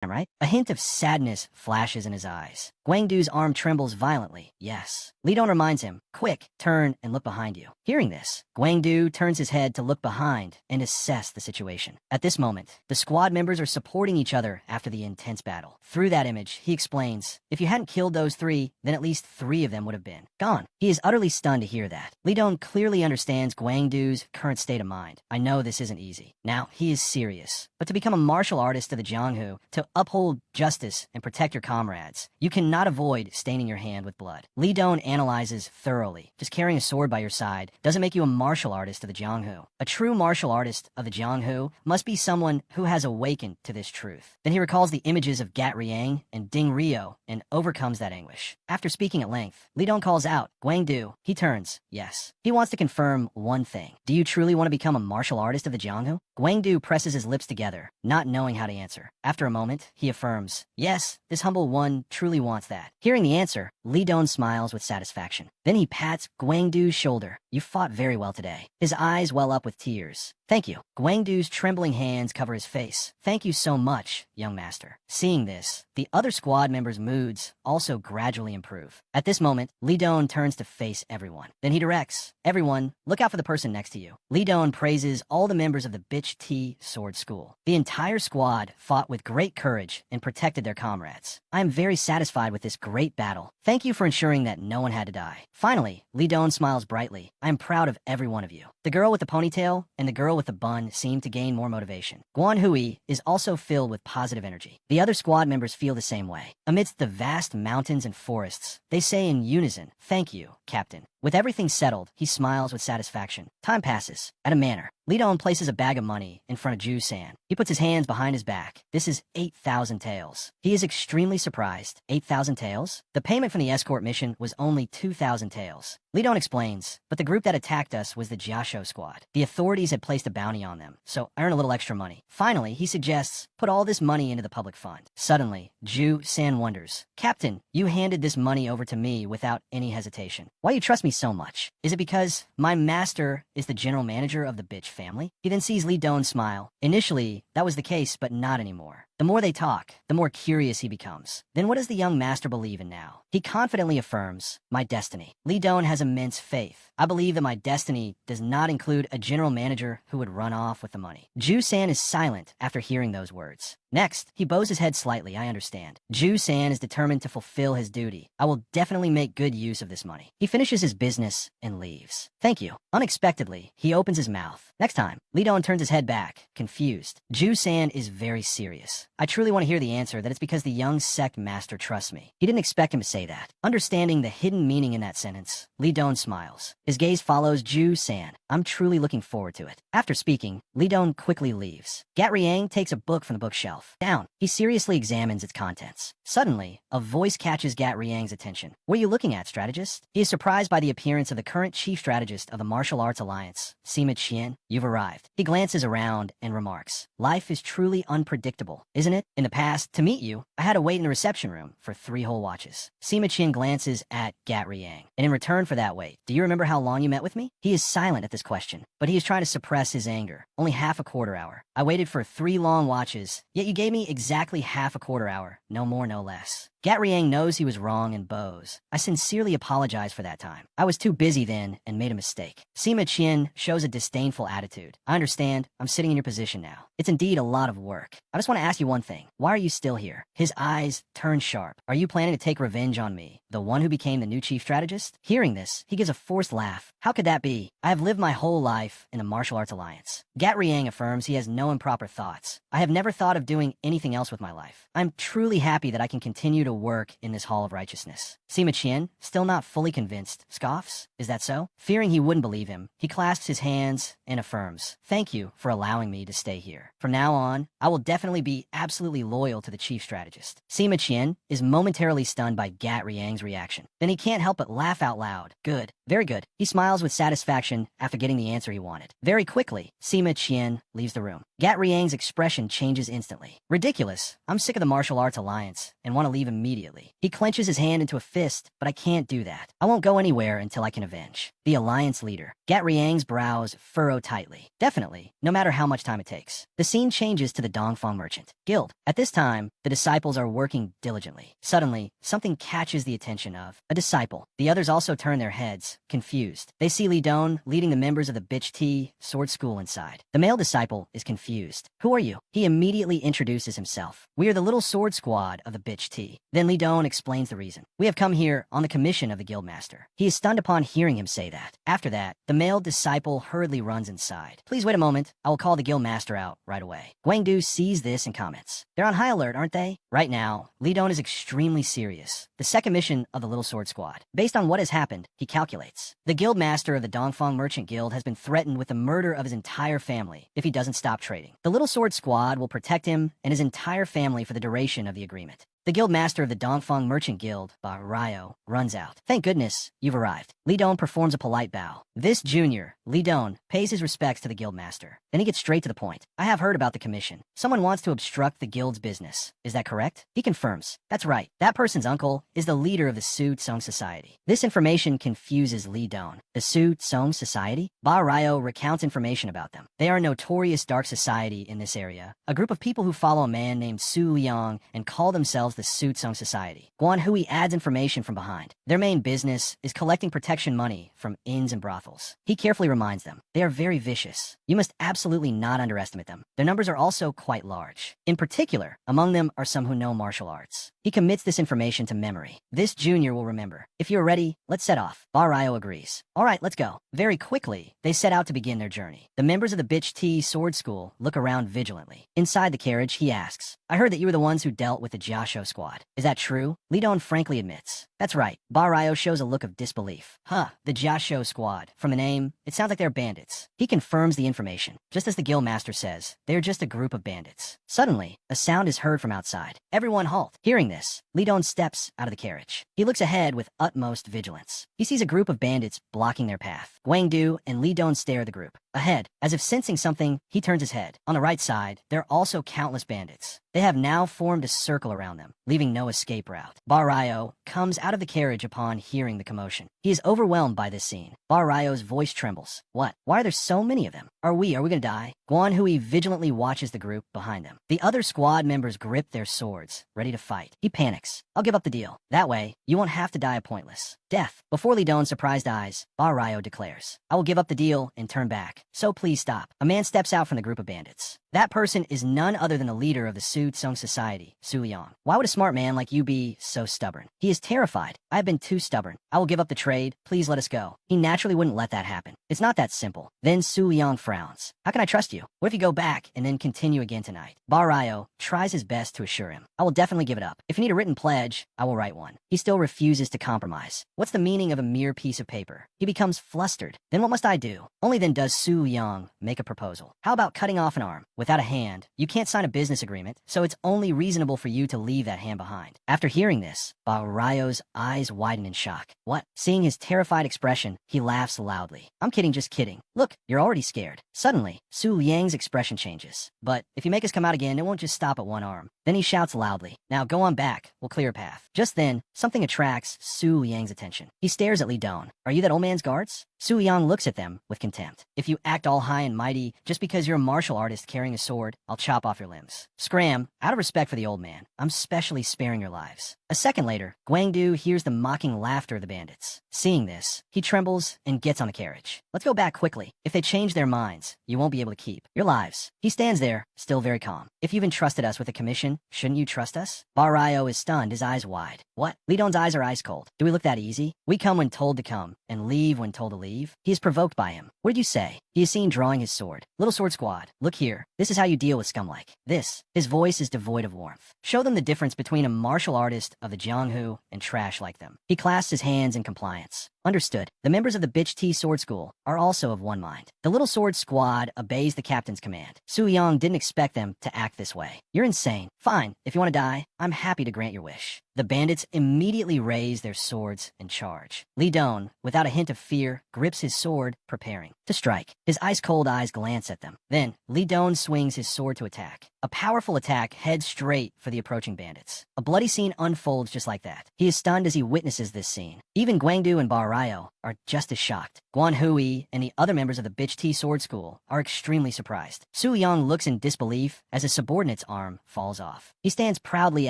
I'm right? A hint of sadness flashes in his eyes. Guangdu's arm trembles violently. Yes. Li Dong reminds him, quick, turn and look behind you. Hearing this, Guangdu turns his head to look behind and assess the situation. At this moment, the squad members are supporting each other after the intense battle. Through that image, he explains, if you hadn't killed those three, then at least 3 of them would have been gone. He is utterly stunned to hear that. Li Dong clearly understands Guangdu's current state of mind. I know this isn't easy. Now, he is serious. But to become a martial artist of the Jianghu, to uphold justice and protect your comrades, you cannot avoid staining your hand with blood. Li Dong analyzes thoroughly. Just carrying a sword by your side doesn't make you a martial artist of the Jianghu. A true martial artist of the Jianghu must be someone who has awakened to this truth. Then he recalls the images of Gat Riang and Ding Rio and overcomes that anguish. After speaking at length, Li Dong calls out, Guangdu. He turns, yes. He wants to confirm one thing. Do you truly want to become a martial artist of the Jianghu? Guangdu presses his lips together, not knowing how to answer. After a moment, he affirms, yes, this humble one truly wants that. Hearing the answer, Li Dong smiles with satisfaction. Then he pats Guangdu's shoulder. You fought very well today. His eyes well up with tears. Thank you. Guangdu's trembling hands cover his face. Thank you so much, young master. Seeing this, the other squad members' moods also gradually improve. At this moment, Li Dong turns to face everyone. Then he directs, everyone, look out for the person next to you. Li Dong praises all the members of the Bitch T Sword School. The entire squad fought with great courage and protected their comrades. I am very satisfied with this great battle. Thank you for ensuring that no one had to die. Finally, Li Dong smiles brightly. I am proud of every one of you. The girl with the ponytail and the girl with the bun seem to gain more motivation. Guan Hui is also filled with positive energy. The other squad members feel the same way. Amidst the vast mountains and forests, they say in unison, thank you, Captain. With everything settled, he smiles with satisfaction. Time passes. At a manor, Li Dong places a bag of money in front of Ju San. He puts his hands behind his back. This is 8,000 taels. He is extremely surprised. 8,000 taels? The payment from the escort mission was only 2,000 taels. Li Dong explains, but the group that attacked us was the Jiasho squad. The authorities had placed a bounty on them, so I earn a little extra money. Finally, he suggests, put all this money into the public fund. Suddenly, Ju San wonders, Captain, you handed this money over to me without any hesitation. Why do you trust me so much? Is it because my master is the general manager of the bitch family? He then sees Li Dong smile. Initially, that was the case, but not anymore. The more they talk, the more curious he becomes. Then what does the young master believe in now? He confidently affirms, my destiny. Li Dong has immense faith. I believe that my destiny does not include a general manager who would run off with the money. Ju San is silent after hearing those words. Next, he bows his head slightly, I understand. Ju San is determined to fulfill his duty. I will definitely make good use of this money. He finishes his business and leaves. Thank you. Unexpectedly, he opens his mouth. Next time, Li Dong turns his head back, confused. Ju San is very serious. I truly want to hear the answer that it's because the young sect master trusts me. He didn't expect him to say that. Understanding the hidden meaning in that sentence, Li Dong smiles. His gaze follows Ju San. I'm truly looking forward to it. After speaking, Li Dong quickly leaves. Gat Riang takes a book from the bookshelf. Down. He seriously examines its contents. Suddenly, a voice catches Gat Riang's attention. What are you looking at, strategist? He is surprised by the appearance of the current chief strategist of the Martial Arts Alliance, Sima Qian. You've arrived. He glances around and remarks, life is truly unpredictable, isn't it? In the past, to meet you, I had to wait in the reception room for 3 whole watches. Sima Qian glances at Gat Riang. And in return for that wait, do you remember how long you met with me? He is silent at this question, but he is trying to suppress his anger. Only half a quarter hour. I waited for 3 long watches, yet you gave me exactly half a quarter hour. No more, no less. Gat Riang knows he was wrong and bows. I sincerely apologize for that time. I was too busy then and made a mistake. Sima Qian shows a disdainful attitude. I understand. I'm sitting in your position now. It's indeed a lot of work. I just want to ask you one thing. Why are you still here? His eyes turn sharp. Are you planning to take revenge on me, the one who became the new chief strategist? Hearing this, he gives a forced laugh. How could that be? I have lived my whole life in the Martial Arts Alliance. Gat Riang affirms he has no improper thoughts. I have never thought of doing anything else with my life. I'm truly happy that I can continue to work in this Hall of Righteousness. Sima Qian, still not fully convinced, scoffs. Is that so? Fearing he wouldn't believe him, he clasps his hands and affirms, thank you for allowing me to stay here. From now on, I will definitely be absolutely loyal to the chief strategist. Sima Qian is momentarily stunned by Gat Riang's reaction. Then he can't help but laugh out loud. Good. Very good. He smiles with satisfaction after getting the answer he wanted. Very quickly, Sima Qian leaves the room. Gat Riang's expression changes instantly. violently. Ridiculous. I'm sick of the martial arts alliance and want to leave immediately. He clenches his hand into a fist, but I can't do that. I won't go anywhere until I can avenge the alliance leader. Gat Riang's brows furrow tightly. Definitely, no matter how much time it takes. The scene changes to the Dongfang Merchant Guild. At this time, the disciples are working diligently. Suddenly, something catches the attention of a disciple. The others also turn their heads, confused. They see Li Don leading the members of the Bitch T sword school inside. The male disciple is confused. Who are you? He immediately introduces himself. We are the little sword squad of the Bitch T. Then Li Don explains the reason. We have come here on the commission of the guildmaster. He is stunned upon hearing him say that. After that, the male disciple hurriedly runs inside. Please wait a moment. I will call the guildmaster out right away. Guangdu sees this and comments. They're on high alert, aren't they? Right now, Li Don is extremely serious. The second mission of the little sword squad. Based on what has happened, he calculates. The guildmaster of the Dongfang Merchant Guild has been threatened with the murder of his entire family if he doesn't stop trading. The little sword squad will protect him and his entire family for the duration of the agreement. The guildmaster of the Dongfang Merchant Guild, Ba Ryo, runs out. Thank goodness, you've arrived. Li Don performs a polite bow. This junior, Li Don, pays his respects to the guildmaster. Then he gets straight to the point. I have heard about the commission. Someone wants to obstruct the guild's business. Is that correct? He confirms. That's right. That person's uncle is the leader of the Su Tsong Society. This information confuses Li Don. The Su Tsong Society? Ba Ryo recounts information about them. They are a notorious dark society in this area, a group of people who follow a man named Su Liang and call themselves the Su Tsong Society. Guan Hui adds information from behind. Their main business is collecting protection money from inns and brothels. He carefully reminds them, they are very vicious. You must absolutely not underestimate them. Their numbers are also quite large. In particular, among them are some who know martial arts. He commits this information to memory. This junior will remember. If you're ready, let's set off. Ba Ryo agrees. All right, let's go. Very quickly, they set out to begin their journey. The members of the Bitch T sword school look around vigilantly. Inside the carriage, he asks, I heard that you were the ones who dealt with the Jiasho squad. Is that true? Li Don frankly admits. That's right. Ba Ryo shows a look of disbelief. The Jiasho squad. From the name, it sounds like they're bandits. He confirms the information. Just as the guildmaster says, they are just a group of bandits. Suddenly, a sound is heard from outside. Everyone halt. Hearing this, Li Don steps out of the carriage. He looks ahead with utmost vigilance. He sees a group of bandits blocking their path. Guangdu and Li Don stare at the group. Ahead, as if sensing something, he turns his head. On the right side, there are also countless bandits. They have now formed a circle around them, leaving no escape route. Ba Ryo comes out of the carriage upon hearing the commotion. He is overwhelmed by this scene. Ba Ryo's voice trembles. What? Why are there so many of them? Are we gonna die? Guan Hui vigilantly watches the group behind them. The other squad members grip their swords, ready to fight. He panics. I'll give up the deal. That way, you won't have to die a pointless death. Before Li Don's surprised eyes, Ba Ryo declares, I will give up the deal and turn back. So please stop. A man steps out from the group of bandits. That person is none other than the leader of the Su Tsong Society, Su Liang. Why would a smart man like you be so stubborn? He is terrified. I have been too stubborn. I will give up the trade. Please let us go. He naturally wouldn't let that happen. It's not that simple. Then Su Liang frowns. How can I trust you? What if you go back and then continue again tonight? Ba Ryo tries his best to assure him. I will definitely give it up. If you need a written pledge, I will write one. He still refuses to compromise. What's the meaning of a mere piece of paper? He becomes flustered. Then what must I do? Only then does Su Liang make a proposal. How about cutting off an arm? Without a hand, you can't sign a business agreement, so it's only reasonable for you to leave that hand behind. After hearing this, Ba Ryo's eyes widen in shock. What? Seeing his terrified expression, he laughs loudly. I'm kidding, just kidding. Look, you're already scared. Suddenly, Su Liang's expression changes. But if you make us come out again, it won't just stop at one arm. Then he shouts loudly. Now go on back. We'll clear a path. Just then, something attracts Su Liang's attention. He stares at Li Don. Are you that old man's guards? Su Liang looks at them with contempt. If you act all high and mighty just because you're a martial artist carrying a sword, I'll chop off your limbs. Scram, out of respect for the old man, I'm specially sparing your lives. A second later, Guangdu hears the mocking laughter of the bandits. Seeing this, he trembles and gets on the carriage. Let's go back quickly. If they change their minds, you won't be able to keep your lives. He stands there, still very calm. If you've entrusted us with a commission, shouldn't you trust us? Ba Ryo is stunned, his eyes wide. What? Li Don's eyes are ice cold. Do we look that easy? We come when told to come, and leave when told to leave. He is provoked by him. What did you say? He is seen drawing his sword. Little sword squad, look here. This is how you deal with scum like this. His voice is devoid of warmth. Show them the difference between a martial artist of the Jianghu and trash like them. He clasps his hands in compliance. Understood. The members of the Bitch T sword school are also of one mind. The little sword squad obeys the captain's command. Su Yang didn't expect them to act this way. You're insane. Fine, if you want to die, I'm happy to grant your wish. The bandits immediately raise their swords and charge. Li Don, without a hint of fear, grips his sword, preparing to strike. His ice-cold eyes glance at them. Then, Li Don swings his sword to attack. A powerful attack heads straight for the approaching bandits. A bloody scene unfolds just like that. He is stunned as he witnesses this scene. Even Guangdu and Barayo are just as shocked. Guan Hui and the other members of the Bitch T Sword School are extremely surprised. Su Yang looks in disbelief as his subordinate's arm falls off. He stands proudly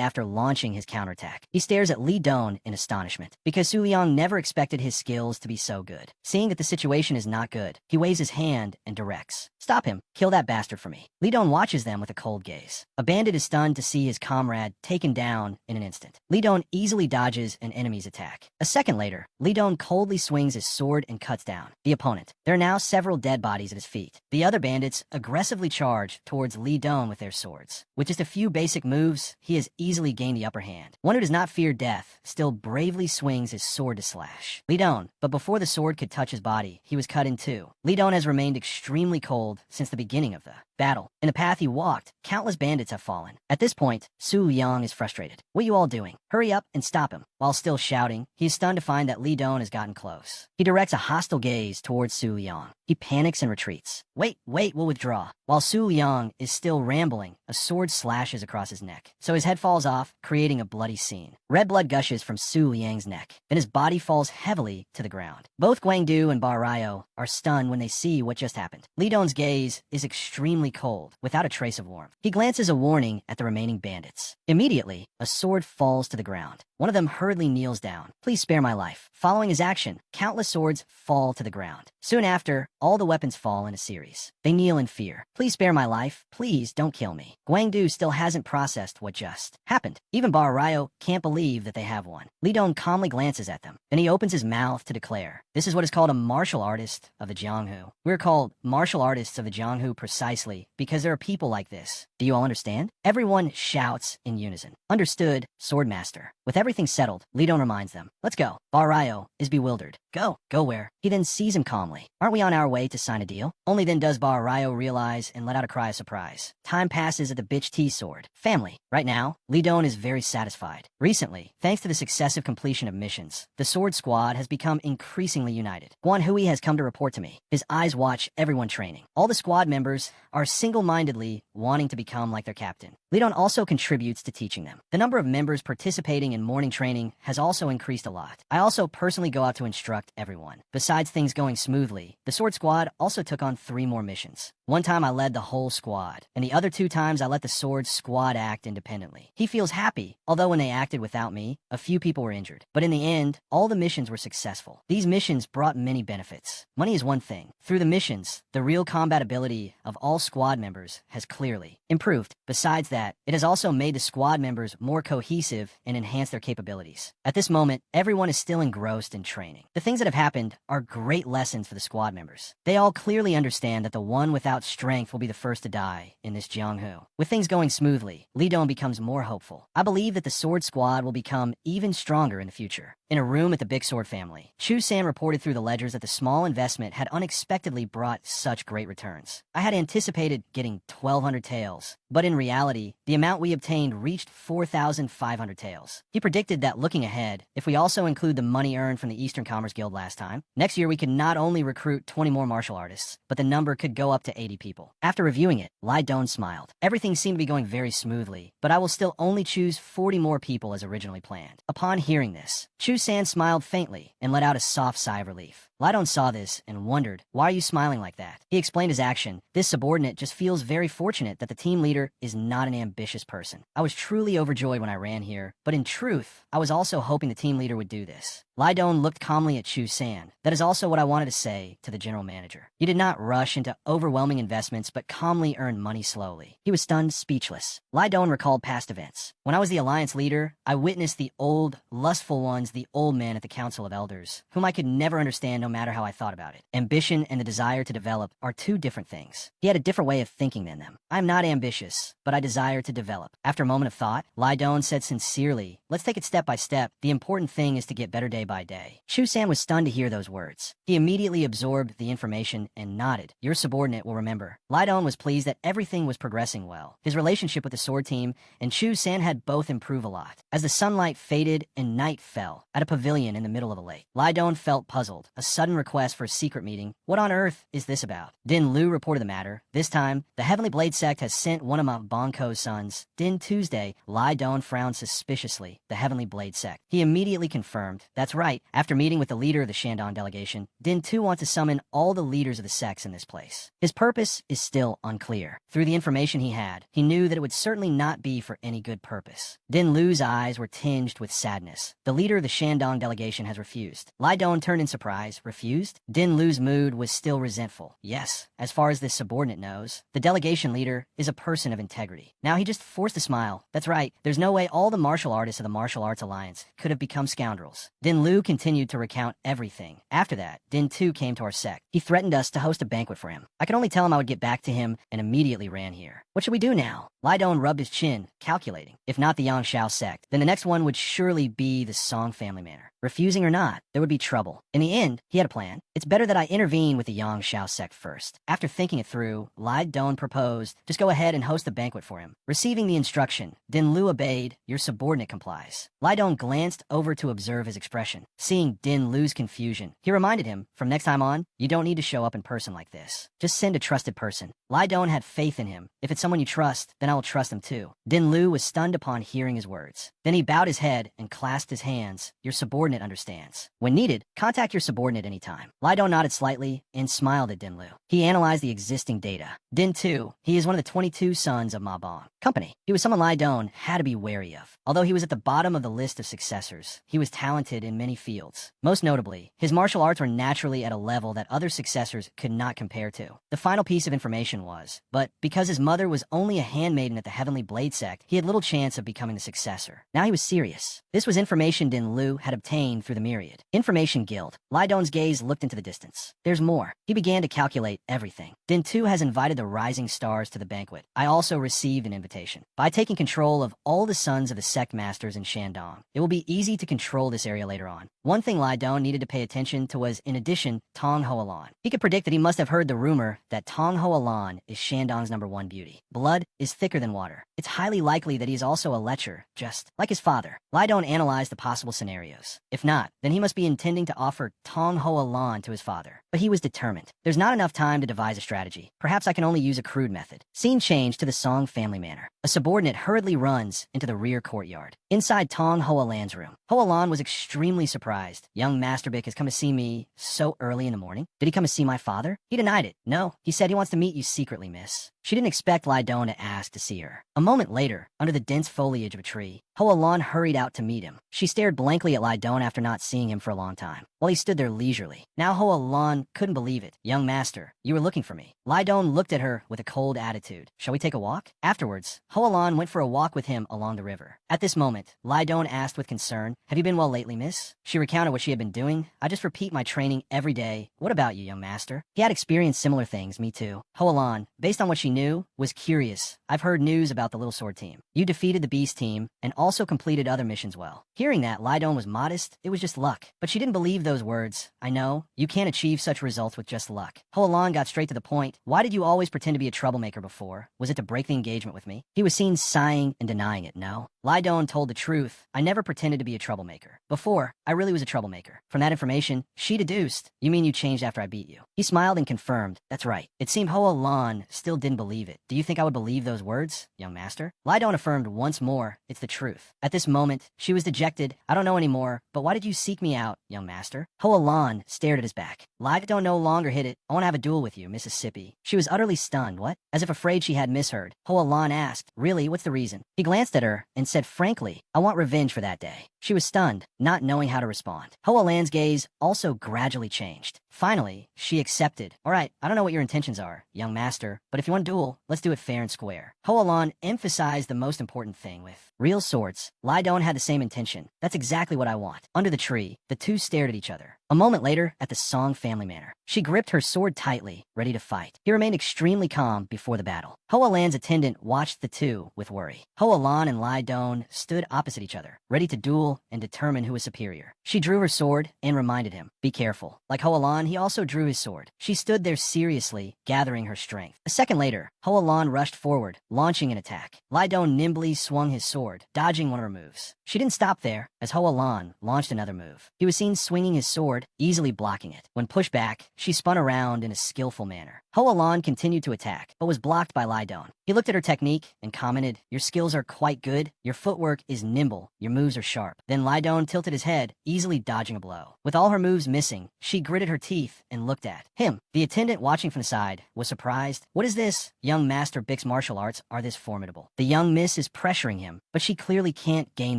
after launching his counterattack. He stares at Li Don in astonishment, because Su Yang never expected his skills to be so good. Seeing that the situation is not good, he waves his hand and directs. Stop him. Kill that bastard for me. Li Don watches them with a cold gaze. A bandit is stunned to see his comrade taken down in an instant. Li Don easily dodges an enemy's attack. A second later, Li Don coldly swings his sword and cuts down the opponent. There are now several dead bodies at his feet. The other bandits aggressively charge towards Li Don with their swords. With just a few basic moves, he has easily gained the upper hand. One who does not fear death still bravely swings his sword to slash Li Don, but before the sword could touch his body, he was cut in two. Li Don has remained extremely cold since the beginning of the battle. In the path he walked, countless bandits have fallen. At this point, Su Yang is frustrated. What are you all doing? Hurry up and stop him. While still shouting, he is stunned to find that Li Don has gotten close. He directs a hostile gaze towards Su Yang. He panics and retreats. Wait, we'll withdraw. While Su Yang is still rambling, a sword slashes across his neck, so his head falls off, creating a bloody scene. Red blood gushes from Su Yang's neck, then his body falls heavily to the ground. Both Guangdu and Barayo are stunned when they see what just happened. Li Don's gaze is extremely cold, without a trace of warmth. He glances a warning at the remaining bandits. Immediately, a sword falls to the ground. One of them hurriedly kneels down. Please spare my life. Following his action, countless swords fall to the ground. Soon after, all the weapons fall in a series. They kneel in fear. Please spare my life. Please don't kill me. Guangdu still hasn't processed what just happened. Even Barayo can't believe that they have one. Li Don calmly glances at them. Then he opens his mouth to declare, this is what is called a martial artist of the Jianghu. We're called martial artists of the Jianghu precisely because there are people like this. Do you all understand? Everyone shouts in unison. Understood, Swordmaster. With everything settled, Li Don reminds them, let's go. Barayo is bewildered. Go where? He then sees him calmly. Aren't we on our way to sign a deal? Only then does Barayo realize and let out a cry of surprise. Time passes at the Bitch T Sword. Family. Right now, Li Don is very satisfied. Recently, thanks to the successive completion of missions, the Sword Squad has become increasingly united. Guan Hui has come to report to me. His eyes watch everyone training. All the squad members are single-mindedly wanting to become like their captain. Li Don also contributes to teaching them. The number of members participating in morning training has also increased a lot. I also personally go out to instruct everyone. Besides things going smoothly, the Sword Squad also took on 3 more missions. One time I led the whole squad, and the other 2 times I let the Sword Squad act independently. He feels happy, although when they acted without me, a few people were injured. But in the end, all the missions were successful. These missions brought many benefits. Money is one thing. Through the missions, the real combat ability of all squad members has clearly improved. Besides that, it has also made the squad members more cohesive and enhanced their capabilities. At this moment, everyone is still engrossed in training. The things that have happened are great lessons for the squad members. They all clearly understand that the one without strength will be the first to die in this Jianghu. With things going smoothly, Li Don becomes more hopeful. I believe that the Sword Squad will become even stronger in the future. In a room at the Big Sword family, Chu San reported through the ledgers that the small investment had unexpectedly brought such great returns. I had anticipated getting 1,200 taels, but in reality, the amount we obtained reached 4,500 taels. He predicted that looking ahead, if we also include the money earned from the Eastern Commerce Guild last time, next year we could not only recruit 20 more martial artists, but the number could go up to 80 people. After reviewing it, Li Don smiled. Everything seemed to be going very smoothly, but I will still only choose 40 more people as originally planned. Upon hearing this, Chu San smiled faintly and let out a soft sigh of relief. Li Don saw this and wondered, why are you smiling like that? He explained his action. This subordinate just feels very fortunate that the team leader is not an ambitious person. I was truly overjoyed when I ran here, but in truth, I was also hoping the team leader would do this. Li Don looked calmly at Chu San. That is also what I wanted to say to the general manager. He did not rush into overwhelming investments, but calmly earned money slowly. He was stunned, speechless. Li Don recalled past events. When I was the alliance leader, I witnessed the old, lustful ones, the old men at the Council of Elders, whom I could never understand no matter how I thought about it. Ambition and the desire to develop are 2 different things. He had a different way of thinking than them. I'm not ambitious, but I desire to develop. After a moment of thought, Li Don said sincerely, let's take it step by step. The important thing is to get better day by day. Chu San was stunned to hear those words. He immediately absorbed the information and nodded. Your subordinate will remember. Li Don was pleased that everything was progressing well. His relationship with the sword team and Chu San had both improved a lot. As the sunlight faded and night fell, at a pavilion in the middle of a lake, Li Don felt puzzled. A sudden request for a secret meeting. What on earth is this about? Din Lu reported the matter. This time, the Heavenly Blade sect has sent one of Ma Bonko's sons. Din Tuesday, Lai Don frowned suspiciously. The Heavenly Blade sect. He immediately confirmed. That's right. After meeting with the leader of the Shandong delegation, Din Tu wants to summon all the leaders of the sects in this place. His purpose is still unclear. Through the information he had, he knew that it would certainly not be for any good purpose. Din Lu's eyes were tinged with sadness. The leader of the Shandong delegation has refused. Lai Don turned in surprise. Refused? Din Lu's mood was still resentful. Yes, as far as this subordinate knows, the delegation leader is a person of integrity. Now he just forced a smile. That's right, there's no way all the martial artists of the Martial Arts Alliance could have become scoundrels. Din Lu continued to recount everything. After that, Din Tu came to our sect. He threatened us to host a banquet for him. I could only tell him I would get back to him and immediately ran here. What should we do now? Lai Don rubbed his chin, calculating. If not the Yangshao sect, then the next one would surely be the Song family manor. Refusing or not, there would be trouble. In the end, he had a plan. It's better that I intervene with the Yangshao sect first. After thinking it through, Lai Don proposed, just go ahead and host the banquet for him. Receiving the instruction, Din Lu obeyed. Your subordinate complies. Lai Don glanced over to observe his expression. Seeing Din Lu's confusion, he reminded him, from next time on, you don't need to show up in person like this. Just send a trusted person. Lai Don had faith in him. If it's someone you trust, then I will trust him too. Din Lu was stunned upon hearing his words. Then he bowed his head and clasped his hands. Your subordinate understands. When needed, contact your subordinate anytime. Lai Don nodded slightly and smiled at Din Lu. He analyzed the existing data. Din Tu, he is one of the 22 sons of Ma Bong Company. He was someone Lai Don had to be wary of. Although he was at the bottom of the list of successors, he was talented in many fields. Most notably, his martial arts were naturally at a level that other successors could not compare to. The final piece of information was, but because his mother was only a handmaiden at the Heavenly Blade sect, he had little chance of becoming the successor. Now he was serious. This was information Din Lu had obtained through the Myriad. Information Guild. Lai Don's gaze looked into the distance. There's more. He began to calculate everything. Din Tu has invited the rising stars to the banquet. I also received an invitation. By taking control of all the sons of the sect masters in Shandong, it will be easy to control this area later on. One thing Lai Don needed to pay attention to was, in addition, Tong Ho Alan. He could predict that he must have heard the rumor that Tong Ho Alan is Shandong's #1 beauty. Blood is thicker than water. It's highly likely that he is also a lecher, just like his father. Lai Don analyzed the possible scenarios. If not, then he must be intending to offer Tong Ho Alan to his father. But he was determined. There's not enough time to devise a strategy. Perhaps I can only use a crude method. Scene change to the Song family manor. A subordinate hurriedly runs into the rear courtyard. Inside Tong Ho Alan's room, Ho Alan was extremely surprised. Young Masterbick has come to see me so early in the morning. Did he come to see my father? He denied it. No, he said he wants to meet you secretly, miss. She didn't expect Lai Don to ask to see her. A moment later, under the dense foliage of a tree, Ho Alan hurried out to meet him. She stared blankly at Lai Don after not seeing him for a long time, while he stood there leisurely. Now Ho Alan couldn't believe it. Young master, you were looking for me. Lai Don looked at her with a cold attitude. Shall we take a walk? Afterwards, Ho Alan went for a walk with him along the river. At this moment, Lai Don asked with concern, have you been well lately, miss? She recounted what she had been doing. I just repeat my training every day. What about you, young master? He had experienced similar things, me too. Ho Alan, based on what she knew, was curious. I've heard news about the Little Sword team. You defeated the Beast team and also completed other missions well. Hearing that, Lai Don was modest. It was just luck. But she didn't believe those words. I know. You can't achieve such results with just luck. Ho Alan got straight to the point. Why did you always pretend to be a troublemaker before? Was it to break the engagement with me? He was seen sighing and denying it. No. Lai Don told the truth. I never pretended to be a troublemaker. Before, I really was a troublemaker. From that information, she deduced, you mean you changed after I beat you? He smiled and confirmed, that's right. It seemed Ho Alan still didn't believe it. Do you think I would believe those words, young master? Lai Don affirmed once more, it's the truth. At this moment, she was dejected. I don't know anymore, but why did you seek me out, young master? Ho Alan stared at his back. Lai Don no longer hit it. I want to have a duel with you, Mississippi. She was utterly stunned. What? As if afraid she had misheard. Ho Alan asked, really, what's the reason? He glanced at her and said frankly, I want revenge for that day. She was stunned, not knowing how to respond. Ho Alan's gaze also gradually changed. Finally, she accepted. All right, I don't know what your intentions are, young master, but if you want to duel, let's do it fair and square. Ho Alan emphasized the most important thing with real swords. Lai Don had the same intention. That's exactly what I want. Under the tree, the two stared at each other. A moment later, at the Song family manor, she gripped her sword tightly, ready to fight. He remained extremely calm before the battle. Ho Alan's attendant watched the two with worry. Ho Alan and Lai Don stood opposite each other, ready to duel and determine who was superior. She drew her sword and reminded him, be careful. Like Ho Alan, he also drew his sword. She stood there seriously, gathering her strength. A second later, Ho Alan rushed forward, launching an attack. Lai Don nimbly swung his sword, dodging one of her moves. She didn't stop there, as Ho Alan launched another move. He was seen swinging his sword guard, easily blocking it. When pushed back, she spun around in a skillful manner. Ho-Alon continued to attack, but was blocked by Lai Don. He looked at her technique and commented, "Your skills are quite good. Your footwork is nimble. Your moves are sharp." Then Lai Don tilted his head, easily dodging a blow. With all her moves missing, she gritted her teeth and looked at him. The attendant watching from the side was surprised. "What is this? Young Master Bick's martial arts are this formidable. The young miss is pressuring him, but she clearly can't gain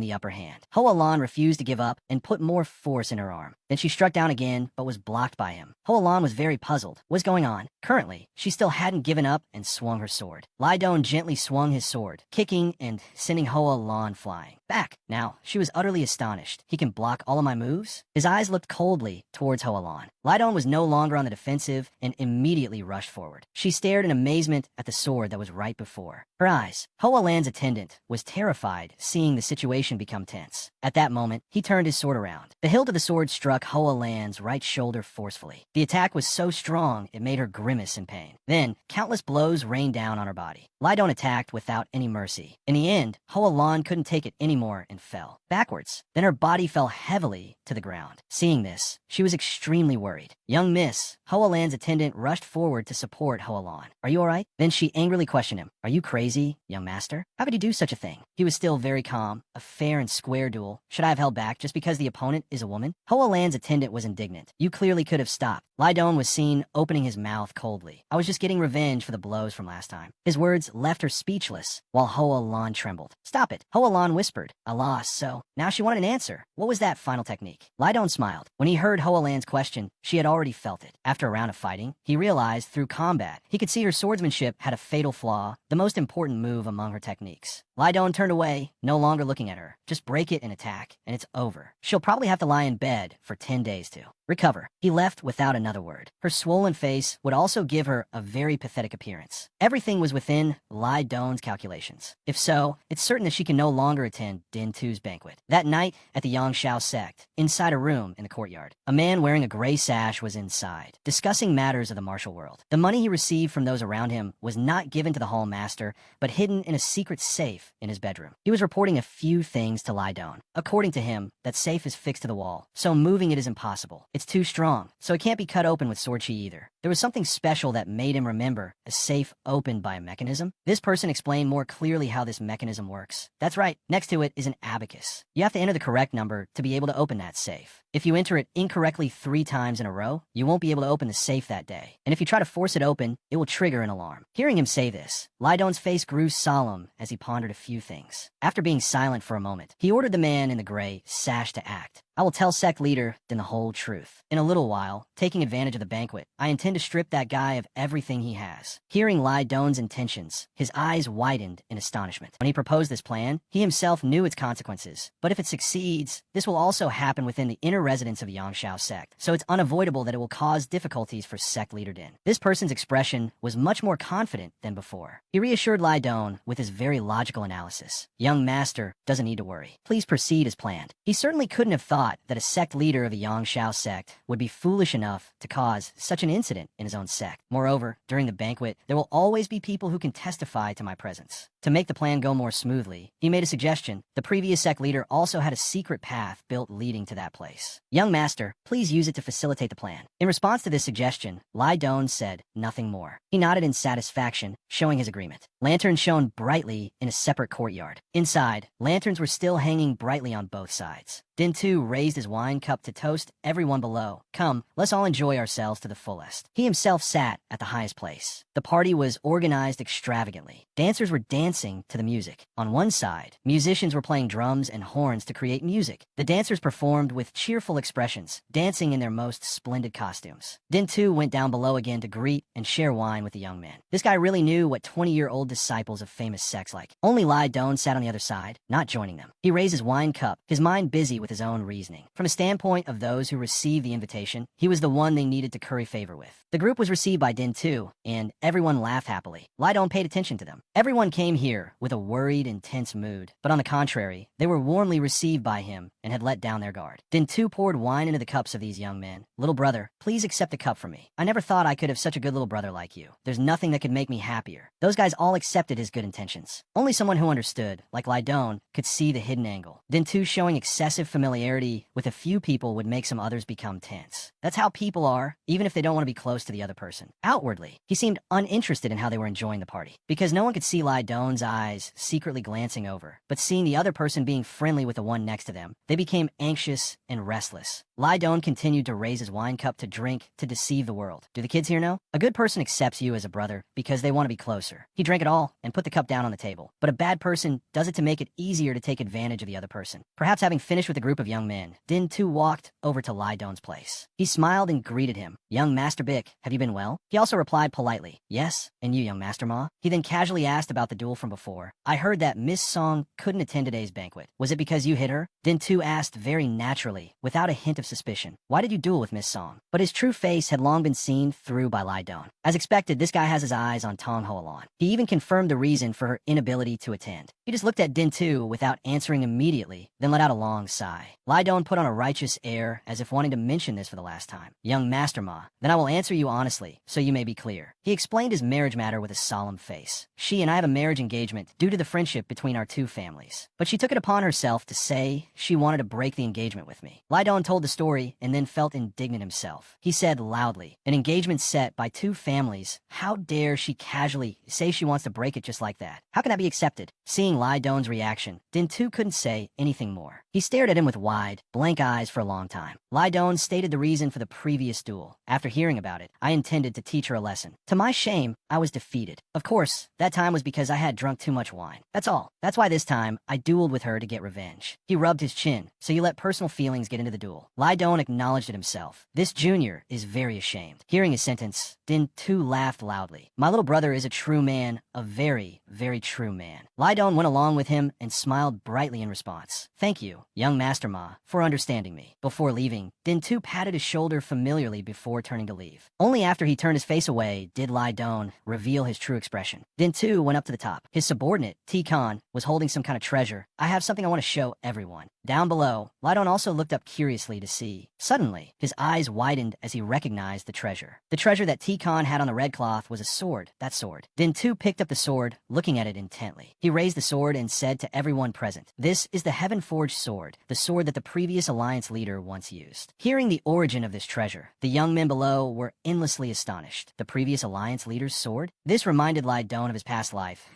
the upper hand." Ho-Alon refused to give up and put more force in her arm. Then she struck down again, but was blocked by him. Ho-Alon was very puzzled. What was going on? Currently, she still hadn't given up and swung her sword. Lai Don gently swung his sword, kicking and sending Ho-Alon flying. Back! Now, she was utterly astonished. He can block all of my moves? His eyes looked coldly towards Ho-Alon. Lai Don was no longer on the defensive and immediately rushed forward. She stared in amazement at the sword that was right before her eyes. Ho-Alon's attendant was terrified, seeing the situation become tense. At that moment, he turned his sword around. The hilt of the sword struck Ho-Alon's right shoulder forcefully. The attack was so strong, it made her grimace in pain. Then, countless blows rained down on her body. Lai Don attacked without any mercy. In the end, Ho-Alon couldn't take it anymore and fell backwards. Then her body fell heavily to the ground. Seeing this, she was extremely worried. "Young miss," Ho-Alon's attendant rushed forward to support Ho-Alon. "Are you all right?" Then she angrily questioned him. "Are you crazy, young master? How could you do such a thing?" He was still very calm. "A fair and square duel. Should I have held back just because the opponent is a woman?" Ho-Alon's attendant was indignant. "You clearly could have stopped." Lai Don was seen opening his mouth coldly. "I was just getting revenge for the blows from last time." His words left her speechless, while Ho-Alon trembled. "Stop it," Ho-Alon whispered. "Alas, so." Now she wanted an answer. What was that final technique? Lai Don smiled. When he heard Ho-Alon's question, she had already felt it. After a round of fighting, he realized through combat, he could see her swordsmanship had a fatal flaw, the most important move among her techniques. Lai Don turned away, no longer looking at her. Just break it and attack, and it's over. She'll probably have to lie in bed for 10 days to recover. He left without another word. Her swollen face would also give her a very pathetic appearance. Everything was within Lai Don's calculations. If so, it's certain that she can no longer attend Din Tu's banquet. That night, at the Yangshao sect, inside a room in the courtyard, a man wearing a gray sash was inside, discussing matters of the martial world. The money he received from those around him was not given to the hall master, but hidden in a secret safe in his bedroom. He was reporting a few things to Lai Don. According to him, that safe is fixed to the wall, so moving it is impossible. It's too strong, so it can't be cut open with sword chi either. There was something special that made him remember a safe opened by a mechanism. This person explained more clearly how this mechanism works. That's right, next to it is an abacus. You have to enter the correct number to be able to open that safe. If you enter it incorrectly 3 times in a row, you won't be able to open the safe that day. And if you try to force it open, it will trigger an alarm. Hearing him say this, Lai Don's face grew solemn as he pondered a few things. After being silent for a moment, he ordered the man in the gray sash to act. "I will tell sect leader then the whole truth. In a little while, taking advantage of the banquet, I intend to strip that guy of everything he has." Hearing Lai Don's intentions, his eyes widened in astonishment. When he proposed this plan, he himself knew its consequences. But if it succeeds, this will also happen within the inner residents of the Yangshao sect, so it's unavoidable that it will cause difficulties for sect leader Din. This person's expression was much more confident than before. He reassured Lai Don with his very logical analysis. "Young master doesn't need to worry. Please proceed as planned." He certainly couldn't have thought that a sect leader of the Yangshao sect would be foolish enough to cause such an incident in his own sect. Moreover, during the banquet, there will always be people who can testify to my presence. To make the plan go more smoothly, he made a suggestion. The previous sect leader also had a secret path built leading to that place. "Young master, please use it to facilitate the plan." In response to this suggestion, Lai Don said nothing more. He nodded in satisfaction, showing his agreement. Lanterns shone brightly in a separate courtyard. Inside, lanterns were still hanging brightly on both sides. Din Tu raised his wine cup to toast everyone below. "Come, let's all enjoy ourselves to the fullest." He himself sat at the highest place. The party was organized extravagantly. Dancers were dancing to the music. On one side, musicians were playing drums and horns to create music. The dancers performed with cheerful expressions, dancing in their most splendid costumes. Din Tu went down below again to greet and share wine with the young man. This guy really knew what 20-year-old disciples of famous sects like. Only Lai Don sat on the other side, not joining them. He raised his wine cup, his mind busy with his own reasoning. From a standpoint of those who received the invitation, he was the one they needed to curry favor with. The group was received by Din Tu, and everyone laughed happily. Lai Don paid attention to them. Everyone came here with a worried and tense mood, but on the contrary, they were warmly received by him and had let down their guard. Din Tu poured wine into the cups of these young men. "Little brother, please accept a cup from me. I never thought I could have such a good little brother like you. There's nothing that could make me happier." Those guys all accepted his good intentions. Only someone who understood, like Lai Don, could see the hidden angle. Din Tu, showing excessive familiarity friendly with a few people would make some others become tense. That's how people are, even if they don't want to be close to the other person. Outwardly, he seemed uninterested in how they were enjoying the party, because no one could see Lai Don's eyes secretly glancing over. But seeing the other person being friendly with the one next to them, they became anxious and restless. Lai Don continued to raise his wine cup to drink to deceive the world. Do the kids here know? A good person accepts you as a brother because they want to be closer. He drank it all and put the cup down on the table. But a bad person does it to make it easier to take advantage of the other person. Perhaps having finished with a group of young men, Din Tu walked over to Lai Don's place. He smiled and greeted him. Young Master Bick, have you been well? He also replied politely, yes. And you, young Master Ma? He then casually asked about the duel from before. I heard that Miss Song couldn't attend today's banquet. Was it because you hit her? Din Tu asked very naturally, without a hint of suspicion. Why did you duel with Miss Song? But his true face had long been seen through by Lai Don. As expected, this guy has his eyes on Tong Ho Alon. He even confirmed the reason for her inability to attend. He just looked at Din Tu without answering immediately, then let out a long sigh. Lai Don put on a righteous air as if wanting to mention this for the last time. Young Master Ma, then I will answer you honestly, so you may be clear. He explained his marriage matter with a solemn face. She and I have a marriage engagement due to the friendship between our two families. But she took it upon herself to say she wanted to break the engagement with me. Lai Don told the story and then felt indignant himself. He said loudly, an engagement set by two families, how dare she casually say she wants to break it just like that? How can that be accepted? Seeing Lai Don's reaction, Din Tu couldn't say anything more. He stared at him with wide, blank eyes for a long time. Lai Don stated the reason for the previous duel. After hearing about it, I intended to teach her a lesson. To my shame, I was defeated. Of course, that time was because I had drunk too much wine. That's all. That's why this time, I dueled with her to get revenge. He rubbed his chin, so you let personal feelings get into the duel. Lai Don acknowledged it himself. This junior is very ashamed. Hearing his sentence, Din Tu laughed loudly. My little brother is a true man, a very, very true man. Lai Don went along with him and smiled brightly in response. Thank you, young Master Ma, for understanding me. Before leaving, Din Tu patted his shoulder familiarly before turning to leave. Only after he turned his face away did Lai Don reveal his true expression. Din Tu went up to the top. His subordinate, T Khan, was holding some kind of treasure. I have something I want to show everyone. Down below, Lai Don also looked up curiously to see. Suddenly, his eyes widened as he recognized the treasure. The treasure that T Khan had on the red cloth was a sword, that sword. Din Tu picked up the sword, looking at it intently. He raised the sword and said to everyone present, this is the heaven-forged sword, the sword that the previous alliance leader once used. Hearing the origin of this treasure, the young men below were endlessly astonished. The previous alliance leader's sword? This reminded Lai Don of his past life.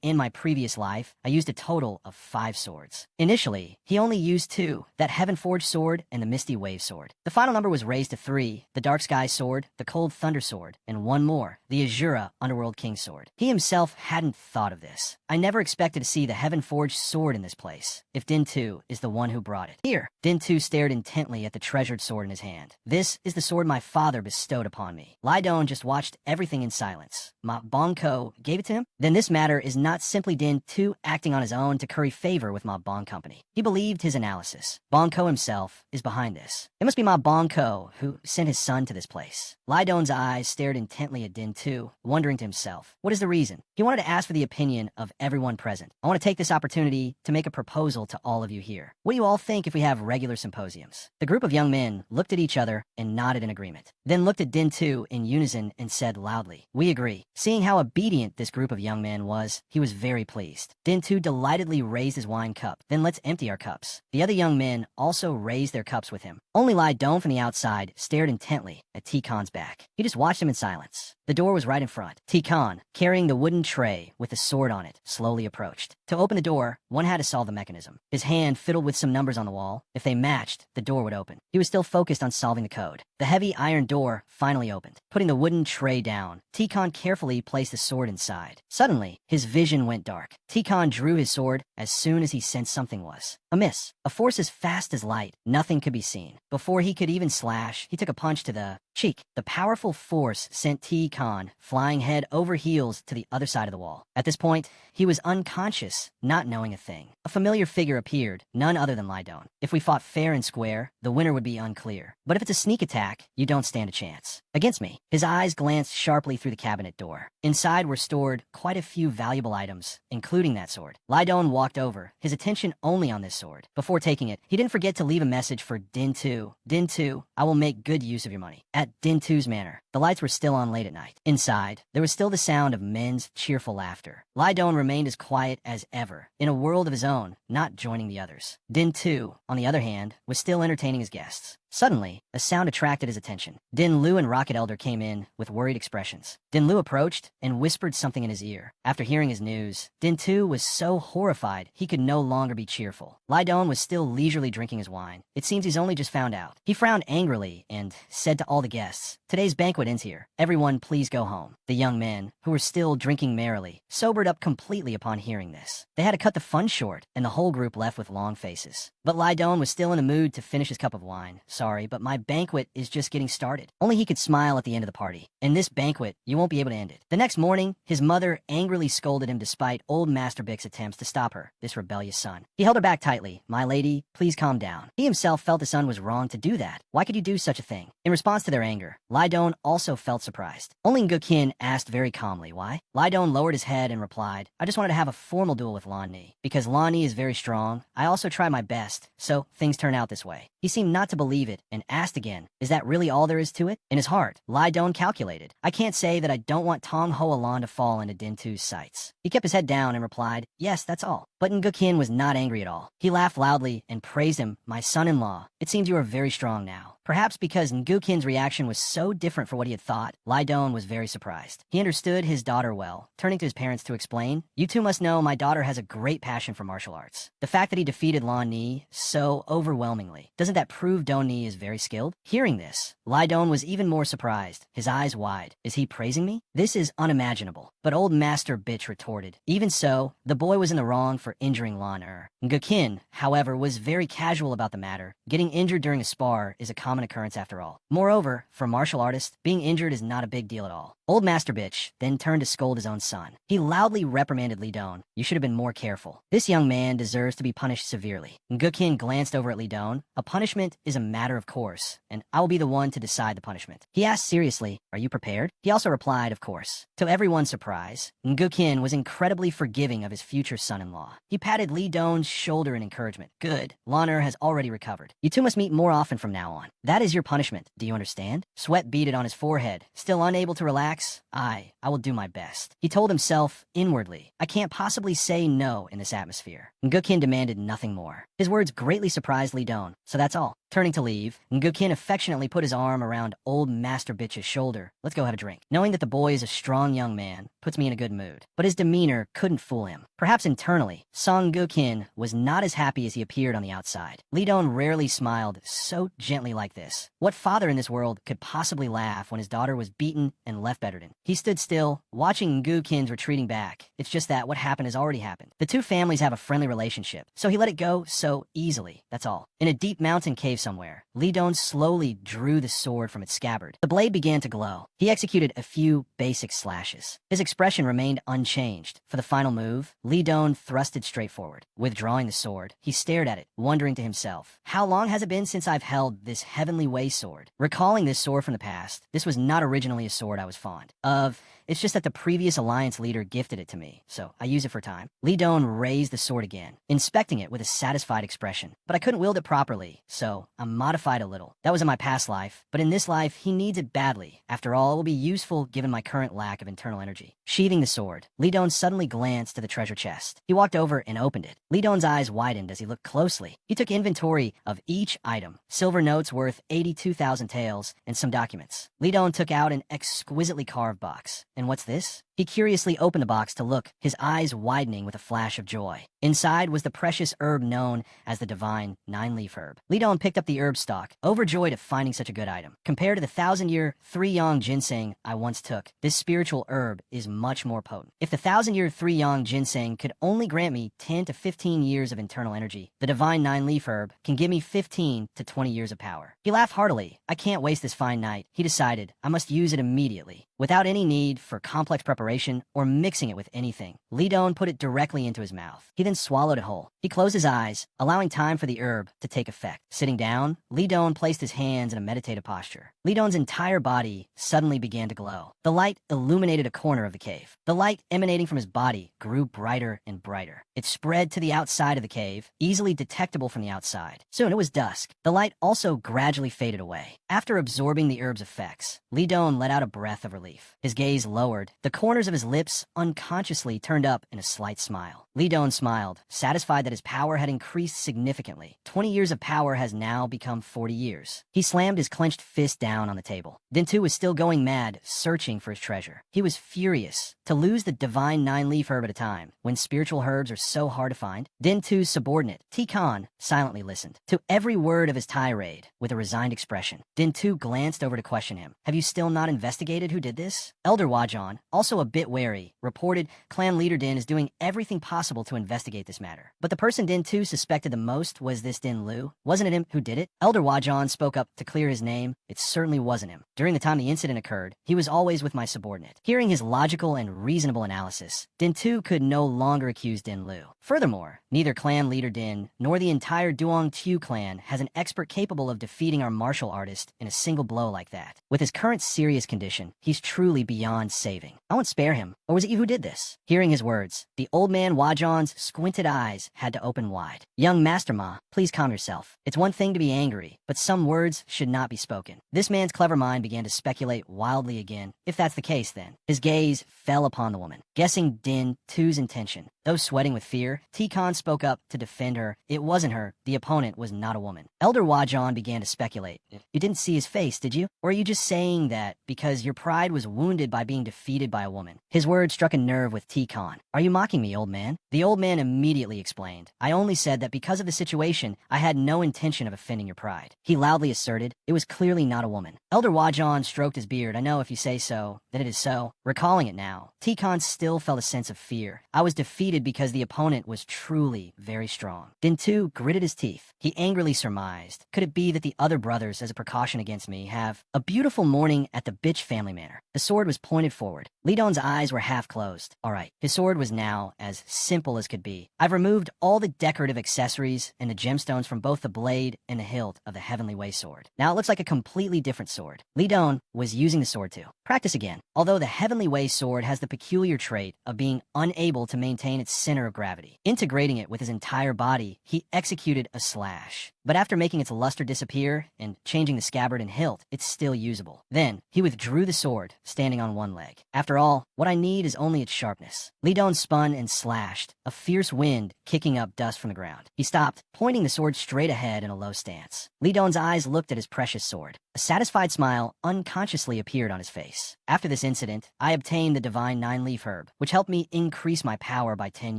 In my previous life, I used a total of 5 swords. Initially, he only used 2, that heaven-forged sword and the misty wave sword. The final number was raised to 3, the dark sky sword, the cold thunder sword, and 1 more, the Azura underworld king sword. He himself hadn't thought of this. I never expected to see the heaven-forged sword in this place, if Din Tu is the one who brought it. Here, Din Tu stared intently at the treasured sword in his hand. This is the sword my father bestowed upon me. Lai Don just watched everything in silence. Ma Bongko gave it to him? Then this matter is not simply Din Tu acting on his own to curry favor with Ma Bong Company. He believed his analysis. Bongko himself is behind this. It must be Ma Bongko who sent his son to this place. Lai Don's eyes stared intently at Din Tu, wondering to himself, what is the reason? He wanted to ask for the opinion of everyone present. I want to take this opportunity to make a proposal to all of you here. What do you all think if we have regular symposiums? The group of young men looked at each other and nodded in agreement, then looked at Din Tu in unison and said loudly, we agree. Seeing how obedient this group of young men was, he was very pleased. Din Tu delightedly raised his wine cup. Then let's empty our cups. The other young men also raised their cups with him. Only Lai Don from the outside stared intently at T Khan's back. He just watched him in silence. The door was right in front. T Khan, carrying the wooden tray with the sword on it, slowly approached. To open the door, one had to solve the mechanism. His hand fiddled with some numbers on the wall. If they matched, the door would open. He was still focused on solving the code. The heavy iron door finally opened. Putting the wooden tray down, T Khan carefully placed the sword inside. Suddenly, his vision went dark. T Khan drew his sword as soon as he sensed something was amiss. A force as fast as light, nothing could be seen. Before he could even slash, he took a punch to the cheek. The powerful force sent T Khan flying head over heels to the other side of the wall. At this point, he was unconscious, not knowing a thing. A familiar figure appeared, none other than Lai Don. If we fought fair and square, the winner would be unclear. But if it's a sneak attack, you don't stand a chance. Against me. His eyes glanced sharply through the cabinet door. Inside were stored quite a few valuable items, including that sword. Lai Don walked over, his attention only on this sword. Before taking it, he didn't forget to leave a message for Din Tu. Din Tu, I will make good use of your money. At Din Tu's manor, the lights were still on late at night. Inside, there was still the sound of men's cheerful laughter. Lai Don remained as quiet as ever, in a world of his own, not joining the others. Din Tu, on the other hand, was still entertaining his guests. Suddenly, a sound attracted his attention. Din Lu and Rocket Elder came in with worried expressions. Din Lu approached and whispered something in his ear. After hearing his news, Din Tu was so horrified he could no longer be cheerful. Lai Don was still leisurely drinking his wine. It seems he's only just found out. He frowned angrily and said to all the guests, "Today's banquet ends here. Everyone please go home." The young men, who were still drinking merrily, sobered up completely upon hearing this. They had to cut the fun short, and the whole group left with long faces. But Lai Don was still in the mood to finish his cup of wine. "Sorry, but my banquet is just getting started." Only he could smile at the end of the party. "In this banquet, you won't be able to end it." The next morning, his mother angrily scolded him despite old Master Bick's attempts to stop her, this rebellious son. He held her back tightly. "My lady, please calm down." He himself felt the son was wrong to do that. Why could you do such a thing? In response to their anger, Lai Don also felt surprised. Only Ngukin asked very calmly, "Why?" Lai Don lowered his head and replied, "I just wanted to have a formal duel with Lan Ni. Because Lan Ni is very strong, I also try my best, so things turn out this way." He seemed not to believe it and asked again, "Is that really all there is to it?" In his heart, Lai Don calculated, "I can't say that I don't want Tong Ho Alan to fall into Din Tu's sights." He kept his head down and replied, "Yes, that's all." But Ngukin was not angry at all. He laughed loudly and praised him, "My son-in-law, it seems you are very strong now." Perhaps because Ngukin's reaction was so different from what he had thought, Lai Don was very surprised. He understood his daughter well. Turning to his parents to explain, "You two must know my daughter has a great passion for martial arts. The fact that he defeated Lan Ni so overwhelmingly, doesn't that prove Don Ni is very skilled?" Hearing this, Lai Don was even more surprised, his eyes wide. "Is he praising me? This is unimaginable." But old Master Bitch retorted, "Even so, the boy was in the wrong for injuring Lan Er." Ngukin, however, was very casual about the matter. Getting injured during a spar is a common occurrence after all. Moreover, for martial artists, being injured is not a big deal at all. Old Master Bitch then turned to scold his own son. He loudly reprimanded Li Don. "You should have been more careful. This young man deserves to be punished severely." Ngukin glanced over at Li Don. "A punishment is a matter of course, and I will be the one to decide the punishment." He asked seriously, "Are you prepared?" He also replied, "Of course." To everyone's surprise, Ngukin was incredibly forgiving of his future son-in-law. He patted Li Don's shoulder in encouragement. "Good. Lan Er has already recovered. You two must meet more often from now on. That is your punishment. Do you understand?" Sweat beaded on his forehead. Still unable to relax, I will do my best. He told himself inwardly, "I can't possibly say no in this atmosphere." Ngukin demanded nothing more. His words greatly surprised Li Don, so that's all. Turning to leave, Ngukin affectionately put his arm around old Master Bitch's shoulder. "Let's go have a drink." Knowing that the boy is a strong young man puts me in a good mood. But his demeanor couldn't fool him. Perhaps internally, Song Ngukin was not as happy as he appeared on the outside. Li Don rarely smiled so gently like this. What father in this world could possibly laugh when his daughter was beaten and left bedridden? He stood still, watching Ngukin's retreating back. It's just that what happened has already happened. The two families have a friendly relationship, so he let it go so easily, that's all. In a deep mountain cave somewhere, Li Don slowly drew the sword from its scabbard. The blade began to glow. He executed a few basic slashes. His expression remained unchanged. For the final move, Li Don thrusted straight forward. Withdrawing the sword, he stared at it, wondering to himself, "How long has it been since I've held this Heavenly Way sword?" Recalling this sword from the past, this was not originally a sword I was fond of. It's just that the previous alliance leader gifted it to me, so I use it for time. Li Don raised the sword again, inspecting it with a satisfied expression. "But I couldn't wield it properly, so I modified a little. That was in my past life, but in this life, he needs it badly. After all, it will be useful given my current lack of internal energy." Sheathing the sword, Li Don suddenly glanced to the treasure chest. He walked over and opened it. Li Don's eyes widened as he looked closely. He took inventory of each item. Silver notes worth 82,000 taels and some documents. Li Don took out an exquisitely carved box. "And what's this?" He curiously opened the box to look, his eyes widening with a flash of joy. Inside was the precious herb known as the divine 9-leaf herb. Li Don picked up the herb stalk, overjoyed at finding such a good item. Compared to the 1,000-year 3-yang ginseng I once took, this spiritual herb is much more potent. If the 1,000-year 3-yang ginseng could only grant me 10 to 15 years of internal energy, the divine 9-leaf herb can give me 15 to 20 years of power. He laughed heartily. "I can't waste this fine night." He decided, "I must use it immediately, without any need for complex preparation or mixing it with anything." Li Don put it directly into his mouth. He then swallowed it whole. He closed his eyes, allowing time for the herb to take effect. Sitting down, Li Don placed his hands in a meditative posture. Li Don's entire body suddenly began to glow. The light illuminated a corner of the cave. The light emanating from his body grew brighter and brighter. It spread to the outside of the cave, easily detectable from the outside. Soon it was dusk. The light also gradually faded away. After absorbing the herb's effects, Li Don let out a breath of relief. His gaze lowered. The corners of his lips unconsciously turned up in a slight smile. Li Don smiled, satisfied that his power had increased significantly. 20 years of power has now become 40 years. He slammed his clenched fist down on the table. Dintu was still going mad, searching for his treasure. He was furious to lose the divine 9-leaf herb at a time, when spiritual herbs are so hard to find. Dintu's subordinate, Tikan, silently listened to every word of his tirade with a resigned expression. Dintu glanced over to question him. Have you still not investigated who did this? Elder Wajan, also a bit wary, reported clan leader Din is doing everything possible to investigate this matter. But the person Dintu suspected the most was this Din Lu. Wasn't it him who did it? Elder Wajan spoke up to clear his name. It certainly wasn't him. During the time the incident occurred, he was always with my subordinate. Hearing his logical and reasonable analysis, Dintu could no longer accuse Din Lu. Furthermore, neither clan leader Din nor the entire Duong Tu clan has an expert capable of defeating our martial artist in a single blow like that. With his current serious condition, he's truly beyond saving. I won't spare him. Or was it you who did this? Hearing his words, the old man Wajan's squinted eyes had to open wide. Young Master Ma, please calm yourself. It's one thing to be angry, but some words should not be spoken. This man's clever mind began to speculate wildly again. If that's the case, then. His gaze fell upon the woman, guessing Din Tu's intention. Though sweating with fear, Tikan spoke up to defend her. It wasn't her. The opponent was not a woman. Elder Wajan began to speculate. You didn't see his face, did you? Or are you just saying that because your pride was wounded by being defeated by a woman? His words struck a nerve with Tikan. Are you mocking me, old man? The old man immediately explained. I only said that because of the situation, I had no intention of offending your pride. He loudly asserted it was clearly not a woman. Elder Wajan stroked his beard. I know if you say so, that it is so. Recalling it now, Tikan still felt a sense of fear. I was defeated because the opponent was truly very strong. Dintu gritted his teeth. He angrily surmised. Could it be that the other brothers, as a precaution against me, have a beautiful morning at the Bitch family manor? The sword was pointed forward. Li Don's eyes were half closed. All right. His sword was now as simple as could be. I've removed all the decorative accessories and the gemstones from both the blade and the hilt of the Heavenly Way sword. Now it looks like a completely different sword. Li Don was using the sword to practice again. Although the Heavenly Way sword has the peculiar trait of being unable to maintain its center of gravity. Integrating it with his entire body, he executed a slash. But after making its luster disappear and changing the scabbard and hilt, it's still usable. Then, he withdrew the sword, standing on one leg. After all, what I need is only its sharpness. Li Don spun and slashed, a fierce wind kicking up dust from the ground. He stopped, pointing the sword straight ahead in a low stance. Li Don's eyes looked at his precious sword. A satisfied smile unconsciously appeared on his face. After this incident, I obtained the divine 9-leaf herb, which helped me increase my power by 10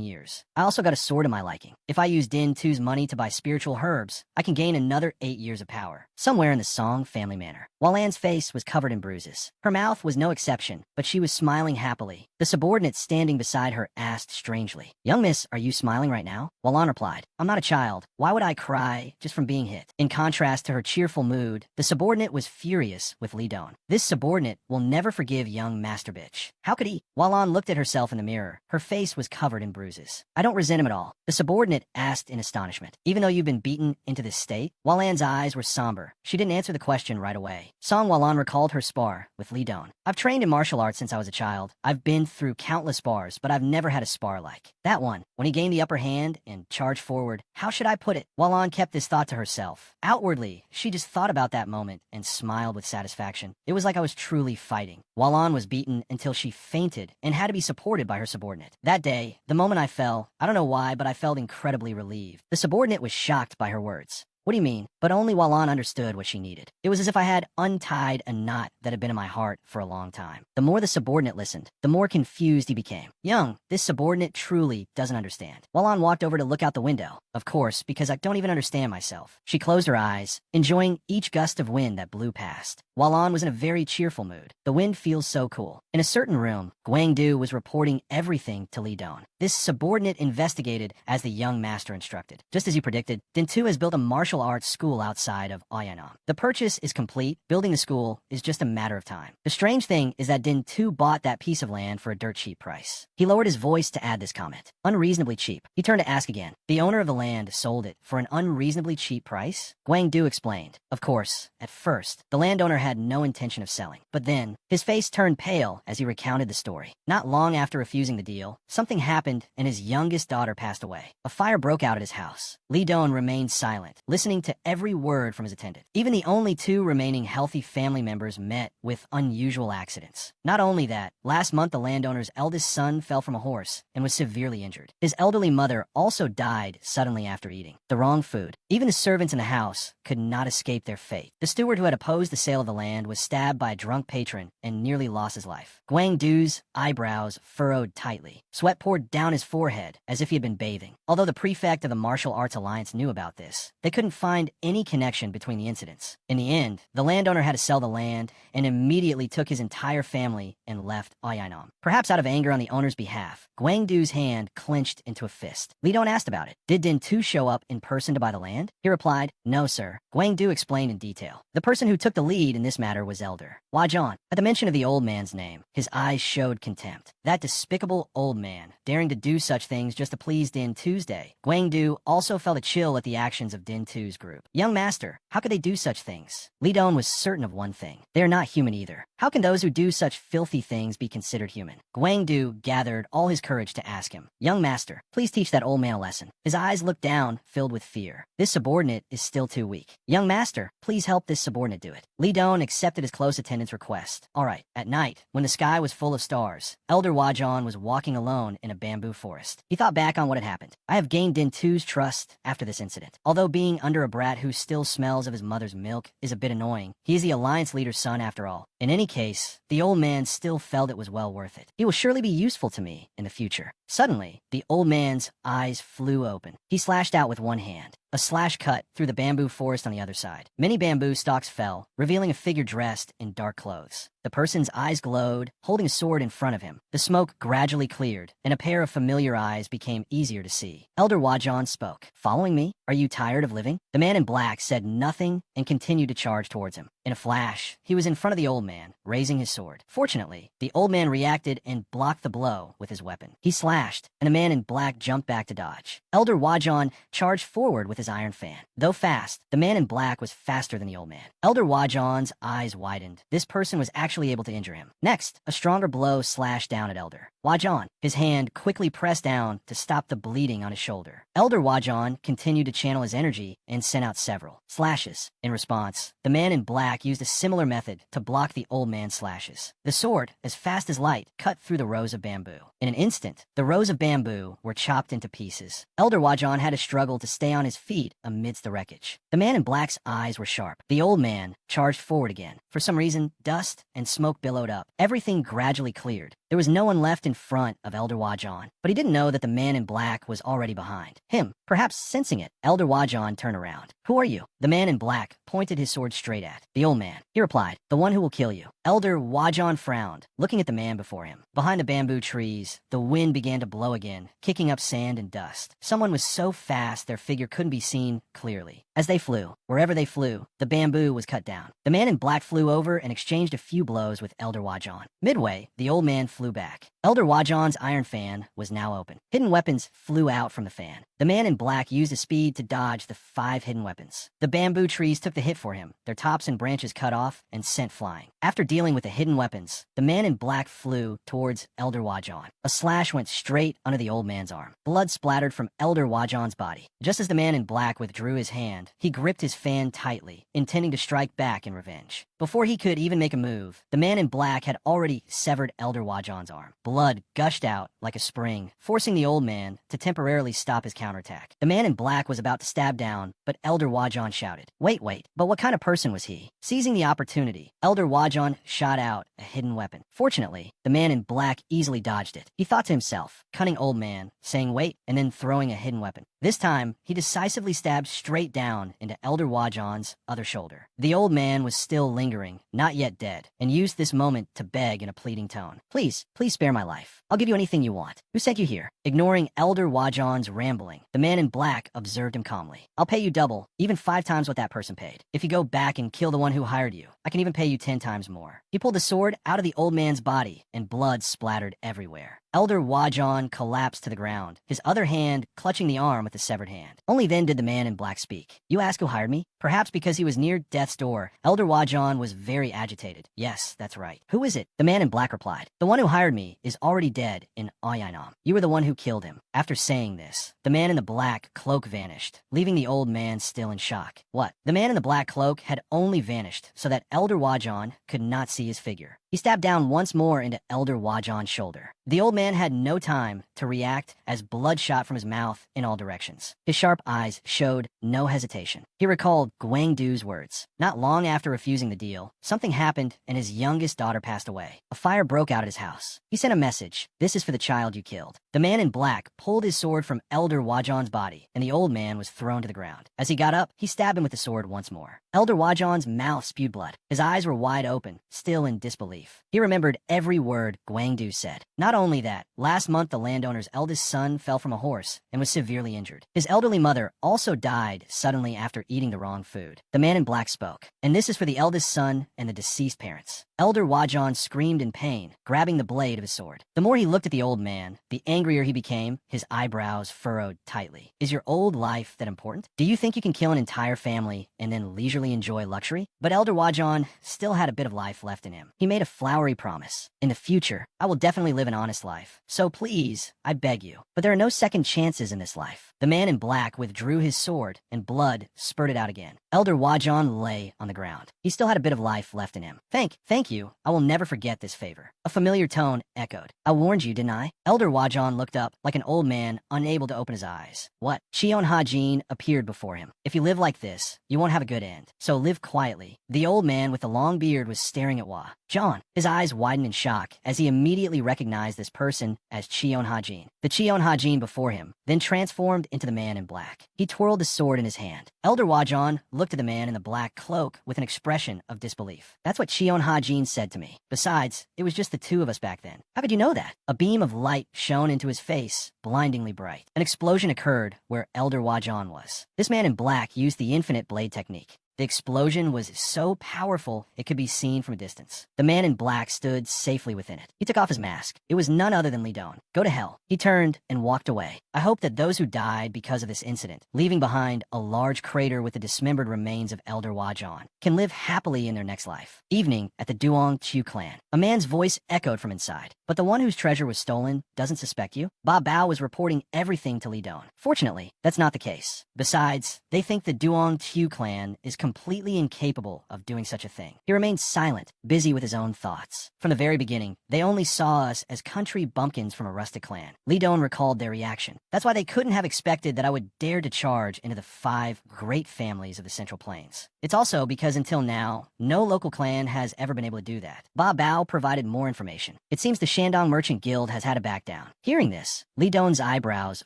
years. I also got a sword of my liking. If I use Din Tu's money to buy spiritual herbs, I can gain another 8 years of power, somewhere in the Song family manor. Walan's face was covered in bruises. Her mouth was no exception, but she was smiling happily. The subordinate standing beside her asked strangely, "Young miss, are you smiling right now?" Walan replied, "I'm not a child. Why would I cry just from being hit?" In contrast to her cheerful mood, the subordinate was furious with Li Don. This subordinate will never forgive young Master Bitch. How could he? Walan looked at herself in the mirror. Her face was covered in bruises. "I don't resent him at all," the subordinate asked in astonishment. "Even though you've been beaten into this state?" Walan's eyes were somber. She didn't answer the question right away. Song Walan recalled her spar with Li Don. "I've trained in martial arts since I was a child. I've been through countless spars, but I've never had a spar like that one. When he gained the upper hand and charged forward, how should I put it?" Walan kept this thought to herself. Outwardly, she just thought about that moment and smiled with satisfaction. It was like I was truly fighting. Walan was beaten until she fainted and had to be supported by her subordinate. That day, the moment I fell, I don't know why, but I felt incredibly relieved. The subordinate was shocked by her words. "What do you mean?" But only Walan understood what she needed. It was as if I had untied a knot that had been in my heart for a long time. The more the subordinate listened, the more confused he became. Young, this subordinate truly doesn't understand. Walan walked over to look out the window. Of course, because I don't even understand myself. She closed her eyes, enjoying each gust of wind that blew past. Walan was in a very cheerful mood. The wind feels so cool. In a certain room, Guangdu was reporting everything to Li Don. This subordinate investigated as the young master instructed. Just as you predicted, Dintu has built a martial martial arts school outside of Awaken. The purchase is complete. Building the school is just a matter of time. The strange thing is that Din 2 bought that piece of land for a dirt cheap price. He lowered his voice to add this comment. Unreasonably cheap. He turned to ask again. The owner of the land sold it for an unreasonably cheap price? Guangdu explained. Of course, at first, the landowner had no intention of selling. But then, his face turned pale as he recounted the story. Not long after refusing the deal, something happened and his youngest daughter passed away. A fire broke out at his house. Li Don remained silent, listening to every word from his attendant. Even the only two remaining healthy family members met with unusual accidents. Not only that, last month the landowner's eldest son fell from a horse and was severely injured. His elderly mother also died suddenly after eating the wrong food. Even the servants in the house could not escape their fate. The steward who had opposed the sale of the land was stabbed by a drunk patron and nearly lost his life. Guangdu's eyebrows furrowed tightly. Sweat poured down his forehead as if he had been bathing. Although the prefect of the Martial Arts Alliance knew about this, they couldn't find any connection between the incidents. In the end, the landowner had to sell the land and immediately took his entire family and left Awaken. Perhaps out of anger on the owner's behalf, Guangdu's hand clenched into a fist. Li Don asked about it. Did Din 2 show up in person to buy the land? He replied, no, sir. Guangdu explained in detail. The person who took the lead in this matter was Elder Wajan. At the mention of the old man's name, his eyes showed contempt. That despicable old man, daring to do such things just to please Din 2's day. Guangdu also felt a chill at the actions of Din 2's group. Young master, how could they do such things? Li Don was certain of one thing. They are not human either. How can those who do such filthy things be considered human? Guangdu gathered all his courage to ask him, young master, please teach that old man a lesson. His eyes looked down, filled with fear. This subordinate is still too weak. Young master, please help this subordinate do it. Li Don accepted his close attendant's request. All right, at night, when the sky was full of stars, Elder Wajan was walking alone in a bamboo forest. He thought back on what had happened. I have gained Din 2's trust after this incident. Although being under a brat who still smells of his mother's milk is a bit annoying, he is the Alliance leader's son after all. In any case, the old man still felt it was well worth it. He will surely be useful to me in the future. Suddenly, the old man's eyes flew open. He slashed out with one hand. A slash cut through the bamboo forest on the other side. Many bamboo stalks fell, revealing a figure dressed in dark clothes. The person's eyes glowed, holding a sword in front of him. The smoke gradually cleared, and a pair of familiar eyes became easier to see. Elder Wajan spoke. Following me? Are you tired of living? The man in black said nothing and continued to charge towards him. In a flash, he was in front of the old man, raising his sword. Fortunately, the old man reacted and blocked the blow with his weapon. He slashed, and the man in black jumped back to dodge. Elder Wajan charged forward with his iron fan. Though fast, the man in black was faster than the old man. Elder Wajan's eyes widened. This person was actually able to injure him. Next, a stronger blow slashed down at Elder Wajan. His hand quickly pressed down to stop the bleeding on his shoulder. Elder Wajan continued to channel his energy and sent out several slashes. In response, the man in black used a similar method to block the old man's slashes. The sword, as fast as light, cut through the rows of bamboo. In an instant, the rows of bamboo were chopped into pieces. Elder Wajan had to struggle to stay on his feet amidst the wreckage. The man in black's eyes were sharp. The old man charged forward again. For some reason, dust and smoke billowed up. Everything gradually cleared. There was no one left in front of Elder Wajan, but he didn't know that the man in black was already behind him. Perhaps sensing it, Elder Wajan turned around. Who are you? The man in black pointed his sword straight at the old man. He replied, the one who will kill you. Elder Wajan frowned, looking at the man before him. Behind the bamboo trees, the wind began to blow again, kicking up sand and dust. Someone was so fast their figure couldn't be seen clearly. As they flew, wherever they flew, the bamboo was cut down. The man in black flew over and exchanged a few blows with Elder Wajan. Midway, the old man flew back. Elder Wajan's iron fan was now open. Hidden weapons flew out from the fan. The man in black used his speed to dodge the 5 hidden weapons. The bamboo trees took the hit for him, their tops and branches cut off and sent flying. After dealing with the hidden weapons, the man in black flew towards Elder Wajan. A slash went straight under the old man's arm. Blood splattered from Elder Wajan's body. Just as the man in black withdrew his hand, he gripped his fan tightly, intending to strike back in revenge. Before he could even make a move, the man in black had already severed Elder Wajan's arm. Blood gushed out like a spring, forcing the old man to temporarily stop his counterattack. The man in black was about to stab down, but Elder Wajan shouted, wait, but what kind of person was he? Seizing the opportunity, Elder Wajan shot out a hidden weapon. Fortunately, the man in black easily dodged it. He thought to himself, cunning old man, saying wait, and then throwing a hidden weapon. This time, he decisively stabbed straight down into Elder Wajon's other shoulder. The old man was still lingering, not yet dead, and used this moment to beg in a pleading tone. Please, please spare my life. I'll give you anything you want. Who sent you here? Ignoring Elder Wajon's rambling, the man in black observed him calmly. I'll pay you double, even 5 times what that person paid. If you go back and kill the one who hired you, I can even pay you 10 times more. He pulled the sword out of the old man's body, and blood splattered everywhere. Elder Wajon collapsed to the ground, his other hand clutching the arm with the severed hand. Only then did the man in black speak. You ask who hired me? Perhaps because he was near death's door, Elder Wajon was very agitated. Yes, that's right. Who is it? The man in black replied. The one who hired me is already dead in Awaken. You were the one who killed him. After saying this, the man in the black cloak vanished, leaving the old man still in shock. What? The man in the black cloak had only vanished so that Elder Wajon could not see his figure. He stabbed down once more into Elder Wajon's shoulder. The old man had no time to react as blood shot from his mouth in all directions. His sharp eyes showed no hesitation. He recalled Guangdu's words. Not long after refusing the deal, something happened and his youngest daughter passed away. A fire broke out at his house. He sent a message. This is for the child you killed. The man in black pulled his sword from Elder Wajon's body, and the old man was thrown to the ground. As he got up, he stabbed him with the sword once more. Elder Wajon's mouth spewed blood. His eyes were wide open, still in disbelief. He remembered every word Guangdu said. Not only that, last month the landowner's eldest son fell from a horse and was severely injured. His elderly mother also died suddenly after eating the wrong food. The man in black spoke, and this is for the eldest son and the deceased parents. Elder Wajon screamed in pain, grabbing the blade of his sword. The more he looked at the old man, the angrier he became, his eyebrows furrowed tightly. Is your old life that important? Do you think you can kill an entire family and then leisurely enjoy luxury? But Elder Wajon still had a bit of life left in him. He made a flowery promise. In the future, I will definitely live an honest life. So please, I beg you. But there are no second chances in this life. The man in black withdrew his sword, and blood spurted out again. Elder Wajon lay on the ground. He still had a bit of life left in him. Thank you. I will never forget this favor. A familiar tone echoed. I warned you, didn't I? Elder Wajon looked up like an old man, unable to open his eyes. What? Cheon Ha-jin appeared before him. If you live like this, you won't have a good end. So live quietly. The old man with the long beard was staring at Wa. John. His eyes widened in shock as he immediately recognized this person as Cheon Ha-jin. The Cheon Ha-jin before him then transformed into the man in black. He twirled the sword in his hand. Elder Wajon looked at the man in the black cloak with an expression of disbelief. That's what Cheon Ha-jin said to me. Besides, it was just the two of us back then. How could you know that? A beam of light shone into his face, blindingly bright. An explosion occurred where Elder Wajon was. This man in black used the infinite blade technique. The explosion was so powerful it could be seen from a distance. The man in black stood safely within it. He took off his mask. It was none other than Li Don. Go to hell. He turned and walked away. I hope that those who died because of this incident, leaving behind a large crater with the dismembered remains of Elder Wajon, can live happily in their next life. Evening at the Duong Chu clan. A man's voice echoed from inside. But the one whose treasure was stolen doesn't suspect you? Ba Bao was reporting everything to Li Don. Fortunately, that's not the case. Besides, they think the Duong Chu clan is completely incapable of doing such a thing. He remained silent, busy with his own thoughts. From the very beginning, they only saw us as country bumpkins from a rustic clan. Li Don recalled their reaction. That's why they couldn't have expected that I would dare to charge into the 5 great families of the Central Plains. It's also because until now, no local clan has ever been able to do that. Ba Bao provided more information. It seems the Shandong Merchant Guild has had a back down. Hearing this, Li Don's eyebrows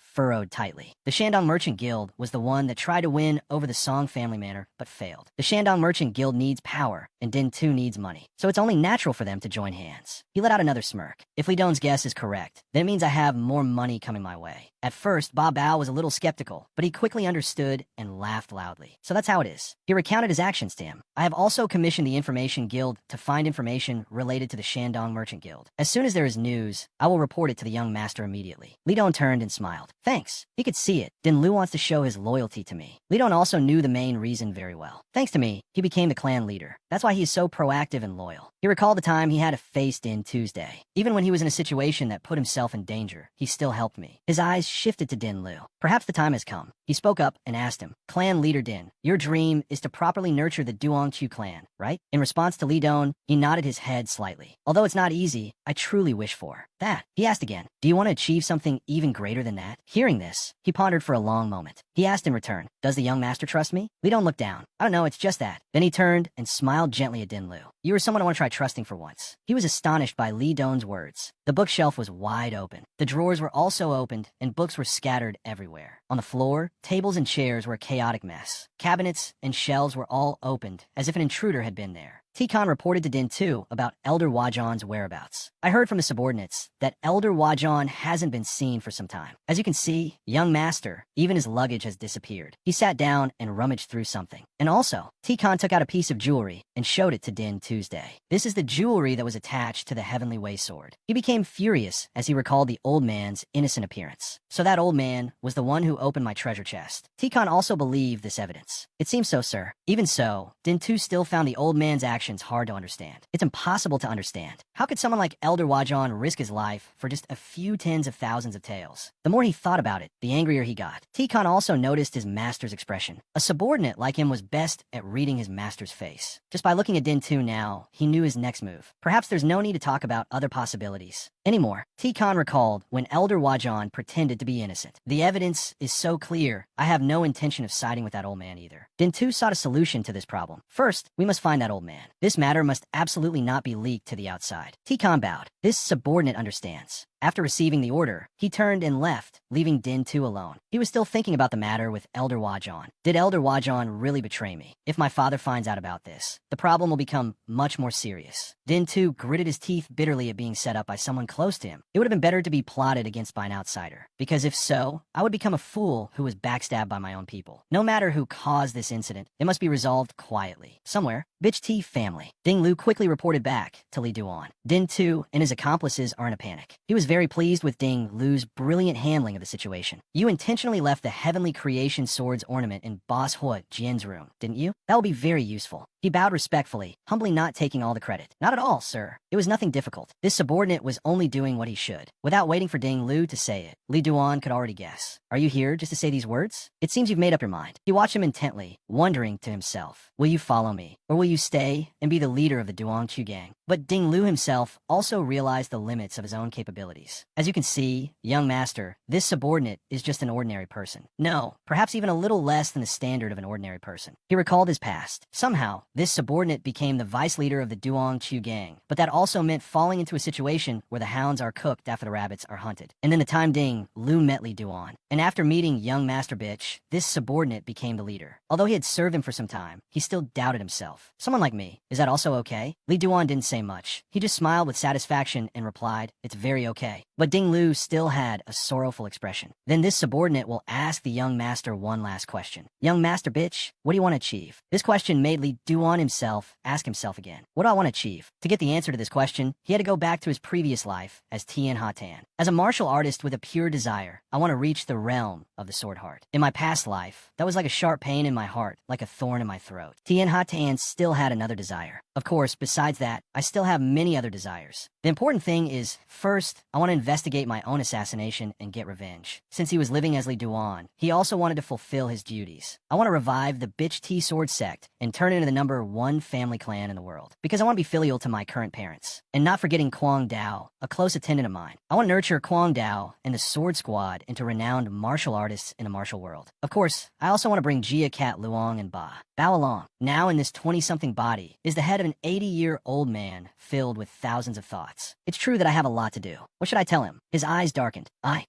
furrowed tightly. The Shandong Merchant Guild was the one that tried to win over the Song family manor, but failed. The Shandong Merchant Guild needs power, and Din Tu needs money, so it's only natural for them to join hands. He let out another smirk. If Li Don's guess is correct, then it means I have more money coming my way. At first, Ba Bao was a little skeptical, but he quickly understood and laughed loudly. So that's how it is. He recounted his actions to him. I have also commissioned the Information Guild to find information related to the Shandong Merchant Guild. As soon as there is news, I will report it to the young master immediately. Li Don turned and smiled. Thanks. He could see it. Din Lu wants to show his loyalty to me. Li Don also knew the main reason very well. Thanks to me, he became the clan leader. That's why he is so proactive and loyal. He recalled the time he had to face Din Tuesday. Even when he was in a situation that put himself in danger, he still helped me. His eyes shifted to Din Lu. Perhaps the time has come. He spoke up and asked him, Clan leader Din, your dream is to properly nurture the Duong Chu clan, right? In response to Li Don, he nodded his head slightly. Although it's not easy, I truly wish for that. He asked again, do you want to achieve something even greater than that? Hearing this, he pondered for a long moment. He asked in return, does the young master trust me? Li Don looked down. I don't know, it's just that. Then he turned and smiled gently at Din Lu. You are someone I want to try trusting for once. He was astonished by Li Don's words. The bookshelf was wide open. The drawers were also opened, and books were scattered everywhere. On the floor, tables and chairs were a chaotic mess. Cabinets and shelves were all opened, as if an intruder had been there. Tikan reported to Din 2 about Elder Wajon's whereabouts. I heard from his subordinates that Elder Wajon hasn't been seen for some time. As you can see, young master, even his luggage has disappeared. He sat down and rummaged through something. And also, Tikan took out a piece of jewelry and showed it to Din Tuesday. This is the jewelry that was attached to the Heavenly Way sword. He became furious as he recalled the old man's innocent appearance. So that old man was the one who opened my treasure chest. Tikan also believed this evidence. It seems so, sir. Even so, Din 2 still found the old man's actions hard to understand. It's impossible to understand. How could someone like Elder Wajon risk his life for just a few tens of thousands of taels? The more he thought about it, the angrier he got. Tikan also noticed his master's expression. A subordinate like him was best at reading his master's face. Just by looking at Din 2 now, he knew his next move. Perhaps there's no need to talk about other possibilities anymore. Tikan recalled when Elder Wajon pretended to be innocent. The evidence is so clear, I have no intention of siding with that old man either. Din 2 sought a solution to this problem. First, we must find that old man. This matter must absolutely not be leaked to the outside. Tikan bowed. This subordinate understands. After receiving the order, he turned and left, leaving Din 2 alone. He was still thinking about the matter with Elder Wajon. Did Elder Wajon really betray me? If my father finds out about this, the problem will become much more serious. Din 2 gritted his teeth bitterly at being set up by someone close to him. It would have been better to be plotted against by an outsider, because if so, I would become a fool who was backstabbed by my own people. No matter who caused this incident, it must be resolved quietly. Somewhere, Bitch T family. Ding Lu quickly reported back to Li Duan. Din 2 and his accomplices are in a panic. He was very pleased with Ding Lu's brilliant handling of the situation. You intentionally left the Heavenly Creation Sword's ornament in Boss Hua Jian's room, didn't you? That will be very useful. He bowed respectfully, humbly not taking all the credit. Not at all, sir. It was nothing difficult. This subordinate was only doing what he should. Without waiting for Ding Lu to say it, Li Duan could already guess. Are you here just to say these words? It seems you've made up your mind. He watched him intently, wondering to himself, will you follow me? Or will you stay and be the leader of the Duangqiu gang? But Ding Lu himself also realized the limits of his own capabilities. As you can see, young master, this subordinate is just an ordinary person. No, perhaps even a little less than the standard of an ordinary person. He recalled his past. Somehow, this subordinate became the vice leader of the Duangqiu gang, but that also meant falling into a situation where the hounds are cooked after the rabbits are hunted. And then the time Ding Lu met Li Duan. And after meeting young Master Bitch, this subordinate became the leader. Although he had served him for some time, he still doubted himself. Someone like me, is that also okay? Li Duan didn't say much. He just smiled with satisfaction and replied, it's very okay. But Ding Lu still had a sorrowful expression. Then this subordinate will ask the young master one last question. Young Master Bitch, what do you want to achieve? This question made Li Duan himself ask himself again, what do I want to achieve? To get the answer to this question, he had to go back to his previous life as Tien Hatan. As a martial artist with a pure desire, I want to reach the realm of the sword heart. In my past life, that was like a sharp pain in my heart, like a thorn in my throat. Tien Hatan still had another desire. Of course, besides that, I still have many other desires. The important thing is, first, I want to investigate my own assassination and get revenge. Since he was living as Li Duan, he also wanted to fulfill his duties. I want to revive the Bitch T Sword sect and turn it into the #1 family clan in the world. Because I want to be filial to my current parents. And not forgetting Quang Dao, a close attendant of mine. I want to nurture Quang Dao and the Sword Squad into renowned martial artists in the martial world. Of course, I also want to bring Jia Cat Luong and Ba. Bow along. Now in this 20-something body is the head of an 80-year-old man filled with thousands of thoughts. It's true that I have a lot to do. What should I tell him? His eyes darkened.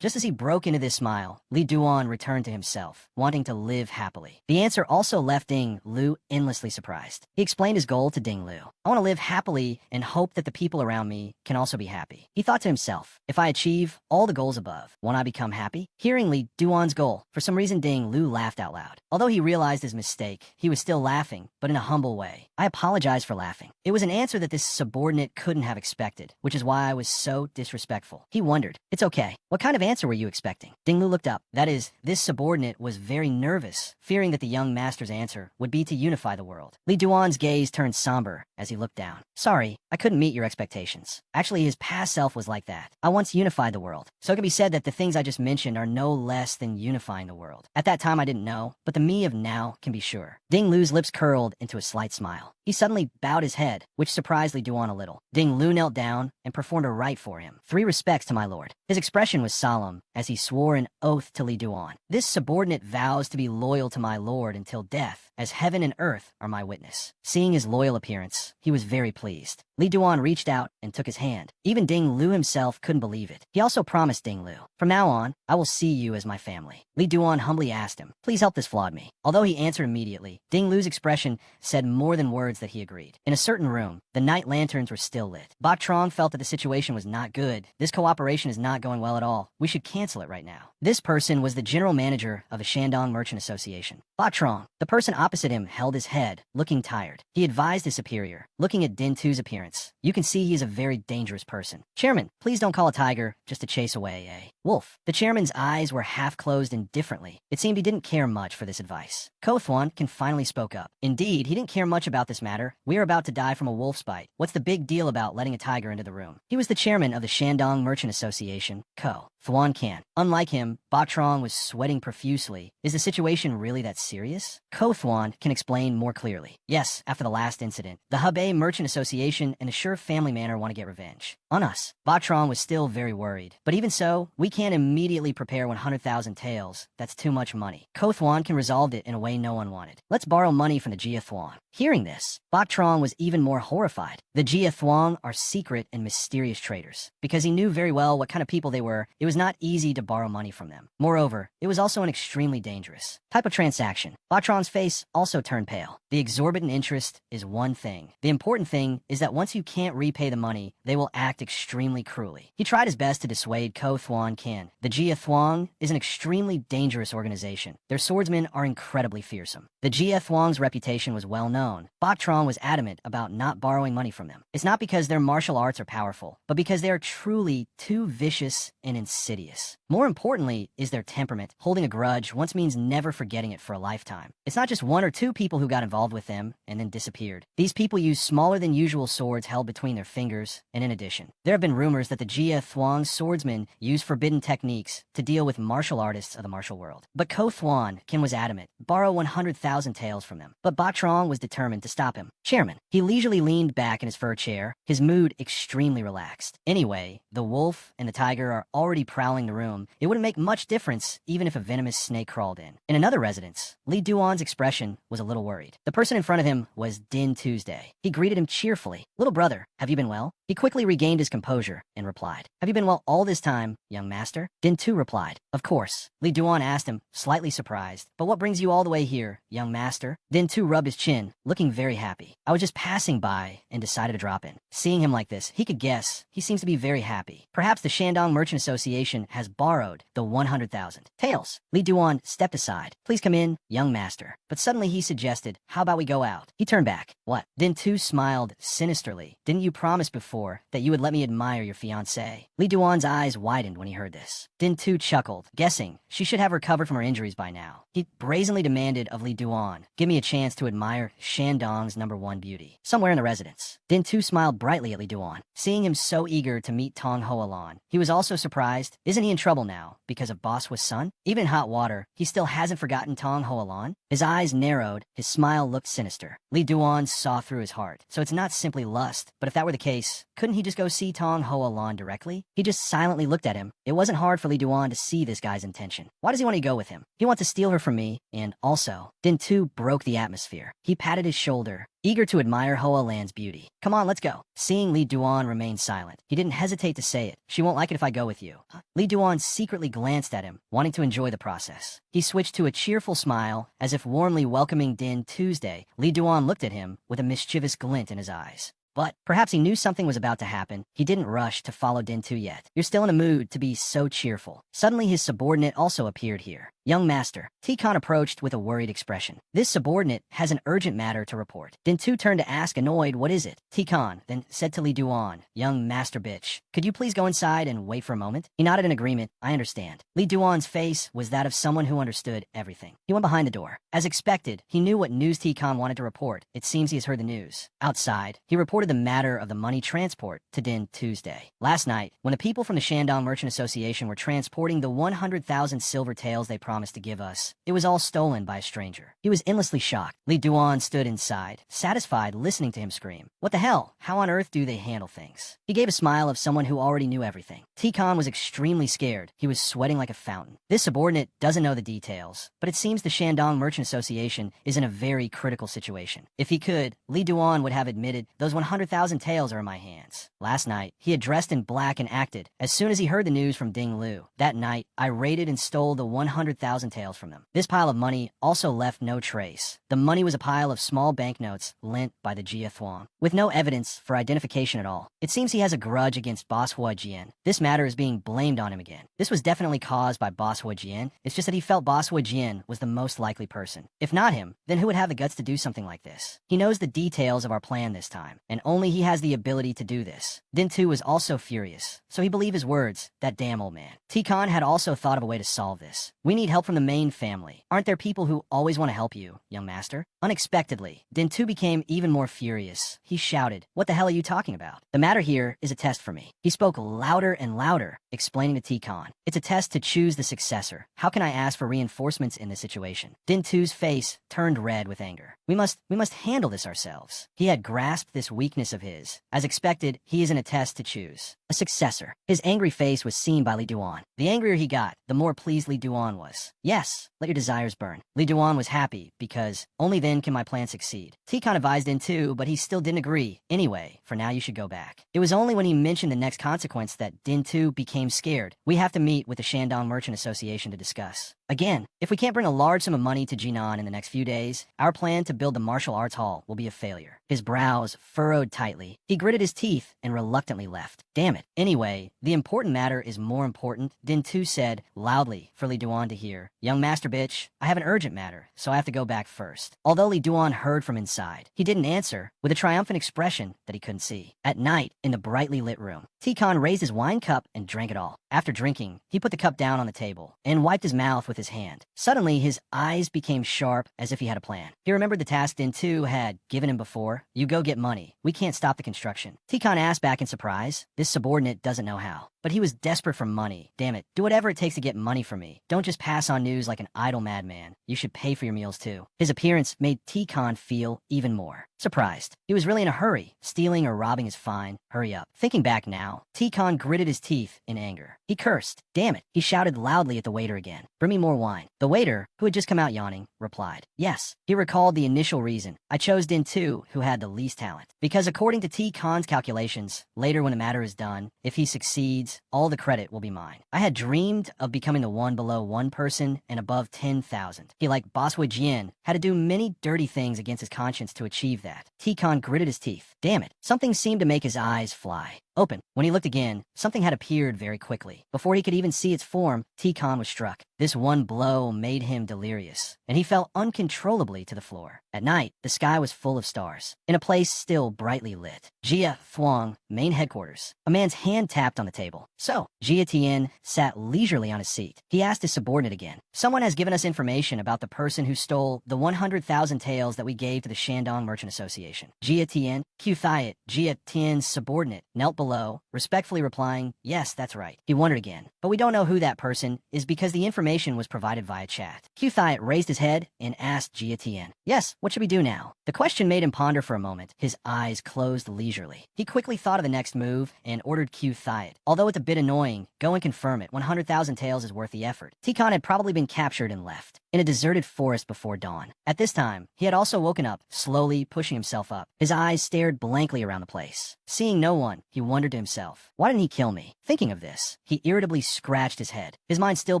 Just as he broke into this smile, Li Duan returned to himself, wanting to live happily. The answer also left Ding Lu endlessly surprised. He explained his goal to Ding Lu. I want to live happily and hope that the people around me can also be happy. He thought to himself, if I achieve all the goals above, won't I become happy? Hearing Li Duan's goal, for some reason Ding Lu laughed out loud. Although he realized his mistake, he was still laughing, but in a humble way. I apologize for laughing. It was an answer that this subordinate couldn't have expected, which is why I was so disrespectful. He wondered, it's okay. What kind of answer were you expecting? Ding Lu looked up. That is, this subordinate was very nervous, fearing that the young master's answer would be to unify the world. Li Duan's gaze turned somber as he looked down. Sorry, I couldn't meet your expectations. Actually, his past self was like that. I once unified the world. So it can be said that the things I just mentioned are no less than unifying the world. At that time, I didn't know, but the me of now can be sure. Ding Lu's lips curled into a slight smile. He suddenly bowed his head, which surprised Li Duan a little. Ding Lu knelt down and performed a rite for him. 3 respects to my lord. His expression was solemn as he swore an oath to Li Duan. This subordinate vows to be loyal to my lord until death, as heaven and earth are my witness. Seeing his loyal appearance, he was very pleased. Li Duan reached out and took his hand. Even Ding Lu himself couldn't believe it. He also promised Ding Lu, "From now on, I will see you as my family." Li Duan humbly asked him, "Please help this flawed me." Although he answered immediately, Ding Lu's expression said more than words that he agreed. In a certain room, the night lanterns were still lit. Bok Trong felt that the situation was not good. This cooperation is not going well at all. We should cancel it right now. This person was the general manager of a Shandong Merchant Association. Bok Trong, the person opposite him, held his head, looking tired. He advised his superior, looking at Din Tu's appearance. "You can see he is a very dangerous person. Chairman, please don't call a tiger just to chase away a wolf." The chairman's eyes were half closed indifferently. It seemed he didn't care much for this advice. Ko Thuan finally spoke up. Indeed, he didn't care much about this matter. "We are about to die from a wolf's bite. What's the big deal about letting a tiger into the room?" He was the chairman of the Shandong Merchant Association, Ko Thuan Can. Unlike him, Bok Trong was sweating profusely. Is the situation really that serious? Ko Thuan can explain more clearly. Yes, after the last incident, the Hebei Merchant Association and Assure Family Manor want to get revenge on us. Bok Trong was still very worried. But even so, we can't immediately prepare 100,000 taels. That's too much money. Ko Thuan can resolve it in a way no one wanted. Let's borrow money from the Jia Thuan. Hearing this, Bok Trong was even more horrified. The Jia Thuan are secret and mysterious traders. Because he knew very well what kind of people they were, it was not easy to borrow money from them. Moreover, it was also an extremely dangerous type of transaction. Bok Trong's face also turned pale. The exorbitant interest is one thing. The important thing is that once you can't repay the money, they will act extremely cruelly. He tried his best to dissuade Ko Thuan Can. The Jia Thuan is an extremely dangerous organization. Their swordsmen are incredibly fearsome. The Jia Thuan's reputation was well known. Bok Trong was adamant about not borrowing money from them. It's not because their martial arts are powerful, but because they are truly too vicious and insidious. More importantly is their temperament. Holding a grudge once means never forgetting it for a lifetime. It's not just one or two people who got involved with them and then disappeared. These people use smaller than usual swords held between their fingers, and in addition, there have been rumors that the Jia Thuan swordsmen use forbidden techniques to deal with martial artists of the martial world. But Ko Thuan Kim was adamant, borrow 100,000 taels from them. But Bok Trong was determined to stop him. Chairman, he leisurely leaned back in his fur chair, his mood extremely relaxed. Anyway, the wolf and the tiger are already prowling the room. It wouldn't make much difference even if a venomous snake crawled in. In another residence, Li Duan's expression was a little worried. The person in front of him was Din Tuesday. He greeted him cheerfully. "Little brother, have you been well?" He quickly regained his composure and replied, "Have you been well all this time, young master?" Din Tu replied, "Of course." Li Duan asked him, slightly surprised, "But what brings you all the way here, young master?" Din Tu rubbed his chin, looking very happy. "I was just passing by and decided to drop in." Seeing him like this, he could guess he seems to be very happy. Perhaps the Shandong Merchant Association has borrowed the 100,000 taels. Li Duan stepped aside. "Please come in, young master." But suddenly he suggested, "How about we go out?" He turned back. "What?" Din Tu smiled sinisterly. "Didn't you promise before that you would let me admire your fiancée?" Li Duan's eyes widened when he heard this. Din Tu chuckled, guessing she should have recovered from her injuries by now. He brazenly demanded of Li Duan, "Give me a chance to admire Shandong's #1 beauty." Somewhere in the residence, Din Tu smiled brightly at Li Duan. Seeing him so eager to meet Tong Hoalan, he was also surprised. Isn't he in trouble now because of Boss Hua's son? Even in hot water, he still hasn't forgotten Tong Hoalan. His eyes narrowed, his smile looked sinister. Li Duan saw through his heart. So it's not simply lust, but if that were the case, couldn't he just go see Tong Hoalan directly? He just silently looked at him. It wasn't hard for Li Duan to see this guy's intention. Why does he want to go with him? He wants to steal her from me, and also, Din Tu broke the atmosphere. He patted his shoulder, eager to admire Hoa Lan's beauty. "Come on, let's go." Seeing Li Duan remain silent, he didn't hesitate to say it. "She won't like it if I go with you." Li Duan secretly glanced at him, wanting to enjoy the process. He switched to a cheerful smile, as if warmly welcoming Din Tuesday. Li Duan looked at him with a mischievous glint in his eyes. But perhaps he knew something was about to happen. He didn't rush to follow Din Tu yet. "You're still in a mood to be so cheerful." Suddenly his subordinate also appeared here. "Young master." Tikan approached with a worried expression. "This subordinate has an urgent matter to report." Din Tu turned to ask, annoyed, "What is it?" Tikan then said to Li Duan, "Young master bitch, could you please go inside and wait for a moment?" He nodded in agreement. "I understand." Li Duan's face was that of someone who understood everything. He went behind the door. As expected, he knew what news Tikan wanted to report. It seems he has heard the news. Outside, he reported the matter of the money transport to Din Tuesday. Last night, when the people from the Shandong Merchant Association were transporting the 100,000 silver taels they promised promised to give us. It was all stolen by a stranger. He was endlessly shocked. Li Duan stood inside, satisfied listening to him scream. What the hell? How on earth do they handle things? He gave a smile of someone who already knew everything. T-Con was extremely scared. He was sweating like a fountain. This subordinate doesn't know the details, but it seems the Shandong Merchant Association is in a very critical situation. If he could, Li Duan would have admitted, those 100,000 taels are in my hands. Last night, he had dressed in black and acted as soon as he heard the news from Ding Lu. That night, I raided and stole the 100,000 taels from them. This pile of money also left no trace. The money was a pile of small banknotes lent by the Jia Thuong, with no evidence for identification at all. It seems he has a grudge against Boss Hua Jian. This matter is being blamed on him again. This was definitely caused by Boss Hua Jian. It's just that he felt Boss Hua Jian was the most likely person. If not him, then who would have the guts to do something like this? He knows the details of our plan this time, and only he has the ability to do this. Din Tu was also furious, so he believed his words, that damn old man. T-Con had also thought of a way to solve this. We need help from the main family. Aren't there people who always want to help you, young master? Unexpectedly, Din Tu became even more furious. He shouted, what the hell are you talking about? The matter here is a test for me. He spoke louder and louder, explaining to T-Con. It's a test to choose the successor. How can I ask for reinforcements in this situation? Din Tu's face turned red with anger. We must handle this ourselves. He had grasped this weakness of his. As expected, he is in a test to choose a successor. His angry face was seen by Li Duan. The angrier he got, the more pleased Li Duan was. Yes, let your desires burn. Li Duan was happy because only then can my plan succeed. T-Con advised Din Tu, but he still didn't agree. Anyway, for now you should go back. It was only when he mentioned the next consequence that Din Tu became scared. We have to meet with the Shandong Merchant Association to discuss. Again, if we can't bring a large sum of money to Jinan in the next few days, our plan to build the martial arts hall will be a failure. His brows furrowed tightly. He gritted his teeth and reluctantly left. Damn it. Anyway, the important matter is more important, Din Tu said, loudly for Li Duan to hear. Young master bitch, I have an urgent matter, so I have to go back first. Although Li Duan heard from inside, he didn't answer, with a triumphant expression that he couldn't see. At night, in the brightly lit room, T-Con raised his wine cup and drank it all. After drinking, he put the cup down on the table and wiped his mouth with his hand. Suddenly, his eyes became sharp as if he had a plan. He remembered the task Din Tu had given him before. You go get money. We can't stop the construction. T-Con asked back in surprise. This subordinate doesn't know how. But he was desperate for money. Damn it, do whatever it takes to get money from me. Don't just pass on news like an idle madman. You should pay for your meals too. His appearance made T-Con feel even more surprised. He was really in a hurry. Stealing or robbing is fine. Hurry up. Thinking back now, T-Con gritted his teeth in anger. He cursed. Damn it. He shouted loudly at the waiter again. Bring me more wine. The waiter, who had just come out yawning, replied. Yes. He recalled the initial reason. I chose Din Tu, who had the least talent. Because according to T-Con's calculations, later when the matter is done, if he succeeds, all the credit will be mine. I had dreamed of becoming the one below one person and above 10,000. He, like Boss Hua Jian, had to do many dirty things against his conscience to achieve that. T-Con gritted his teeth. Damn it. Something seemed to make his eyes fly open. When he looked again, something had appeared very quickly. Before he could even see its form, T-Con was struck. This one blow made him delirious, and he fell uncontrollably to the floor. At night, the sky was full of stars, in a place still brightly lit. Jia Thuong, main headquarters. A man's hand tapped on the table. So, Jia Tian sat leisurely on his seat. He asked his subordinate again. Someone has given us information about the person who stole the 100,000 taels that we gave to the Shandong Merchant Association. Jia Tian, Q Thiet, Jia Tian's subordinate, knelt below, respectfully replying, yes, that's right. He wondered again. But we don't know who that person is because the information was provided via chat. Q Thiet raised his head and asked Jia Tian, yes, what should we do now? The question made him ponder for a moment. His eyes closed leisurely. He quickly thought of the next move and ordered Q Thiet. Although it's a bit annoying, go and confirm it. 100,000 taels is worth the effort. T-Con had probably been captured and left in a deserted forest before dawn. At this time, he had also woken up, slowly pushing himself up. His eyes stared blankly around the place. Seeing no one, he wondered to himself, why didn't he kill me? Thinking of this, he irritably scratched his head. His mind still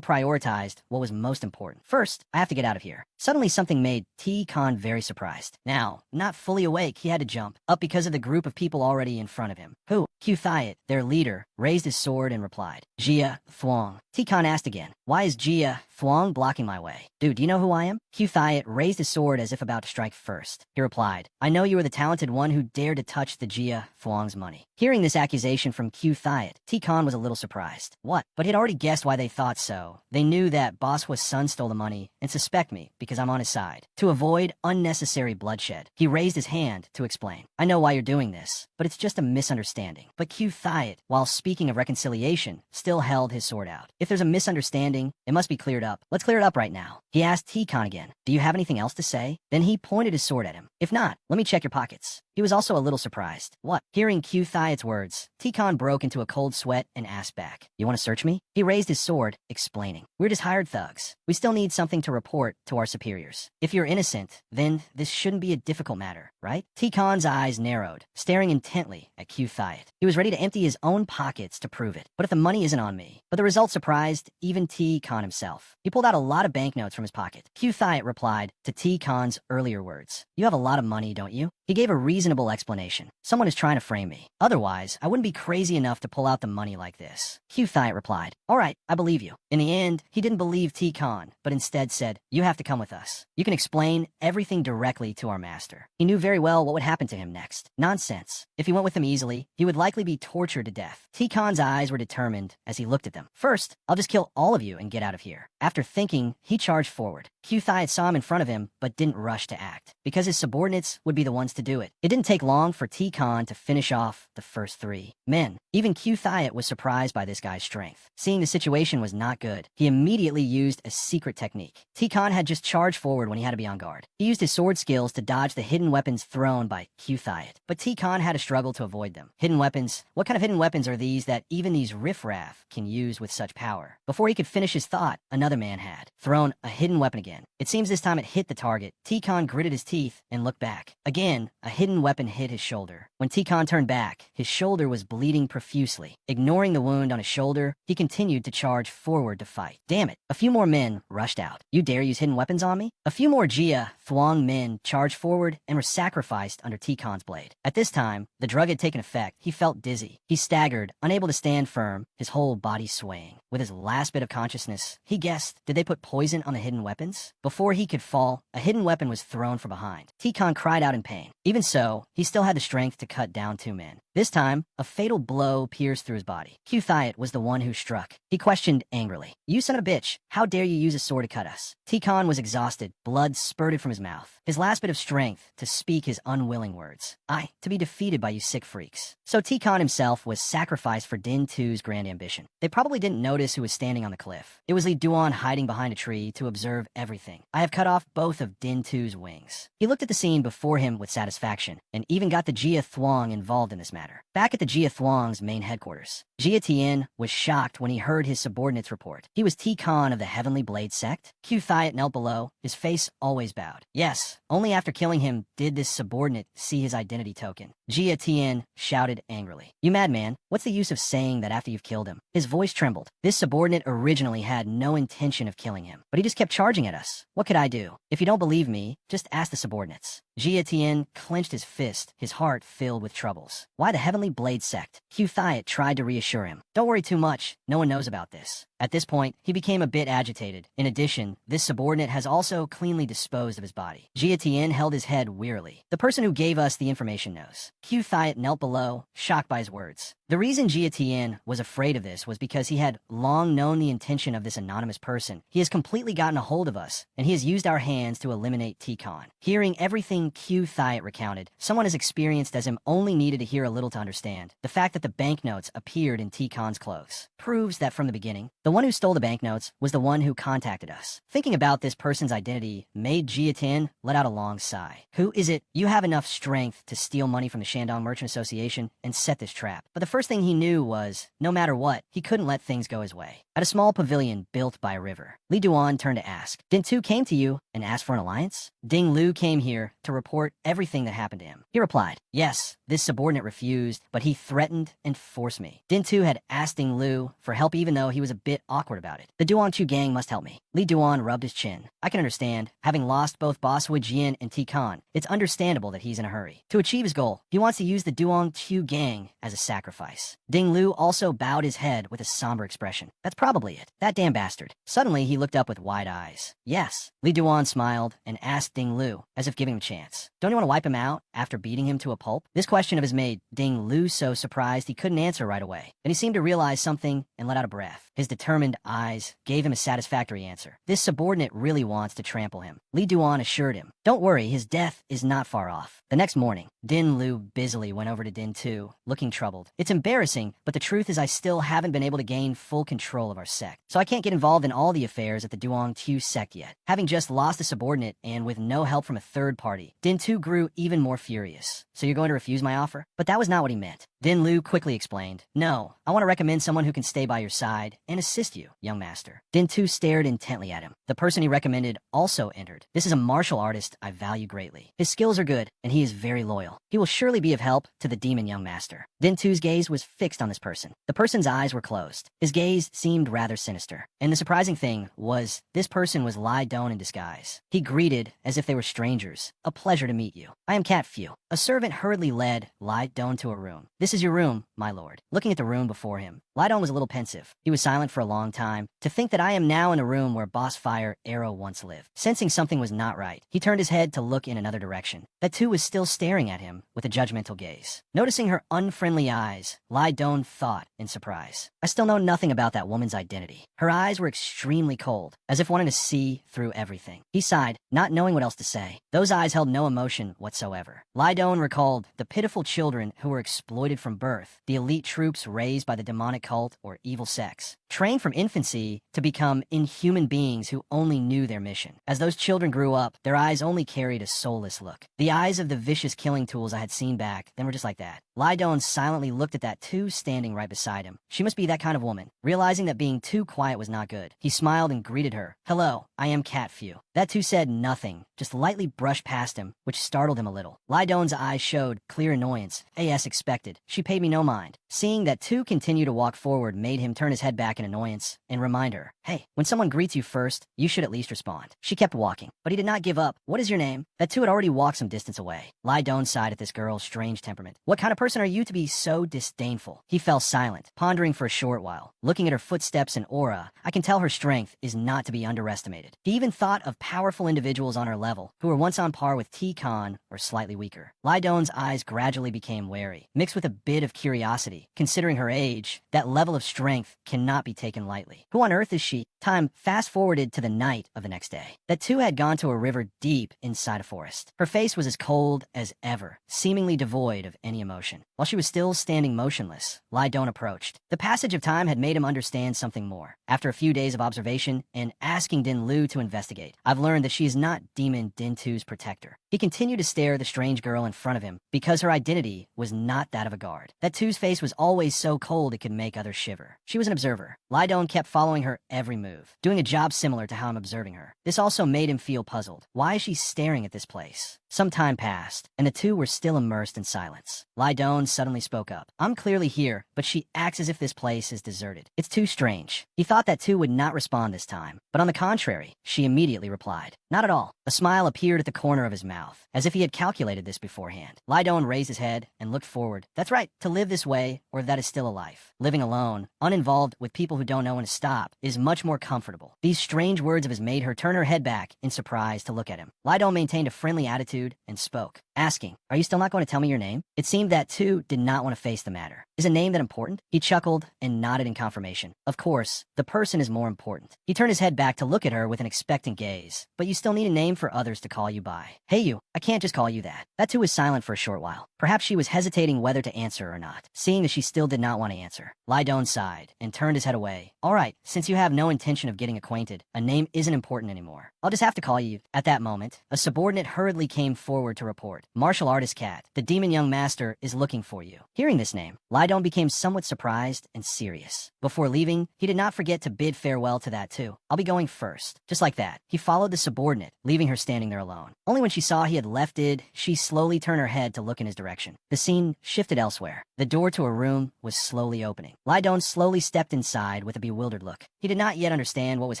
prioritized what was most important. First, I have to get out of here. Suddenly something made T-Con very surprised. Now, not fully awake, he had to jump, up because of the group of people already in front of him. Who? Q Thiet, their leader, raised his sword and replied, Jia Thuong. T-Con asked again, why is Jia Thuong blocking my way? Dude, do you know who I am? Q Thiet raised his sword as if about to strike first. He replied, I know you are the talented one who dared to touch the Jia Thuong's money. Hearing this accusation from Q Thiet, T-Con was a little surprised. What? But he'd already guessed why they thought so. They knew that Boswa's son stole the money and suspect me because I'm on his side. To avoid unnecessary bloodshed, he raised his hand to explain. I know why you're doing this, but it's just a misunderstanding. But Q Thiet, while speaking of reconciliation, still held his sword out. If there's a misunderstanding, it must be cleared up. Let's clear it up right now. He asked T-Con again, do you have anything else to say? Then he pointed his sword at him. If not, let me check your pockets. He was also a little surprised. What? Hearing Q Thiet's words, T-Con broke into a cold sweat and asked back, you want to search me? He raised his sword, explaining, we're just hired thugs. We still need something to report to our superiors. If you're innocent, then this shouldn't be a difficult matter, right? T-Con's eyes narrowed, staring intently at Q Thiet. He was ready to empty his own pockets to prove it. But if the money isn't on me? But the result surprised even T-Con himself. He pulled out a lot of banknotes from his pocket. Q Thiet replied to T-Con's earlier words, you have a lot of money, don't you? He gave a reasonable explanation. Someone is trying to frame me. Otherwise, I wouldn't be crazy enough to pull out the money like this. Q Thiet replied, all right, I believe you. In the end, he didn't believe T-Con, but instead said, you have to come with us. You can explain everything directly to our master. He knew very well what would happen to him next. Nonsense. If he went with him easily, he would likely be tortured to death. T-Con's eyes were determined as he looked at them. First, I'll just kill all of you and get out of here. After thinking, he charged forward. Q Thiet saw him in front of him, but didn't rush to act, because his subordinates would be the ones to do it. It didn't take long for T-Con to finish off the first three men. Even Q Thiet was surprised by this guy's strength. Seeing the situation was not good, he immediately used a secret technique. T-Con had just charged forward when he had to be on guard. He used his sword skills to dodge the hidden weapons thrown by Q Thiet, but T-Con had to struggle to avoid them. Hidden weapons? What kind of hidden weapons are these that even these riffraff can use with such power? Before he could finish his thought, another man had thrown a hidden weapon again. It seems this time it hit the target. T-Con gritted his teeth and looked back. Again, a hidden weapon hit his shoulder. When T-Con turned back, his shoulder was bleeding profusely. Ignoring the wound on his shoulder, he continued to charge forward to fight. Damn it. A few more men rushed out. You dare use hidden weapons on me? A few more Jia Thuong men charged forward and were sacrificed under T-Con's blade. At this time, the drug had taken effect. He felt dizzy. He staggered, unable to stand firm, his whole body swaying. With his last bit of consciousness, he guessed, did they put poison on the hidden weapons? Before he could fall, a hidden weapon was thrown from behind. T-Con cried out in pain. Even so, he still had the strength to cut down two men. This time, a fatal blow pierced through his body. Q Thiet was the one who struck. He questioned angrily, you son of a bitch, how dare you use a sword to cut us? T-Con was exhausted. Blood spurted from his mouth. His last bit of strength to speak his unwilling words. To be defeated by you sick freaks. So T-Con himself was sacrificed for Din 2's grand ambition. They probably didn't notice who was standing on the cliff. It was Li Duan hiding behind a tree to observe everything. I have cut off both of Din 2's wings. He looked at the scene before him with satisfaction, and even got the Jia Thuong involved in this matter. Back at the Jia Thuong's main headquarters, Jia Tian was shocked when he heard his subordinates report. He was T-Con of the Heavenly Blade sect. Q Thiet knelt below, his face always bowed. Yes, only after killing him did this subordinate see his identity token. Jia Tian shouted angrily, you madman, what's the use of saying that after you've killed him? His voice trembled. This subordinate originally had no intention of killing him, but he just kept charging at us. What could I do? If you don't believe me, just ask the subordinates. Jia Tian clenched his fist, his heart filled with troubles. Why the Heavenly Blade sect? Q Thiet tried to reassure him. Don't worry too much. No one knows about this. At this point, he became a bit agitated. In addition, this subordinate has also cleanly disposed of his body. Jia Tian held his head wearily. The person who gave us the information knows. Q Thiet knelt below, shocked by his words. The reason Jia Tian was afraid of this was because he had long known the intention of this anonymous person. He has completely gotten a hold of us, and he has used our hands to eliminate T-Con. Hearing everything Q Thiet recounted, someone as experienced as him only needed to hear a little to understand. The fact that the banknotes appeared in T-Con's clothes proves that from the beginning, the one who stole the banknotes was the one who contacted us. Thinking about this person's identity made Jia Tian let out a long sigh. Who is it? You have enough strength to steal money from the Shandong Merchant Association and set this trap. But the first thing he knew was, no matter what, he couldn't let things go his way. At a small pavilion built by a river, Li Duan turned to ask, Din 2 came to you and asked for an alliance? Ding Lu came here to report everything that happened to him. He replied, yes, this subordinate refused, but he threatened and forced me. Din 2 had asked Ding Lu for help even though he was a bit awkward about it. The Duangchu gang must help me. Li Duan rubbed his chin. I can understand. Having lost both Boswa Jian and T-Con, it's understandable that he's in a hurry. To achieve his goal, he wants to use the Duangchu gang as a sacrifice. Ding Lu also bowed his head with a somber expression. That's probably it. That damn bastard. Suddenly, he looked up with wide eyes. Yes. Li Duan Dawn smiled and asked Ding Lu, as if giving him a chance. Don't you want to wipe him out after beating him to a pulp? This question of his made Ding Lu so surprised he couldn't answer right away. Then he seemed to realize something and let out a breath. His determined eyes gave him a satisfactory answer. This subordinate really wants to trample him. Li Duan assured him. Don't worry, his death is not far off. The next morning, Din Lu busily went over to Din Tu, looking troubled. It's embarrassing, but the truth is I still haven't been able to gain full control of our sect. So I can't get involved in all the affairs at the Duong Tu sect yet. Having just lost a subordinate and with no help from a third party, Din Tu grew even more furious. So you're going to refuse my offer? But that was not what he meant. Din Lu quickly explained. No, I want to recommend someone who can stay by your side and assist you, young master. Din Tu stared intently at him. The person he recommended also entered. This is a martial artist I value greatly. His skills are good, and he is very loyal. He will surely be of help to the demon young master. Din Tu's gaze was fixed on this person. The person's eyes were closed. His gaze seemed rather sinister. And the surprising thing was, this person was Lai Don in disguise. He greeted as if they were strangers. A pleasure to meet you. I am Cat Few. A servant hurriedly led Lai Don to a room. This is your room, my lord. Looking at the room before him, Lai Don was a little pensive. He was silent for a long time. To think that I am now in a room where Boss Fire Arrow once lived. Sensing something was not right, he turned his head to look in another direction. That too was still staring at him with a judgmental gaze. Noticing her unfriendly eyes, Lai Don thought in surprise. I still know nothing about that woman's identity. Her eyes were extremely cold, as if wanting to see through everything. He sighed, not knowing what else to say. Those eyes held no emotion whatsoever. Lai Don recalled the pitiful children who were exploited from birth, the elite troops raised by the demonic cult or evil sects, trained from infancy to become inhuman beings who only knew their mission. As those children grew up, their eyes only carried a soulless look. The eyes of the vicious killing tools I had seen back then were just like that. Lai Don silently looked at that two standing right beside him. She must be that kind of woman. Realizing that being too quiet was not good, he smiled and greeted her. Hello, I am Cat Few. That two said nothing, just lightly brushed past him, which startled him a little. Lai Don's eyes showed clear annoyance, as expected. She paid me no mind. Seeing that two continue to walk forward made him turn his head back in annoyance and remind her, hey, when someone greets you first, you should at least respond. She kept walking, but he did not give up. What is your name? That two had already walked some distance away. Lai Don sighed at this girl's strange temperament. What kind of person are you to be so disdainful? He fell silent, pondering for a short while. Looking at her footsteps and aura, I can tell her strength is not to be underestimated. He even thought of powerful individuals on her level, who were once on par with T-Con or slightly weaker. Lai Don's eyes gradually became wary, mixed with a bit of curiosity. Considering her age, that level of strength cannot be taken lightly. Who on earth is she? Time fast-forwarded to the night of the next day. That two had gone to a river deep inside a forest. Her face was as cold as ever, seemingly devoid of any emotion. While she was still standing motionless, Lai Don approached. The passage of time had made him understand something more. After a few days of observation and asking Din Lu to investigate, I've learned that she is not Demon Din Tu's protector. He continued to stare at the strange girl in front of him because her identity was not that of a guard. That Tu's face was always so cold it could make others shiver. She was an observer. Lai Don kept following her every move, doing a job similar to how I'm observing her. This also made him feel puzzled. Why is she staring at this place? Some time passed, and the two were still immersed in silence. Lai Don suddenly spoke up. I'm clearly here, but she acts as if this place is deserted. It's too strange. He thought that two would not respond this time, but on the contrary, she immediately replied. Not at all. A smile appeared at the corner of his mouth, as if he had calculated this beforehand. Lai Don raised his head and looked forward. That's right, to live this way, or that is still a life. Living alone, uninvolved with people who don't know when to stop, is much more comfortable. These strange words of his made her turn her head back in surprise to look at him. Lai Don maintained a friendly attitude and spoke, asking, are you still not going to tell me your name? It seemed that two did not want to face the matter. Is a name that important? He chuckled and nodded in confirmation. Of course, the person is more important. He turned his head back to look at her with an expectant gaze. But you still need a name for others to call you by. Hey you, I can't just call you that. That too was silent for a short while. Perhaps she was hesitating whether to answer or not, seeing that she still did not want to answer. Lai Don sighed and turned his head away. All right, since you have no intention of getting acquainted, a name isn't important anymore. I'll just have to call you. At that moment, a subordinate hurriedly came forward to report. Martial artist Cat, the demon young master is looking for you. Hearing this name, Lai Don became somewhat surprised and serious. Before leaving, he did not forget to bid farewell to that too. I'll be going first. Just like that, he followed the subordinate, leaving her standing there alone. Only when she saw he had left did she slowly turn her head to look in his direction. The scene shifted elsewhere. The door to a room was slowly opening. Lai Don slowly stepped inside with a bewildered look. He did not yet understand what was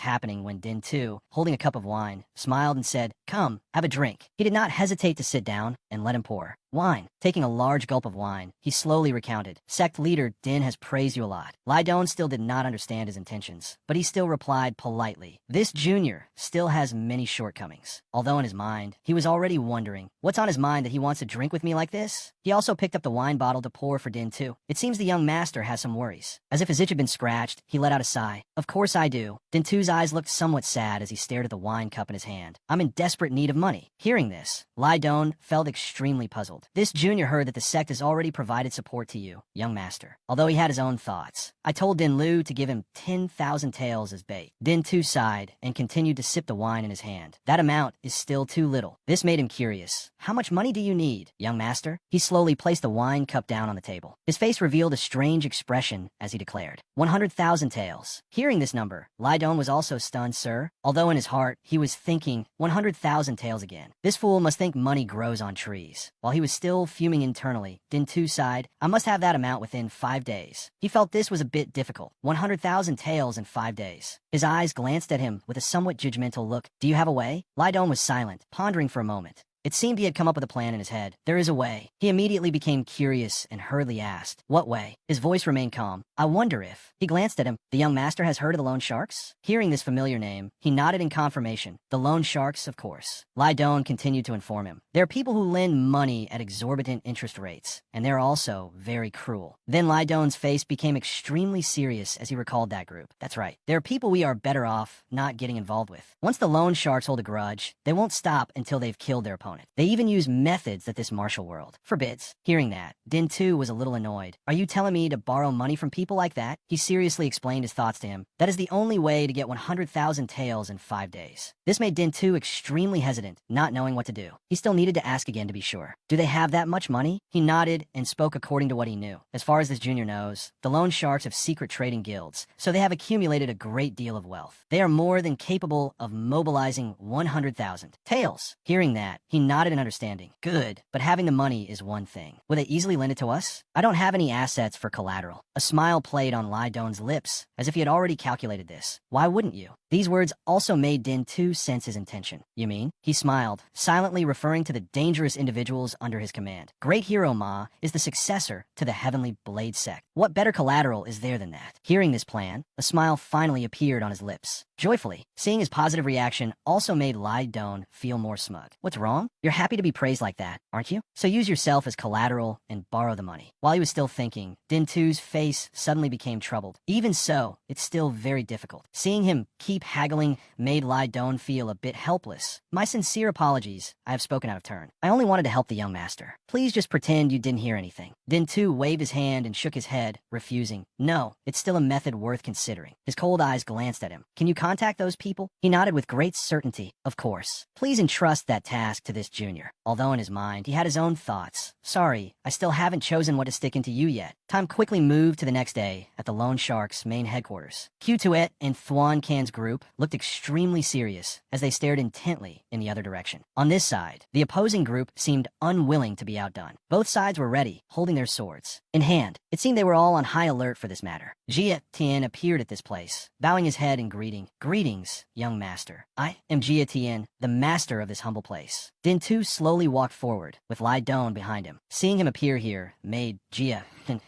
happening when Din Tu, holding a cup of wine, smiled and said, come, have a drink. He did not hesitate to sit down and let him pour wine. Taking a large gulp of wine, he slowly recounted, Sect leader Din has praised you a lot. Lydon still did not understand his intentions, but he still replied politely. This junior still has many shortcomings. Although in his mind, he was already wondering, what's on his mind that he wants to drink with me like this? He also picked up the wine bottle to pour for Din too. It seems the young master has some worries. As if his itch had been scratched, he let out a sigh. Of course I do. Din 2's eyes looked somewhat sad as he stared at the wine cup in his hand. I'm in desperate need of money. Hearing this, Lydon felt extremely puzzled. This junior heard that the sect has already provided support to you, young master. Although he had his own thoughts. I told Din Lu to give him 10,000 taels as bait. Din 2 sighed and continued to sip the wine in his hand. That amount is still too little. This made him curious. How much money do you need, young master? He slowly placed the wine cup down on the table. His face revealed a strange expression as he declared, 100,000 taels. Hearing this number, Lydon was also stunned, sir. Although in his heart, he was thinking 100,000 taels again. This fool must think money grows on trees. While he was still fuming internally, Din 2 sighed, I must have that amount within 5 days. He felt this was a bit difficult. 100,000 taels in 5 days. His eyes glanced at him with a somewhat judgmental look. Do you have a way? Lydon was silent, pondering for a moment. It seemed he had come up with a plan in his head. There is a way. He immediately became curious and hurriedly asked, what way? His voice remained calm. I wonder if... He glanced at him. The young master has heard of the loan sharks? Hearing this familiar name, he nodded in confirmation. The loan sharks, of course. Lydon continued to inform him. There are people who lend money at exorbitant interest rates, and they're also very cruel. Then Lydon's face became extremely serious as he recalled that group. That's right. There are people we are better off not getting involved with. Once the loan sharks hold a grudge, they won't stop until they've killed their opponent. They even use methods that this martial world forbids. Hearing that, Din 2 was a little annoyed. Are you telling me to borrow money from people like that? He seriously explained his thoughts to him. That is the only way to get 100,000 taels in 5 days. This made Din 2 extremely hesitant, not knowing what to do. He still needed to ask again to be sure. Do they have that much money? He nodded and spoke according to what he knew. As far as this junior knows, the loan sharks have secret trading guilds, so they have accumulated a great deal of wealth. They are more than capable of mobilizing 100,000 taels. Hearing that, he nodded in understanding. Good, but having the money is one thing. Will they easily lend it to us? I don't have any assets for collateral. A smile played on Lydon's lips, as if he had already calculated this. Why wouldn't you? These words also made Din 2 sense his intention. You mean? He smiled, silently referring to the dangerous individuals under his command. Great Hero Ma is the successor to the Heavenly Blade Sect. What better collateral is there than that? Hearing this plan, a smile finally appeared on his lips. Joyfully, seeing his positive reaction also made Lydon feel more smug. What's wrong? You're happy to be praised like that, aren't you? So use yourself as collateral and borrow the money. While he was still thinking, Din 2's face suddenly became troubled. Even so, it's still very difficult. Seeing him keep haggling made Lydon feel a bit helpless. My sincere apologies. I have spoken out of turn. I only wanted to help the young master. Please just pretend you didn't hear anything. Din 2 waved his hand and shook his head, refusing. No, it's still a method worth considering. His cold eyes glanced at him. Can you contact those people? He nodded with great certainty. Of course. Please entrust that task to this junior. Although in his mind, he had his own thoughts. Sorry, I still haven't chosen what to stick into you yet. Time quickly moved to the next day at the Loan Sharks' main headquarters. Q2Et and Thuan Can's group looked extremely serious as they stared intently in the other direction. On this side, the opposing group seemed unwilling to be outdone. Both sides were ready, holding their swords in hand. It seemed they were all on high alert for this matter. Jia Tian appeared at this place, bowing his head in greeting. Greetings, young master. I am Jia Tian, the master of this humble place. Din 2 slowly walked forward, with Lydon behind him. Seeing him appear here made Jia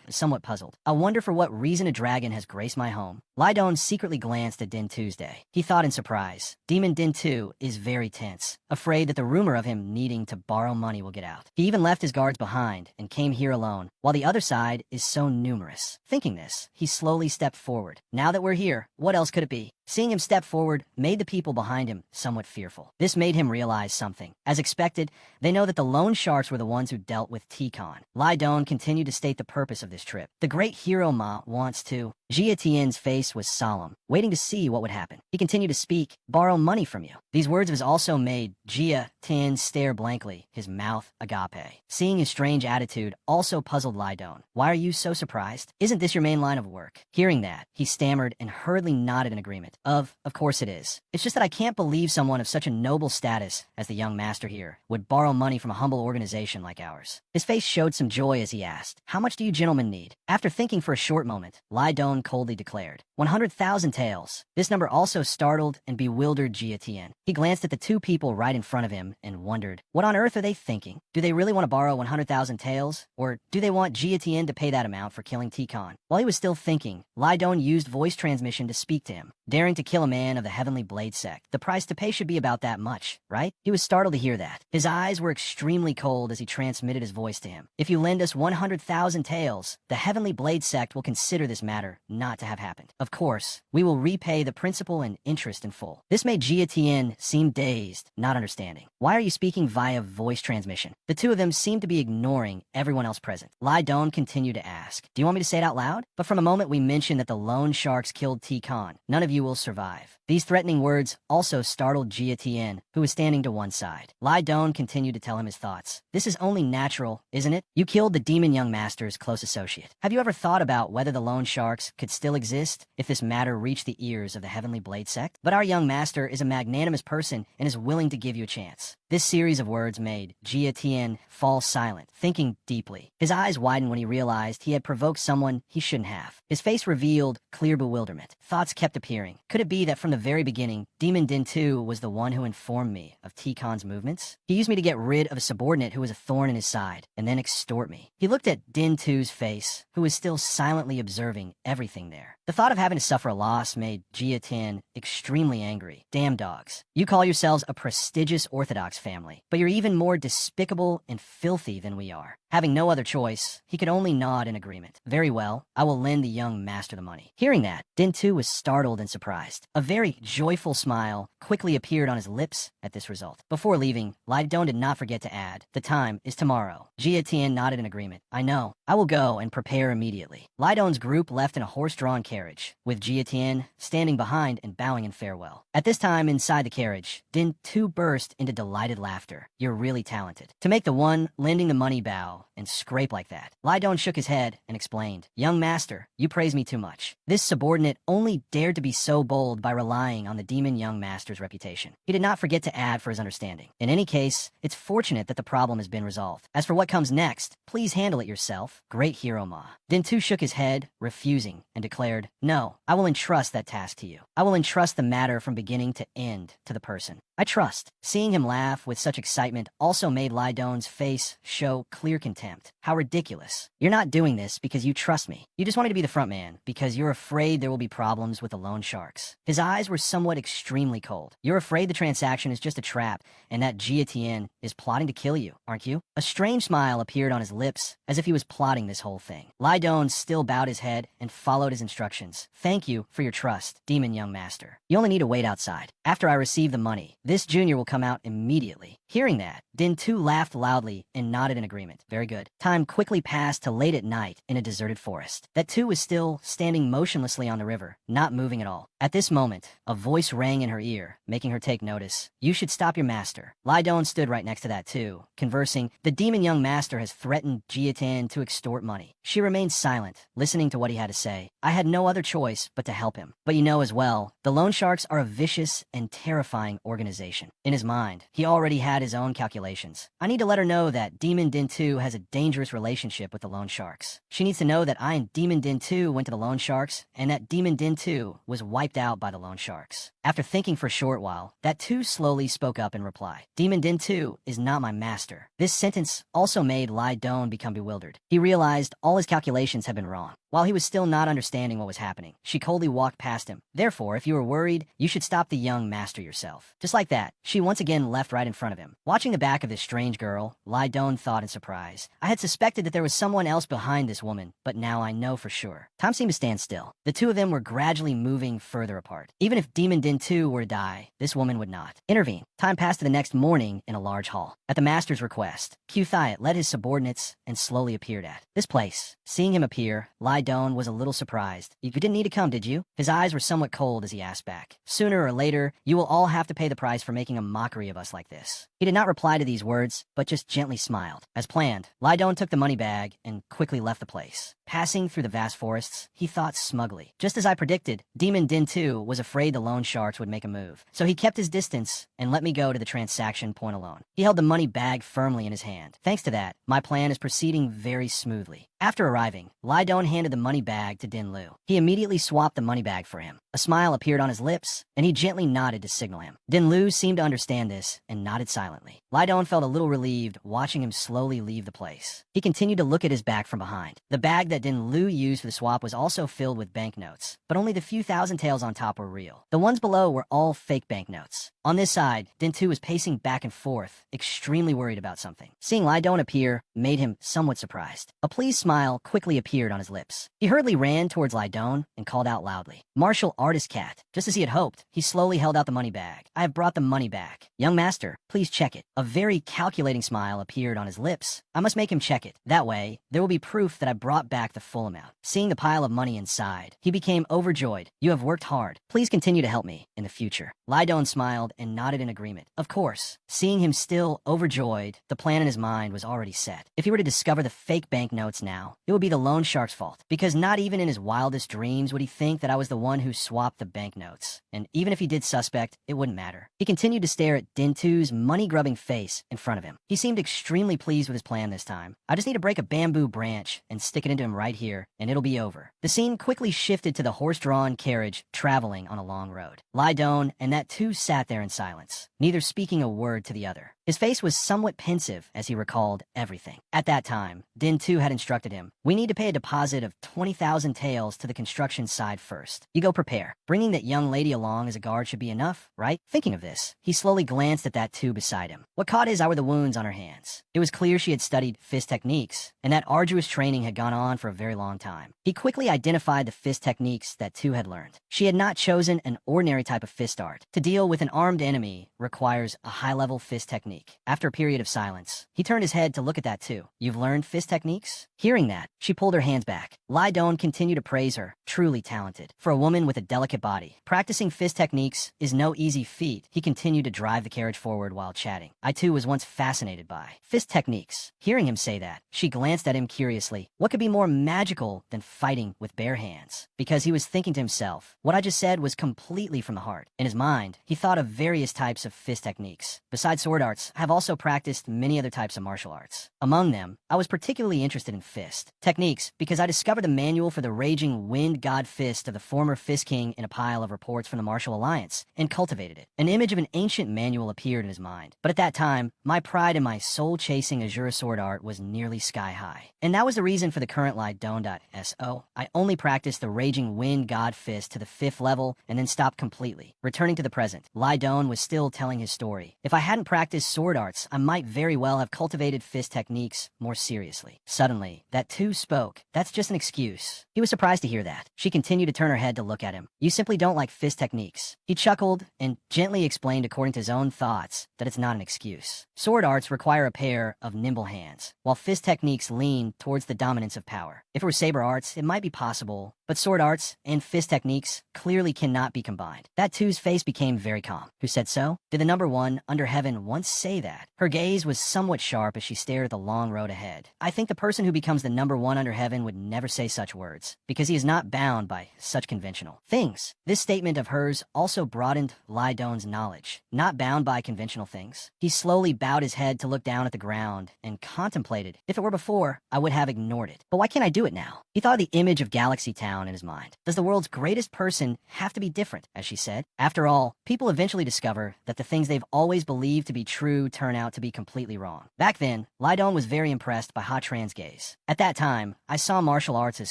somewhat puzzled. I wonder for what reason a dragon has graced my home. Lydon secretly glanced at Din 2's day. He thought in surprise. Demon Din 2 is very tense, afraid that the rumor of him needing to borrow money will get out. He even left his guards behind and came here alone, while the other side is so numerous. Thinking this, he slowly stepped forward. Now that we're here, what else could it be? Seeing him step forward made the people behind him somewhat fearful. This made him realize something. As expected, they know that the loan sharks were the ones who dealt with T-Con. Lydon continued to state the purpose of this trip. The great hero Ma wants to... Jia Tian's face was solemn, waiting to see what would happen. He continued to speak, borrow money from you. These words of his also made Jia Tian stare blankly, his mouth agape. Seeing his strange attitude also puzzled Lydon. Why are you so surprised? Isn't this your main line of work? Hearing that, he stammered and hurriedly nodded in agreement. Of course it is. It's just that I can't believe someone of such a noble status as the young master here would borrow money from a humble organization like ours. His face showed some joy as he asked, how much do you gentlemen need? After thinking for a short moment, Lydon coldly declared, 100,000 taels. This number also also startled and bewildered Jia Tian. He glanced at the two people right in front of him and wondered, what on earth are they thinking? Do they really want to borrow 100,000 taels? Or do they want Jia Tian to pay that amount for killing Tikan? While he was still thinking, Lai Dong used voice transmission to speak to him. Daring to kill a man of the Heavenly Blade sect, the price to pay should be about that much, right? He was startled to hear that. His eyes were extremely cold as he transmitted his voice to him. If you lend us 100,000 taels, the Heavenly Blade sect will consider this matter not to have happened. Of course, we will repay the principal and interest in full. This made Jia Tian seem dazed, not understanding. Why are you speaking via voice transmission? The two of them seemed to be ignoring everyone else present. Lai Dong continued to ask, do you want me to say it out loud? But from the moment we mentioned that the loan sharks killed Tikan, none of you will survive. These threatening words also startled Jia Tian, who was standing to one side. Lai Dong continued to tell him his thoughts. This is only natural, isn't it? You killed the demon young master's close associate. Have you ever thought about whether the loan sharks could still exist if this matter reached the ears of the Heavenly Blade sect? But our young master is a magnanimous person and is willing to give you a chance. This series of words made Jia Tian fall silent, thinking deeply. His eyes widened when he realized he had provoked someone he shouldn't have. His face revealed clear bewilderment. Thoughts kept appearing. Could it be that from the very beginning, Demon Din 2 was the one who informed me of Tikan's movements? He used me to get rid of a subordinate who was a thorn in his side, and then extort me. He looked at Din 2's face, who was still silently observing everything there. The thought of having to suffer a loss made Jia Tian extremely angry. Damn dogs. You call yourselves a prestigious Orthodox family, but you're even more despicable and filthy than we are. Having no other choice, he could only nod in agreement. Very well, I will lend the young master the money. Hearing that, Din 2 was startled and surprised. A very joyful smile quickly appeared on his lips at this result. Before leaving, Lai Dong did not forget to add, the time is tomorrow. Jia Tian nodded in agreement. I know. I will go and prepare immediately. Lai Dong's group left in a horse-drawn carriage, with Jia Tian standing behind and bowing in farewell. At this time, inside the carriage, Din 2 burst into delighted laughter. You're really talented. To make the one lending the money bow and scrape like that. Lai Dong shook his head and explained, young master, you praise me too much. This subordinate only dared to be so bold by relying on the demon young master's reputation. He did not forget to add for his understanding. In any case, it's fortunate that the problem has been resolved. As for what comes next, please handle it yourself. Great hero Ma. Din 2 shook his head, refusing, and declared, no, I will entrust that task to you. I will entrust the matter from beginning to end to the person. I trust. Seeing him laugh with such excitement also made Lai Dong's face show clear contempt. How ridiculous. You're not doing this because you trust me. You just wanted to be the front man because you're afraid there will be problems with the loan sharks. His eyes were somewhat extremely cold. You're afraid the transaction is just a trap and that Jia Tian is plotting to kill you, aren't you? A strange smile appeared on his lips as if he was plotting this whole thing. Lai Dong still bowed his head and followed his instructions. Thank you for your trust, demon young master. You only need to wait outside. After I receive the money, this junior will come out immediately. Hearing that, Din 2 laughed loudly and nodded in agreement. Very good. Time quickly passed to late at night in a deserted forest. That 2 was still standing motionlessly on the river, not moving at all. At this moment, a voice rang in her ear, making her take notice. You should stop your master. Lai Dong stood right next to that 2, conversing. The demon young master has threatened Jia Tian to extort money. She remained silent, listening to what he had to say. I had no other choice but to help him. But you know as well, the loan sharks are a vicious and terrifying organization. In his mind, he already had his own calculations. I need to let her know that Demon Din 2 has a dangerous relationship with the loan sharks. She needs to know that I and Demon Din 2 went to the loan sharks and that Demon Din 2 was wiped out by the loan sharks. After thinking for a short while, that 2 slowly spoke up in reply. Demon Din 2 is not my master. This sentence also made Lai Dong become bewildered. He realized all his calculations had been wrong. While he was still not understanding what was happening, she coldly walked past him. Therefore, if you were worried, you should stop the young master yourself. Just like that, she once again left right in front of him. Watching the back of this strange girl, Lai Dong thought in surprise. I had suspected that there was someone else behind this woman, but now I know for sure. Time seemed to stand still. The 2 of them were gradually moving further apart. Even if Demon Din 2 were to die, this woman would not intervene. Time passed to the next morning in a large hall. At the master's request, Q Thiot led his subordinates and slowly appeared at this place. Seeing him appear, Lai Dong was a little surprised. You didn't need to come, did you? His eyes were somewhat cold as he asked back. Sooner or later, you will all have to pay the price for making a mockery of us like this. He did not reply to these words, but just gently smiled. As planned, Lai Dong took the money bag and quickly left the place. Passing through the vast forests, he thought smugly. Just as I predicted, Demon Din 2 was afraid the loan sharks would make a move. So he kept his distance and let me go to the transaction point alone. He held the money bag firmly in his hand. Thanks to that, my plan is proceeding very smoothly. After arriving, Lai Dong handed the money bag to Din Lu. He immediately swapped the money bag for him. A smile appeared on his lips, and he gently nodded to signal him. Din Lu seemed to understand this and nodded silently. Lai Dong felt a little relieved watching him slowly leave the place. He continued to look at his back from behind. The bag that Din Lu used for the swap was also filled with banknotes, but only the few thousand taels on top were real. The ones below were all fake banknotes. On this side, Din Tu was pacing back and forth, extremely worried about something. Seeing Lai Dong appear made him somewhat surprised. A pleased smile quickly appeared on his lips. He hurriedly ran towards Lai Dong and called out loudly, "Martial artist cat." Just as he had hoped, he slowly held out the money bag. "I have brought the money back. Young master, please check it." A very calculating smile appeared on his lips. "I must make him check it. That way, there will be proof that I brought back the full amount." Seeing the pile of money inside, he became overjoyed. "You have worked hard. Please continue to help me in the future." Lai Dong smiled and nodded in agreement. Of course, seeing him still overjoyed, the plan in his mind was already set. If he were to discover the fake banknotes now, it would be the loan shark's fault, because not even in his wildest dreams would he think that I was the one who swapped the banknotes. And even if he did suspect, it wouldn't matter. He continued to stare at Din Tu's money-grubbing face in front of him. He seemed extremely pleased with his plan this time. "I just need to break a bamboo branch and stick it into him right here, and it'll be over." The scene quickly shifted to the horse-drawn carriage traveling on a long road. Lai Dong and that too sat there in silence, neither speaking a word to the other. His face was somewhat pensive as he recalled everything. At that time, Din Tu had instructed him, "We need to pay a deposit of 20,000 taels to the construction side first. You go prepare. Bringing that young lady along as a guard should be enough, right?" Thinking of this, he slowly glanced at that two beside him. What caught his eye were the wounds on her hands. It was clear she had studied fist techniques, and that arduous training had gone on for a very long time. He quickly identified the fist techniques that Tu had learned. She had not chosen an ordinary type of fist art. To deal with an armed enemy requires a high-level fist technique. After a period of silence, he turned his head to look at that too. "You've learned fist techniques?" Hearing that, she pulled her hands back. Lai Dong continued to praise her, truly talented. For a woman with a delicate body, practicing fist techniques is no easy feat. He continued to drive the carriage forward while chatting. I too was once fascinated by fist techniques. Hearing him say that, she glanced at him curiously. What could be more magical than fighting with bare hands? Because he was thinking to himself, what I just said was completely from the heart. In his mind, he thought of various types of fist techniques. Besides sword arts, I have also practiced many other types of martial arts. Among them, I was particularly interested in fist techniques because I discovered the manual for the raging wind god fist of the former Fist King in a pile of reports from the Martial Alliance and cultivated it. An image of an ancient manual appeared in his mind. But at that time, my pride in my soul-chasing Azura sword art was nearly sky-high. And that was the reason for the current Lai Dong.so. I only practiced the raging wind god fist to the 5th level and then stopped completely. Returning to the present, Lai Dong was still telling his story. If I hadn't practiced sword arts, I might very well have cultivated fist techniques more seriously. Suddenly, that too spoke. That's just an excuse. He was surprised to hear that. She continued to turn her head to look at him. You simply don't like fist techniques. He chuckled and gently explained according to his own thoughts that it's not an excuse. Sword arts require a pair of nimble hands, while fist techniques lean towards the dominance of power. If it were saber arts, it might be possible, but sword arts and fist techniques clearly cannot be combined. That two's face became very calm. Who said so? Did the number one under heaven once say that? Her gaze was somewhat sharp as she stared at the long road ahead. I think the person who becomes the number one under heaven would never say such words, because he is not bound by such conventional things. This statement of hers also broadened Lai Dong's knowledge. Not bound by conventional things. He slowly bowed his head to look down at the ground and contemplated. If it were before, I would have ignored it. But why can't I do it now? He thought of the image of Galaxy Town in his mind. Does the world's greatest person have to be different, as she said? After all, people eventually discover that the things they've always believed to be true turn out to be completely wrong. Back then, Lai Dong was very impressed by Ha Tran's gaze. At that time, I saw martial arts as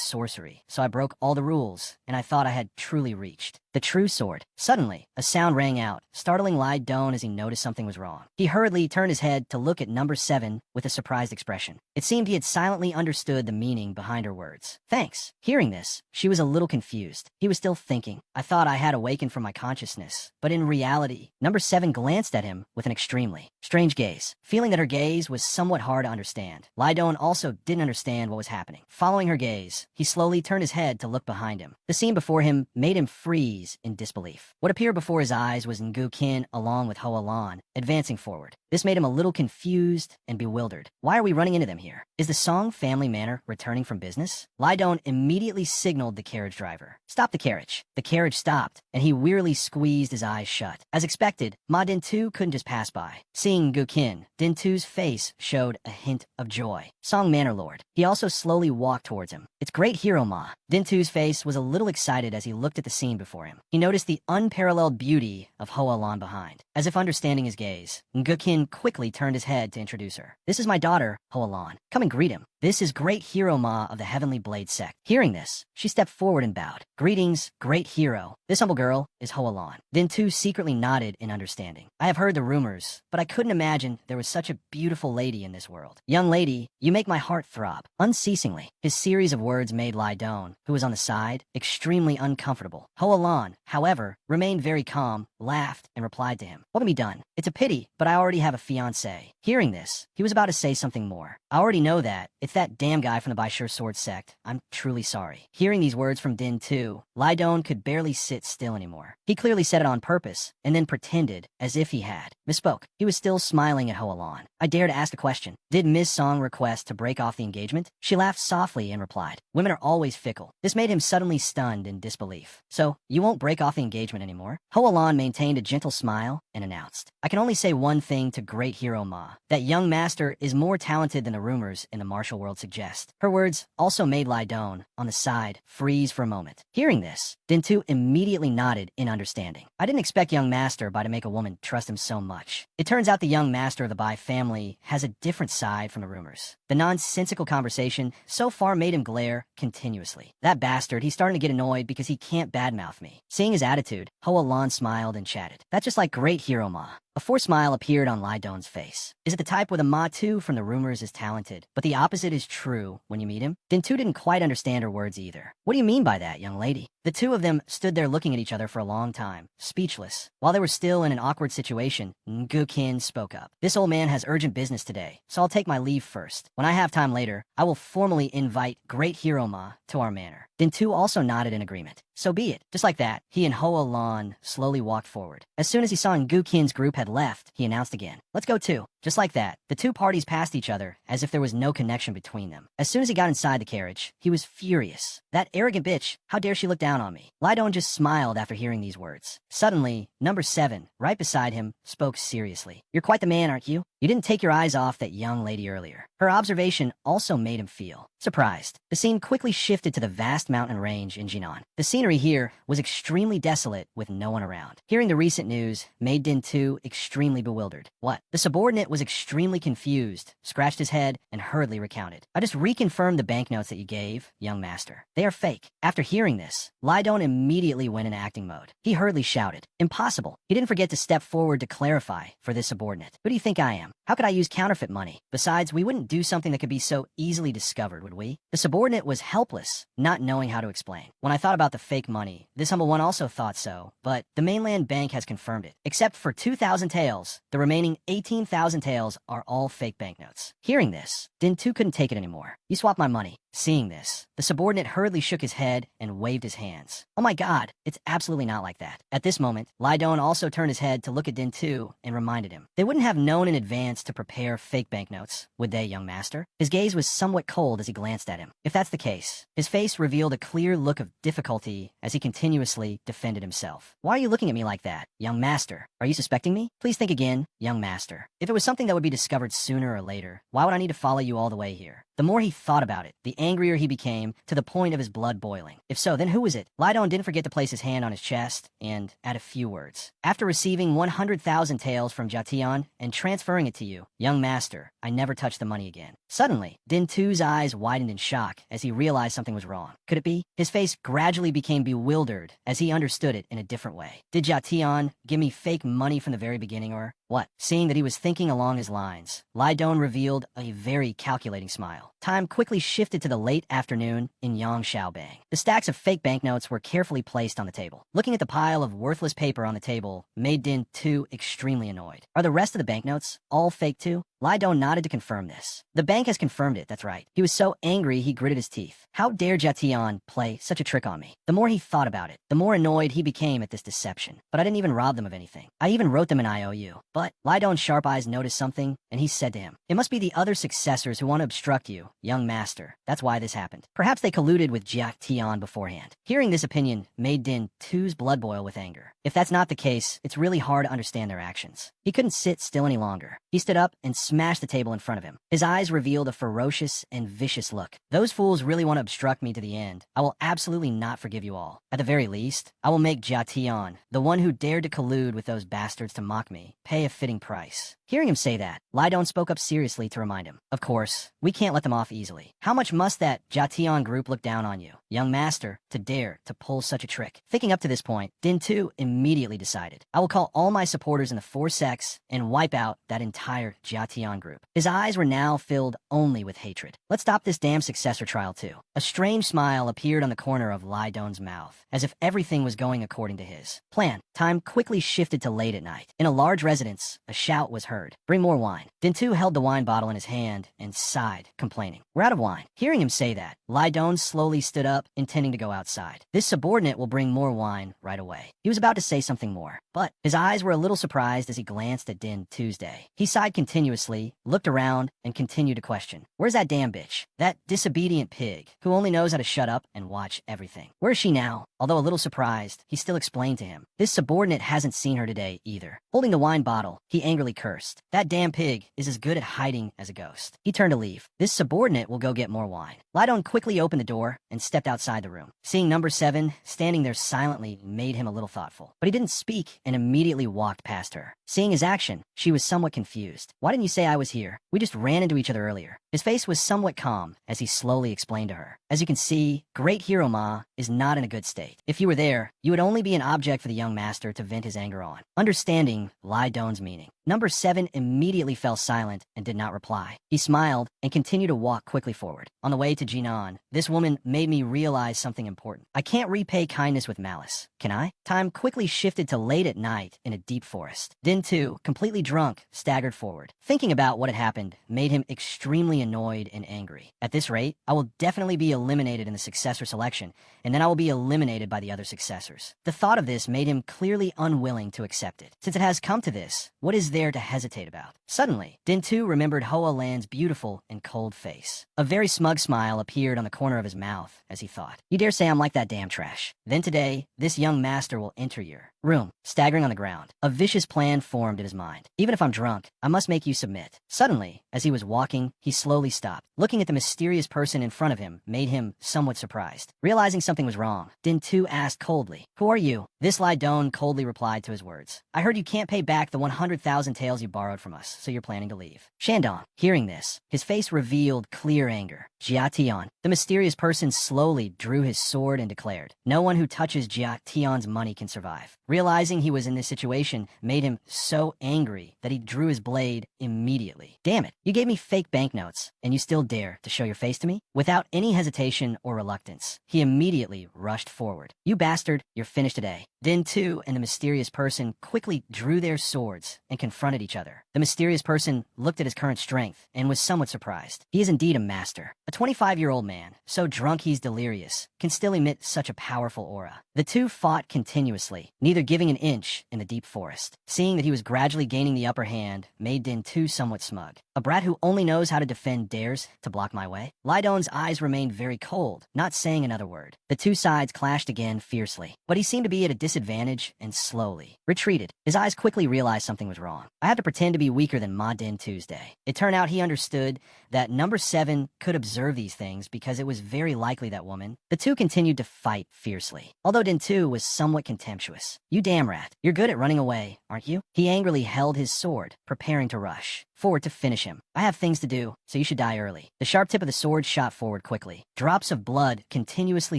sorcery, so I broke all the rules, and I thought I had truly reached the true sword. Suddenly, a sound rang out, startling Lai Dong as he noticed something was wrong. He hurriedly turned his head to look at number 7 with a surprised expression. It seemed he had silently understood the meaning behind her words. Thanks. Hearing this, she was a little confused. He was still thinking. I thought I had awakened from my consciousness, but in reality, number 7 glanced at him with an extremely strange gaze. Feeling that her gaze was somewhat hard to understand, Lai Dong also didn't understand what was happening. Following her gaze, he slowly turned his head to look behind him. The scene before him made him freeze in disbelief. What appeared before his eyes was Ngu Kin along with Hoa Lan, advancing forward. This made him a little confused and bewildered. Why are we running into them here? Is the Song family manor returning from business? Lydon immediately signaled the carriage driver. Stop the carriage. The carriage stopped, and he wearily squeezed his eyes shut. As expected, Ma Dintu couldn't just pass by. Seeing Gukin, Dintu's face showed a hint of joy. Song Manor Lord. He also slowly walked towards him. It's great hero Ma. Dintu's face was a little excited as he looked at the scene before him. He noticed the unparalleled beauty of Hoalan behind. As if understanding his gaze, Ngukin quickly turned his head to introduce her. This is my daughter, Hoalan. Come and greet him. This is Great Hero Ma of the Heavenly Blade Sect. Hearing this, she stepped forward and bowed. Greetings, great hero. This humble girl is Hoalan. Dintu secretly nodded in understanding. I have heard the rumors, but I couldn't imagine there was such a beautiful lady in this world. Young lady, you make my heart throb. Unceasingly, his series of words made Lydon, who was on the side, extremely uncomfortable. Hoalan, however, remained very calm, laughed, and replied to him. What can be done? It's a pity, but I already have a fiancé. Hearing this, he was about to say something more. I already know that. It's that damn guy from the Baishur Sword sect. I'm truly sorry. Hearing these words from Din too, Lydon could barely sit still anymore. He clearly said it on purpose, and then pretended as if he had. Misspoke. He was still smiling at Hoalan. I dare to ask a question. Did Miss Song request to break off the engagement? She laughed softly and replied, women are always fickle. This made him suddenly stunned in disbelief. So, you won't break off the engagement anymore? Hoalan maintained a gentle smile and announced, I can only say one thing to Great Hero Ma. That young master is more talented than the rumors in the martial world suggest. Her words also made Lydon, on the side, freeze for a moment. Hearing this, Dintu immediately nodded in understanding. I didn't expect young master Bai to make a woman trust him so much. It turns out the young master of the Bai family has a different side from the rumors. The nonsensical conversation so far made him glare continuously. That bastard, he's starting to get annoyed because he can't badmouth me. Seeing his attitude, Hoalan smiled and chatted. That's just like Great Hero Ma. A forced smile appeared on Lydon's face. Is it the type where the Ma too from the rumors is talented, but the opposite is true when you meet him? Dintu didn't quite understand her words either. What do you mean by that, young lady? The two of them stood there looking at each other for a long time, speechless. While they were still in an awkward situation, Ngukin spoke up. This old man has urgent business today, so I'll take my leave first. When I have time later, I will formally invite Great Hero Ma to our manor. Dintu also nodded in agreement. So be it. Just like that, he and Hoalan slowly walked forward. As soon as he saw Ngukin's group had left, he announced again, let's go too. Just like that, the two parties passed each other as if there was no connection between them. As soon as he got inside the carriage, he was furious. That arrogant bitch, how dare she look down on me? Lydon just smiled after hearing these words. Suddenly, number 7, right beside him, spoke seriously. You're quite the man, aren't you? You didn't take your eyes off that young lady earlier. Her observation also made him feel surprised. The scene quickly shifted to the vast mountain range in Jinan. The scenery here was extremely desolate with no one around. Hearing the recent news made Dintu extremely bewildered. What? The subordinate was extremely confused, scratched his head, and hurriedly recounted. I just reconfirmed the banknotes that you gave, young master. They are fake. After hearing this, Lydon immediately went into acting mode. He hurriedly shouted, impossible. He didn't forget to step forward to clarify for this subordinate. Who do you think I am? How could I use counterfeit money? Besides, we wouldn't do something that could be so easily discovered, would we? The subordinate was helpless, not knowing how to explain. When I thought about the fake money, this humble one also thought so, but the mainland bank has confirmed it. Except for 2,000 taels, the remaining 18,000 taels are all fake banknotes. Hearing this, Dintu couldn't take it anymore. You swapped my money. Seeing this, the subordinate hurriedly shook his head and waved his hands. Oh my god, it's absolutely not like that. At this moment, Lydon also turned his head to look at Dintu and reminded him. They wouldn't have known in advance to prepare fake banknotes, would they, young master? His gaze was somewhat cold as he glanced at him. If that's the case, his face revealed a clear look of difficulty as he continuously defended himself. Why are you looking at me like that, young master? Are you suspecting me? Please think again, young master. If it was something that would be discovered sooner or later, why would I need to follow you all the way here? The more he thought about it, the angrier he became, to the point of his blood boiling. If so, then who was it? Lydon didn't forget to place his hand on his chest and add a few words. After receiving 100,000 taels from Jatian and transferring it to you, young master, I never touched the money again. Suddenly, Dintu's eyes widened in shock as he realized something was wrong. Could it be? His face gradually became bewildered as he understood it in a different way. Did Jatian give me fake money from the very beginning, or what? Seeing that he was thinking along his lines, Lydon revealed a very calculating smile. Time quickly shifted to the late afternoon in Yangshaobang. The stacks of fake banknotes were carefully placed on the table. Looking at the pile of worthless paper on the table made Din too extremely annoyed. Are the rest of the banknotes all fake too? Lai Dong nodded to confirm this. The bank has confirmed it, that's right. He was so angry he gritted his teeth. How dare Jia Tian play such a trick on me? The more he thought about it, the more annoyed he became at this deception. But I didn't even rob them of anything. I even wrote them an IOU. But Lai Dong's sharp eyes noticed something, and he said to him, "It must be the other successors who want to obstruct you, young master. That's why this happened. Perhaps they colluded with Jia Tian beforehand." Hearing this opinion made Din Tu's blood boil with anger. If that's not the case, it's really hard to understand their actions. He couldn't sit still any longer. He stood up and smashed the table in front of him. His eyes revealed a ferocious and vicious look. "Those fools really want to obstruct me to the end. I will absolutely not forgive you all. At the very least, I will make Jia Tian, the one who dared to collude with those bastards to mock me, pay a fitting price." Hearing him say that, Lai Dong spoke up seriously to remind him, "Of course, we can't let them off easily. How much must that Jia Tian group look down on you, young master, to dare to pull such a trick?" Thinking up to this point, Din Tu immediately decided, "I will call all my supporters in the four sects and wipe out that entire Jia Tian group." His eyes were now filled only with hatred. "Let's stop this damn successor trial too." A strange smile appeared on the corner of Lai Dong's mouth, as if everything was going according to his plan. Time quickly shifted to late at night. In a large residence, a shout was heard, "Bring more wine." Din Tu held the wine bottle in his hand and sighed, complaining, "We're out of wine." Hearing him say that, Lai Dong slowly stood up, intending to go outside. "This subordinate will bring more wine right away." He was about to say something more, but his eyes were a little surprised as he glanced at Din Tuesday. He sighed continuously, looked around, and continued to question, "Where's that damn bitch? That disobedient pig, who only knows how to shut up and watch everything. Where is she now?" Although a little surprised, he still explained to him, "This subordinate hasn't seen her today either." Holding the wine bottle, he angrily cursed, "That damn pig is as good at hiding as a ghost." He turned to leave. "This subordinate will go get more wine." Lai Dong quickly opened the door and stepped outside the room. Seeing number 7 standing there silently made him a little thoughtful, but he didn't speak and immediately walked past her. Seeing his action, she was somewhat confused. "Why didn't you say I was here? We just ran into each other earlier." His face was somewhat calm as he slowly explained to her, "As you can see, Great Hero Ma is not in a good state. If you were there, you would only be an object for the young master to vent his anger on." Understanding Lai Dong's meaning, number 7 immediately fell silent and did not reply. He smiled and continued to walk quickly forward. "On the way to Jinan, this woman made me realize something important. I can't repay kindness with malice, can I?" Time quickly shifted to late at night in a deep forest. Din Tu, completely drunk, staggered forward. Thinking about what had happened made him extremely annoyed and angry. "At this rate, I will definitely be eliminated in the successor selection, and then I will be eliminated by the other successors." The thought of this made him clearly unwilling to accept it. Since it has come to this, what is there to hesitate about? Suddenly, Din Tu remembered Hoa Lan's beautiful and cold face. A very smug smile appeared on the corner of his mouth as he thought, "You dare say I'm like that damn trash? Then today, this young master will enter your room." Staggering on the ground, a vicious plan formed in his mind. "Even if I'm drunk, I must make you submit." Suddenly, as he was walking, he slowly stopped. Looking at the mysterious person in front of him made him somewhat surprised. Realizing something was wrong, Din Tu asked coldly, "Who are you?" This Lai Dong coldly replied to his words, "I heard you can't pay back the 100,000 taels you borrowed from us, so you're planning to leave." Shandong, hearing this, his face revealed clear anger. "Jia Tian." The mysterious person slowly drew his sword and declared, "No one who touches Jia Tian's money can survive." Realizing he was in this situation made him so angry that he drew his blade immediately. "Damn it, you gave me fake banknotes, and you still dare to show your face to me?" Without any hesitation or reluctance, he immediately rushed forward. "You bastard, you're finished today." Din Tu and the mysterious person quickly drew their swords and confronted each other. The mysterious person looked at his current strength and was somewhat surprised. He is indeed a master. A 25-year-old man, so drunk he's delirious, can still emit such a powerful aura. The two fought continuously, neither giving an inch in the deep forest. Seeing that he was gradually gaining the upper hand made Din Tu somewhat smug. "A brat who only knows how to defend dares to block my way?" Lai Dong's eyes remained very cold, not saying another word. The two sides clashed again fiercely, but he seemed to be at a disadvantage and slowly retreated. His eyes quickly realized something was wrong. "I have to pretend to be weaker than Ma Din Tuesday." It turned out he understood that number 7 could observe these things because it was very likely that woman. The two continued to fight fiercely, although Din Tu was somewhat contemptuous. "You damn rat, you're good at running away, aren't you?" He angrily held his sword, preparing to rush forward to finish him. "I have things to do, so you should die early." The sharp tip of the sword shot forward quickly. Drops of blood continuously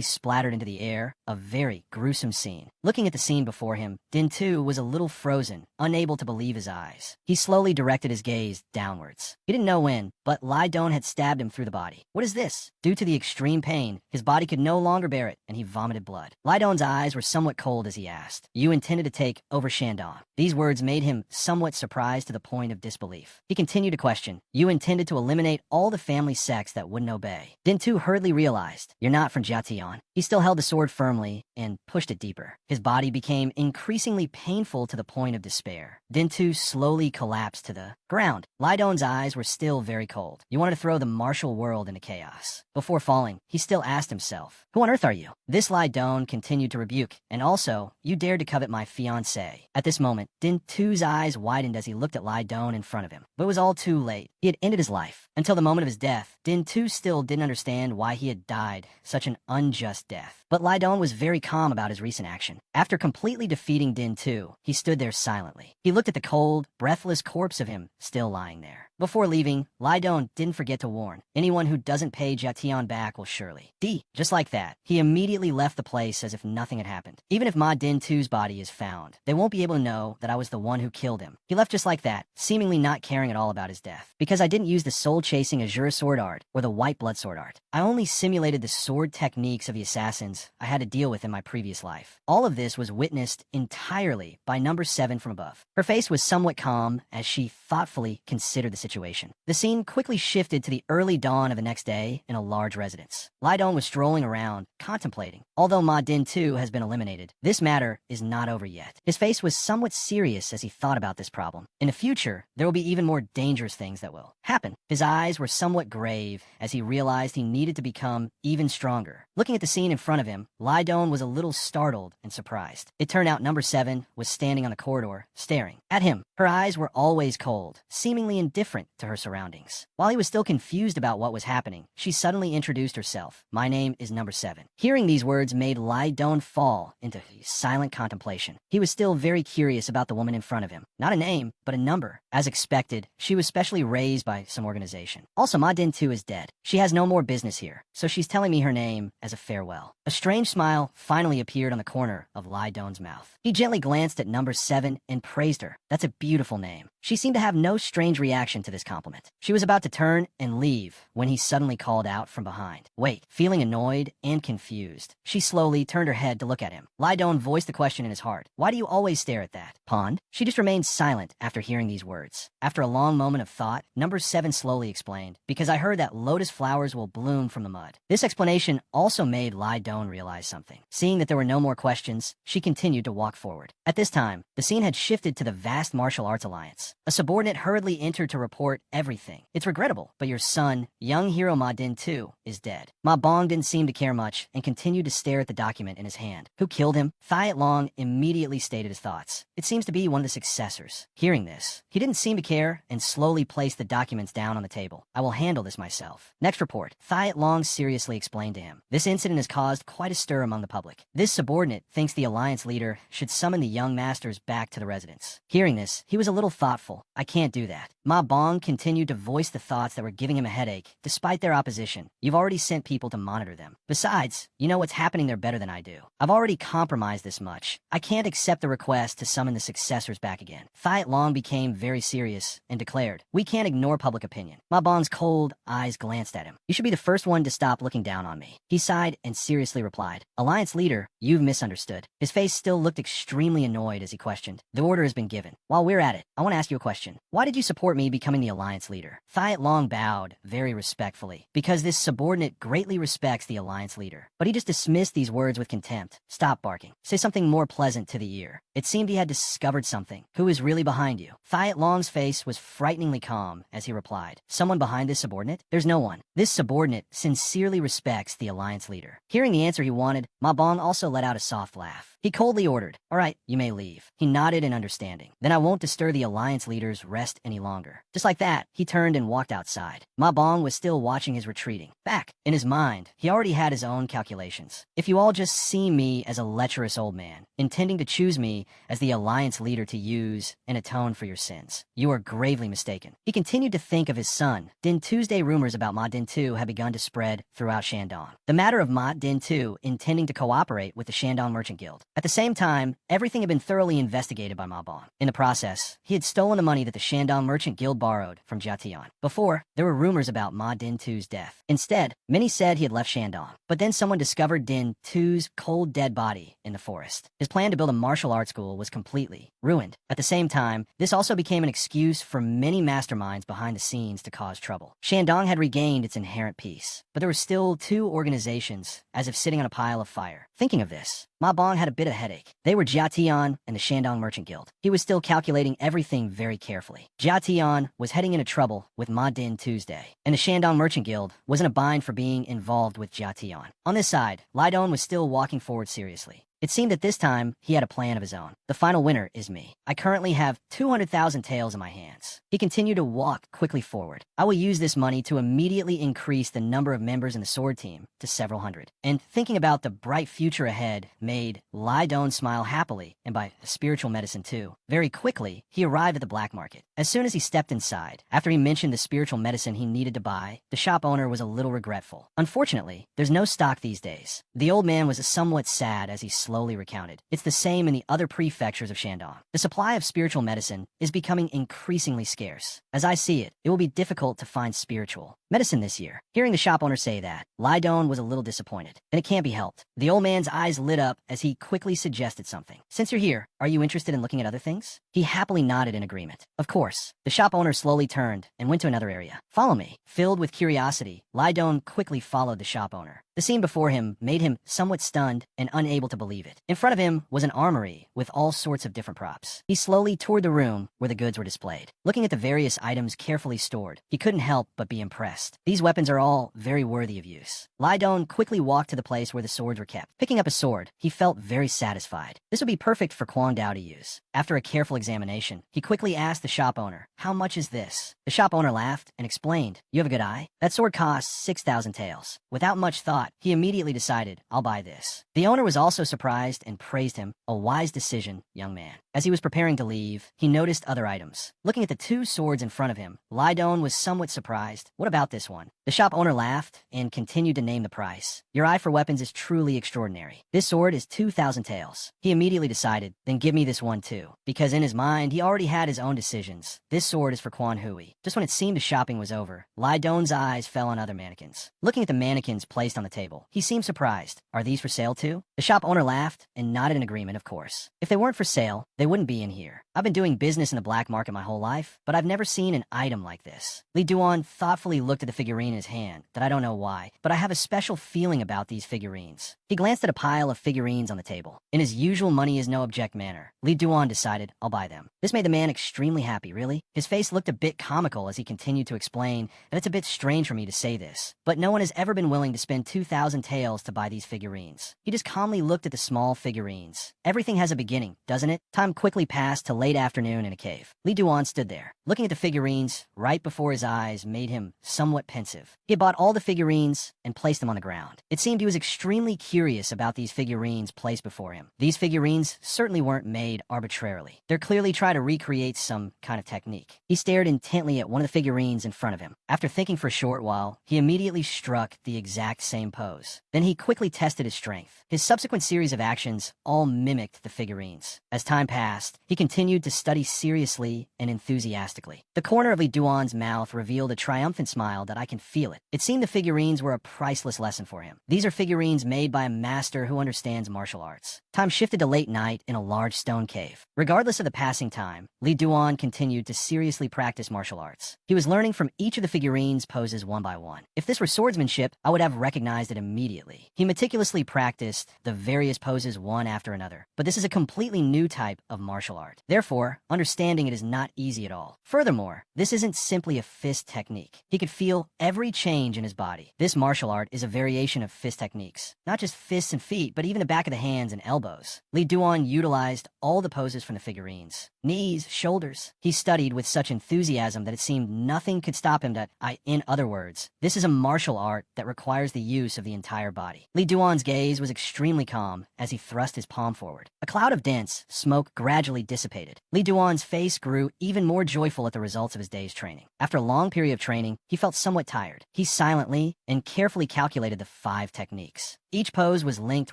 splattered into the air, a very gruesome scene. Looking at the scene before him, Din Tu was a little frozen, unable to believe his eyes. He slowly directed his gaze downwards. He didn't know when, but Lai Dong had stabbed him through the body. "What is this?" Due to the extreme pain, his body could no longer bear it, and he vomited blood. Lai Dong's eyes were somewhat cold as he asked, "You intended to take over Shandong?" These words made him somewhat surprised to the point of disbelief. He continued to question, "You intended to eliminate all the family sects that wouldn't obey." Din Tu hurriedly realized, "You're not from Jiatian." He still held the sword firmly and pushed it deeper. His body became increasingly painful to the point of despair. Din Tu slowly collapsed to the ground. Lai Don's eyes were still very cold. You wanted to throw the martial world into chaos. Before falling, he still asked himself, "Who on earth are you?" This Lai Don continued to rebuke, "And also, you dared to covet my fiancée." At this moment, Din Tu's eyes widened as he looked at Lai Don in front of him. But it was all too late. He had ended his life. Until the moment of his death, Din Tu still didn't understand why he had died such an unjust death. But Lai Don was very calm about his recent action. After completely defeating Din Tu, he stood there silently. He looked at the cold, breathless corpse of him still lying there. Before leaving, Lai Don didn't forget to warn, "Anyone who doesn't pay Jiatian back will surely." Just like that, he immediately left the place as if nothing had happened. "Even if Ma Din Tu's body is found, they won't be able to know that I was the one who killed him." He left just like that, seemingly not caring at all about his death. "Because I didn't use the soul-chasing azure sword art or the white blood sword art. I only simulated the sword techniques of the assassins I had to deal with in my previous life." All of this was witnessed entirely by number 7 from above. Her face was somewhat calm as she thoughtfully considered the situation. The scene quickly shifted to the early dawn of the next day in a large residence. Lai Don was strolling around, contemplating. Although Ma Din Tu has been eliminated, this matter is not over yet. His face was somewhat serious as he thought about this problem. In the future, there will be even more dangerous things that will happen. His eyes were somewhat grave as he realized he needed to become even stronger. Looking at the scene in front of him, Lai Don was a little startled and surprised. It turned out number 7 was standing on the corridor, staring at him. Her eyes were always cold, seemingly indifferent to her surroundings. While he was still confused about what was happening, she suddenly introduced herself. "My name is number 7. Hearing these words made Lai Don fall into silent contemplation. He was still very curious about the woman in front of him. Not a name, but a number. As expected, she was specially raised by some organization. Also, Ma Din Tu is dead. She has no more business here, so she's telling me her name as a farewell." A strange smile finally appeared on the corner of Lai Don's mouth. He gently glanced at number 7 and praised her. "That's a beautiful name." She seemed to have no strange reaction to this compliment. She was about to turn and leave when he suddenly called out from behind, "Wait." Feeling annoyed and confused, she slowly turned her head to look at him. Lai Don voiced the question in his heart, "Why do you always stare at that pond?" She just remained silent after hearing these words. After a long moment of thought, number 7 slowly explained, "Because I heard that lotus flowers will bloom from the mud." This explanation also made Lai Don realize something. Seeing that there were no more questions, she continued to walk forward. At this time, the scene had shifted to the vast martial arts alliance. A subordinate hurriedly entered to report everything. "It's regrettable, but your son, young hero Ma Din Tu, is dead." Ma Bong didn't seem to care much and continued to stare at the document in his hand. "Who killed him?" Thiet Long immediately stated his thoughts. "It seems to be one of the successors." Hearing this, he didn't seem to care and slowly placed the documents down on the table. "I will handle this myself." Next report, Thiet Long seriously explained to him. "This incident has caused quite a stir among the public. This subordinate thinks the alliance leader should summon the young masters back to the residence." Hearing this, he was a little thoughtful. "I can't do that." Ma Bong continued to voice the thoughts that were giving him a headache, despite their opposition. "You've already sent people to monitor them. Besides, you know what's happening there better than I do. I've already compromised this much. I can't accept the request to summon the successors back again." Thiet Long became very serious and declared, "We can't ignore public opinion." Ma Bong's cold eyes glanced at him. "You should be the first one to stop looking down on me." He sighed and seriously replied, "Alliance leader, you've misunderstood." His face still looked extremely annoyed as he questioned, "The order has been given. While we're at it, I want to ask you a question. Why did you support me becoming the alliance leader?" Thiet Long bowed very respectfully, because this subordinate greatly respects the alliance leader. But he just dismissed these words with contempt. "Stop barking. Say something more pleasant to the ear." It seemed he had discovered something. "Who is really behind you?" Thiet Long's face was frighteningly calm as he replied, "Someone behind this subordinate? There's no one. This subordinate sincerely respects the alliance leader." Hearing the answer he wanted, Ma Bong also let out a soft laugh. He coldly ordered, "All right, you may leave." He nodded in understanding. "Then I won't disturb the alliance leader's rest any longer." Just like that, he turned and walked outside. Ma Bong was still watching his retreating back. In his mind, he already had his own calculations. "If you all just see me as a lecherous old man, intending to choose me as the alliance leader to use and atone for your sins, you are gravely mistaken." He continued to think of his son. Din Tuesday rumors about Ma Din Tu had begun to spread throughout Shandong. The matter of Ma Din Tu intending to cooperate with the Shandong Merchant Guild. At the same time, everything had been thoroughly investigated by Ma Bong. In the process, he had stolen the money that the Shandong Merchant Guild borrowed from Jiatian. Before, there were rumors about Ma Din Tu's death. Instead, Instead, many said he had left Shandong. But then someone discovered Din Tu's cold dead body in the forest. His plan to build a martial arts school was completely ruined. At the same time, this also became an excuse for many masterminds behind the scenes to cause trouble. Shandong had regained its inherent peace, but there were still two organizations, as if sitting on a pile of fire. Thinking of this, Ma Bong had a bit of headache. They were Jia Tian and the Shandong Merchant Guild. He was still calculating everything very carefully. Jia Tian was heading into trouble with Ma Din Tuesday, and the Shandong Merchant Guild was in a bind for being involved with Jia Tian. On this side, Lai Don was still walking forward seriously. It seemed that this time, he had a plan of his own. The final winner is me. I currently have 200,000 taels in my hands. He continued to walk quickly forward. I will use this money to immediately increase the number of members in the sword team to several hundred. And thinking about the bright future ahead made Lai Don smile happily, and by spiritual medicine too. Very quickly, he arrived at the black market. As soon as he stepped inside, after he mentioned the spiritual medicine he needed to buy, the shop owner was a little regretful. Unfortunately, there's no stock these days. The old man was somewhat sad as he slowly recounted. It's the same in the other prefectures of Shandong. The supply of spiritual medicine is becoming increasingly scarce. As I see it, it will be difficult to find spiritual medicine this year. Hearing the shop owner say that, Lai Don was a little disappointed, and it can't be helped. The old man's eyes lit up as he quickly suggested something. Since you're here, are you interested in looking at other things? He happily nodded in agreement. Of course. The shop owner slowly turned and went to another area. Follow me. Filled with curiosity, Lai Don quickly followed the shop owner. The scene before him made him somewhat stunned and unable to believe it. In front of him was an armory with all sorts of different props. He slowly toured the room where the goods were displayed. Looking at the various items carefully stored, he couldn't help but be impressed. These weapons are all very worthy of use. Lai Don quickly walked to the place where the swords were kept. Picking up a sword, he felt very satisfied. This would be perfect for Kwang Dao to use. After a careful examination, he quickly asked the shop owner, "How much is this?" The shop owner laughed and explained, "You have a good eye? That sword costs 6,000 taels." Without much thought, he immediately decided, "I'll buy this." The owner was also surprised and praised him. "A wise decision, young man." As he was preparing to leave, he noticed other items. Looking at the two swords in front of him, Lai Don was somewhat surprised. "What about this one?" The shop owner laughed and continued to name the price. "Your eye for weapons is truly extraordinary. This sword is 2,000 taels." He immediately decided, "Then give me this one too." Because in his mind, he already had his own decisions. This sword is for Quan Hui. Just when it seemed the shopping was over, Lai Don's eyes fell on other mannequins. Looking at the mannequins placed on the table, he seemed surprised. "Are these for sale too?" The shop owner laughed and nodded in agreement, of course. "If they weren't for sale, they wouldn't be in here. I've been doing business in the black market my whole life, but I've never seen an item like this." Li Duan thoughtfully looked at the figurine in his hand, that I don't know why, but I have a special feeling about these figurines. He glanced at a pile of figurines on the table. In his usual money is no object manner, Li Duan decided, "I'll buy them." This made the man extremely happy, really. His face looked a bit comical as he continued to explain that it's a bit strange for me to say this, but no one has ever been willing to spend 2,000 taels to buy these figurines. He just calmly looked at the small figurines. Everything has a beginning, doesn't it? Time quickly passed to late afternoon in a cave. Li Duan stood there. Looking at the figurines right before his eyes made him somewhat pensive. He had bought all the figurines and placed them on the ground. It seemed he was extremely curious about these figurines placed before him. These figurines certainly weren't made arbitrarily. They're clearly trying to recreate some kind of technique. He stared intently at one of the figurines in front of him. After thinking for a short while, he immediately struck the exact same pose. Then he quickly tested his strength. His subsequent series of actions all mimicked the figurines. As time passed, he continued to study seriously and enthusiastically. The corner of Li Duan's mouth revealed a triumphant smile that I can feel it. It seemed the figurines were a priceless lesson for him. These are figurines made by a master who understands martial arts. Time shifted to late night in a large stone cave. Regardless of the passing time, Li Duan continued to seriously practice martial arts. He was learning from each of the figurines' poses one by one. If this were swordsmanship, I would have recognized it immediately. He meticulously practiced the various poses one after another. But this is a completely new type of martial art. Therefore, understanding it is not easy at all. Furthermore, this isn't simply a fist technique. He could feel every change in his body. This martial art is a variation of fist techniques. Not just fists and feet, but even the back of the hands and elbows. Li Duan utilized all the poses from the figurines. Knees, shoulders. He studied with such enthusiasm that it seemed nothing could stop him in other words, this is a martial art that requires the use of the entire body. Li Duan's gaze was extremely calm as he thrust his palm forward. A cloud of dense smoke gradually dissipated. Li Duan's face grew even more joyful at the results of his day's training. After a long period of training, he felt somewhat tired. He silently and carefully calculated the 5 techniques. Each pose was linked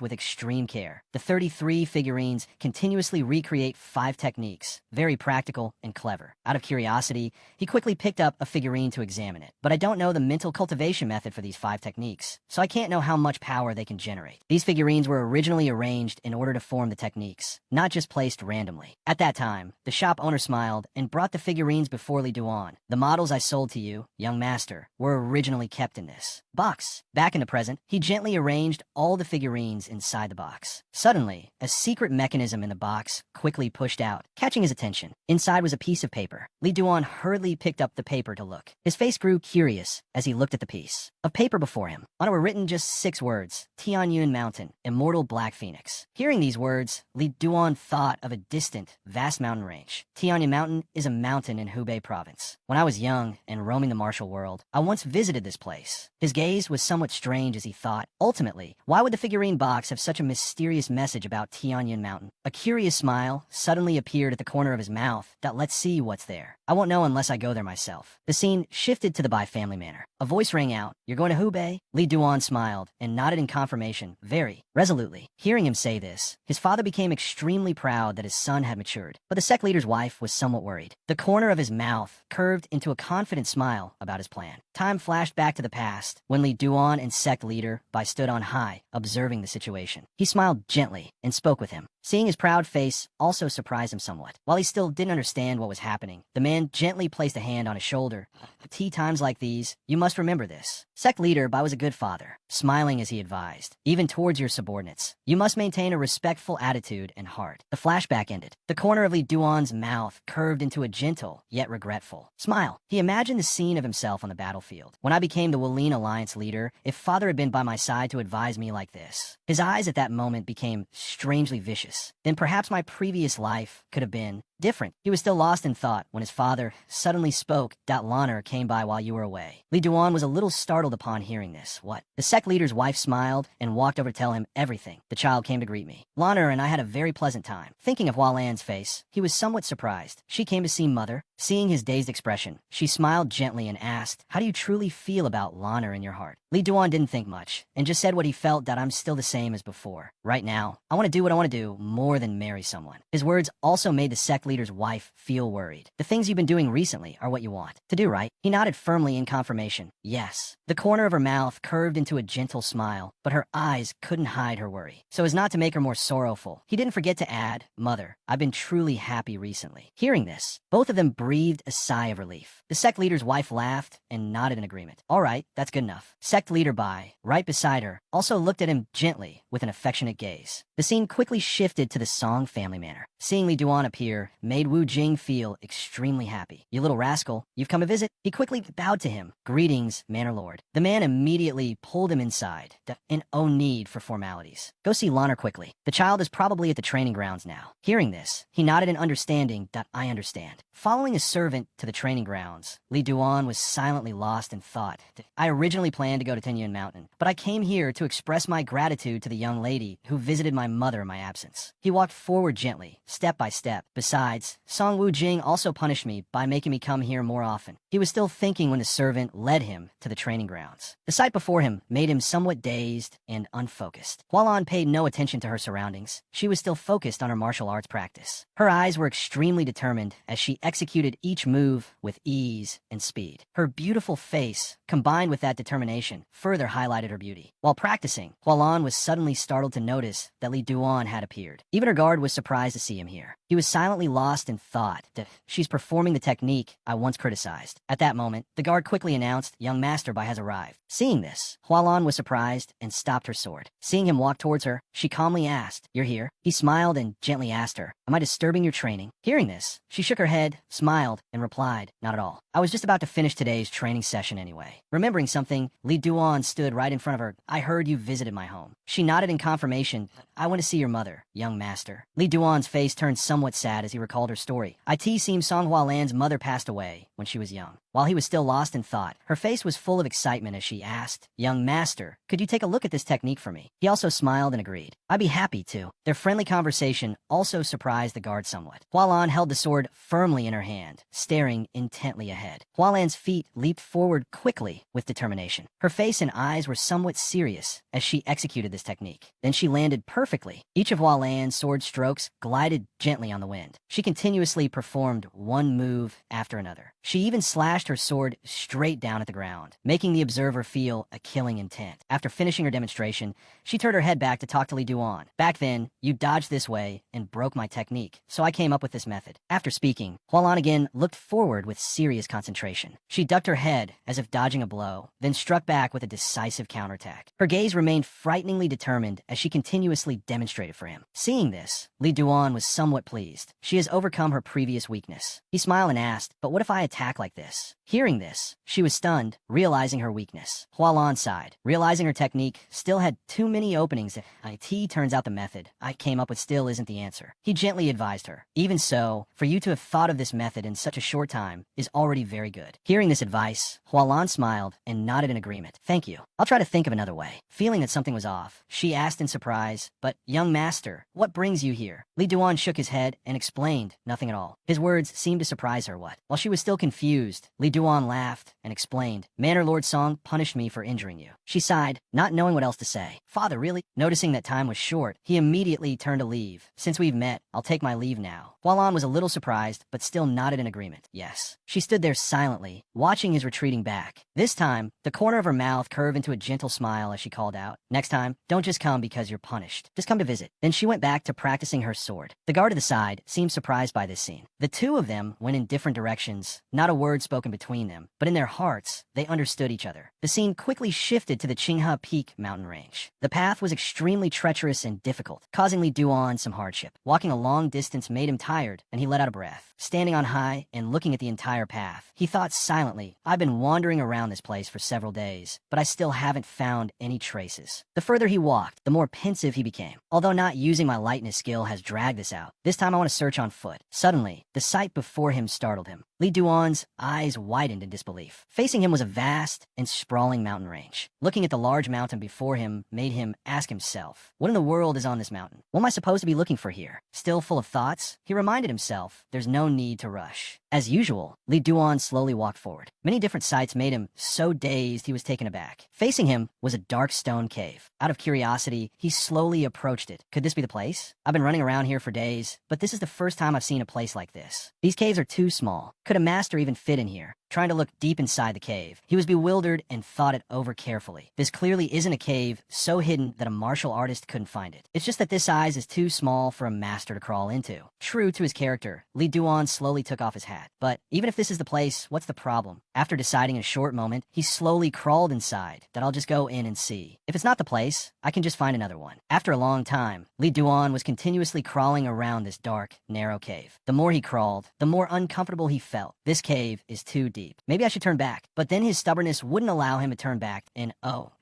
with extreme care. The 33 figurines continuously recreate 5 techniques, very practical and clever. Out of curiosity, he quickly picked up a figurine to examine it. But I don't know the mental cultivation method for these 5 techniques, so I can't know how much power they can generate. These figurines were originally arranged in order to form the techniques, not just placed randomly. At that time, the shop owner smiled and brought the figurines before Li Duan. The models I sold to you, young master, were originally kept in this box. Back in the present, he gently arranged all the figurines inside the box. Suddenly, a secret mechanism in the box quickly pushed out, catching his attention. Inside was a piece of paper. Li Duan hurriedly picked up the paper to look. His face grew curious as he looked at the piece of paper before him. On it were written just 6 words: Tianyun Mountain, Immortal Black Phoenix. Hearing these words, Li Duan thought of a distant, vast mountain range. Tianyun Mountain is a mountain in Hubei province. When I was young and roaming the martial world, I once visited this place. His gaze was somewhat strange as he thought. Ultimately, why would the figurine box have such a mysterious message about Tianyun Mountain? A curious smile suddenly appeared at the corner of his mouth that let's see what's there. I won't know unless I go there myself. The scene shifted to the Bai family manor. A voice rang out, "You're going to Hubei?" Li Duan smiled and nodded in confirmation, very resolutely. Hearing him say this, his father became extremely proud that his son had matured. But the sect leader's wife was somewhat worried. The corner of his mouth curved into a confident smile about his plan. Time flashed back to the past, when Li Duan and sect leader Bai stood on high, observing the situation. He smiled gently and spoke with him. Seeing his proud face also surprised him somewhat. While he still didn't understand what was happening, the man gently placed a hand on his shoulder. "Tea times like these, you must remember this. Sect leader Bai was a good father," smiling as he advised, "even towards your subordinates. You must maintain a respectful attitude and heart." The flashback ended. The corner of Li Duan's mouth curved into a gentle, yet regretful smile. He imagined the scene of himself on the battlefield. When I became the Wolin Alliance leader, if father had been by my side to advise me like this. His eyes at that moment became strangely vicious. Then perhaps my previous life could have been different. He was still lost in thought when his father suddenly spoke. "Lanner came by while you were away." Li Duan was a little startled upon hearing this. What? The sect leader's wife smiled and walked over to tell him everything. "The child came to greet me. Lanner and I had a very pleasant time." Thinking of Hua Lan's face, he was somewhat surprised. "She came to see mother?" Seeing his dazed expression, she smiled gently and asked, "How do you truly feel about Lanner in your heart?" Li Duan didn't think much and just said what he felt, that I'm still the same as before. Right now, I want to do what I want to do more than marry someone. His words also made the sect leader's wife feel worried. "The things you've been doing recently are what you want to do, right?" He nodded firmly in confirmation. "Yes." The corner of her mouth curved into a gentle smile, but her eyes couldn't hide her worry. So as not to make her more sorrowful, he didn't forget to add, "Mother, I've been truly happy recently." Hearing this, both of them breathed a sigh of relief. The sect leader's wife laughed and nodded in agreement. "All right, that's good enough." Sect leader Bai, right beside her, also looked at him gently with an affectionate gaze. The scene quickly shifted to the Song family manor. Seeing Li Duan appear made Wu Jing feel extremely happy. "You little rascal, you've come to visit?" He quickly bowed to him. "Greetings, Manor Lord." The man immediately pulled him inside, and no need for formalities. "Go see Lanner quickly. The child is probably at the training grounds now." Hearing this, he nodded in understanding. "I understand." Following a servant to the training grounds, Li Duan was silently lost in thought. "I originally planned to go to Tianyun Mountain, but I came here to express my gratitude to the young lady who visited my mother in my absence." He walked forward gently, step by step. Besides, Song Wu Jing also punished me by making me come here more often. He was still thinking when the servant led him to the training grounds. The sight before him made him somewhat dazed and unfocused. Hualan paid no attention to her surroundings. She was still focused on her martial arts practice. Her eyes were extremely determined as she executed each move with ease and speed. Her beautiful face, combined with that determination, further highlighted her beauty. While practicing, Hualan was suddenly startled to notice that Li Duan had appeared. Even her guard was surprised to see him here. He was silently lost in thought that she's performing the technique I once criticized. At that moment, the guard quickly announced, "Young Master Bai has arrived." Seeing this, Hualan was surprised and stopped her sword. Seeing him walk towards her, she calmly asked, "You're here?" He smiled and gently asked her, "Am I disturbing your training?" Hearing this, she shook her head, smiled, and replied, "Not at all. I was just about to finish today's training session anyway." Remembering something, Li Duan stood right in front of her. "I heard you visited my home." She nodded in confirmation. "I went to see your mother, young master." Li Duan's face turned somewhat sad as he recalled her story. It seems Song Hua Lan's mother passed away when she was young. down. While he was still lost in thought, her face was full of excitement as she asked, "Young master, could you take a look at this technique for me?" He also smiled and agreed. "I'd be happy to." Their friendly conversation also surprised the guard somewhat. Hualan held the sword firmly in her hand, staring intently ahead. Hualan's feet leaped forward quickly with determination. Her face and eyes were somewhat serious as she executed this technique. Then she landed perfectly. Each of Hualan's sword strokes glided gently on the wind. She continuously performed one move after another. She even slashed her sword straight down at the ground, making the observer feel a killing intent. After finishing her demonstration, she turned her head back to talk to Li Duan. "Back then, you dodged this way and broke my technique, so I came up with this method." After speaking, Hualan again looked forward with serious concentration. She ducked her head as if dodging a blow, then struck back with a decisive counterattack. Her gaze remained frighteningly determined as she continuously demonstrated for him. Seeing this, Li Duan was somewhat pleased. She has overcome her previous weakness. He smiled and asked, "But what if I attack like this?" Hearing this, she was stunned, realizing her weakness. Hualan sighed, realizing her technique still had too many openings. "It turns out the method I came up with still isn't the answer." He gently advised her, "Even so, for you to have thought of this method in such a short time is already very good." Hearing this advice, Hualan smiled and nodded in agreement. "Thank you. I'll try to think of another way." Feeling that something was off, she asked in surprise, "But, young master, what brings you here?" Li Duan shook his head and explained nothing at all. His words seemed to surprise her. What? While she was still confused, Li Duan laughed and explained, "Manor Lord Song punished me for injuring you." She sighed, not knowing what else to say. "Father, really?" Noticing that time was short, he immediately turned to leave. "Since we've met, I'll take my leave now." Hualan was a little surprised, but still nodded in agreement. "Yes." She stood there silently, watching his retreating back. This time, the corner of her mouth curved into a gentle smile as she called out, "Next time, don't just come because you're punished. Just come to visit." Then she went back to practicing her sword. The guard at the side seemed surprised by this scene. The two of them went in different directions, not a word spoken between them, but in their hearts, they understood each other. The scene quickly shifted to the Qinghe Peak mountain range. The path was extremely treacherous and difficult, causing Li Duan some hardship. Walking a long distance made him tired, and he let out a breath. Standing on high and looking at the entire path, he thought silently, "I've been wandering around this place for several days, but I still haven't found any traces." The further he walked, the more pensive he became. "Although not using my lightness skill has dragged this out, this time I want to search on foot." Suddenly, the sight before him startled him. Li Duan's eyes widened in disbelief. Facing him was a vast and sprawling mountain range. Looking at the large mountain before him made him ask himself, "What in the world is on this mountain? What am I supposed to be looking for here?" Still full of thoughts, he reminded himself there's no need to rush. As usual, Li Duan slowly walked forward. Many different sights made him so dazed he was taken aback. Facing him was a dark stone cave. Out of curiosity, he slowly approached it. Could this be the place? I've been running around here for days, but this is the first time I've seen a place like this. These caves are too small. Could a master even fit in here? Trying to look deep inside the cave, he was bewildered and thought it over carefully. This clearly isn't a cave so hidden that a martial artist couldn't find it. It's just that this size is too small for a master to crawl into. True to his character, Li Duan slowly took off his hat. But even if this is the place, what's the problem? After deciding in a short moment, he slowly crawled inside. That I'll just go in and see. If it's not the place, I can just find another one. After a long time, Li Duan was continuously crawling around this dark, narrow cave. The more he crawled, the more uncomfortable he felt. This cave is too deep. Maybe I should turn back. But then his stubbornness wouldn't allow him to turn back, and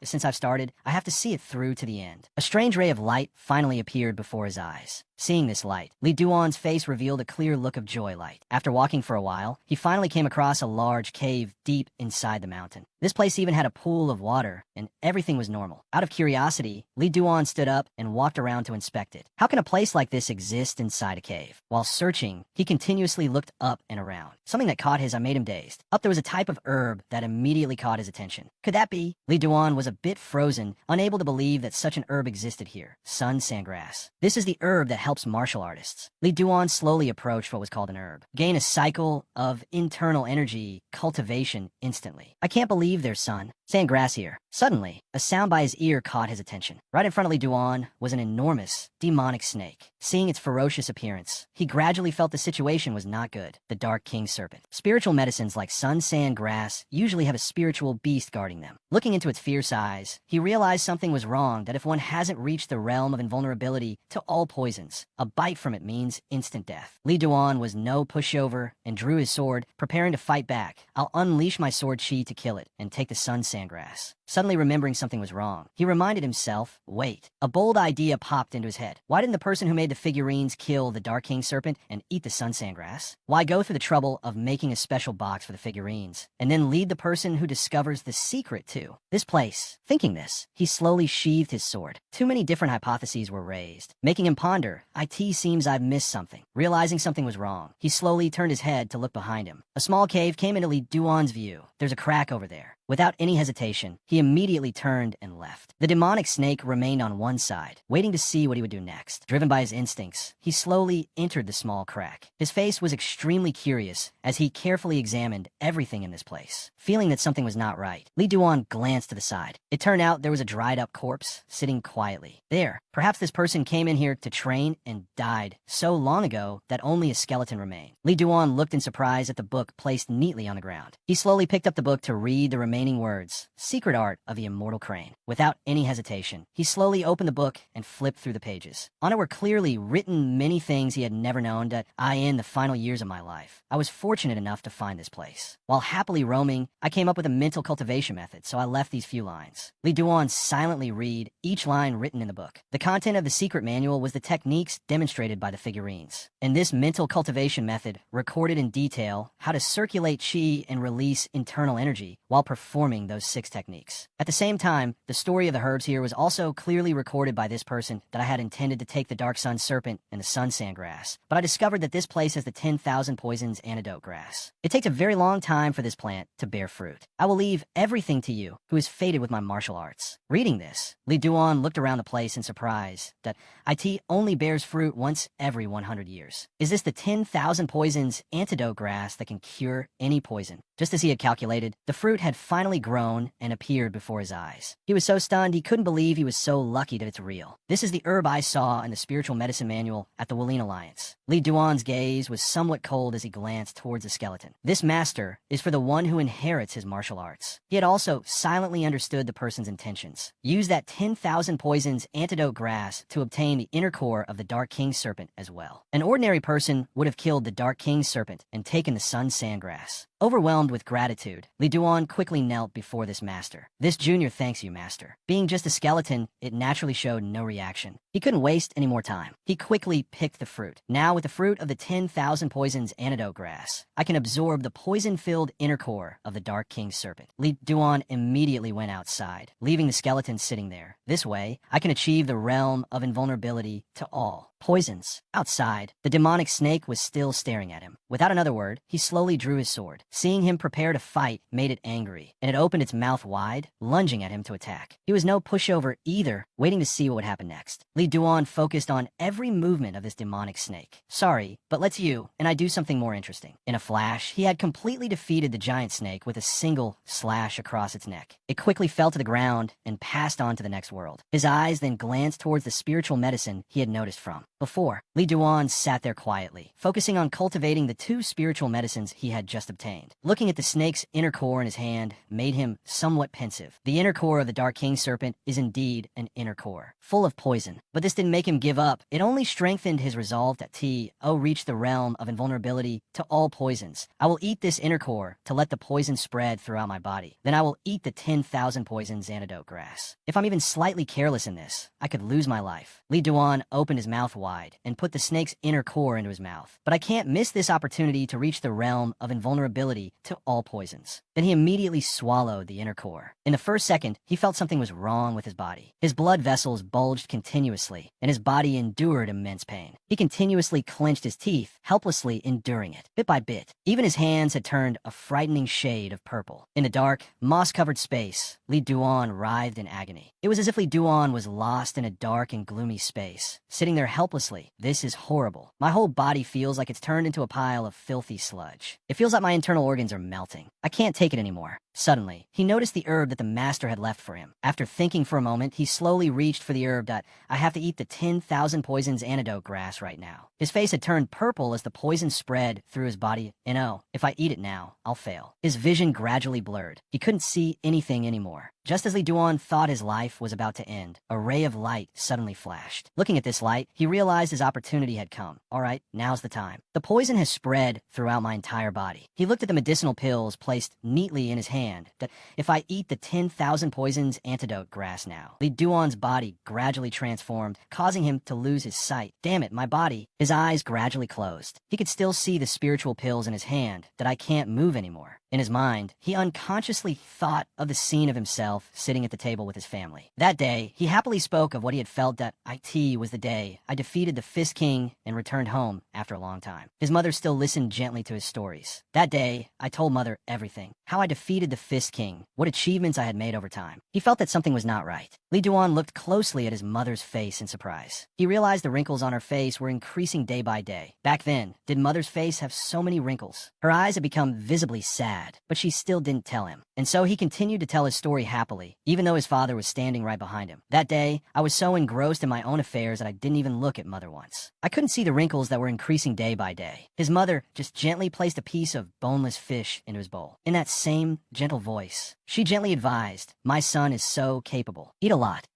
since I've started, I have to see it through to the end. A strange ray of light finally appeared before his eyes. Seeing this light, Li Duan's face revealed a clear look of joy light. After walking for a while, he finally came across a large cave deep inside the mountain. This place even had a pool of water, and everything was normal. Out of curiosity, Li Duan stood up and walked around to inspect it. How can a place like this exist inside a cave? While searching, he continuously looked up and around. Something that caught his eye made him dazed. Up there was a type of herb that immediately caught his attention. Could that be? Li Duan was a bit frozen, unable to believe that such an herb existed here. Sun sandgrass. This is the herb that helps martial artists. Li Duan slowly approached what was called an herb. Gain a cycle of internal energy, cultivation instantly. I can't believe there's sun. Sandgrass here. Suddenly, a sound by his ear caught his attention. Right in front of Li Duan was an enormous, demonic snake. Seeing its ferocious appearance, he gradually felt the situation was not good. The Dark King Serpent. Spiritual medicines like sun, sand, grass usually have a spiritual beast guarding them. Looking into its fierce eyes, he realized something was wrong, that if one hasn't reached the realm of invulnerability to all poisons, a bite from it means instant death. Li Duan was no pushover and drew his sword, preparing to fight back. I'll unleash my sword chi to kill it and take the sun sandgrass. Suddenly remembering something was wrong, he reminded himself, wait. A bold idea popped into his head. Why didn't the person who made the figurines kill the Dark King Serpent and eat the sun sandgrass? Why go through the trouble of making a special box for the figurines, and then lead the person who discovers the secret to this place? Thinking this, he slowly sheathed his sword. Too many different hypotheses were raised, making him ponder, it seems I've missed something. Realizing something was wrong, he slowly turned his head to look behind him. A small cave came into Li Duan's view. There's a crack over there. Without any hesitation, he immediately turned and left. The demonic snake remained on one side, waiting to see what he would do next. Driven by his instincts, he slowly entered the small crack. His face was extremely curious as he carefully examined everything in this place. Feeling that something was not right, Li Duan glanced to the side. It turned out there was a dried-up corpse sitting quietly. There, perhaps this person came in here to train and died so long ago that only a skeleton remained. Li Duan looked in surprise at the book placed neatly on the ground. He slowly picked up the book to read the remaining words, Secret Art of the Immortal Crane. Without any hesitation, he slowly opened the book and flipped through the pages. On it were clearly written many things he had never known that in the final years of my life. I was fortunate enough to find this place. While happily roaming, I came up with a mental cultivation method, so I left these few lines. Li Duan silently read each line written in the book. The content of the secret manual was the techniques demonstrated by the figurines. And this mental cultivation method recorded in detail how to circulate chi and release internal energy while performing those 6 techniques. At the same time, the story of the herbs here was also clearly recorded by this person that I had intended to take the Dark Sun Serpent and the Sun Sandgrass, but I discovered that this place has the 10,000 poisons antidote grass. It takes a very long time for this plant to bear fruit. I will leave everything to you, who is fated with my martial arts. Reading this, Li Duan looked around the place in surprise that it only bears fruit once every 100 years. Is this the 10,000 poisons antidote grass that can cure any poison? Just as he had calculated, the fruit had finally grown and appeared before his eyes. He was so stunned he couldn't believe he was so lucky that it's real. This is the herb I saw in the spiritual medicine manual at the Walene Alliance. Li Duan's gaze was somewhat cold as he glanced towards the skeleton. This master is for the one who inherits his martial arts. He had also silently understood the person's intentions. Use that 10,000 poisons antidote grass to obtain the inner core of the Dark King Serpent as well. An ordinary person would have killed the Dark King Serpent and taken the Sun Sandgrass. Overwhelmed with gratitude, Li Duan quickly knelt before this master. This junior thanks you, master. Being just a skeleton, it naturally showed no reaction. He couldn't waste any more time. He quickly picked the fruit. Now with the fruit of the 10,000 poisons antidote grass, I can absorb the poison-filled inner core of the Dark King Serpent. Li Duan immediately went outside, leaving the skeleton sitting there. This way, I can achieve the realm of invulnerability to all poisons. Outside, the demonic snake was still staring at him. Without another word, he slowly drew his sword. Seeing him prepare to fight made it angry, and it opened its mouth wide, lunging at him to attack. He was no pushover either, waiting to see what would happen next. Li Duan focused on every movement of this demonic snake. Sorry, but let's you and I do something more interesting. In a flash, he had completely defeated the giant snake with a single slash across its neck. It quickly fell to the ground and passed on to the next world. His eyes then glanced towards the spiritual medicine he had noticed from before. Li Duan sat there quietly, focusing on cultivating the 2 spiritual medicines he had just obtained. Looking at the snake's inner core in his hand made him somewhat pensive. The inner core of the Dark King Serpent is indeed an inner core, full of poison. But this didn't make him give up. It only strengthened his resolve to reach the realm of invulnerability to all poisons. I will eat this inner core to let the poison spread throughout my body. Then I will eat the 10,000 poisons antidote grass. If I'm even slightly careless in this, I could lose my life. Li Duan opened his mouth wide and put the snake's inner core into his mouth. But I can't miss this opportunity to reach the realm of invulnerability to all poisons. Then he immediately swallowed the inner core. In the first second, he felt something was wrong with his body. His blood vessels bulged continuously, and his body endured immense pain. He continuously clenched his teeth, helplessly enduring it, bit by bit. Even his hands had turned a frightening shade of purple. In the dark, moss-covered space, Li Duan writhed in agony. It was as if Li Duan was lost in a dark and gloomy space, sitting there helplessly. This is horrible. My whole body feels like it's turned into a pile of filthy sludge. It feels like my internal organs are melting. I can't take it anymore. Suddenly, he noticed the herb that the master had left for him. After thinking for a moment, he slowly reached for the herb that I have to eat the 10,000 poisons antidote grass right now. His face had turned purple as the poison spread through his body. And oh, if I eat it now, I'll fail. His vision gradually blurred. He couldn't see anything anymore. Just as Li Duan thought his life was about to end, a ray of light suddenly flashed. Looking at this light, he realized his opportunity had come. All right, now's the time. The poison has spread throughout my entire body. He looked at the medicinal pills placed neatly in his hand hand that if I eat the 10,000 poisons antidote grass now. Li Duan's body gradually transformed, causing him to lose his sight. Damn it, my body. His eyes gradually closed. He could still see the spiritual pills in his hand that I can't move anymore. In his mind, he unconsciously thought of the scene of himself sitting at the table with his family. That day, he happily spoke of what he had felt that it was the day I defeated the Fist King and returned home after a long time. His mother still listened gently to his stories. That day, I told Mother everything. How I defeated the Fist King, what achievements I had made over time. He felt that something was not right. Li Duan looked closely at his mother's face in surprise. He realized the wrinkles on her face were increasing day by day. Back then, did Mother's face have so many wrinkles? Her eyes had become visibly sad, but she still didn't tell him. And so he continued to tell his story happily, even though his father was standing right behind him. That day, I was so engrossed in my own affairs that I didn't even look at Mother once. I couldn't see the wrinkles that were increasing day by day. His mother just gently placed a piece of boneless fish into his bowl. In that same gentle voice, she gently advised, "My son is so capable. Eat a lot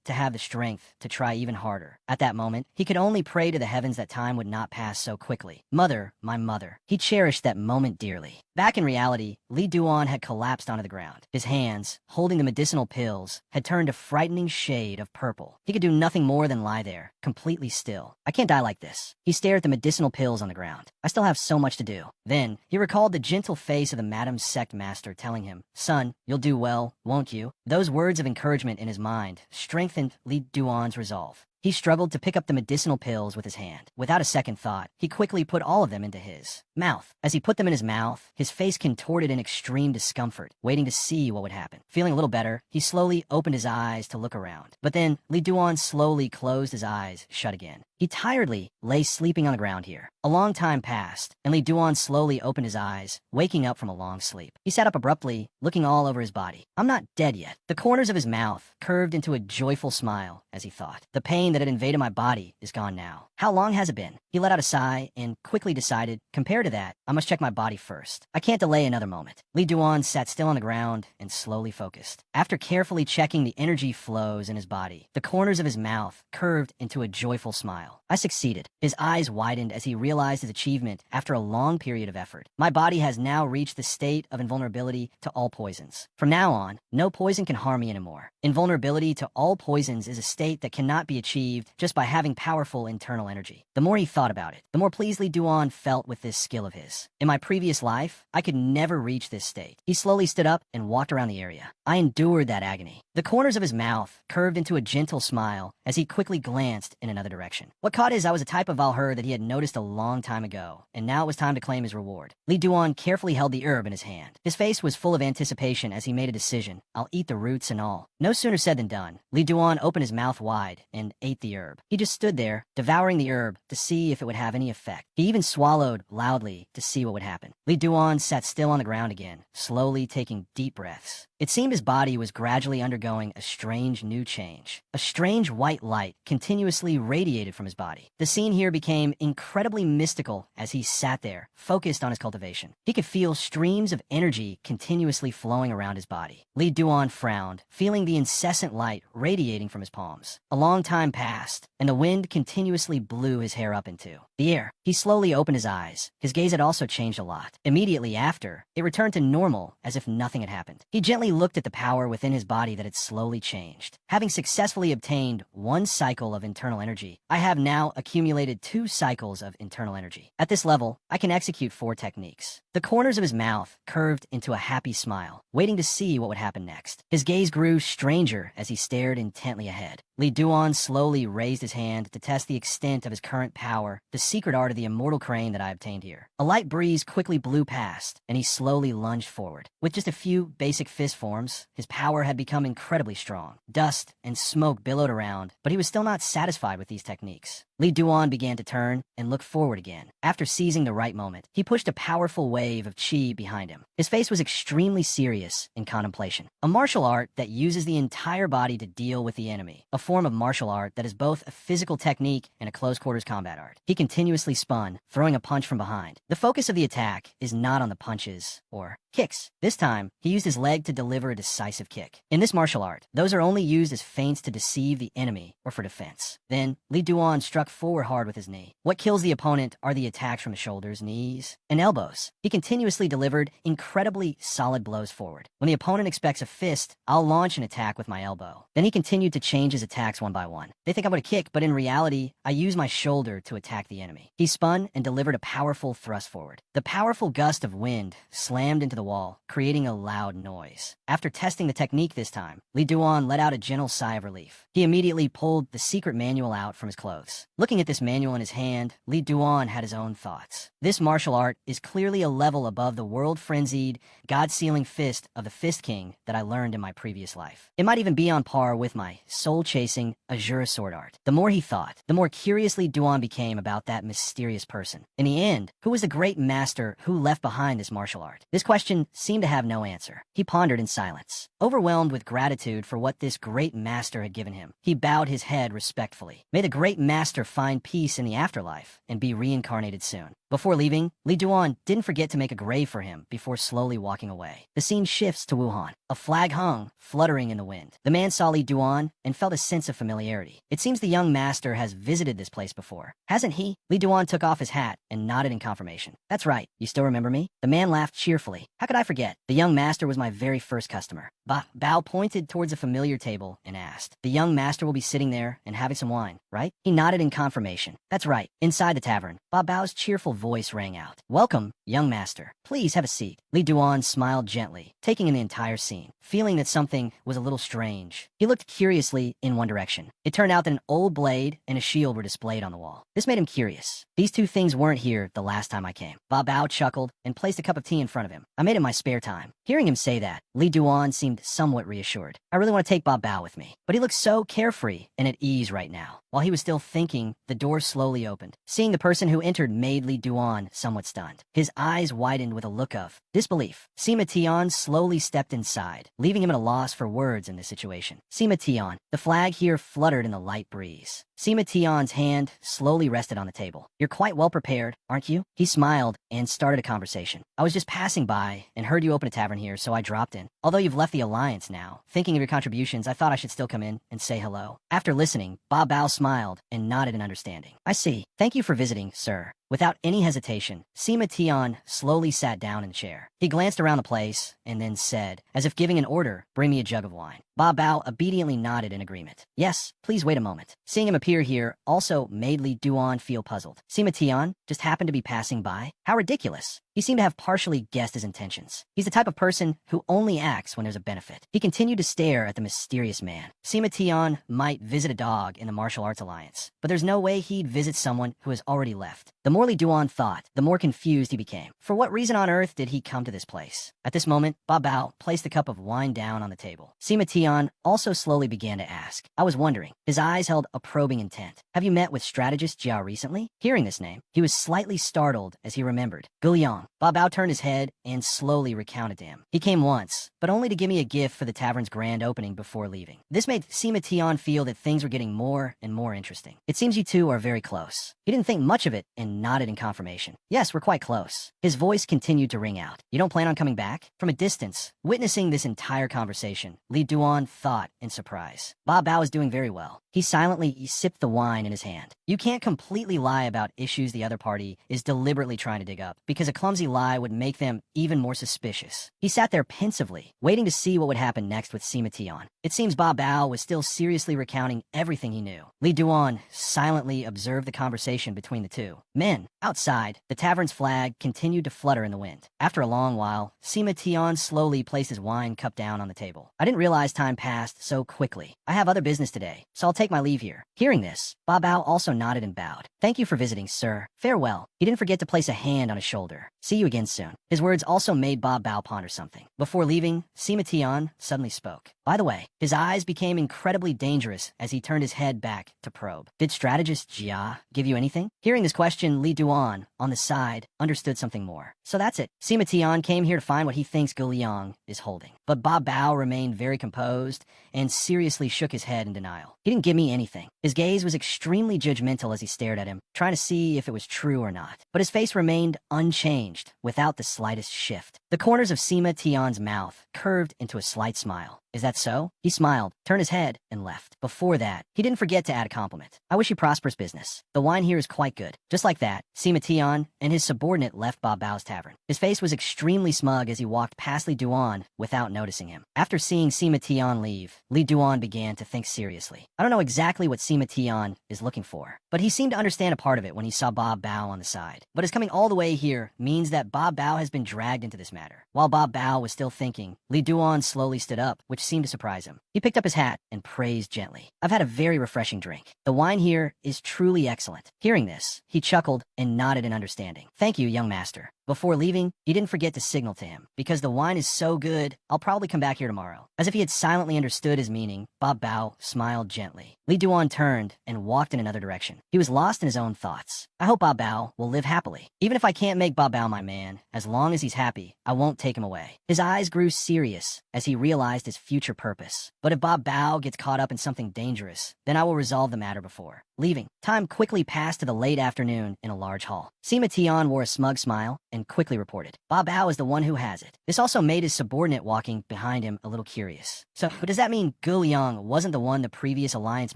to have the strength to try even harder." At that moment, he could only pray to the heavens that time would not pass so quickly. Mother, my mother. He cherished that moment dearly. Back in reality, Li Duan had collapsed onto the ground. His hands, holding the medicinal pills, had turned a frightening shade of purple. He could do nothing more than lie there, completely still. I can't die like this. He stared at the medicinal pills on the ground. I still have so much to do. Then, he recalled the gentle face of the Madam's sect master telling him, "Son, you'll do well, won't you?" Those words of encouragement in his mind strengthened Li Duan's resolve. He struggled to pick up the medicinal pills with his hand. Without a second thought, he quickly put all of them into his mouth. As he put them in his mouth, his face contorted in extreme discomfort, waiting to see what would happen. Feeling a little better, he slowly opened his eyes to look around. But then, Li Duan slowly closed his eyes shut again. He tiredly lay sleeping on the ground here. A long time passed, and Li Duan slowly opened his eyes, waking up from a long sleep. He sat up abruptly, looking all over his body. I'm not dead yet. The corners of his mouth curved into a joyful smile as he thought. The pain that had invaded my body is gone now. How long has it been? He let out a sigh and quickly decided, compared to that, I must check my body first. I can't delay another moment. Li Duan sat still on the ground and slowly focused. After carefully checking the energy flows in his body, the corners of his mouth curved into a joyful smile. I succeeded. His eyes widened as he realized his achievement after a long period of effort. My body has now reached the state of invulnerability to all poisons. From now on, no poison can harm me anymore. Invulnerability to all poisons is a state that cannot be achieved just by having powerful internal energy. The more he thought about it, the more pleased Li Duan felt with this skill of his. In my previous life, I could never reach this state. He slowly stood up and walked around the area. I endured that agony. The corners of his mouth curved into a gentle smile as he quickly glanced in another direction. What caught his eye was a type of Valher that he had noticed a long time ago, and now it was time to claim his reward. Li Duan carefully held the herb in his hand. His face was full of anticipation as he made a decision. I'll eat the roots and all. No sooner said than done. Li Duan opened his mouth wide and ate the herb. He just stood there, devouring the herb to see if it would have any effect. He even swallowed loudly to see what would happen. Li Duan sat still on the ground again, slowly taking deep breaths. It seemed his body was gradually undergoing a strange new change. A strange white light continuously radiated from his body. The scene here became incredibly mystical as he sat there, focused on his cultivation. He could feel streams of energy continuously flowing around his body. Li Duan frowned, feeling the incessant light radiating from his palms. A long time passed, and the wind continuously blew his hair up into the air. He slowly opened his eyes. His gaze had also changed a lot. Immediately after, it returned to normal as if nothing had happened. He gently looked at the power within his body that had slowly changed. Having successfully obtained one cycle of internal energy, I have now accumulated 2 cycles of internal energy. At this level, I can execute 4 techniques. The corners of his mouth curved into a happy smile, waiting to see what would happen next. His gaze grew stranger as he stared intently ahead. Li Duan slowly raised his hand to test the extent of his current power, the secret art of the immortal crane that I obtained here. A light breeze quickly blew past, and he slowly lunged forward. With just a few basic fist forms, his power had become incredibly strong. Dust and smoke billowed around, but he was still not satisfied with these techniques. Li Duan began to turn and look forward again. After seizing the right moment, he pushed a powerful wave of chi behind him. His face was extremely serious in contemplation. A martial art that uses the entire body to deal with the enemy. A form of martial art that is both a physical technique and a close-quarters combat art. He continuously spun, throwing a punch from behind. The focus of the attack is not on the punches or kicks. This time, he used his leg to deliver a decisive kick. In this martial art, those are only used as feints to deceive the enemy or for defense. Then, Li Duan struck forward hard with his knee. What kills the opponent are the attacks from the shoulders, knees, and elbows. He continuously delivered incredibly solid blows forward. When the opponent expects a fist, I'll launch an attack with my elbow. Then he continued to change his attacks one by one. They think I'm going to kick, but in reality, I use my shoulder to attack the enemy. He spun and delivered a powerful thrust forward. The powerful gust of wind slammed into the wall, creating a loud noise. After testing the technique this time, Lee Duan let out a gentle sigh of relief. He immediately pulled the secret manual out from his clothes. Looking at this manual in his hand, Lee Duan had his own thoughts. This martial art is clearly a level above the world-frenzied, God-sealing fist of the Fist King that I learned in my previous life. It might even be on par with my soul-chasing Azura sword art. The more he thought, the more curious Lee Duan became about that mysterious person. In the end, who was the great master who left behind this martial art? This question seemed to have no answer. He pondered in silence. Overwhelmed with gratitude for what this great master had given him, he bowed his head respectfully. May the great master find peace in the afterlife and be reincarnated soon. Before leaving, Lee Duan didn't forget to make a grave for him before slowly walking away. The scene shifts to Wuhan. A flag hung, fluttering in the wind. The man saw Lee Duan and felt a sense of familiarity. It seems the young master has visited this place before. Hasn't he? Lee Duan took off his hat and nodded in confirmation. That's right. You still remember me? The man laughed cheerfully. How could I forget? The young master was my very first customer. Bao pointed towards a familiar table and asked, "The young master will be sitting there and having some wine, right?" He nodded in confirmation. That's right. Inside the tavern, Bao's cheerful voice rang out. "Welcome, young master. Please have a seat." Lee Duan smiled gently, taking in the entire scene, feeling that something was a little strange. He looked curiously in one direction. It turned out that an old blade and a shield were displayed on the wall. This made him curious. These two things weren't here the last time I came. Bao chuckled and placed a cup of tea in front of him. I made it my spare time. Hearing him say that, Lee Duan seemed somewhat reassured. I really want to take Bao with me. But he looked so carefree and at ease right now. While he was still thinking, the door slowly opened. Seeing the person who entered made Lee Duan somewhat stunned. His eyes widened with a look of disbelief. Sima Tian slowly stepped inside, leaving him at a loss for words in this situation. Sima Tian. The flag here fluttered in the light breeze. Sima Tian's hand slowly rested on the table. "You're quite well prepared, aren't you?" He smiled and started a conversation. "I was just passing by and heard you open a tavern here, so I dropped in. Although you've left the Alliance now, thinking of your contributions, I thought I should still come in and say hello." After listening, Bao smiled and nodded in understanding. "I see. Thank you for visiting, sir." Without any hesitation, Sima Tian slowly sat down in the chair. He glanced around the place and then said, as if giving an order, "Bring me a jug of wine." Bao obediently nodded in agreement. "Yes, please wait a moment." Seeing him appear here also made Lee Duan feel puzzled. Sima Tian just happened to be passing by? How ridiculous. He seemed to have partially guessed his intentions. He's the type of person who only acts when there's a benefit. He continued to stare at the mysterious man. Sima Tian might visit a dog in the Martial Arts Alliance, but there's no way he'd visit someone who has already left. The more Lee Duan thought, the more confused he became. For what reason on earth did he come to this place? At this moment, Bao placed a cup of wine down on the table. Sima Tian also slowly began to ask. I was wondering. His eyes held a probing intent. "Have you met with strategist Jia recently?" Hearing this name, he was slightly startled as he remembered. Guliang. Bao turned his head and slowly recounted to him. "He came once, but only to give me a gift for the tavern's grand opening before leaving." This made Sima Tian feel that things were getting more and more interesting. "It seems you two are very close." He didn't think much of it and nodded in confirmation. "Yes, we're quite close." His voice continued to ring out. "You don't plan on coming back?" From a distance, witnessing this entire conversation, Lee Duan thought in surprise. Bao is doing very well. He silently sipped the wine in his hand. You can't completely lie about issues the other party is deliberately trying to dig up, because a clumsy lie would make them even more suspicious. He sat there pensively, waiting to see what would happen next with Sima Tian. It seems Bao was still seriously recounting everything he knew. Lee Duan silently observed the conversation between the two. Men. Outside, the tavern's flag continued to flutter in the wind. After a long while, Sima Tian slowly placed his wine cup down on the table. "I didn't realize time passed so quickly. I have other business today, so I'll take my leave here." Hearing this, Bao also nodded and bowed. "Thank you for visiting, sir. Farewell." He didn't forget to place a hand on his shoulder. "See you again soon." His words also made Bao ponder something. Before leaving, Sima Tian suddenly spoke. By the way, his eyes became incredibly dangerous as he turned his head back to probe. "Did strategist Jia give you anything?" Hearing this question, Lee Duan, on the side, understood something more. "So that's it. Sima Tian came here to find what he thinks Guliang is holding." But Bao remained very composed and seriously shook his head in denial. "He didn't give me anything." His gaze was extremely judgmental as he stared at him, trying to see if it was true or not. But his face remained unchanged, without the slightest shift. The corners of Sima Tian's mouth curved into a slight smile. "Is that so?" He smiled, turned his head, and left. Before that, he didn't forget to add a compliment. "I wish you prosperous business. The wine here is quite good." Just like that, Sima Tian and his subordinate left Bao's tavern. tavern. His face was extremely smug as he walked past Li Duan without noticing him. After seeing Sima Tian leave, Li Duan began to think seriously. I don't know exactly what Sima Tian is looking for, but he seemed to understand a part of it when he saw Bob Bao on the side. But his coming all the way here means that Bob Bao has been dragged into this matter. While Bob Bao was still thinking, Li Duan slowly stood up, which seemed to surprise him. He picked up his hat and praised gently. I've had a very refreshing drink. The wine here is truly excellent. Hearing this, he chuckled and nodded in understanding. Thank you, young master. Before leaving, he didn't forget to signal to him. Because the wine is so good, I'll probably come back here tomorrow. As if he had silently understood his meaning, Bob Bao smiled gently. Li Duan turned and walked in another direction. He was lost in his own thoughts. I hope Bob Bao will live happily. Even if I can't make Bob Bao my man, as long as he's happy, I won't take him away. His eyes grew serious as he realized his future purpose. But if Bob Bao gets caught up in something dangerous, then I will resolve the matter before leaving. Time quickly passed to the late afternoon in a large hall. Sima Tian wore a smug smile and quickly reported, Bob Bao is the one who has it. This also made his subordinate walking behind him a little curious. So, does that mean Gu Liang wasn't the one the previous alliance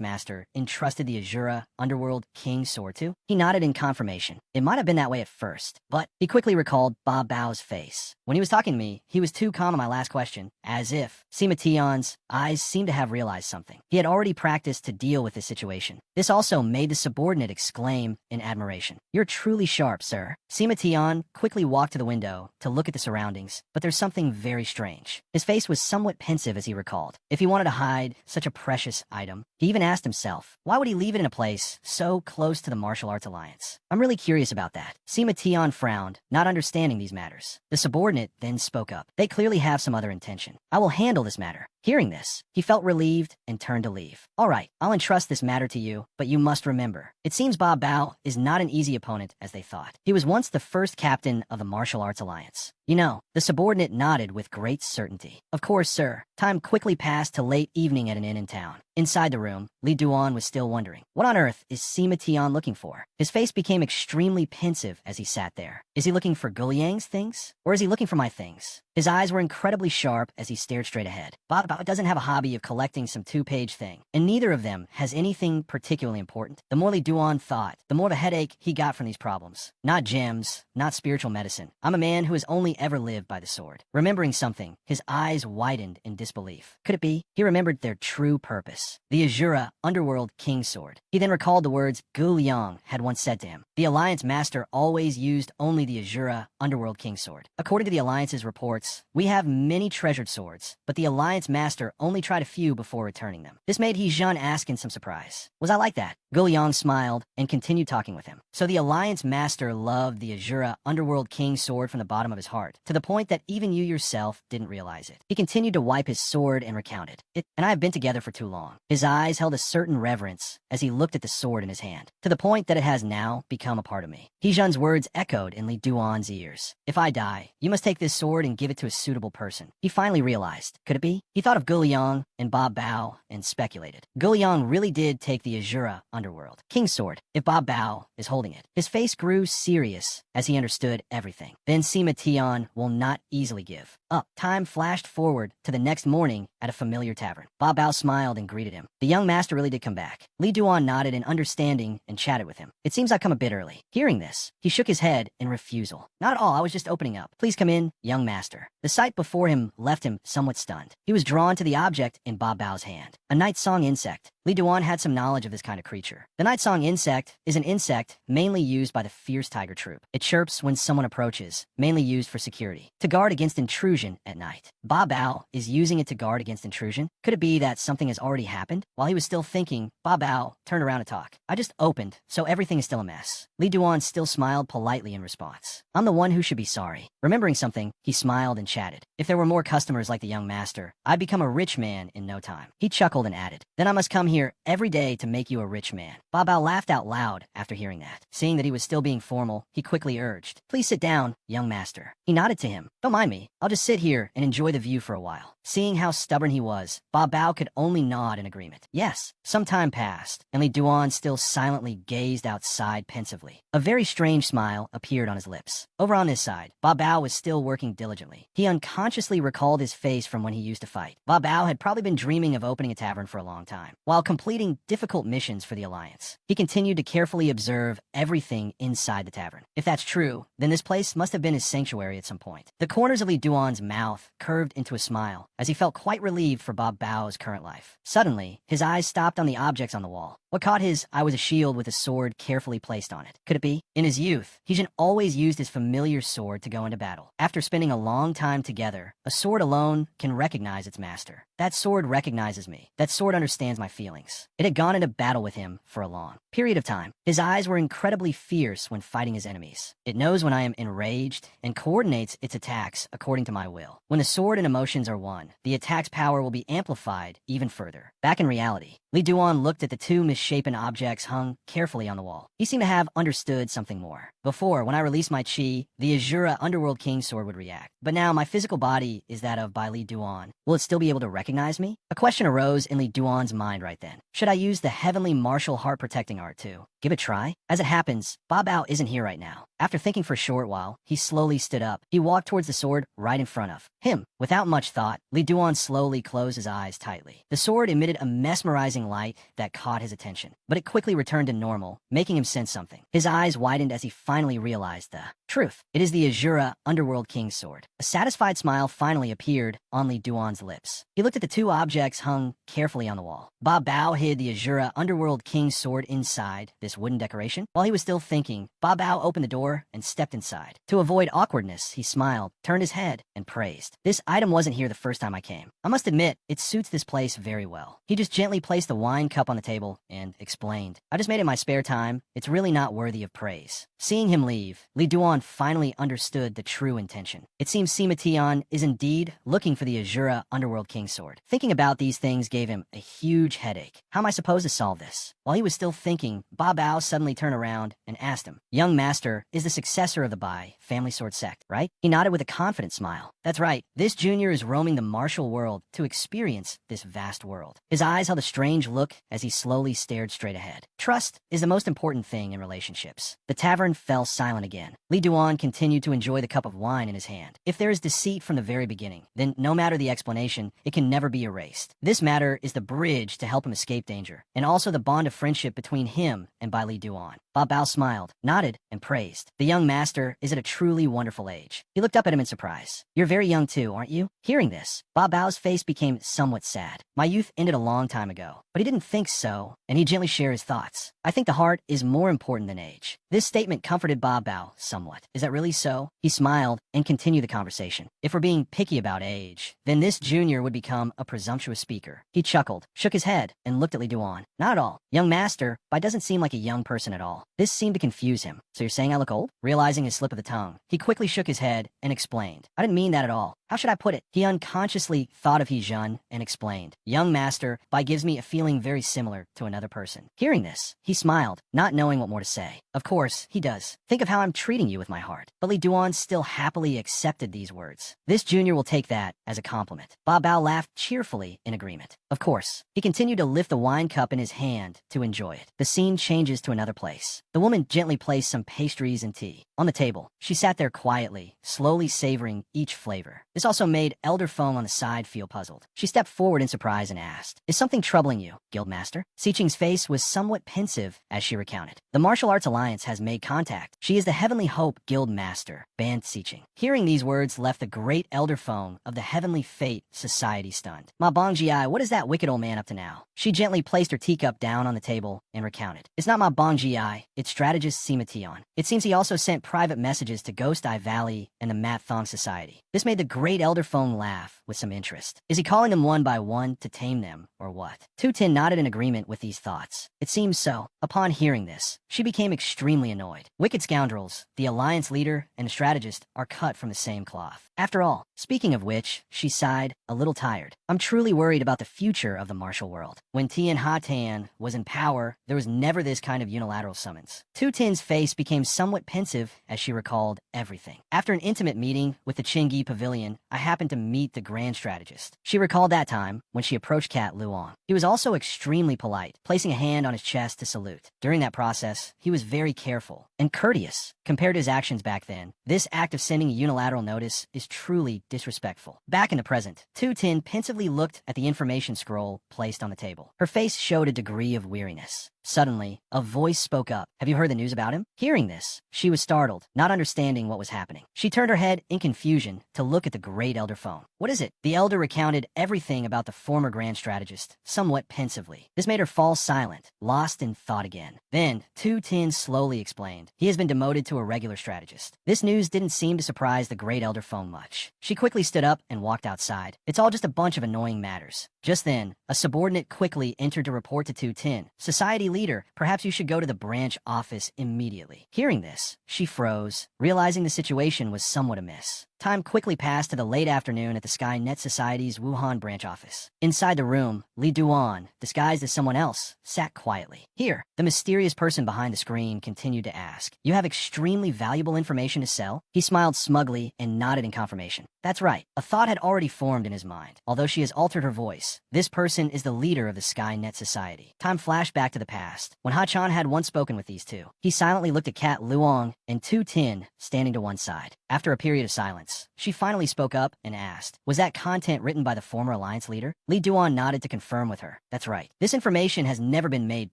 master entrusted the Azura Underworld King sword to? He nodded in confirmation. It might have been that way at first, but he quickly recalled Bob Bao's face. When he was talking to me, he was too calm on my last question, as if Sima Tian's eyes seemed to have realized something. He had already practiced to deal with this situation. This also made the subordinate exclaim in admiration. You're truly sharp, sir. Sima Tian quickly walked to the window to look at the surroundings, but there's something very strange. His face was somewhat pensive as he recalled. If he wanted to hide such a precious item, he even asked himself, why would he leave it in a place so close to the martial arts alliance? I'm really curious about that. Sima Tian frowned, not understanding these matters. The subordinate then spoke up. They clearly have some other intention. I will handle this matter. Hearing this, he felt relieved and turned to leave. All right, I'll entrust this matter to you, but you must remember, it seems Bob Bao is not an easy opponent as they thought. He was once the first captain of the Martial Arts Alliance. You know, the subordinate nodded with great certainty. Of course, sir. Time quickly passed to late evening at an inn in town. Inside the room, Li Duan was still wondering, what on earth is Sima Tian looking for? His face became extremely pensive as he sat there. Is he looking for Guliang's things? Or is he looking for my things? His eyes were incredibly sharp as he stared straight ahead. Bob Bao doesn't have a hobby of collecting some two-page thing, and neither of them has anything particularly important. The more Li Duan thought, the more of a headache he got from these problems. Not gems, not spiritual medicine. I'm a man who has only ever lived by the sword. Remembering something, his eyes widened in disbelief. Could it be? He remembered their true purpose. The Azura Underworld King Sword. He then recalled the words Gu Liang had once said to him. The Alliance Master always used only the Azura Underworld King Sword. According to the Alliance's reports, we have many treasured swords, but the Alliance Master only tried a few before returning them. This made He-Jun ask in some surprise. Was I like that? Gu Liang smiled and continued talking with him. So the Alliance Master loved the Azura Underworld King Sword from the bottom of his heart, to the point that even you yourself didn't realize it. He continued to wipe his sword and recounted, It and I have been together for too long. His eyes held a certain reverence as he looked at the sword in his hand, to the point that it has now become a part of me. He-Jun's words echoed in Li Duan's ears. If I die, you must take this sword and give it to a suitable person. He finally realized. Could it be? He thought of Gu Liang and Bob Bao and speculated. Gu Liang really did take the Azura Underworld King's sword, if Bob Bao is holding it. His face grew serious as he understood everything. Then Sima Tian will not easily give up. Time flashed forward to the next morning at a familiar tavern. Bob Bao smiled and greeted him. The young master really did come back. Li Duan nodded in understanding and chatted with him. It seems I've come a bit early. Hearing this, he shook his head in refusal. Not at all, I was just opening up. Please come in, young master. The sight before him left him somewhat stunned. He was drawn to the object in Bob Bao's hand. A night song insect. Li Duan had some knowledge of this kind of creature. The night song insect is an insect mainly used by the fierce tiger troop. It chirps when someone approaches, mainly used for security, to guard against intrusion at night. Bob Bao is using it to guard against intrusion. Could it be that something has already happened? While he was still thinking, Bob Bao turned around to talk. I just opened, so everything is still a mess. Li Duan still smiled politely in response. I'm the one who should be sorry. Remembering something, he smiled and chatted. If there were more customers like the young master, I'd become a rich man in no time. He chuckled and added, then I must come here every day to make you a rich man. Bob Bao laughed out loud after hearing that. Seeing that he was still being formal, he quickly urged, please sit down, young master. He nodded to him. Don't mind me. I'll just sit here and enjoy the view for a while. Seeing how stubborn he was, Bob Bao could only nod in agreement. Yes. Some time passed, and Li Duan still silently gazed outside pensively. A very strange smile appeared on his lips. Over on his side, Bob Bao was still working diligently. He unconsciously recalled his face from when he used to fight. Bob Bao had probably been dreaming of opening a tavern for a long time. While completing difficult missions for the Alliance. He continued to carefully observe everything inside the tavern. If that's true, then this place must have been his sanctuary at some point. The corners of Lee Duan's mouth curved into a smile as he felt quite relieved for Bob Bao's current life. Suddenly, his eyes stopped on the objects on the wall. What caught his eye was a shield with a sword carefully placed on it. Could it be? In his youth, Heejin always used his familiar sword to go into battle. After spending a long time together, a sword alone can recognize its master. That sword recognizes me. That sword understands my feelings. It had gone into battle with him for a long period of time. His eyes were incredibly fierce when fighting his enemies. It knows when I am enraged and coordinates its attacks according to my will. When the sword and emotions are one, the attack's power will be amplified even further. Back in reality, Lee Duan looked at the two misshapen objects hung carefully on the wall. He seemed to have understood something more. Before, when I released my chi, the Azura Underworld King sword would react. But now my physical body is that of Bai Lee Duan. Will it still be able to recognize me? A question arose in Lee Duan's mind right then. Should I use the heavenly martial heart protecting art too? Give it a try? As it happens, Ba Bao isn't here right now. After thinking for a short while, he slowly stood up. He walked towards the sword right in front of him. Without much thought, Lee Duan slowly closed his eyes tightly. The sword emitted a mesmerizing light that caught his attention, but it quickly returned to normal, making him sense something. His eyes widened as he finally realized the truth. It is the Azura Underworld King's sword. A satisfied smile finally appeared on Lee Duan's lips. He looked at the two objects hung carefully on the wall. Ba Bao hid the Azura Underworld King's sword inside this wooden decoration. While he was still thinking, Ba Bao opened the door and stepped inside. To avoid awkwardness, he smiled, turned his head, and praised. This item wasn't here the first time I came. I must admit, it suits this place very well. He just gently placed the wine cup on the table and explained, I just made it in my spare time. It's really not worthy of praise. Seeing him leave, Lee Duan finally understood the true intention. It seems Sima Tian is indeed looking for the Azura Underworld King's sword. Thinking about these things gave him a huge headache. How am I supposed to solve this? While he was still thinking, Ba Bao suddenly turned around and asked him, Young master is the successor of the Bai family sword sect, right? He nodded with a confident smile. That's right. This junior is roaming the martial world to experience this vast world. His eyes held a strange look as he slowly stared straight ahead. Trust is the most important thing in relationships. The tavern fell silent again. Lee Duan continued to enjoy the cup of wine in his hand. If there is deceit from the very beginning, then no matter the explanation, it can never be erased. This matter is the bridge to help him escape danger, and also the bond of friendship between him and Bai Lee Duan. Ba Bao smiled, nodded, and praised. The young master is at a truly wonderful age. He looked up at him in surprise. You're very young too, aren't you? Hearing this, Ba Bao's face became somewhat sad. My youth ended a long time ago, but he didn't think so, and he gently shared his thoughts. I think the heart is more important than age. This statement comforted Ba Bao somewhat. Is that really so? He smiled and continued the conversation. If we're being picky about age, then this junior would become a presumptuous speaker. He chuckled, shook his head, and looked at Lee Duan. Not at all. Young master, Bai doesn't seem like a young person at all. This seemed to confuse him. So you're saying I look old? Realizing his slip of the tongue, he quickly shook his head and explained. I didn't mean that at all. How should I put it? He unconsciously thought of Heejun and explained. Young master, Bai gives me a feeling very similar to another person. Hearing this, he smiled, not knowing what more to say. Of course, he does. Think of how I'm treating you with my heart. But Lee Duan still happily accepted these words. This junior will take that as a compliment. Ba Bao laughed cheerfully in agreement. Of course, he continued to lift the wine cup in his hand to enjoy it. The scene changes to another place. The woman gently placed some pastries and tea on the table. She sat there quietly, slowly savoring each flavor. This also made Elder Feng on the side feel puzzled. She stepped forward in surprise and asked, Is something troubling you, Guildmaster? Siqing's face was somewhat pensive as she recounted. The Martial Arts Alliance has made contact. She is the Heavenly Hope Guildmaster, Ban Siqing. Hearing these words left the great Elder Feng of the Heavenly Fate Society stunned. Ma Bongjiai, what is that wicked old man up to now? She gently placed her teacup down on the table and recounted. It's not Ma Bongjiai, it's strategist Sima Tian. It seems he also sent private messages to Ghost Eye Valley and the Mat Thong Society. This made the great Elder Feng laugh with some interest. Is he calling them one by one to tame them, or what? Tu Tin nodded in agreement with these thoughts. It seems so. Upon hearing this, she became extremely annoyed. Wicked scoundrels, the Alliance leader and the strategist are cut from the same cloth. After all, speaking of which, she sighed, a little tired. I'm truly worried about the future of the martial world. When Tian Hatan was in power, there was never this kind of unilateral summons. Tu Tin's face became somewhat pensive as she recalled everything. After an intimate meeting with the Chingi Pavilion I happened to meet the Grand Strategist. She recalled that time when she approached Cat Luong. He was also extremely polite, placing a hand on his chest to salute. During that process, he was very careful and courteous. Compared to his actions back then, this act of sending a unilateral notice is truly disrespectful. Back in the present, Tu Tin pensively looked at the information scroll placed on the table. Her face showed a degree of weariness. Suddenly, a voice spoke up. Have you heard the news about him? Hearing this, she was startled, not understanding what was happening. She turned her head in confusion to look at the great elder phone. What is it? The elder recounted everything about the former Grand Strategist, somewhat pensively. This made her fall silent, lost in thought again. Then, Tu Tin slowly explained. He has been demoted to a regular strategist. This news didn't seem to surprise the great elder phone much. She quickly stood up and walked outside. It's all just a bunch of annoying matters. Just then, a subordinate quickly entered to report to Tu Tin. Society leader, perhaps you should go to the branch office immediately. Hearing this, she froze, realizing the situation was somewhat amiss. Time quickly passed to the late afternoon at the Skynet Society's Wuhan branch office. Inside the room, Li Duan, disguised as someone else, sat quietly. Here, the mysterious person behind the screen continued to ask, "You have extremely valuable information to sell?" He smiled smugly and nodded in confirmation. That's right. A thought had already formed in his mind. Although she has altered her voice, this person is the leader of the Skynet Society. Time flashed back to the past, when Ha-chan had once spoken with these two. He silently looked at Cat Luong and Tu Tin standing to one side. After a period of silence, she finally spoke up and asked, "Was that content written by the former Alliance leader?" Li Duan nodded to confirm with her. That's right. This information has never been made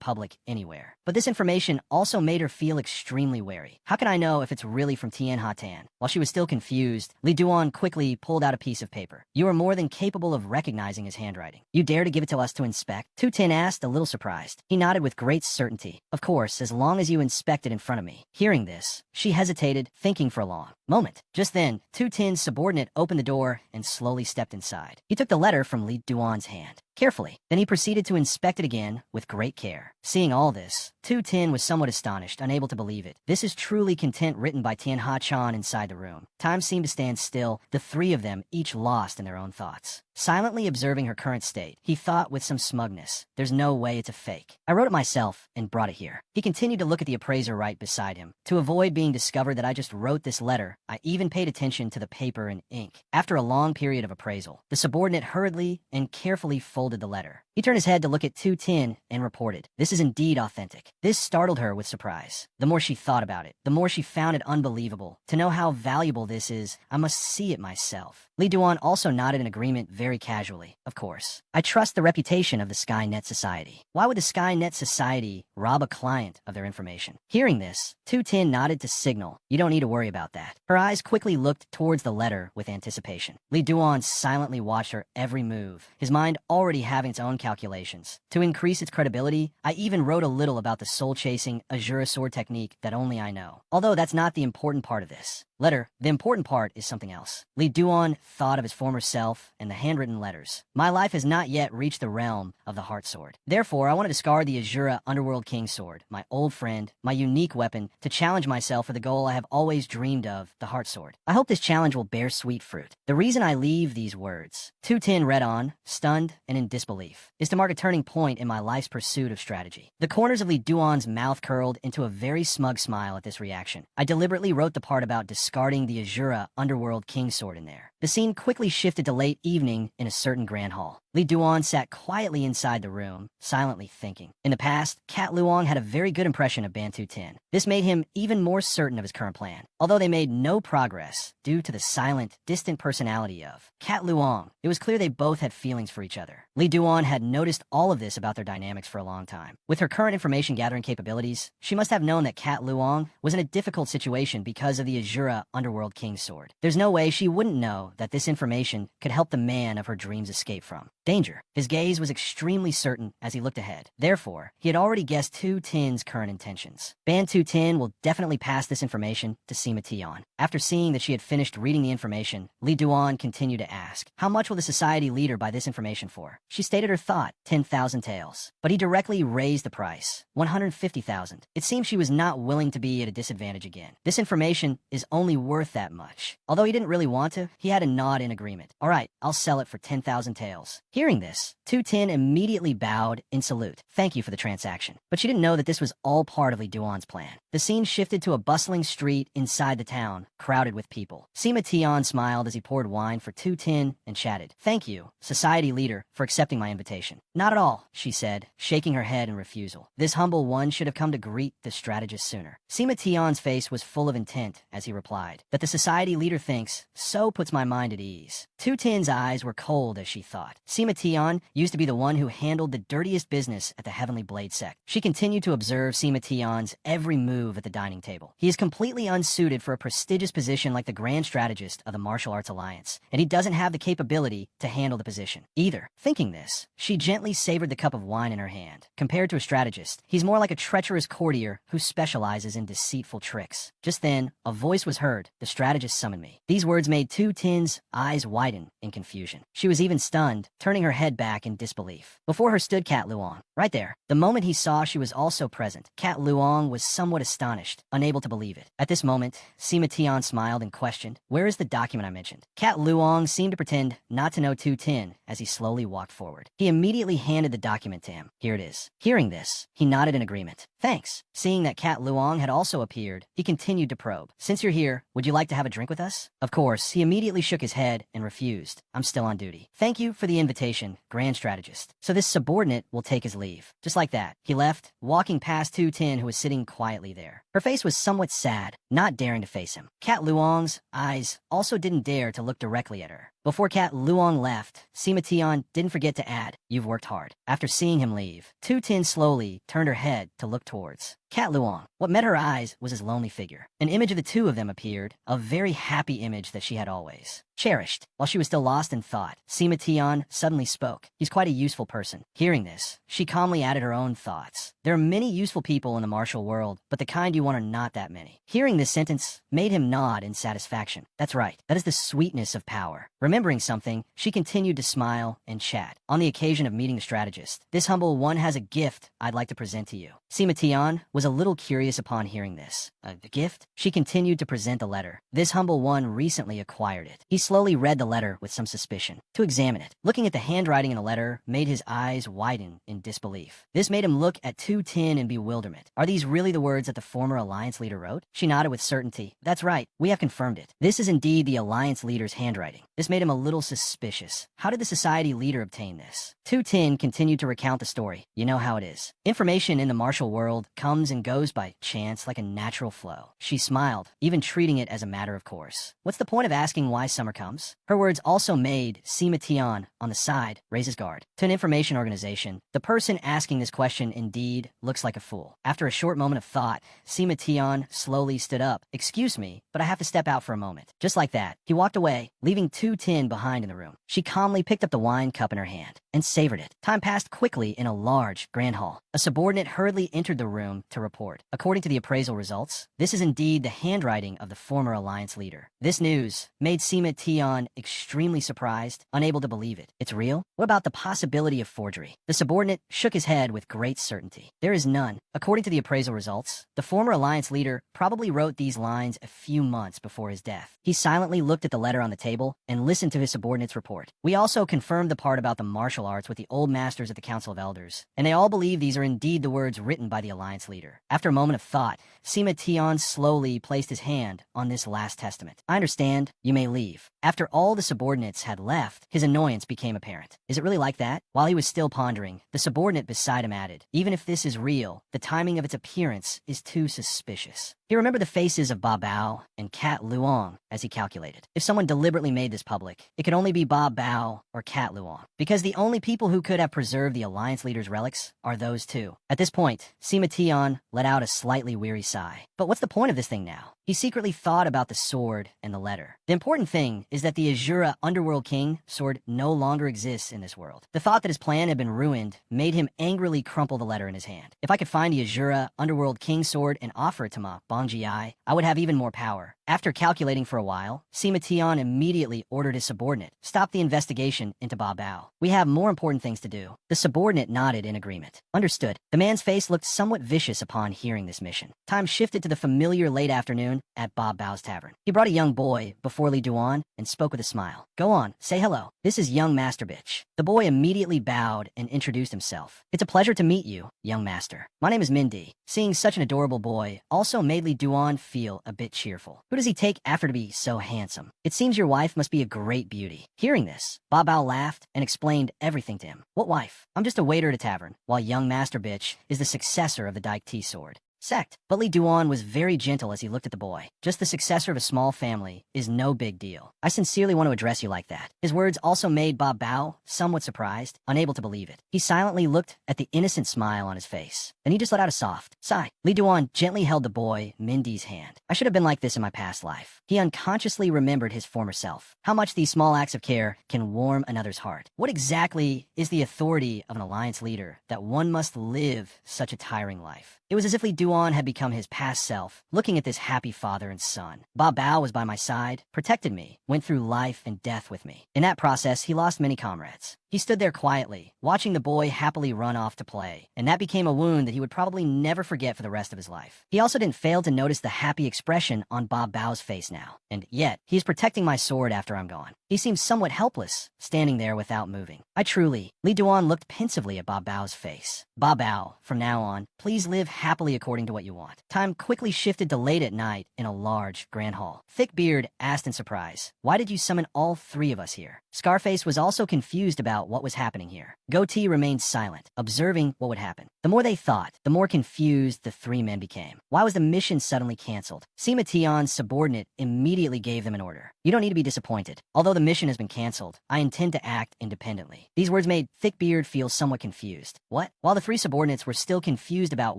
public anywhere. But this information also made her feel extremely wary. How can I know if it's really from Tien Ha-tan? While she was still confused, Li Duan quickly pulled out a piece of paper. You are more than capable of recognizing his handwriting. You dare to give it to us to inspect? Tu Tin asked, a little surprised. He nodded with great certainty. Of course, as long as you inspect it in front of me. Hearing this, she hesitated, thinking for a long moment. Just then, Tu Tin's subordinate opened the door and slowly stepped inside. He took the letter from Li Duan's hand carefully. Then he proceeded to inspect it again with great care. Seeing all this, Tu Tin was somewhat astonished, unable to believe it. This is truly content written by Tien Ha-chan inside the room. Time seemed to stand still, the three of them each lost in their own thoughts. Silently observing her current state, he thought with some smugness, there's no way it's a fake. I wrote it myself and brought it here. He continued to look at the appraiser right beside him. To avoid being discovered that I just wrote this letter, I even paid attention to the paper and ink. After a long period of appraisal, the subordinate hurriedly and carefully folded the letter. He turned his head to look at Tu Tin and reported, "This is indeed authentic." This startled her with surprise. The more she thought about it, the more she found it unbelievable. To know how valuable this is, I must see it myself. Li Duan also nodded in agreement very casually. Of course. I trust the reputation of the Skynet Society. Why would the Skynet Society rob a client of their information? Hearing this, Tu Tin nodded to signal, you don't need to worry about that. Her eyes quickly looked towards the letter with anticipation. Li Duan silently watched her every move, his mind already having its own calculations. To increase its credibility, I even wrote a little about the soul-chasing Azura sword technique that only I know. Although that's not the important part of this letter, the important part is something else. Li Duan thought of his former self and the handwritten letters. My life has not yet reached the realm of the Heart Sword. Therefore, I want to discard the Azura Underworld King Sword, my old friend, my unique weapon, to challenge myself for the goal I have always dreamed of, the Heart Sword. I hope this challenge will bear sweet fruit. The reason I leave these words, Tu Tin read on, stunned and in disbelief, is to mark a turning point in my life's pursuit of strategy. The corners of Li Duan's mouth curled into a very smug smile at this reaction. I deliberately wrote the part about discarding the Azura Underworld King Sword in there. The scene quickly shifted to late evening in a certain grand hall. Li Duan sat quietly inside the room, silently thinking. In the past, Cat Luong had a very good impression of Bantu Tin. This made him even more certain of his current plan. Although they made no progress due to the silent, distant personality of Cat Luong, it was clear they both had feelings for each other. Li Duan had noticed all of this about their dynamics for a long time. With her current information gathering capabilities, she must have known that Cat Luong was in a difficult situation because of the Azura Underworld King Sword. There's no way she wouldn't know that this information could help the man of her dreams escape from danger. His gaze was extremely certain as he looked ahead. Therefore, he had already guessed Tu Tin's current intentions. Bantu Tin will definitely pass this information to Sima Tion. After seeing that she had finished reading the information, Li Duan continued to ask, how much will the society leader buy this information for? She stated her thought, 10,000 taels. But he directly raised the price, 150,000. It seemed she was not willing to be at a disadvantage again. This information is only worth that much. Although he didn't really want to, he had had to nod in agreement. All right, I'll sell it for 10,000 taels. Hearing this, 210 immediately bowed in salute. Thank you for the transaction. But she didn't know that this was all part of Li Duan's plan. The scene shifted to a bustling street inside the town, crowded with people. Sima Tian smiled as he poured wine for 210 and chatted. Thank you, society leader, for accepting my invitation. Not at all, she said, shaking her head in refusal. This humble one should have come to greet the strategist sooner. Sima Tian's face was full of intent as he replied. That the society leader thinks, so puts my mind at ease. 210's eyes were cold as she thought. Sima Tian used to be the one who handled the dirtiest business at the Heavenly Blade sect. She continued to observe Sima Tian's every move at the dining table. He is completely unsuited for a prestigious position like the Grand Strategist of the Martial Arts Alliance, and he doesn't have the capability to handle the position either. Thinking this, she gently savored the cup of wine in her hand. Compared to a strategist, he's more like a treacherous courtier who specializes in deceitful tricks. Just then, a voice was heard. The strategist summoned me. These words made 210's eyes widen in confusion. She was even stunned, turning her head back in disbelief. Before her stood Cat Luong. Right there. The moment he saw she was also present, Cat Luong was somewhat astonished, unable to believe it. At this moment, Sima Tian smiled and questioned, where is the document I mentioned? Cat Luong seemed to pretend not to know 210 as he slowly walked forward. He immediately handed the document to him. Here it is. Hearing this, he nodded in agreement. Thanks. Seeing that Cat Luong had also appeared, he continued to probe. Since you're here, would you like to have a drink with us? Of course, he immediately shook his head and refused. I'm still on duty. Thank you for the invitation, Grand Strategist. So this subordinate will take his leave. Just like that, he left, walking past 210 who was sitting quietly there. Her face was somewhat sad, not daring to face him. Cat Luong's eyes also didn't dare to look directly at her. Before Cat Luong left, Sima Tian didn't forget to add, you've worked hard. After seeing him leave, 210 slowly turned her head to look towards Cat Luong. What met her eyes was his lonely figure. An image of the two of them appeared, a very happy image that she had always cherished. While she was still lost in thought, Sima Tian suddenly spoke. He's quite a useful person. Hearing this, she calmly added her own thoughts. There are many useful people in the martial world, but the kind you want are not that many. Hearing this sentence made him nod in satisfaction. That's right. That is the sweetness of power. Remembering something, she continued to smile and chat. On the occasion of meeting the strategist, this humble one has a gift I'd like to present to you. Sima Tian was a little curious upon hearing this. The gift? She continued to present the letter. This humble one recently acquired it. He slowly read the letter with some suspicion. To examine it, looking at the handwriting in the letter made his eyes widen in disbelief. This made him look at 210 in bewilderment. Are these really the words that the former Alliance leader wrote? She nodded with certainty. That's right. We have confirmed it. This is indeed the Alliance leader's handwriting. This made him a little suspicious. How did the society leader obtain this? 210 continued to recount the story. You know how it is. Information in the martial world comes and goes by chance like a natural flow. She smiled, even treating it as a matter of course. What's the point of asking why summer comes? Her words also made Sima Tian, on the side, raise his guard. To an information organization, the person asking this question indeed looks like a fool. After a short moment of thought, Sima Tian slowly stood up. Excuse me, but I have to step out for a moment. Just like that, he walked away, leaving 210 behind in the room. She calmly picked up the wine cup in her hand and savored it. Time passed quickly in a large grand hall. A subordinate hurriedly entered the room to report. According to the appraisal results, this is indeed the handwriting of the former Alliance leader. This news made Sima Tian extremely surprised, unable to believe it. It's real? What about the possibility of forgery? The subordinate shook his head with great certainty. There is none. According to the appraisal results, the former Alliance leader probably wrote these lines a few months before his death. He silently looked at the letter on the table and listened to his subordinate's report. We also confirmed the part about the martial arts with the old masters at the Council of Elders, and they all believe these are indeed the words written by the Alliance leader. After a moment of thought, Sima Tian slowly placed his hand on this last testament. I understand. You may leave. After all the subordinates had left, his annoyance became apparent. Is it really like that? While he was still pondering, the subordinate beside him added, even if this is real, the timing of its appearance is too suspicious. He remembered the faces of Ba Bao and Cat Luong as he calculated. If someone deliberately made this public, it could only be Ba Bao or Cat Luong, because the only people who could have preserved the Alliance leader's relics are those two. At this point, Sima Tian let out a slightly weary sigh. But what's the point of this thing now? He secretly thought about the sword and the letter. The important thing is that the Azura Underworld King sword no longer exists in this world. The thought that his plan had been ruined made him angrily crumple the letter in his hand. If I could find the Azura Underworld King sword and offer it to Ma Bongji, I would have even more power. After calculating for a while, Sima Tian immediately ordered his subordinate, stop the investigation into Ba Bao. We have more important things to do. The subordinate nodded in agreement. Understood. The man's face looked somewhat vicious upon hearing this mission. Time shifted to the familiar late afternoon at Bob Bao's tavern. He brought a young boy before Li Duan and spoke with a smile. Go on, say hello. This is young Master Bitch. The boy immediately bowed and introduced himself. It's a pleasure to meet you, young master. My name is Mindy. Seeing such an adorable boy also made Li Duan feel a bit cheerful. Who does he take after to be so handsome? It seems your wife must be a great beauty. Hearing this, Bob Bao laughed and explained everything to him. What wife? I'm just a waiter at a tavern, while young Master Bitch is the successor of the Daik T sword. Sect. But Li Duan was very gentle as he looked at the boy. Just the successor of a small family is no big deal. I sincerely want to address you like that. His words also made Bob Bao somewhat surprised, unable to believe it. He silently looked at the innocent smile on his face. Then he just let out a soft sigh. Li Duan gently held the boy Mindy's hand. I should have been like this in my past life. He unconsciously remembered his former self. How much these small acts of care can warm another's heart. What exactly is the authority of an alliance leader that one must live such a tiring life? It was as if Li Duan had become his past self, looking at this happy father and son. Bob Bao was by my side, protected me, went through life and death with me. In that process, he lost many comrades. He stood there quietly, watching the boy happily run off to play, and that became a wound that he would probably never forget for the rest of his life. He also didn't fail to notice the happy expression on Bob Bao's face now, and yet, he is protecting my sword after I'm gone. He seems somewhat helpless, standing there without moving. Li Duan looked pensively at Bob Bao's face. Bob Bao, from now on, please live happily according to what you want. Time quickly shifted to late at night in a large grand hall. Thickbeard asked in surprise, why did you summon all three of us here? Scarface was also confused about what was happening here. Goatee remained silent, observing what would happen. The more they thought, the more confused the three men became. Why was the mission suddenly canceled? Sima Tion's subordinate immediately gave them an order. You don't need to be disappointed. Although the mission has been canceled, I intend to act independently. These words made Thickbeard feel somewhat confused. What? While the three subordinates were still confused about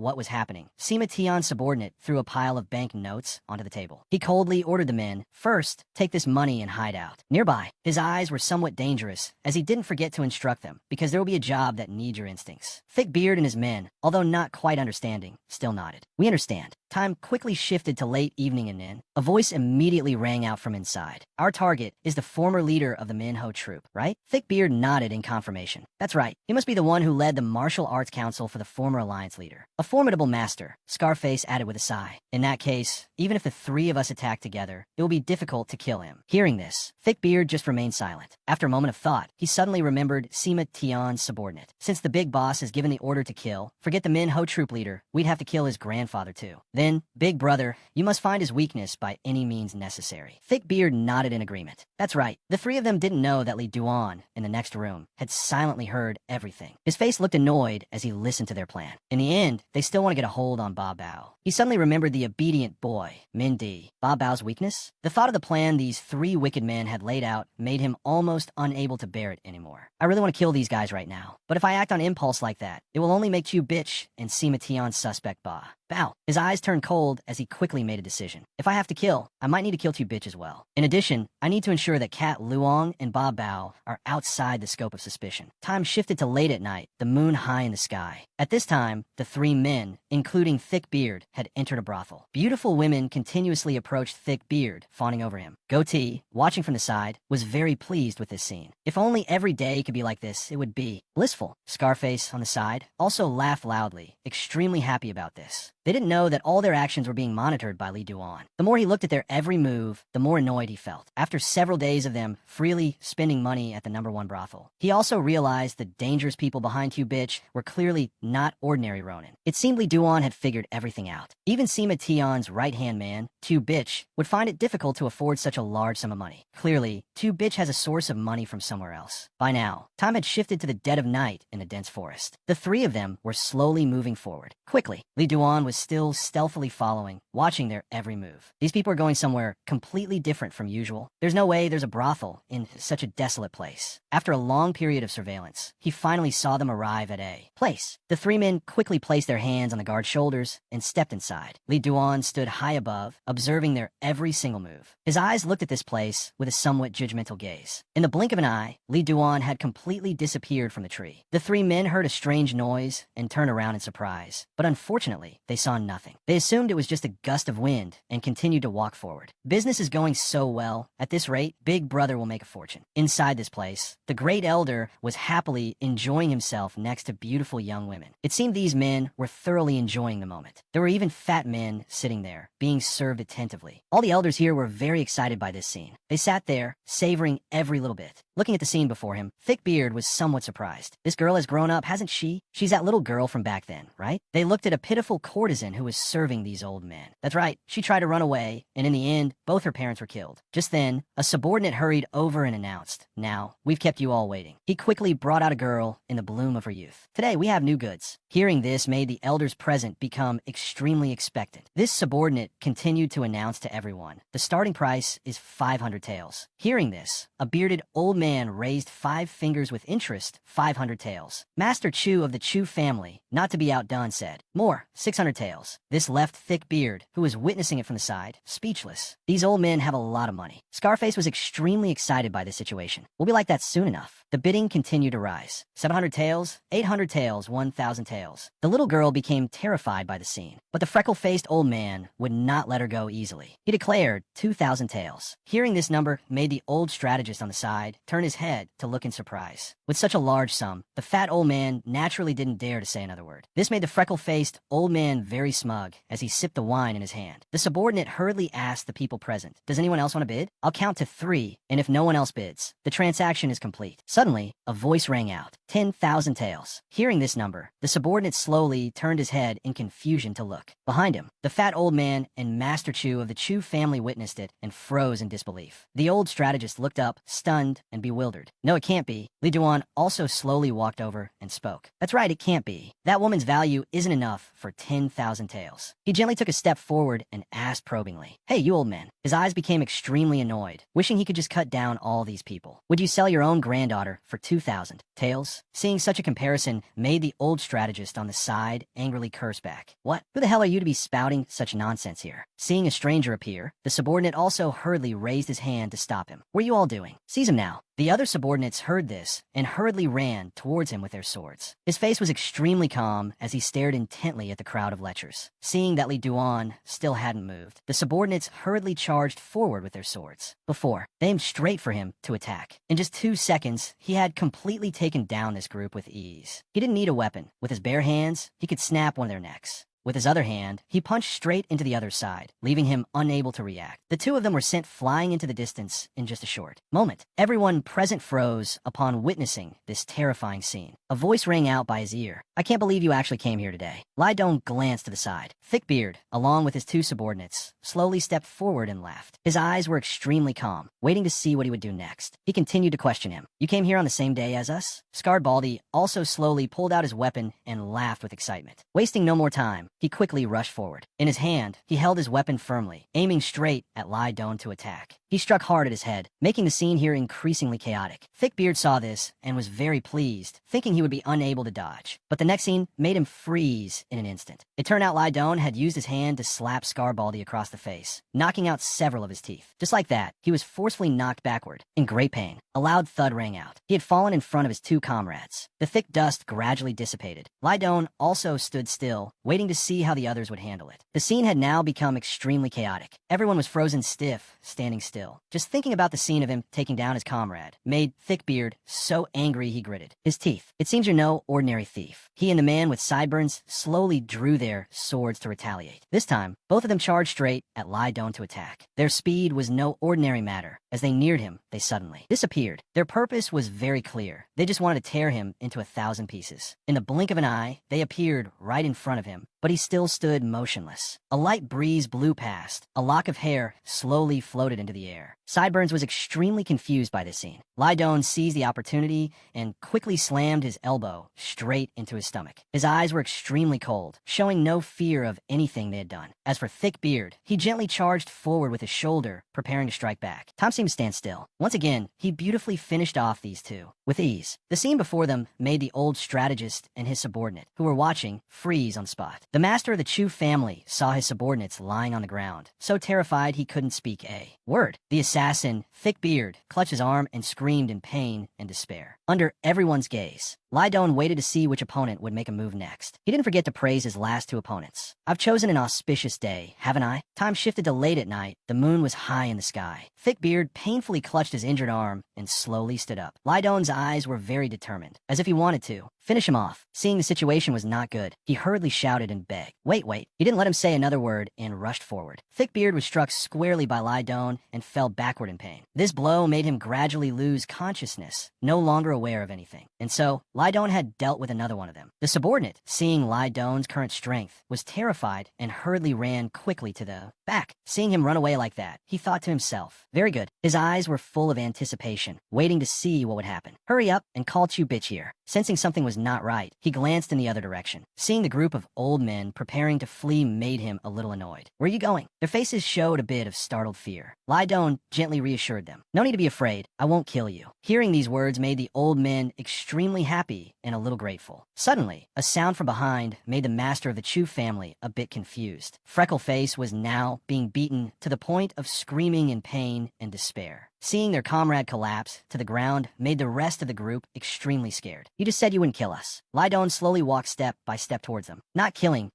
what was happening, Sima Tion's subordinate threw a pile of bank notes onto the table. He coldly ordered the men, first, take this money and hide out. Nearby, his eyes were somewhat dangerous, as he didn't forget to instruct them, because there will be a job that needs your instincts. Thickbeard and his men, although not quite understanding, still nodded. We understand. Time quickly shifted to late evening in Nin. A voice immediately rang out from inside. Our target is the former leader of the Minho troop, right? Thickbeard nodded in confirmation. That's right. He must be the one who led the Martial Arts Council for the former Alliance leader. A formidable master, Scarface added with a sigh. In that case, even if the three of us attack together, it will be difficult to kill him. Hearing this, Thickbeard just remained silent. After a moment of thought, he suddenly remembered Sima Tion's subordinate. Since the big boss has given the order to kill, forget the Minho troop leader, we'd have to kill his grandfather too. Then, big brother, you must find his weakness by any means necessary. Thickbeard nodded in agreement. That's right. The three of them didn't know that Li Duan, in the next room, had silently heard everything. His face looked annoyed as he listened to their plan. In the end, they still want to get a hold on Bob Bao. He suddenly remembered the obedient boy, Mindy. Bob Bao's weakness? The thought of the plan these three wicked men had laid out made him almost unable to bear it anymore. I really want to kill these guys right now, but if I act on impulse like that, it will only make you bitch and Sima Tion's suspect Ba. Bao. His eyes turned cold as he quickly made a decision. If I have to kill, I might need to kill two bitch as well. In addition, I need to ensure that Cat Luong and Bob Bao are outside the scope of suspicion. Time shifted to late at night, the moon high in the sky. At this time, the three men, including Thickbeard, had entered a brothel. Beautiful women continuously approached Thickbeard, fawning over him. Goatee, watching from the side, was very pleased with this scene. If only every day could be like this, it would be blissful. Scarface, on the side, also laughed loudly, extremely happy about this. They didn't know that all their actions were being monitored by Li Duan. The more he looked at their every move, the more annoyed he felt. After several days of them freely spending money at the #1 brothel, he also realized the dangerous people behind Hugh Bitch were clearly not ordinary Ronin. It seemed Li Duan had figured everything out. Even Sima Tion's right-hand man, Tu Bitch, would find it difficult to afford such a large sum of money. Clearly, Tu Bitch has a source of money from somewhere else. By now, time had shifted to the dead of night in a dense forest. The three of them were slowly moving forward. Quickly, Li Duan was still stealthily following, watching their every move. These people are going somewhere completely different from usual. There's no way there's a brothel in such a desolate place. After a long period of surveillance, he finally saw them arrive at a place. The three men quickly placed their hands on the guard's shoulders and stepped inside. Li Duan stood high above, observing their every single move. His eyes looked at this place with a somewhat judgmental gaze. In the blink of an eye, Li Duan had completely disappeared from the tree. The three men heard a strange noise and turned around in surprise, but unfortunately, they saw nothing. They assumed it was just a gust of wind and continued to walk forward. Business is going so well. At this rate, Big Brother will make a fortune. Inside this place, the great elder was happily enjoying himself next to beautiful young women. It seemed these men were thoroughly enjoying the moment. There were even fat men sitting there, being served attentively. All the elders here were very excited by this scene. They sat there, savoring every little bit. Looking at the scene before him, Thickbeard was somewhat surprised. This girl has grown up, hasn't she? She's that little girl from back then, right? They looked at a pitiful courtesan who was serving these old men. That's right, she tried to run away, and in the end, both her parents were killed. Just then, a subordinate hurried over and announced, "Now, we've kept you all waiting." He quickly brought out a girl in the bloom of her youth. "Today, we have new goods." Hearing this made the elders present become extremely expectant. This subordinate continued to announce to everyone, "The starting price is 500 taels." Hearing this, a bearded old man raised 5 fingers with interest, 500 taels. Master Chu of the Chu family, not to be outdone, said, "More, 600 taels." This left Thickbeard, who was witnessing it from the side, speechless. These old men have a lot of money. Scarface was extremely excited by this situation. We'll be like that soon enough. The bidding continued to rise. 700 taels, 800 taels, 1,000 taels. The little girl became terrified by the scene, but the freckle-faced old man would not let her go easily. He declared 2,000 taels. Hearing this number made the old strategist on the side turn his head to look in surprise. With such a large sum, the fat old man naturally didn't dare to say another word. This made the freckle-faced old man very smug as he sipped the wine in his hand. The subordinate hurriedly asked the people present, "Does anyone else want to bid? I'll count to 3, and if no one else bids, the transaction is complete." Suddenly, a voice rang out, 10,000 taels. Hearing this number, the subordinate slowly turned his head in confusion to look. Behind him, the fat old man and Master Chu of the Chu family witnessed it and froze in disbelief. The old strategist looked up, stunned and bewildered. "No, it can't be." Li Duan also slowly walked over and spoke. "That's right, it can't be. That woman's value isn't enough for 10,000 taels." He gently took a step forward and asked probingly, "Hey, you old men." His eyes became extremely annoyed, wishing he could just cut down all these people. "Would you sell your own granddaughter for 2,000 taels?" Seeing such a comparison made the old strategist on the side angrily curse back. "What? Who the hell are you to be spouting such nonsense here?" Seeing a stranger appear, the subordinate also hurriedly raised his hand to stop him. "What are you all doing? Seize him now." The other subordinates heard this and hurriedly ran towards him with their swords. His face was extremely calm as he stared intently at the crowd of lechers. Seeing that Li Duan still hadn't moved, the subordinates hurriedly charged forward with their swords. Before, they aimed straight for him to attack. In just 2 seconds, he had completely taken down this group with ease. He didn't need a weapon. With his bare hands, he could snap one of their necks. With his other hand, he punched straight into the other side, leaving him unable to react. The two of them were sent flying into the distance in just a short moment. Everyone present froze upon witnessing this terrifying scene. A voice rang out by his ear. "I can't believe you actually came here today." Li Dong glanced to the side. Thickbeard, along with his 2 subordinates, slowly stepped forward and laughed. His eyes were extremely calm, waiting to see what he would do next. He continued to question him. "You came here on the same day as us?" Scarred Baldy also slowly pulled out his weapon and laughed with excitement. Wasting no more time, he quickly rushed forward. In his hand, he held his weapon firmly, aiming straight at Li Dong to attack. He struck hard at his head, making the scene here increasingly chaotic. Thickbeard saw this and was very pleased, thinking he would be unable to dodge. But the next scene made him freeze in an instant. It turned out Li Dong had used his hand to slap Scarbaldi across the face, knocking out several of his teeth. Just like that, he was forcefully knocked backward, in great pain. A loud thud rang out. He had fallen in front of his 2 comrades. The thick dust gradually dissipated. Li Dong also stood still, waiting to see how the others would handle it. The scene had now become extremely chaotic. Everyone was frozen stiff, standing still. Just thinking about the scene of him taking down his comrade made Thickbeard so angry he gritted his teeth. "It seems you're no ordinary thief." He and the man with sideburns slowly drew their swords to retaliate. This time, both of them charged straight at Li Dong to attack. Their speed was no ordinary matter. As they neared him, they suddenly disappeared. Their purpose was very clear. They just wanted to tear him into 1,000 pieces. In the blink of an eye, they appeared right in front of him, but he still stood motionless. A light breeze blew past. A lock of hair slowly floated into the air. Sideburns was extremely confused by this scene. Li Dong seized the opportunity and quickly slammed his elbow straight into his stomach. His eyes were extremely cold, showing no fear of anything they had done. As for Thickbeard, he gently charged forward with his shoulder, preparing to strike back. Time seemed to stand still. Once again, he beautifully finished off these two with ease. The scene before them made the old strategist and his subordinate, who were watching, freeze on the spot. The master of the Chu family saw his subordinates lying on the ground, so terrified he couldn't speak a word. The assassin, Thickbeard, clutched his arm and screamed in pain and despair. Under everyone's gaze, Lydon waited to see which opponent would make a move next. He didn't forget to praise his last two opponents. I've chosen an auspicious day, haven't I? Time shifted to late at night. The moon was high in the sky. Thickbeard painfully clutched his injured arm and slowly stood up. Lydon's eyes were very determined, as if he wanted to finish him off. Seeing the situation was not good, he hurriedly shouted and begged. Wait. He didn't let him say another word and rushed forward. Thickbeard was struck squarely by Lydon and fell backward in pain. This blow made him gradually lose consciousness, no longer aware of anything. And so, Lydon had dealt with another one of them. The subordinate, seeing Lydon's current strength, was terrified and hurriedly ran quickly to the back. Seeing him run away like that, he thought to himself, very good. His eyes were full of anticipation, waiting to see what would happen. Hurry up and call you bitch here. Sensing something was not right, he glanced in the other direction. Seeing the group of old men preparing to flee made him a little annoyed. Where are you going? Their faces showed a bit of startled fear. Lydon gently reassured them. No need to be afraid. I won't kill you. Hearing these words made the old men extremely happy and a little grateful. Suddenly, a sound from behind made the master of the Chu family a bit confused. Freckleface was now being beaten to the point of screaming in pain and despair. Seeing their comrade collapse to the ground made the rest of the group extremely scared. You just said you wouldn't kill us. Lydon slowly walked step by step towards them. Not killing,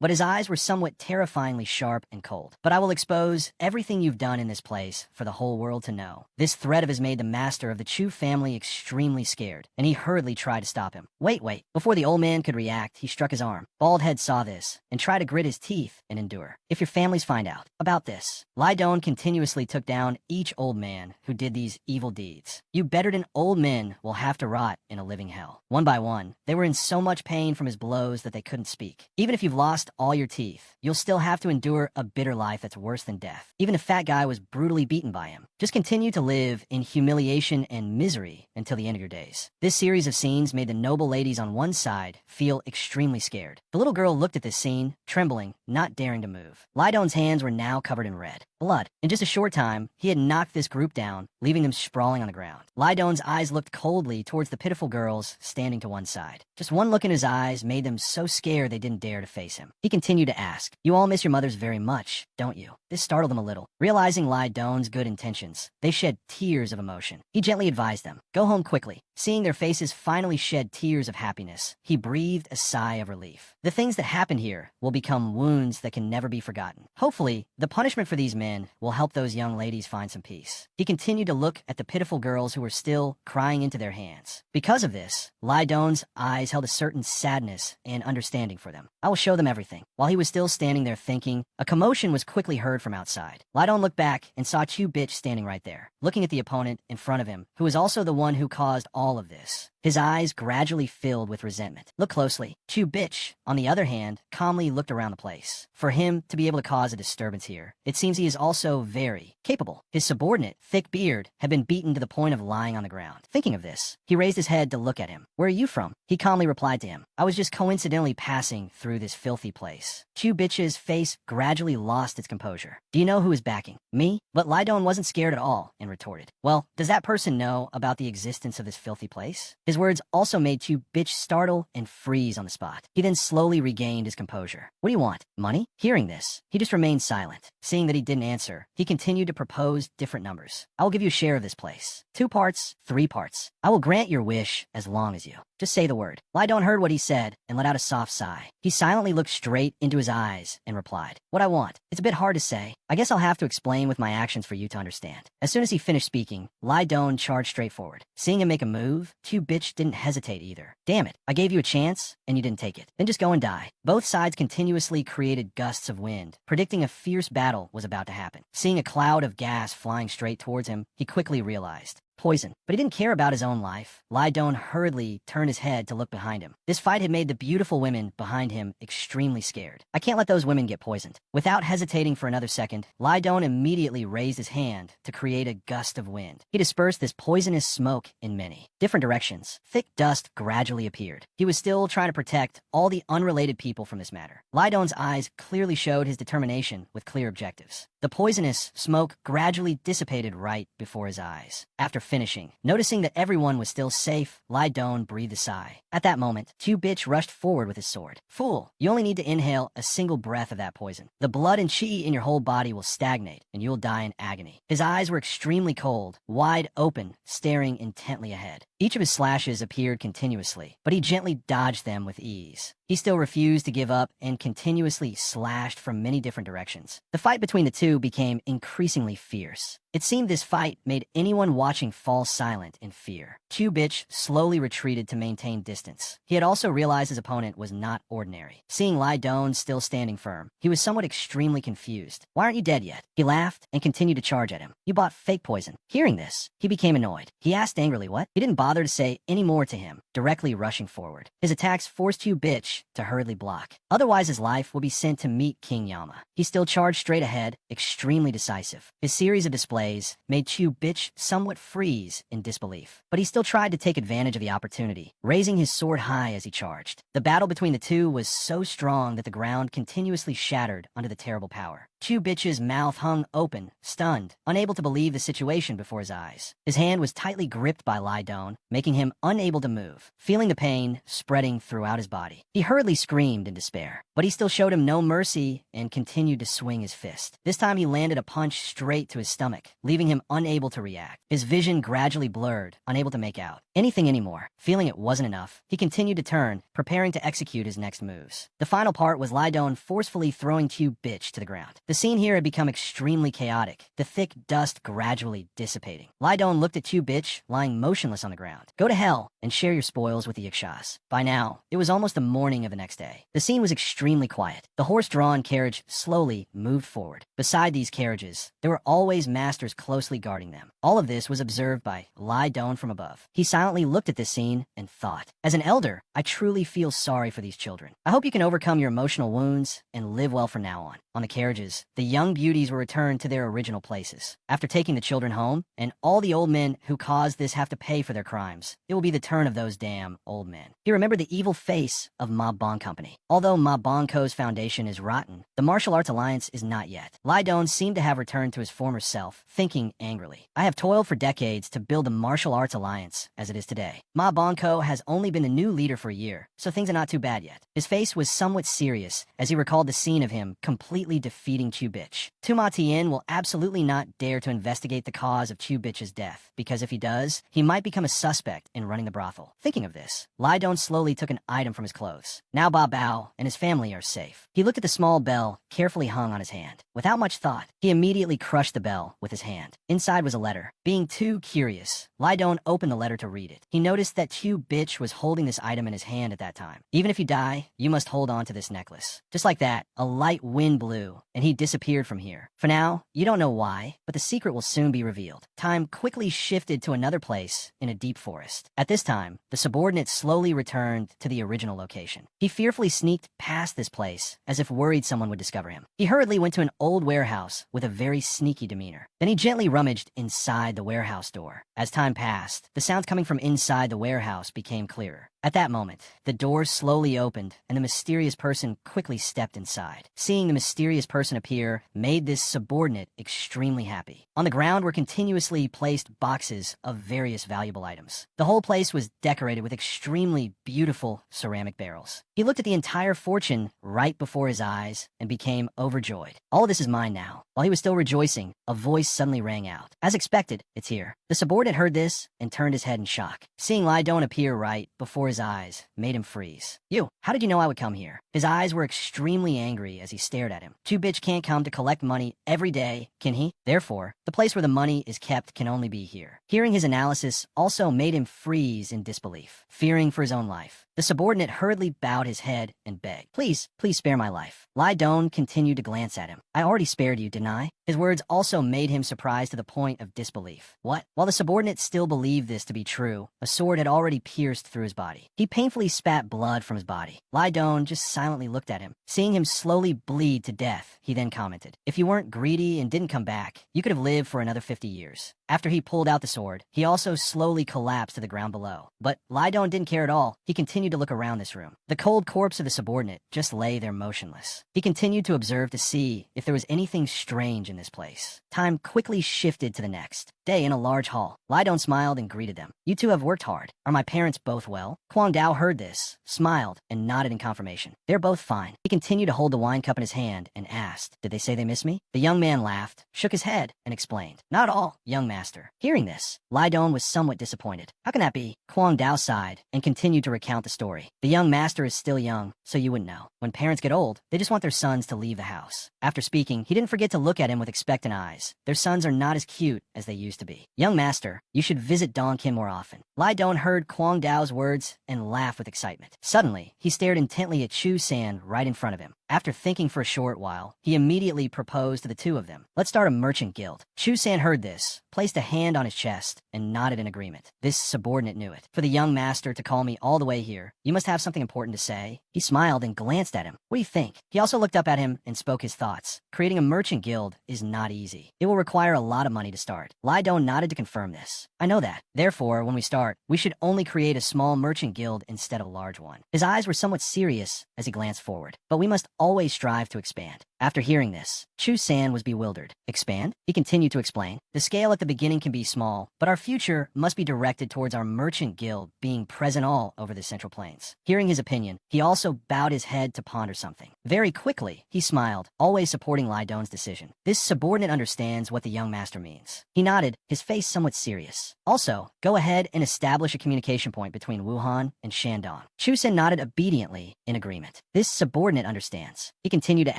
but his eyes were somewhat terrifyingly sharp and cold. But I will expose everything you've done in this place for the whole world to know. This threat of his made the master of the Chu family extremely scared, and he hurriedly tried to stop him. Wait. Before the old man could react, he struck his arm. Baldhead saw this and tried to grit his teeth and endure. If your families find out about this, Lydon continuously took down each old man who did these evil deeds. You bettered old men will have to rot in a living hell. One by one, they were in so much pain from his blows that they couldn't speak. Even if you've lost all your teeth, you'll still have to endure a bitter life that's worse than death. Even if Fat Guy was brutally beaten by him, just continue to live in humiliation and misery until the end of your days. This series of scenes made the noble ladies on one side feel extremely scared. The little girl looked at this scene, trembling, not daring to move. Lydon's hands were now covered in red blood. In just a short time, he had knocked this group down, leaving them sprawling on the ground. Lydon's eyes looked coldly towards the pitiful girls standing to one side. Just one look in his eyes made them so scared they didn't dare to face him. He continued to ask, you all miss your mothers very much, don't you? This startled them a little. Realizing Lydon's good intentions, they shed tears of emotion. He gently advised them, go home quickly. Seeing their faces finally shed tears of happiness, he breathed a sigh of relief. The things that happened here will become wounds that can never be forgotten. Hopefully, the punishment for these men will help those young ladies find some peace. He continued to look at the pitiful girls who were still crying into their hands. Because of this, Lydon's eyes held a certain sadness and understanding for them. I will show them everything. While he was still standing there thinking, a commotion was quickly heard from outside. Lydon looked back and saw Chu Bitch standing right there, looking at the opponent in front of him, who was also the one who caused all of this. His eyes gradually filled with resentment. Look closely. Chu Bitch, on the other hand, calmly looked around the place. For him to be able to cause a disturbance here, it seems he is also very capable. His subordinate, Thickbeard, had been beaten to the point of lying on the ground. Thinking of this, he raised his head to look at him. Where are you from? He calmly replied to him. I was just coincidentally passing through this filthy place. Chu Bitch's face gradually lost its composure. Do you know who is backing? Me? But Lydon wasn't scared at all and retorted, well, does that person know about the existence of this filthy place? His words also made Chu Bitch startle and freeze on the spot. He then slowly regained his composure. What do you want? Money? Hearing this, he just remained silent. Seeing that he didn't answer, he continued to propose different numbers. I will give you a share of this place. 2 parts, 3 parts. I will grant your wish as long as you. Just say the word. Lydon heard what he said and let out a soft sigh. He silently looked straight into his eyes and replied, what I want. It's a bit hard to say. I guess I'll have to explain with my actions for you to understand. As soon as he finished speaking, Lydon charged straight forward. Seeing him make a move, Chu Bitch didn't hesitate either. Damn it, I gave you a chance and you didn't take it. Then just go and die. Both sides continuously created gusts of wind, predicting a fierce battle was about to happen. Seeing a cloud of gas flying straight towards him, he quickly realized. Poison. But he didn't care about his own life. Lydon hurriedly turned his head to look behind him. This fight had made the beautiful women behind him extremely scared. I can't let those women get poisoned. Without hesitating for another second, Lydon immediately raised his hand to create a gust of wind. He dispersed this poisonous smoke in many different directions. Thick dust gradually appeared. He was still trying to protect all the unrelated people from this matter. Lydon's eyes clearly showed his determination with clear objectives. The poisonous smoke gradually dissipated right before his eyes. After finishing, noticing that everyone was still safe, Lai Don breathed a sigh. At that moment, Q Bitch rushed forward with his sword. Fool, you only need to inhale a single breath of that poison. The blood and chi in your whole body will stagnate, and you will die in agony. His eyes were extremely cold, wide open, staring intently ahead. Each of his slashes appeared continuously, but he gently dodged them with ease. He still refused to give up and continuously slashed from many different directions. The fight between the two became increasingly fierce. It seemed this fight made anyone watching fall silent in fear. Q Bitch slowly retreated to maintain distance. He had also realized his opponent was not ordinary. Seeing Lai Don still standing firm, he was somewhat extremely confused. Why aren't you dead yet? He laughed and continued to charge at him. You bought fake poison. Hearing this, he became annoyed. He asked angrily what? He didn't bother to say any more to him, directly rushing forward. His attacks forced Q Bitch to hurriedly block. Otherwise, his life will be sent to meet King Yama. He still charged straight ahead, extremely decisive. His series of displays made Q Bitch somewhat freeze in disbelief, but he still tried to take advantage of the opportunity, raising his sword high as he charged. The battle between the two was so strong that the ground continuously shattered under the terrible power. Q Bitch's mouth hung open, stunned, unable to believe the situation before his eyes. His hand was tightly gripped by Lai Don, making him unable to move, feeling the pain spreading throughout his body. He hurriedly screamed in despair, but he still showed him no mercy and continued to swing his fist. This time he landed a punch straight to his stomach, leaving him unable to react. His vision gradually blurred, unable to make out anything anymore. Feeling it wasn't enough, he continued to turn, preparing to execute his next moves. The final part was Lai Don forcefully throwing Q Bitch to the ground. The scene here had become extremely chaotic, the thick dust gradually dissipating. Lai Don looked at Q Bitch lying motionless on the ground. Go to hell and share your spoils with the Ikshas. By now, it was almost the morning of the next day. The scene was extremely quiet. The horse-drawn carriage slowly moved forward. Beside these carriages, there were always masters closely guarding them. All of this was observed by Lai Don from above. He silently looked at this scene and thought, as an elder, I truly feel sorry for these children. I hope you can overcome your emotional wounds and live well from now on. On the carriages, the young beauties were returned to their original places. After taking the children home, and all the old men who caused this have to pay for their crimes, it will be the turn of those damn old men. He remembered the evil face of Ma Bong Company. Although Ma Bong Co.'s foundation is rotten, the martial arts alliance is not yet. Lai Don seemed to have returned to his former self, thinking angrily. I have toiled for decades to build the martial arts alliance as it is today. Ma Bong Co. has only been the new leader for a year, so things are not too bad yet. His face was somewhat serious as he recalled the scene of him completely defeating Q Bitch. Tuma Tien will absolutely not dare to investigate the cause of Q Bitch's death, because if he does, he might become a suspect in running the brothel. Thinking of this, Lai Don slowly took an item from his clothes. Now Ba Bao and his family are safe. He looked at the small bell carefully hung on his hand. Without much thought, he immediately crushed the bell with his hand. Inside was a letter. Being too curious, Lai Don opened the letter to read it. He noticed that Q Bitch was holding this item in his hand at that time. Even if you die, you must hold on to this necklace. Just like that, a light wind blew, and he disappeared from here. For now, you don't know why, but the secret will soon be revealed. Time quickly shifted to another place in a deep forest. At this time, the subordinate slowly returned to the original location. He fearfully sneaked past this place, as if worried someone would discover him. He hurriedly went to an old warehouse with a very sneaky demeanor. Then he gently rummaged inside the warehouse door. As time passed, the sounds coming from inside the warehouse became clearer. At that moment, the door slowly opened, and the mysterious person quickly stepped inside. Seeing the mysterious person appear made this subordinate extremely happy. On the ground were continuously placed boxes of various valuable items. The whole place was decorated with extremely beautiful ceramic barrels. He looked at the entire fortune right before his eyes and became overjoyed. All of this is mine now. While he was still rejoicing, a voice suddenly rang out. As expected, it's here. The subordinate heard this and turned his head in shock. Seeing Lai Don appear right before his eyes made him freeze. You, how did you know I would come here? His eyes were extremely angry as he stared at him. Q Bitch can't come to collect money every day, can he? Therefore, the place where the money is kept can only be here. Hearing his analysis also made him freeze in disbelief, fearing for his own life. The subordinate hurriedly bowed his head and begged, please spare my life. Lai Don continued to glance at him. I already spared you, didn't I? His words also made him surprised to the point of disbelief. What? While the subordinate still believed this to be true, a sword had already pierced through his body. He painfully spat blood from his body. Lai Don just silently looked at him. Seeing him slowly bleed to death, he then commented, if you weren't greedy and didn't come back, you could have lived for another 50 years. After he pulled out the sword, he also slowly collapsed to the ground below. But Lai Don didn't care at all. He continued continued to look around this room. The cold corpse of the subordinate just lay there motionless. He continued to observe to see if there was anything strange in this place. Time quickly shifted to the next day in a large hall. Lidon smiled and greeted them. "You two have worked hard. Are my parents both well?" Kwang Dao heard this, smiled, and nodded in confirmation. "They're both fine." He continued to hold the wine cup in his hand and asked, "Did they say they miss me?" The young man laughed, shook his head, and explained, "Not all, young master." Hearing this, Lidon was somewhat disappointed. "How can that be?" Kwang Dao sighed and continued to recount the story. "The young master is still young, so you wouldn't know. When parents get old, they just want their sons to leave the house." After speaking, he didn't forget to look at him with expectant eyes. "Their sons are not as cute as they used to be. Young master, you should visit Dongkin more often." Lidon heard Kwang Dao's words and laughed with excitement. Suddenly, he stared intently at Chu San right in front of him. After thinking for a short while, he immediately proposed to the two of them. "Let's start a merchant guild." Chu San heard this, placed a hand on his chest, and nodded in agreement. This subordinate knew it. "For the young master to call me all the way here, you must have something important to say." He smiled and glanced at him. "What do you think?" He also looked up at him and spoke his thoughts. Creating a merchant guild is not easy. It will require a lot of money to start. Lidon nodded to confirm this. "I know that. Therefore, when we start, we should only create a small merchant guild instead of a large one." His eyes were somewhat serious as he glanced forward. "But we must always strive to expand." After hearing this, Chu San was bewildered. "Expand?" He continued to explain. "The scale at the beginning can be small, but our future must be directed towards our merchant guild being present all over the Central Plains." Hearing his opinion, he also bowed his head to ponder something. Very quickly, he smiled, always supporting Lidon's decision. This subordinate understands what the young master means. He nodded, his face somewhat serious. "Also, go ahead and establish a communication point between Wuhan and Shandong." Chu San nodded obediently in agreement. This subordinate understands. He continued to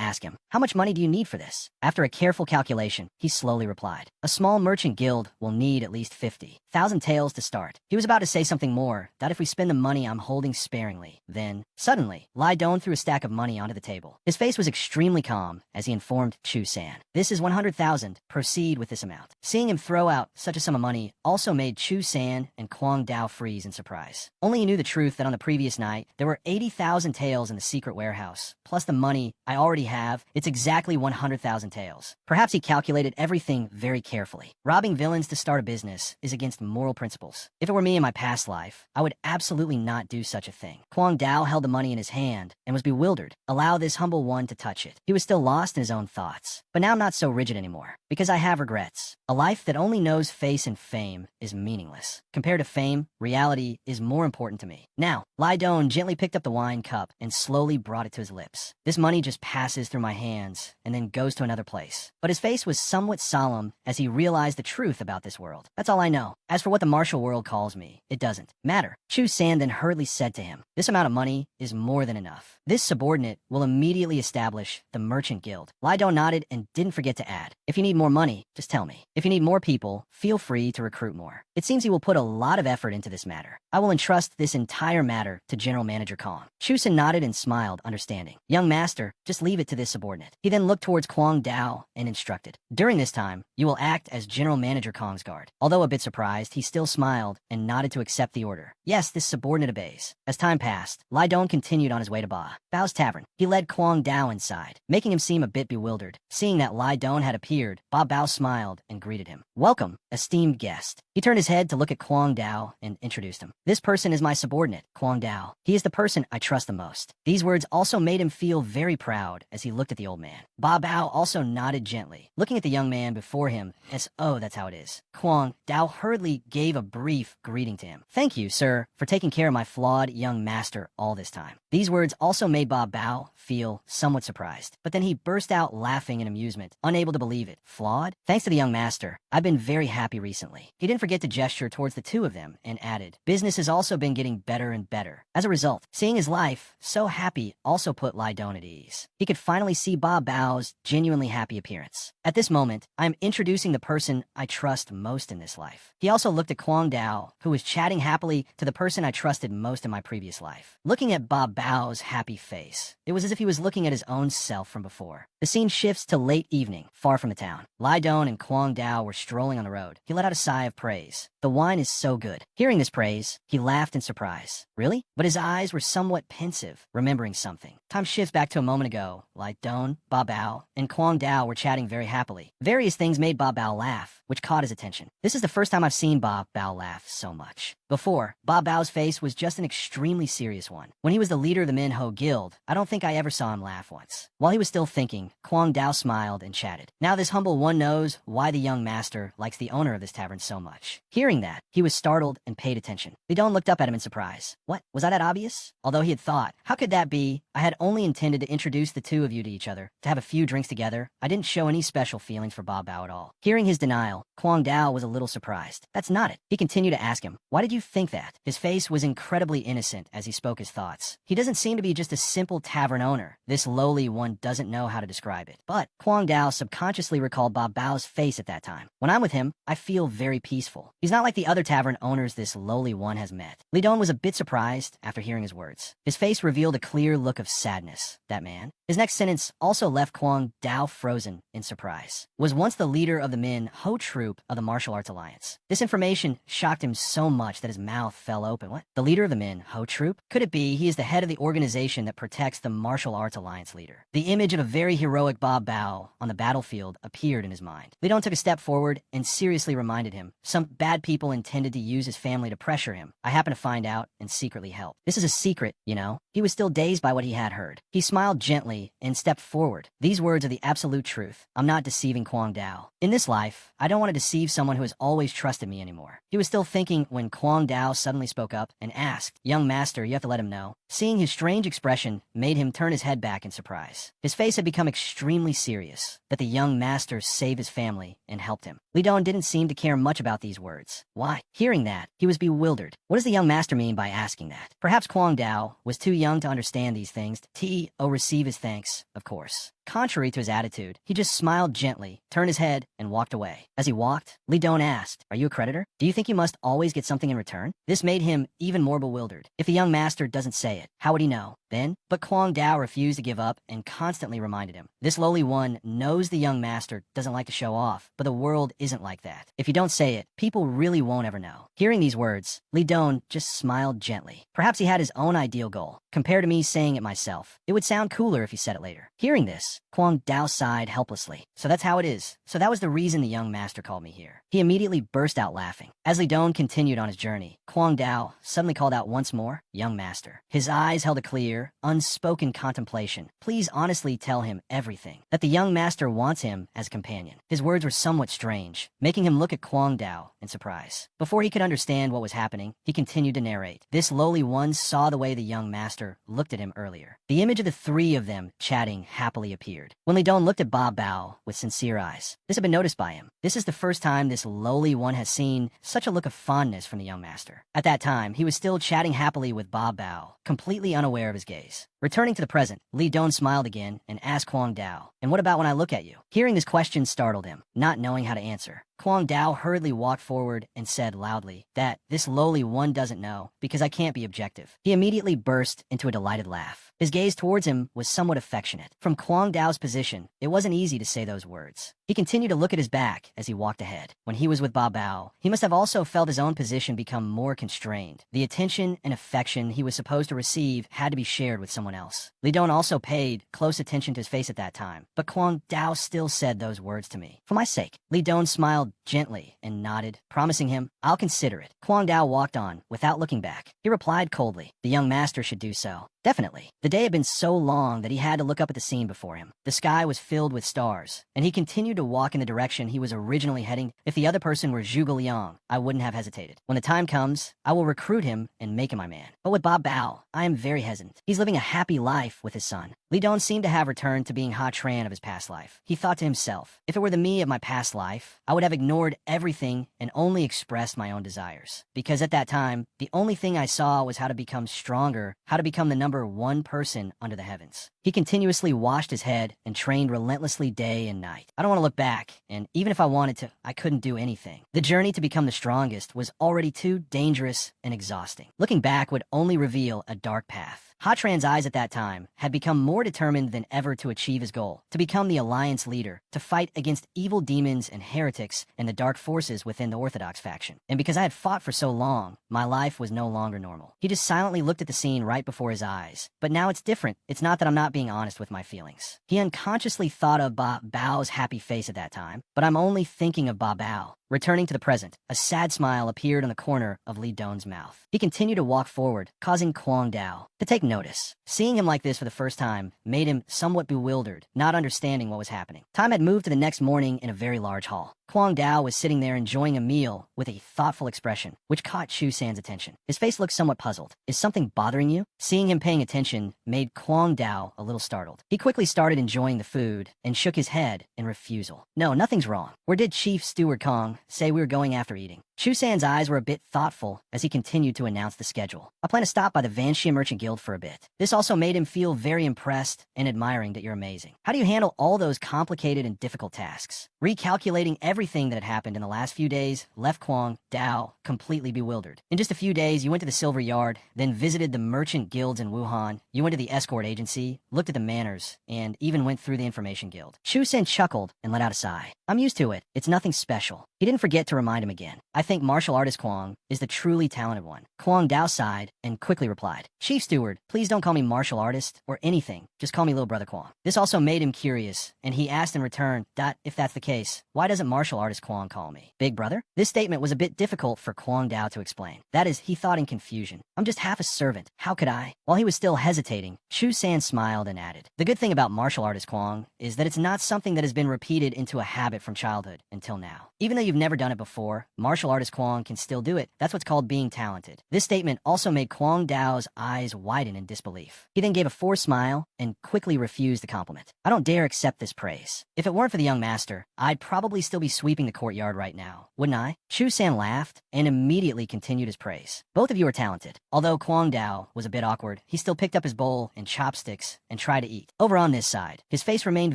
ask him, "How much money do you need for this?" After a careful calculation, he slowly replied, "A small merchant guild will need at least 50,000 taels to start." He was about to say something more, that if we spend the money I'm holding sparingly, then... Suddenly, Lidon threw a stack of money onto the table. His face was extremely calm as he informed Chu San, "This is 100,000. Proceed with this amount." Seeing him throw out such a sum of money also made Chu San and Kwang Dao freeze in surprise. Only he knew the truth that on the previous night, there were 80,000 taels in the secret warehouse, plus the money I already have. It's exactly 100,000 taels. Perhaps he calculated everything very carefully. Robbing villains to start a business is against moral principles. If it were me in my past life, I would absolutely not do such a thing. Kwang Dao held the money in his hand and was bewildered. Allow this humble one to touch it. He was still lost in his own thoughts. "But now I'm not so rigid anymore, because I have regrets. A life that only knows face and fame is meaningless. Compared to fame, reality is more important to me." Now, Lidon gently picked up the wine cup and slowly brought it to his lips. "This money just passes through my hands and then goes to another place." But his face was somewhat solemn as he realized the truth about this world. "That's all I know. As for what the martial world calls me, it doesn't matter." Chu San then hurriedly said to him, "This amount of money is more than enough. This subordinate will immediately establish the merchant guild." Lidon nodded and didn't forget to add, "If you need more money, just tell me. If you need more people, feel free to recruit more." It seems he will put a lot of effort into this matter. I will entrust this entire matter to General Manager Kong." Chu San nodded and smiled, understanding. "Young master, just leave it to this subordinate." He then looked towards Kwang Dao and instructed, "During this time, you will act as General Manager Kong's guard." Although a bit surprised, he still smiled and nodded to accept the order. Yes, this subordinate obeys. As time passed, Lidon continued on his way to Bao's tavern. He led Kwang Dao inside, making him seem a bit bewildered. Seeing that Lidon had appeared, Bao smiled and greeted him. "Welcome, esteemed guest." He turned his head to look at Kwang Dao and introduced him. "This person is my subordinate, Kwang Dao. He is the person I trust the most." These words also made him feel very proud as he looked at the old man. Bao also nodded gently, looking at the young man before him as, "Oh, that's how it is." Kwang Dao hurriedly gave a brief greeting to him. "Thank you, sir, for taking care of my flawed young master all this time." These words also made Bao feel somewhat surprised, but then he burst out laughing in amusement, unable to believe it. "Flawed? Thanks to the young master, I've been very happy recently." He didn't forget to gesture towards the two of them and added, "Business has also been getting better and better." As a result, seeing his life so happy also put Lidon at ease. He could finally see Bao's genuinely happy appearance. At this moment, I am introducing the person I trust most in this life. He also looked at Kwang Dao, who was chatting happily to the person I trusted most in my previous life. Looking at Bao's happy face, it was as if he was looking at his own self from before. The scene shifts to late evening, far from the town. Lidon and Kwang Dao were strolling on the road. He let out a sigh of praise. "The wine is so good." Hearing this praise, he laughed in surprise. "Really?" But his eyes were somewhat pensive, remembering something. Time shifts back to a moment ago. Lidon, Bao, and Kwang Dao were chatting very happily. Various things made Bao laugh, which caught his attention. This is the first time I've seen Bao laugh so much. Before, Bob Bao's face was just an extremely serious one. When he was the leader of the Minho Guild, I don't think I ever saw him laugh once. While he was still thinking, Kwang Dao smiled and chatted. Now this humble one knows why the young master likes the owner of this tavern so much. Hearing that, he was startled and paid attention. Lidong looked up at him in surprise. What? Was I that obvious? Although he had thought, how could that be? I had only intended to introduce the two of you to each other, to have a few drinks together. I didn't show any special feelings for Bob Bao at all. Hearing his denial, Kwang Dao was a little surprised. That's not it. He continued to ask him, why did you think that? His face was incredibly innocent as he spoke his thoughts. He doesn't seem to be just a simple tavern owner. This lowly one doesn't know how to describe it. But Kwang Dao subconsciously recalled Bob Bao's face at that time. When I'm with him, I feel very peaceful. He's not like the other tavern owners this lowly one has met. Lidong was a bit surprised after hearing his words. His face revealed a clear look of sadness. That man. His next sentence also left Kwang Dao frozen in surprise. Was once the leader of the Min Ho troop of the Martial Arts Alliance. This information shocked him so much that his mouth fell open. What? The leader of the Min Ho troop? Could it be he is the head of the organization that protects the Martial Arts Alliance leader? The image of a very heroic Bob Bao on the battlefield appeared in his mind. Lidong took a step forward and seriously reminded him, some bad people intended to use his family to pressure him. I happened to find out and secretly help. This is a secret, you know? He was still dazed by what he had heard. He smiled gently and stepped forward. These words are the absolute truth. I'm not deceiving Kwang Dao. In this life, I don't want to deceive someone who has always trusted me anymore. He was still thinking when Kwang Dao suddenly spoke up and asked, young master, you have to let him know. Seeing his strange expression made him turn his head back in surprise. His face had become extremely serious, that the young master saved his family and helped him. Lidong didn't seem to care much about these words. Why? Hearing that, he was bewildered. What does the young master mean by asking that? Perhaps Kwang Dao was too young to understand these things. T.O. receive his thanks, of course. Contrary to his attitude, he just smiled gently, turned his head, and walked away. As he walked, Lidong asked, are you a creditor? Do you think you must always get something in return? This made him even more bewildered. If the young master doesn't say it, how would he know? Then, but Kwang Dao refused to give up and constantly reminded him. This lowly one knows the young master doesn't like to show off, but the world isn't like that. If you don't say it, people really won't ever know. Hearing these words, Lidong just smiled gently. Perhaps he had his own ideal goal. Compared to me saying it myself, it would sound cooler if he said it later. Hearing this, Kwang Dao sighed helplessly. So that's how it is. So that was the reason the young master called me here. He immediately burst out laughing. As Lidong continued on his journey, Kwang Dao suddenly called out once more, young master. His eyes held a clear, unspoken contemplation. Please honestly tell him everything. That the young master wants him as a companion. His words were somewhat strange, making him look at Kwang Dao in surprise. Before he could understand what was happening, he continued to narrate. This lowly one saw the way the young master looked at him earlier. The image of the three of them chatting happily appeared. When Lidong looked at Bob Bao with sincere eyes, this had been noticed by him. This is the first time this lowly one has seen such a look of fondness from the young master. At that time, he was still chatting happily with Bob Bao, completely unaware of his gaze. Returning to the present, Lidong smiled again and asked Kwang Dao, and what about when I look at you? Hearing this question startled him, not knowing how to answer. Kwang Dao hurriedly walked forward and said loudly that this lowly one doesn't know because I can't be objective. He immediately burst into a delighted laugh. His gaze towards him was somewhat affectionate. From Kwang Dao's position, it wasn't easy to say those words. He continued to look at his back as he walked ahead. When he was with Bob Bao, he must have also felt his own position become more constrained. The attention and affection he was supposed to receive had to be shared with someone else. Lidong also paid close attention to his face at that time, but Kwang Dao still said those words to me. For my sake, Lidong smiled gently and nodded, promising him, I'll consider it. Kwang Dao walked on without looking back. He replied coldly, the young master should do so. Definitely. The day had been so long that he had to look up at the scene before him. The sky was filled with stars, and he continued to walk in the direction he was originally heading. If the other person were Zhuge Liang, I wouldn't have hesitated. When the time comes, I will recruit him and make him my man. But with Bob Bao, I am very hesitant. He's living a happy life with his son. Lidong seemed to have returned to being Ha Tran of his past life. He thought to himself, if it were the me of my past life, I would have ignored everything and only expressed my own desires. Because at that time, the only thing I saw was how to become stronger, how to become the number one person under the heavens. He continuously washed his head and trained relentlessly day and night. I don't want to look back, and even if I wanted to, I couldn't do anything. The journey to become the strongest was already too dangerous and exhausting. Looking back would only reveal a dark path. Ha Tran's eyes at that time had become more determined than ever to achieve his goal, to become the alliance leader, to fight against evil demons and heretics and the dark forces within the Orthodox faction. And because I had fought for so long, my life was no longer normal. He just silently looked at the scene right before his eyes. But now it's different. It's not that I'm not being honest with my feelings. He unconsciously thought of Bob Bao's happy face at that time, but I'm only thinking of Bob Bao. Returning to the present, a sad smile appeared on the corner of Li Don's mouth. He continued to walk forward, causing Kwang Dao to take notice. Seeing him like this for the first time made him somewhat bewildered, not understanding what was happening. Time had moved to the next morning in a very large hall. Kwang Dao was sitting there enjoying a meal with a thoughtful expression, which caught Chu San's attention. His face looked somewhat puzzled. Is something bothering you? Seeing him paying attention made Kwang Dao a little startled. He quickly started enjoying the food and shook his head in refusal. No, nothing's wrong. Where did Chief Steward Kong say we were going after eating? Chu San's eyes were a bit thoughtful as he continued to announce the schedule. I plan to stop by the Vanshia Merchant Guild for a bit. This also made him feel very impressed and admiring that you're amazing. How do you handle all those complicated and difficult tasks? Recalculating everything that had happened in the last few days left Kwang Dao completely bewildered. In just a few days, you went to the Silver Yard, then visited the merchant guilds in Wuhan. You went to the escort agency, looked at the manors, and even went through the information guild. Chu San chuckled and let out a sigh. I'm used to it. It's nothing special. He didn't forget to remind him again. I think martial artist Kwang is the truly talented one. Kwang Dao sighed and quickly replied, Chief Steward, please don't call me martial artist or anything. Just call me little brother Kwang. This also made him curious, and he asked in return, if that's the case, why doesn't martial artist Kwang call me big brother? This statement was a bit difficult for Kwang Dao to explain. That is, he thought in confusion. I'm just half a servant. How could I? While he was still hesitating, Chu San smiled and added, the good thing about martial artist Kwang is that it's not something that has been repeated into a habit from childhood until now. Even though you've never done it before, martial artist Kwang can still do it. That's what's called being talented. This statement also made Kwang Dao's eyes widen in disbelief. He then gave a forced smile and quickly refused the compliment. I don't dare accept this praise. If it weren't for the young master, I'd probably still be sweeping the courtyard right now, wouldn't I? Chu San laughed and immediately continued his praise. Both of you are talented. Although Kwang Dao was a bit awkward, he still picked up his bowl and chopsticks and tried to eat. Over on this side, his face remained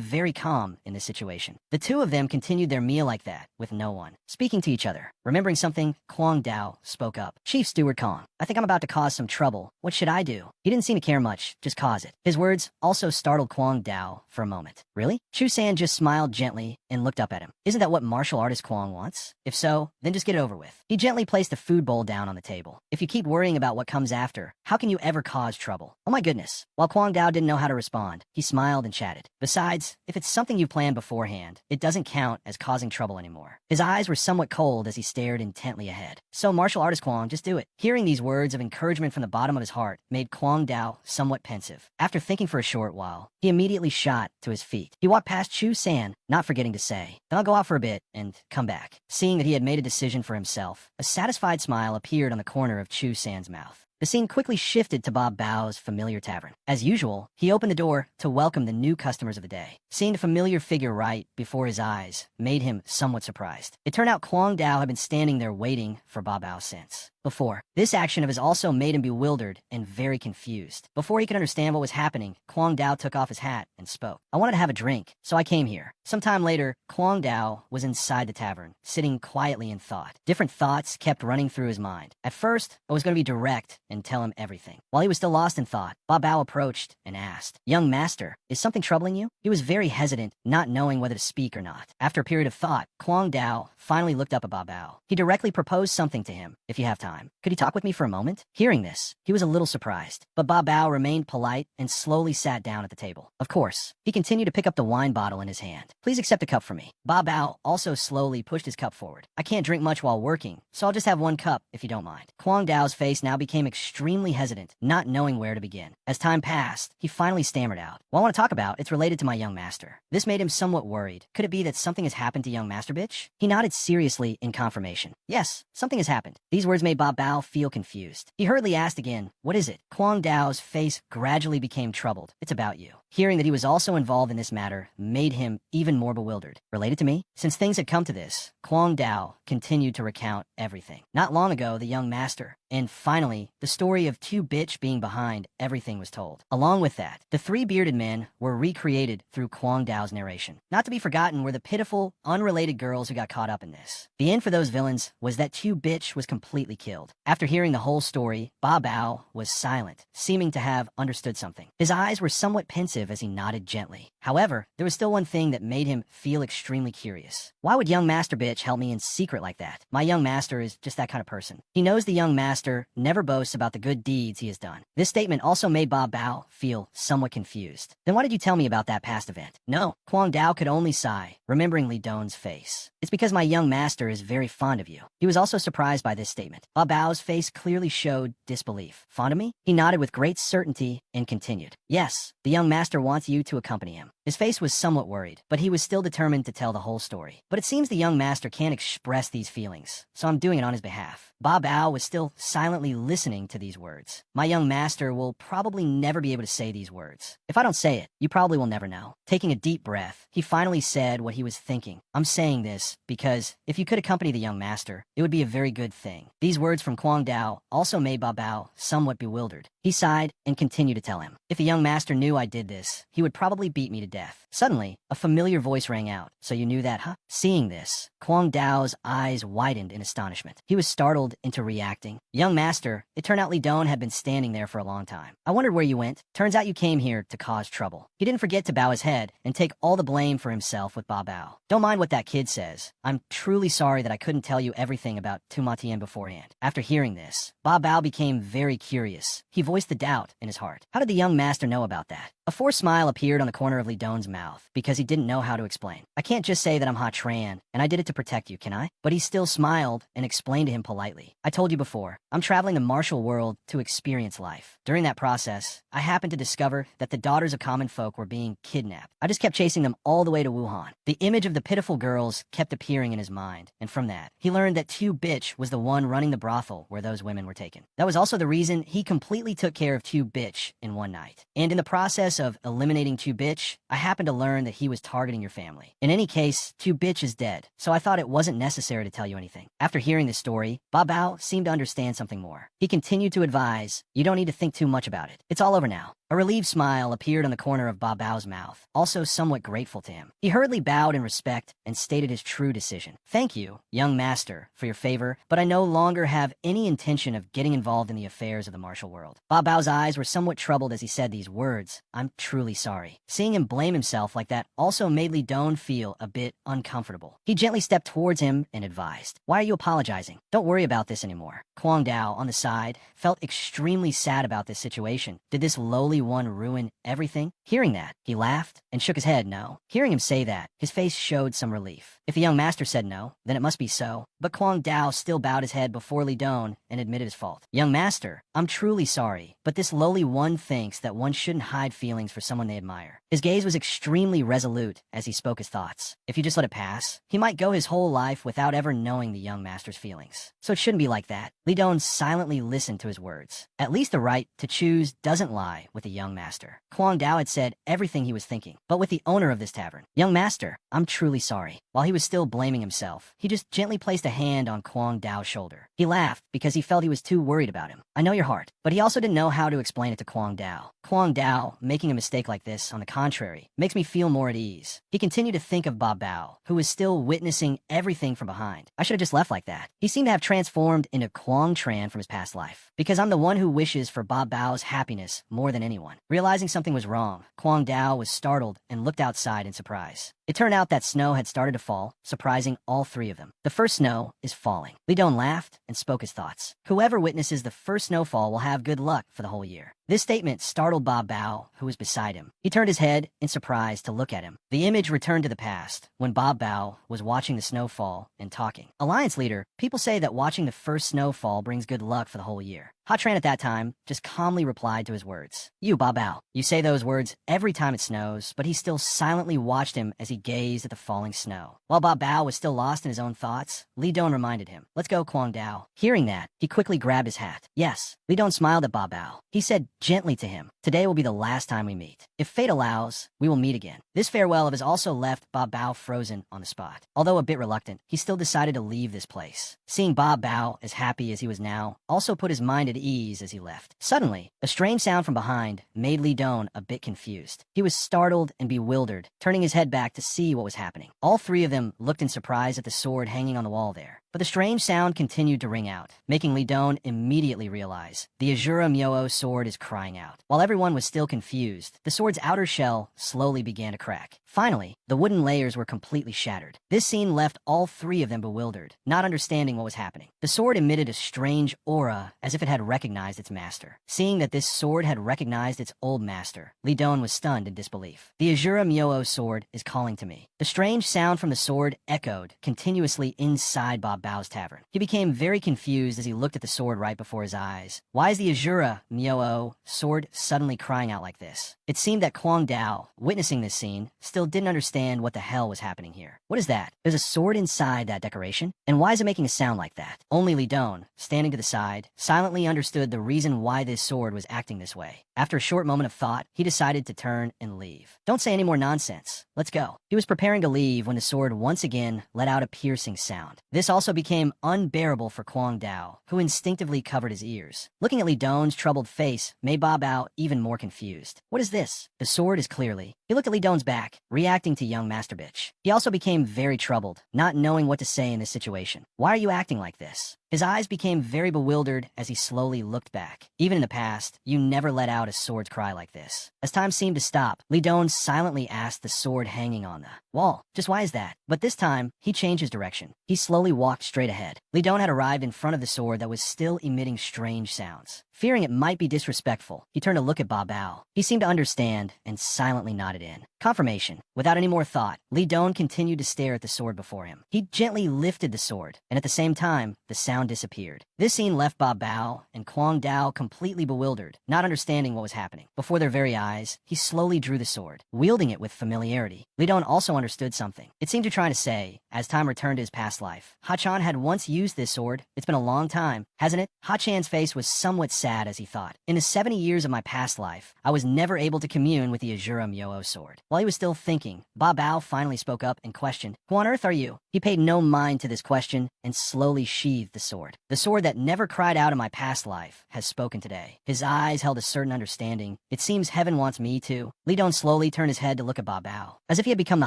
very calm in this situation. The two of them continued their meal like that, with no one speaking to each other. Remembering something, Kwang Dao spoke up. Chief Steward Kong, I think I'm about to cause some trouble. What should I do? He didn't seem to care much, just cause it. His words also startled Kwang Dao for a moment. Really? Chu San just smiled gently and looked up at him. Isn't that what martial artist Kwang wants? If so, then just get it over with. He gently placed the food bowl down on the table. If you keep worrying about what comes after, how can you ever cause trouble? Oh my goodness. While Kwang Dao didn't know how to respond, he smiled and chatted. Besides, if it's something you planned beforehand, it doesn't count as causing trouble anymore. His eyes were somewhat cold as he stared intently ahead. So martial artist Kwang, just do it. Hearing these words of encouragement from the bottom of his heart made Kwang Dao somewhat pensive. After thinking for a short while, he immediately shot to his feet. He walked past Chu San, not forgetting to say, then I'll go out for a bit and come back. Seeing that he had made a decision for himself, a satisfied smile appeared on the corner of Chu San's mouth. The scene quickly shifted to Bob Bao's familiar tavern. As usual, he opened the door to welcome the new customers of the day. Seeing the familiar figure right before his eyes made him somewhat surprised. It turned out Kwang Dao had been standing there waiting for Bob Bao since before. This action of his also made him bewildered and very confused. Before he could understand what was happening, Kwang Dao took off his hat and spoke. I wanted to have a drink, so I came here. Sometime later, Kwang Dao was inside the tavern, sitting quietly in thought. Different thoughts kept running through his mind. At first, I was going to be direct and tell him everything. While he was still lost in thought, Bob Bao approached and asked, Young master, is something troubling you? He was very hesitant, not knowing whether to speak or not. After a period of thought, Kwang Dao finally looked up at Bob Bao. He directly proposed something to him, if you have time. Could he talk with me for a moment? Hearing this, he was a little surprised, but Bob Bao remained polite and slowly sat down at the table. Of course, he continued to pick up the wine bottle in his hand. Please accept a cup for me. Bob Bao also slowly pushed his cup forward. I can't drink much while working, so I'll just have one cup, if you don't mind. Kwang Dao's face now became extremely hesitant, not knowing where to begin. As time passed, he finally stammered out. What I want to talk about, it's related to my young master. This made him somewhat worried. Could it be that something has happened to young master bitch? He nodded seriously in confirmation. Yes, something has happened. These words made Bob Bao feel confused. He hurriedly asked again, what is it? Kwang Dao's face gradually became troubled. It's about you. Hearing that he was also involved in this matter made him even more bewildered. Related to me? Since things had come to this, Kwang Dao continued to recount everything. Not long ago, the young master, and finally, the story of two bitch being behind everything was told. Along with that, the three bearded men were recreated through Kwang Dao's narration. Not to be forgotten were the pitiful, unrelated girls who got caught up in this. The end for those villains was that two bitch was completely killed. After hearing the whole story, Ba Bao was silent, seeming to have understood something. His eyes were somewhat pensive impressive as he nodded gently. However, there was still one thing that made him feel extremely curious. Why would young master bitch help me in secret like that? My young master is just that kind of person. He knows the young master never boasts about the good deeds he has done. This statement also made Bob Bao feel somewhat confused. Then why did you tell me about that past event? No, Kwang Dao could only sigh, remembering Li Don's face. It's because my young master is very fond of you. He was also surprised by this statement. Bob Bao's face clearly showed disbelief. Fond of me? He nodded with great certainty and continued. Yes, the young master wants you to accompany him. His face was somewhat worried, but he was still determined to tell the whole story. But it seems the young master can't express these feelings, so I'm doing it on his behalf. Bob Bao was still silently listening to these words. My young master will probably never be able to say these words. If I don't say it, you probably will never know. Taking a deep breath, he finally said what he was thinking. I'm saying this because if you could accompany the young master, it would be a very good thing. These words from Kwang Dao also made Bob Bao somewhat bewildered. He sighed and continued to tell him, if the young master knew I did this, he would probably beat me to death. Suddenly, a familiar voice rang out. So you knew that, huh? Seeing this, Kwang Dao's eyes widened in astonishment. He was startled into reacting. Young master, it turned out Li Don had been standing there for a long time. I wondered where you went. Turns out you came here to cause trouble. He didn't forget to bow his head and take all the blame for himself with Bob Bao. Don't mind what that kid says. I'm truly sorry that I couldn't tell you everything about Tumatien beforehand. After hearing this, Bob Bao became very curious. He voiced the doubt in his heart. How did the young master know about that? A forced smile appeared on the corner of Li Don's mouth because he didn't know how to explain. I can't just say that I'm Ha Tran, and I did it to protect you, can I? But he still smiled and explained to him politely. I told you before, I'm traveling the martial world to experience life. During that process, I happened to discover that the daughters of common folk were being kidnapped. I just kept chasing them all the way to Wuhan. The image of the pitiful girls kept appearing in his mind, and from that, he learned that Tu Bitch was the one running the brothel where those women were taken. That was also the reason he completely took care of Tu Bitch in one night. And in the process of eliminating Tu Bitch, I happened to learn that he was targeting your family. In any case, Tu Bitch is dead, so I thought it wasn't necessary to tell you anything. After hearing this story, Bob Bao seemed to understand something more. He continued to advise, you don't need to think too much about it. It's all over now. A relieved smile appeared on the corner of Bob Bao's mouth, also somewhat grateful to him. He hurriedly bowed in respect and stated his true decision. Thank you, young master, for your favor, but I no longer have any intention of getting involved in the affairs of the martial world. Bob Bao's eyes were somewhat troubled as he said these words. I'm truly sorry. Seeing him blame himself like that also made Li Don feel a bit uncomfortable. He gently stepped towards him and advised, why are you apologizing? Don't worry about this anymore. Kwang Dao, on the side, felt extremely sad about this situation. Did this lowly one ruin everything? Hearing that, he laughed and shook his head no. Hearing him say that, his face showed some relief. If the young master said no, then it must be so. But Kwang Dao still bowed his head before Li Don and admitted his fault. Young master, I'm truly sorry, but this lowly one thinks that one shouldn't hide feelings for someone they admire. His gaze was extremely resolute as he spoke his thoughts. If you just let it pass, he might go his whole life without ever knowing the young master's feelings. So it shouldn't be like that. Li Don silently listened to his words. At least the right to choose doesn't lie with the young master. Kwang Dao had said everything he was thinking, but with the owner of this tavern. Young master, I'm truly sorry. While he was still blaming himself, he just gently placed a hand on Kwang Dao's shoulder. He laughed because he felt he was too worried about him. I know your heart, but he also didn't know how to explain it to Kwang Dao. Kwang Dao, making a mistake like this, on the contrary, makes me feel more at ease. He continued to think of Bob Bao, who was still witnessing everything from behind. I should have just left like that. He seemed to have transformed into Kwang Tran from his past life, because I'm the one who wishes for Bob Bao's happiness more than anyone. Realizing something was wrong, Kwang Dao was startled and looked outside in surprise. It turned out that snow had started to fall, surprising all three of them. The first snow is falling. Li Don laughed and spoke his thoughts. Whoever witnesses the first snowfall will have good luck for the whole year. This statement startled Bob Bao, who was beside him. He turned his head in surprise to look at him. The image returned to the past, when Bob Bao was watching the snow fall and talking. Alliance leader, people say that watching the first snowfall brings good luck for the whole year. Ha Tran at that time just calmly replied to his words. You, Bob Bao, you say those words every time it snows, but he still silently watched him as he gazed at the falling snow. While Bob Bao was still lost in his own thoughts, Li Don reminded him, let's go, Kwang Dao. Hearing that, he quickly grabbed his hat. Yes, Li Don smiled at Bob Bao. He said gently to him, today will be the last time we meet. If fate allows, we will meet again. This farewell of his also left Bob Bao frozen on the spot. Although a bit reluctant, he still decided to leave this place. Seeing Bob Bao as happy as he was now also put his mind at ease as he left. Suddenly, a strange sound from behind made Li Don a bit confused. He was startled and bewildered, turning his head back to see what was happening. All three of them looked in surprise at the sword hanging on the wall there. But the strange sound continued to ring out, making Li Don immediately realize the Azura Myo sword is crying out. While everyone everyone was still confused, the sword's outer shell slowly began to crack. Finally, the wooden layers were completely shattered. This scene left all three of them bewildered, not understanding what was happening. The sword emitted a strange aura, as if it had recognized its master. Seeing that this sword had recognized its old master, Lee Dong was stunned in disbelief. The Azura Myo sword is calling to me. The strange sound from the sword echoed continuously inside Bob Bao's tavern. He became very confused as he looked at the sword right before his eyes. Why is the Azura Myo sword suddenly crying out like this? It seemed that Kwang Dao, witnessing this scene, still didn't understand what the hell was happening here. What is that? There's a sword inside that decoration? And why is it making a sound like that? Only Lee Dong, standing to the side, silently understood the reason why this sword was acting this way. After a short moment of thought, he decided to turn and leave. Don't say any more nonsense. Let's go. He was preparing to leave when the sword once again let out a piercing sound. This also became unbearable for Kwang Dao, who instinctively covered his ears. Looking at Lee Dong's troubled face made Bob Bao even more confused. What is this? The sword is clearly... He looked at Lee Dong's back, reacting to young Master Bitch. He also became very troubled, not knowing what to say in this situation. Why are you acting like this? His eyes became very bewildered as he slowly looked back. Even in the past, you never let out a sword's cry like this. As time seemed to stop, Lee Dong silently asked the sword hanging on the wall, just why is that? But this time, he changed his direction. He slowly walked straight ahead. Lee Dong had arrived in front of the sword that was still emitting strange sounds. Fearing it might be disrespectful, he turned to look at Bob Bao. He seemed to understand and silently nodded in. Confirmation. Without any more thought, Lee Dong continued to stare at the sword before him. He gently lifted the sword, and at the same time, the sound disappeared. This scene left Bob Bao and Kwang Dao completely bewildered, not understanding what was happening. Before their very eyes, he slowly drew the sword, wielding it with familiarity. Lee Dong also understood something. It seemed to try to say, as time returned to his past life, Ha-chan had once used this sword. It's been a long time, hasn't it? Ha-chan's face was somewhat sad as he thought. In the 70 years of my past life, I was never able to commune with the Azura Myo sword. While he was still thinking, Bob Bao finally spoke up and questioned, "Who on earth are you?" He paid no mind to this question and slowly sheathed the sword. The sword that never cried out in my past life has spoken today. His eyes held a certain understanding. It seems heaven wants me to. Lee Dong slowly turned his head to look at Bob Bao, as if he had become the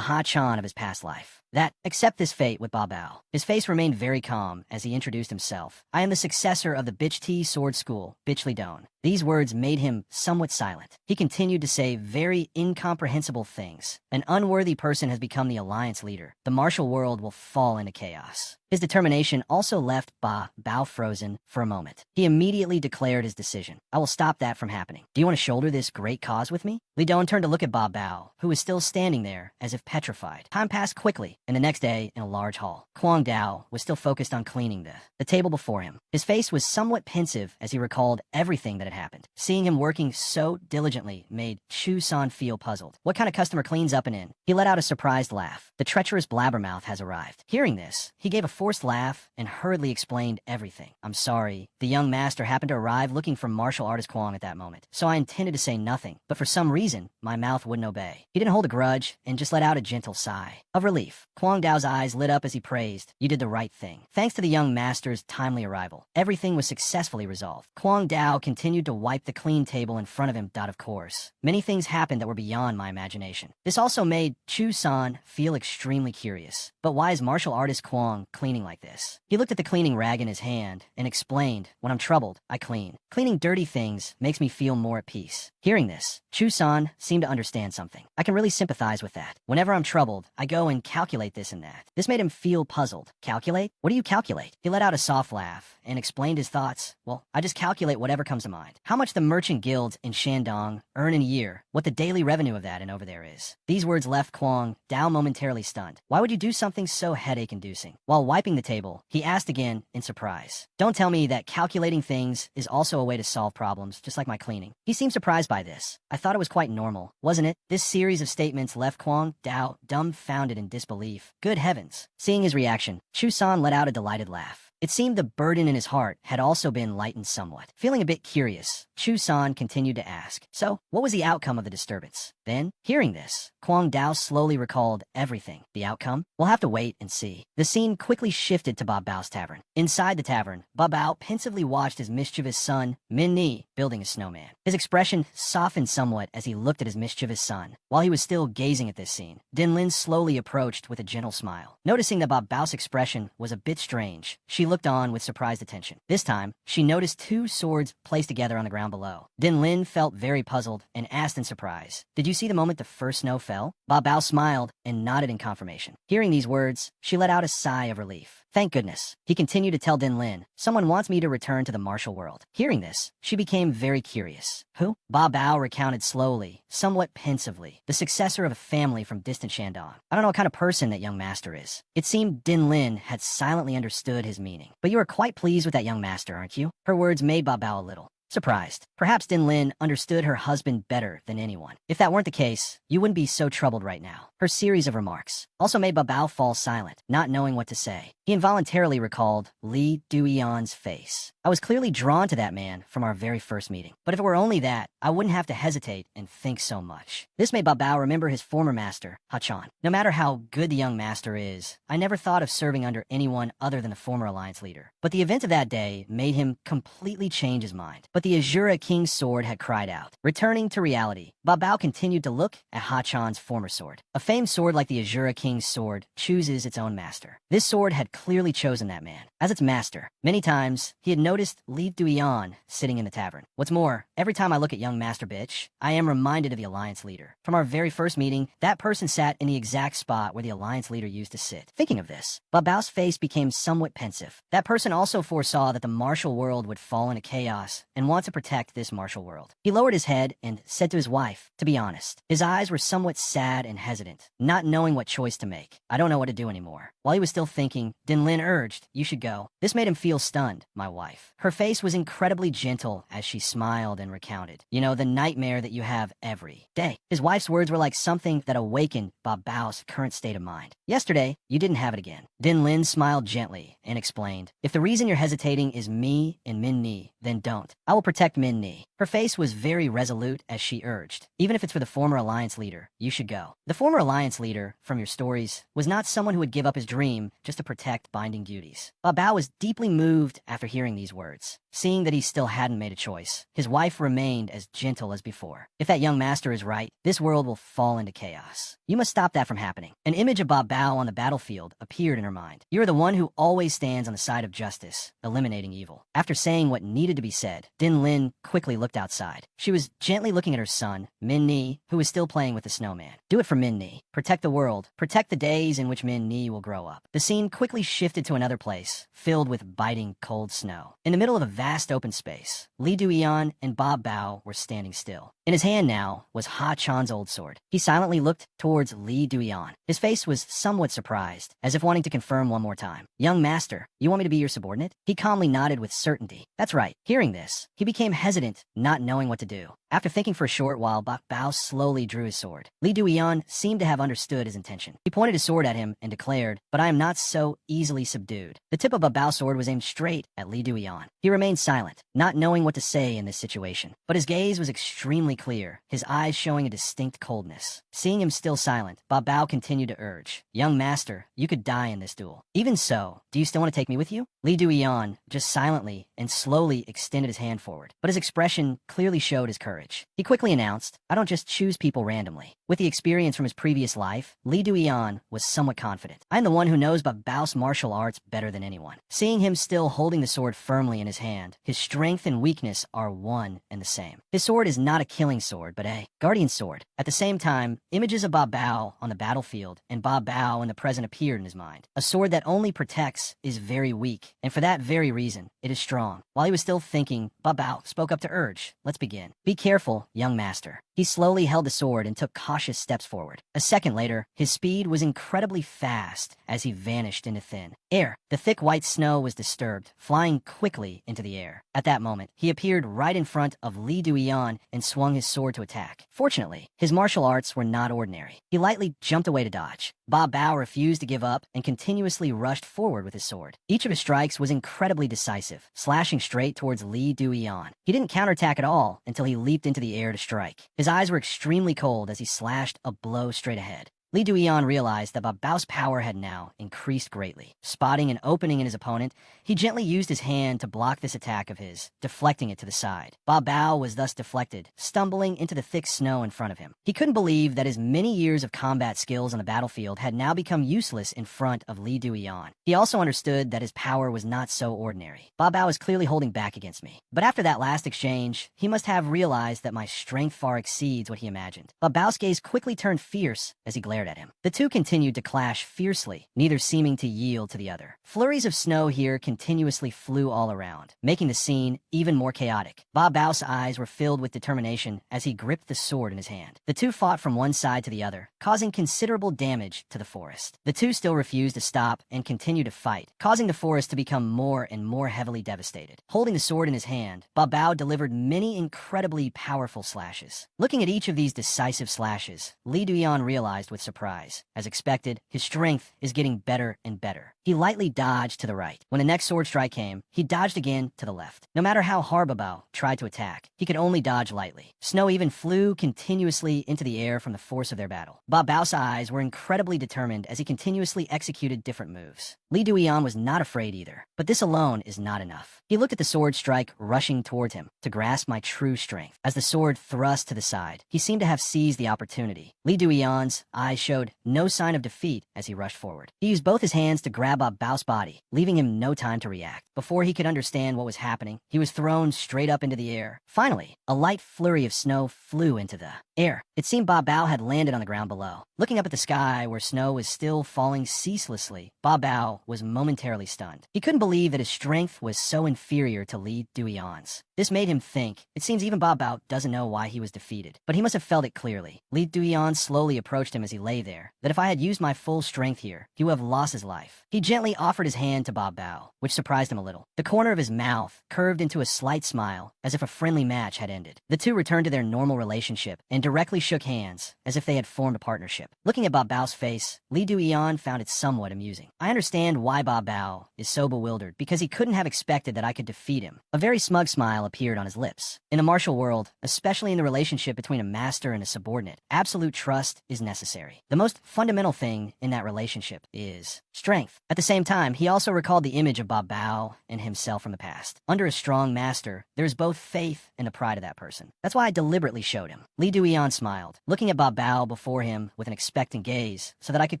Ha-chan of his past life. That, accept this fate with Bob Bao. His face remained very calm as he introduced himself. I am the successor of the Bitch T Sword School, Bitch Lee Dong. These words made him somewhat silent. He continued to say very incomprehensible things. An unworthy person has become the alliance leader. The martial world will fall into chaos. His determination also left Bao frozen for a moment. He immediately declared his decision. I will stop that from happening. Do you want to shoulder this great cause with me? Lee Dong turned to look at Bob Bao, who was still standing there as if petrified. Time passed quickly, and the next day, in a large hall, Kwang Dao was still focused on cleaning the table before him. His face was somewhat pensive as he recalled everything that had happened. Seeing him working so diligently made Chu-san feel puzzled. What kind of customer cleans up and in? He let out a surprised laugh. The treacherous blabbermouth has arrived. Hearing this, he gave a forced laugh and hurriedly explained everything. I'm sorry. The young master happened to arrive looking for martial artist Kwang at that moment, so I intended to say nothing, but for some reason, my mouth wouldn't obey. He didn't hold a grudge and just let out a gentle sigh of relief. Kwang Dao's eyes lit up as he praised, "You did the right thing." Thanks to the young master's timely arrival, everything was successfully resolved. Kwang Dao continued to wipe the clean table in front of him. Of course, many things happened that were beyond my imagination. This also made Chu-san feel extremely curious. But why is martial artist Kwang cleaning like this? He looked at the cleaning rag in his hand and explained, "When I'm troubled, I clean. Cleaning dirty things makes me feel more at peace." Hearing this, Chu-san seemed to understand something. I can really sympathize with that. Whenever I'm troubled, I go and calculate this and that. This made him feel puzzled. Calculate? What do you calculate? He let out a soft laugh and explained his thoughts. Well, I just calculate whatever comes to mind. How much the merchant guilds in Shandong earn in a year, what the daily revenue of that and over there is. These words left Kwang Dao momentarily stunned. Why would you do something so headache-inducing? While wiping the table, he asked again in surprise. Don't tell me that calculating things is also a way to solve problems, just like my cleaning. He seemed surprised by this. I thought it was quite normal, wasn't it? This series of statements left Kwang Dao dumbfounded in disbelief. Good heavens. Seeing his reaction, Chu-san let out a delighted laugh. It seemed the burden in his heart had also been lightened somewhat. Feeling a bit curious, Chu-san continued to ask, "So, what was the outcome of the disturbance?" Then, hearing this, Kwang Dao slowly recalled everything. The outcome? We'll have to wait and see. The scene quickly shifted to Ba Bao's tavern. Inside the tavern, Ba Bao pensively watched his mischievous son, Min Ni, building a snowman. His expression softened somewhat as he looked at his mischievous son. While he was still gazing at this scene, Din Lin slowly approached with a gentle smile. Noticing that Ba Bao's expression was a bit strange, she looked on with surprised attention. This time, she noticed two swords placed together on the ground below. Din Lin felt very puzzled and asked in surprise, "Did you see the moment the first snow fell?" Ba Bao smiled and nodded in confirmation. Hearing these words, she let out a sigh of relief. Thank goodness. He continued to tell Din Lin, "Someone wants me to return to the martial world." Hearing this, she became very curious. Who? Ba Bao recounted slowly, somewhat pensively, the successor of a family from distant Shandong. I don't know what kind of person that young master is. It seemed Din Lin had silently understood his meaning. But you are quite pleased with that young master, aren't you? Her words made Ba Bao a little surprised. Perhaps Din Lin understood her husband better than anyone. If that weren't the case, you wouldn't be so troubled right now. Her series of remarks also made Ba Bao fall silent, not knowing what to say. He involuntarily recalled Li Duyan's face. I was clearly drawn to that man from our very first meeting. But if it were only that, I wouldn't have to hesitate and think so much. This made Ba Bao remember his former master, Ha Chan. No matter how good the young master is, I never thought of serving under anyone other than the former alliance leader. But the event of that day made him completely change his mind. But the Azura King's sword had cried out. Returning to reality, Ba Bao continued to look at Ha Chan's former sword. A famed sword like the Azura King's sword chooses its own master. This sword had clearly chosen that man as its master. Many times, he had noticed Li Duyan sitting in the tavern. What's more, every time I look at young Master Bitch, I am reminded of the alliance leader. From our very first meeting, that person sat in the exact spot where the alliance leader used to sit. Thinking of this, Ba Bao's face became somewhat pensive. That person also foresaw that the martial world would fall into chaos and want to protect this martial world. He lowered his head and said to his wife, to be honest, his eyes were somewhat sad and hesitant, not knowing what choice to make. I don't know what to do anymore. While he was still thinking, Din Lin urged, "You should go." This made him feel stunned, my wife. Her face was incredibly gentle as she smiled and recounted, "You know, the nightmare that you have every day." His wife's words were like something that awakened Ba Bao's current state of mind. "Yesterday, you didn't have it again." Din Lin smiled gently and explained, "If the reason you're hesitating is me and Min Ni, then don't. I will protect Min Ni." Her face was very resolute as she urged, "Even if it's for the former alliance leader, you should go." The former alliance leader, from your stories, was not someone who would give up his dream just to protect binding duties. Ba Bao was deeply moved after hearing these words. Seeing that he still hadn't made a choice, his wife remained as gentle as before. "If that young master is right, this world will fall into chaos. You must stop that from happening." An image of Ba Bao on the battlefield appeared in her mind. "You are the one who always stands on the side of justice, eliminating evil." After saying what needed to be said, Din Lin quickly looked outside. She was gently looking at her son, Min Ni, who was still playing with the snowman. "Do it for Min Ni. Protect the world. Protect the days in which Min Ni will grow up." The scene quickly shifted to another place, filled with biting cold snow. In the middle of a vast open space, Li Duyan and Ba Bao were standing still. In his hand now was Ha Chan's old sword. He silently looked towards Li Duyan. His face was somewhat surprised, as if wanting to confirm one more time. "Young master, you want me to be your subordinate?" He calmly nodded with certainty. "That's right." Hearing this, he became hesitant, not knowing what to do. After thinking for a short while, Ba Bao slowly drew his sword. Li Duyan seemed to have understood his intention. He pointed his sword at him and declared, "But I am not so easily subdued." The tip of Ba Bao's sword was aimed straight at Li Duyan. He remained silent, not knowing what to say in this situation. But his gaze was extremely clear, his eyes showing a distinct coldness. Seeing him still silent, Ba Bao continued to urge, "Young master, you could die in this duel. Even so, do you still want to take me with you?" Li Duyan just silently and slowly extended his hand forward, but his expression clearly showed his courage. He quickly announced, "I don't just choose people randomly." With the experience from his previous life, Li Duyan was somewhat confident. "I am the one who knows Ba Bao's martial arts better than anyone." Seeing him still holding the sword firmly in his hand, his strength and weakness are one and the same. His sword is not a killing sword, but a guardian sword. At the same time, images of Ba Bao on the battlefield and Ba Bao in the present appeared in his mind. A sword that only protects is very weak, and for that very reason, it is strong. While he was still thinking, Ba Bao spoke up to urge, "Let's begin. Be careful, young master." He slowly held the sword and took cautious steps forward. A second later, his speed was incredibly fast as he vanished into thin air. The thick white snow was disturbed, flying quickly into the air. At that moment, he appeared right in front of Li Duyan and swung his sword to attack. Fortunately, his martial arts were not ordinary. He lightly jumped away to dodge. Ba Bao refused to give up and continuously rushed forward with his sword. Each of his strikes was incredibly decisive, slashing straight towards Li Duyan. He didn't counterattack at all until he leaped into the air to strike. His His eyes were extremely cold as he slashed a blow straight ahead. Lee Du-yeon realized that Ba Bao's power had now increased greatly. Spotting an opening in his opponent, he gently used his hand to block this attack of his, deflecting it to the side. Ba Bao was thus deflected, stumbling into the thick snow in front of him. He couldn't believe that his many years of combat skills on the battlefield had now become useless in front of Lee Du-yeon. He also understood that his power was not so ordinary. Ba Bao is clearly holding back against me. But after that last exchange, he must have realized that my strength far exceeds what he imagined. Ba Bao's gaze quickly turned fierce as he glared at him. The two continued to clash fiercely, neither seeming to yield to the other. Flurries of snow here continuously flew all around, making the scene even more chaotic. Ba Bao's eyes were filled with determination as he gripped the sword in his hand. The two fought from one side to the other, causing considerable damage to the forest. The two still refused to stop and continued to fight, causing the forest to become more and more heavily devastated. Holding the sword in his hand, Ba Bao delivered many incredibly powerful slashes. Looking at each of these decisive slashes, Lee Du-yeon realized with surprise. As expected, his strength is getting better and better. He lightly dodged to the right. When the next sword strike came, he dodged again to the left. No matter how hard Ba Bao tried to attack, he could only dodge lightly. Snow even flew continuously into the air from the force of their battle. Ba Bao's eyes were incredibly determined as he continuously executed different moves. Lee Du-yeon was not afraid either, but this alone is not enough. He looked at the sword strike rushing towards him to grasp my true strength. As the sword thrust to the side, he seemed to have seized the opportunity. Lee Du-yeon's eyes showed no sign of defeat as he rushed forward. He used both his hands to grab Ba Bao's body, leaving him no time to react. Before he could understand what was happening, he was thrown straight up into the air. Finally, a light flurry of snow flew into the air. It seemed Ba Bao had landed on the ground below. Looking up at the sky where snow was still falling ceaselessly, Ba Bao was momentarily stunned. He couldn't believe that his strength was so inferior to Lee Du-yeon's. This made him think. It seems even Ba Bao doesn't know why he was defeated, but he must have felt it clearly. Lee Du-yeon slowly approached him as he lay there, that if I had used my full strength here, he would have lost his life. He gently offered his hand to Ba Bao, which surprised him a little. The corner of his mouth curved into a slight smile, as if a friendly match had ended. The two returned to their normal relationship and directly shook hands, as if they had formed a partnership. Looking at Ba Bao's face, Lee Du-yeon found it somewhat amusing. I understand why Ba Bao is so bewildered, because he couldn't have expected that I could defeat him. A very smug smile appeared on his lips. In a martial world, especially in the relationship between a master and a subordinate, absolute trust is necessary. The most fundamental thing in that relationship is strength. At the same time, he also recalled the image of Ba Bao and himself from the past. Under a strong master, there is both faith and the pride of that person. That's why I deliberately showed him. Lee Du-yeon smiled, looking at Ba Bao before him with an expectant gaze, so that I could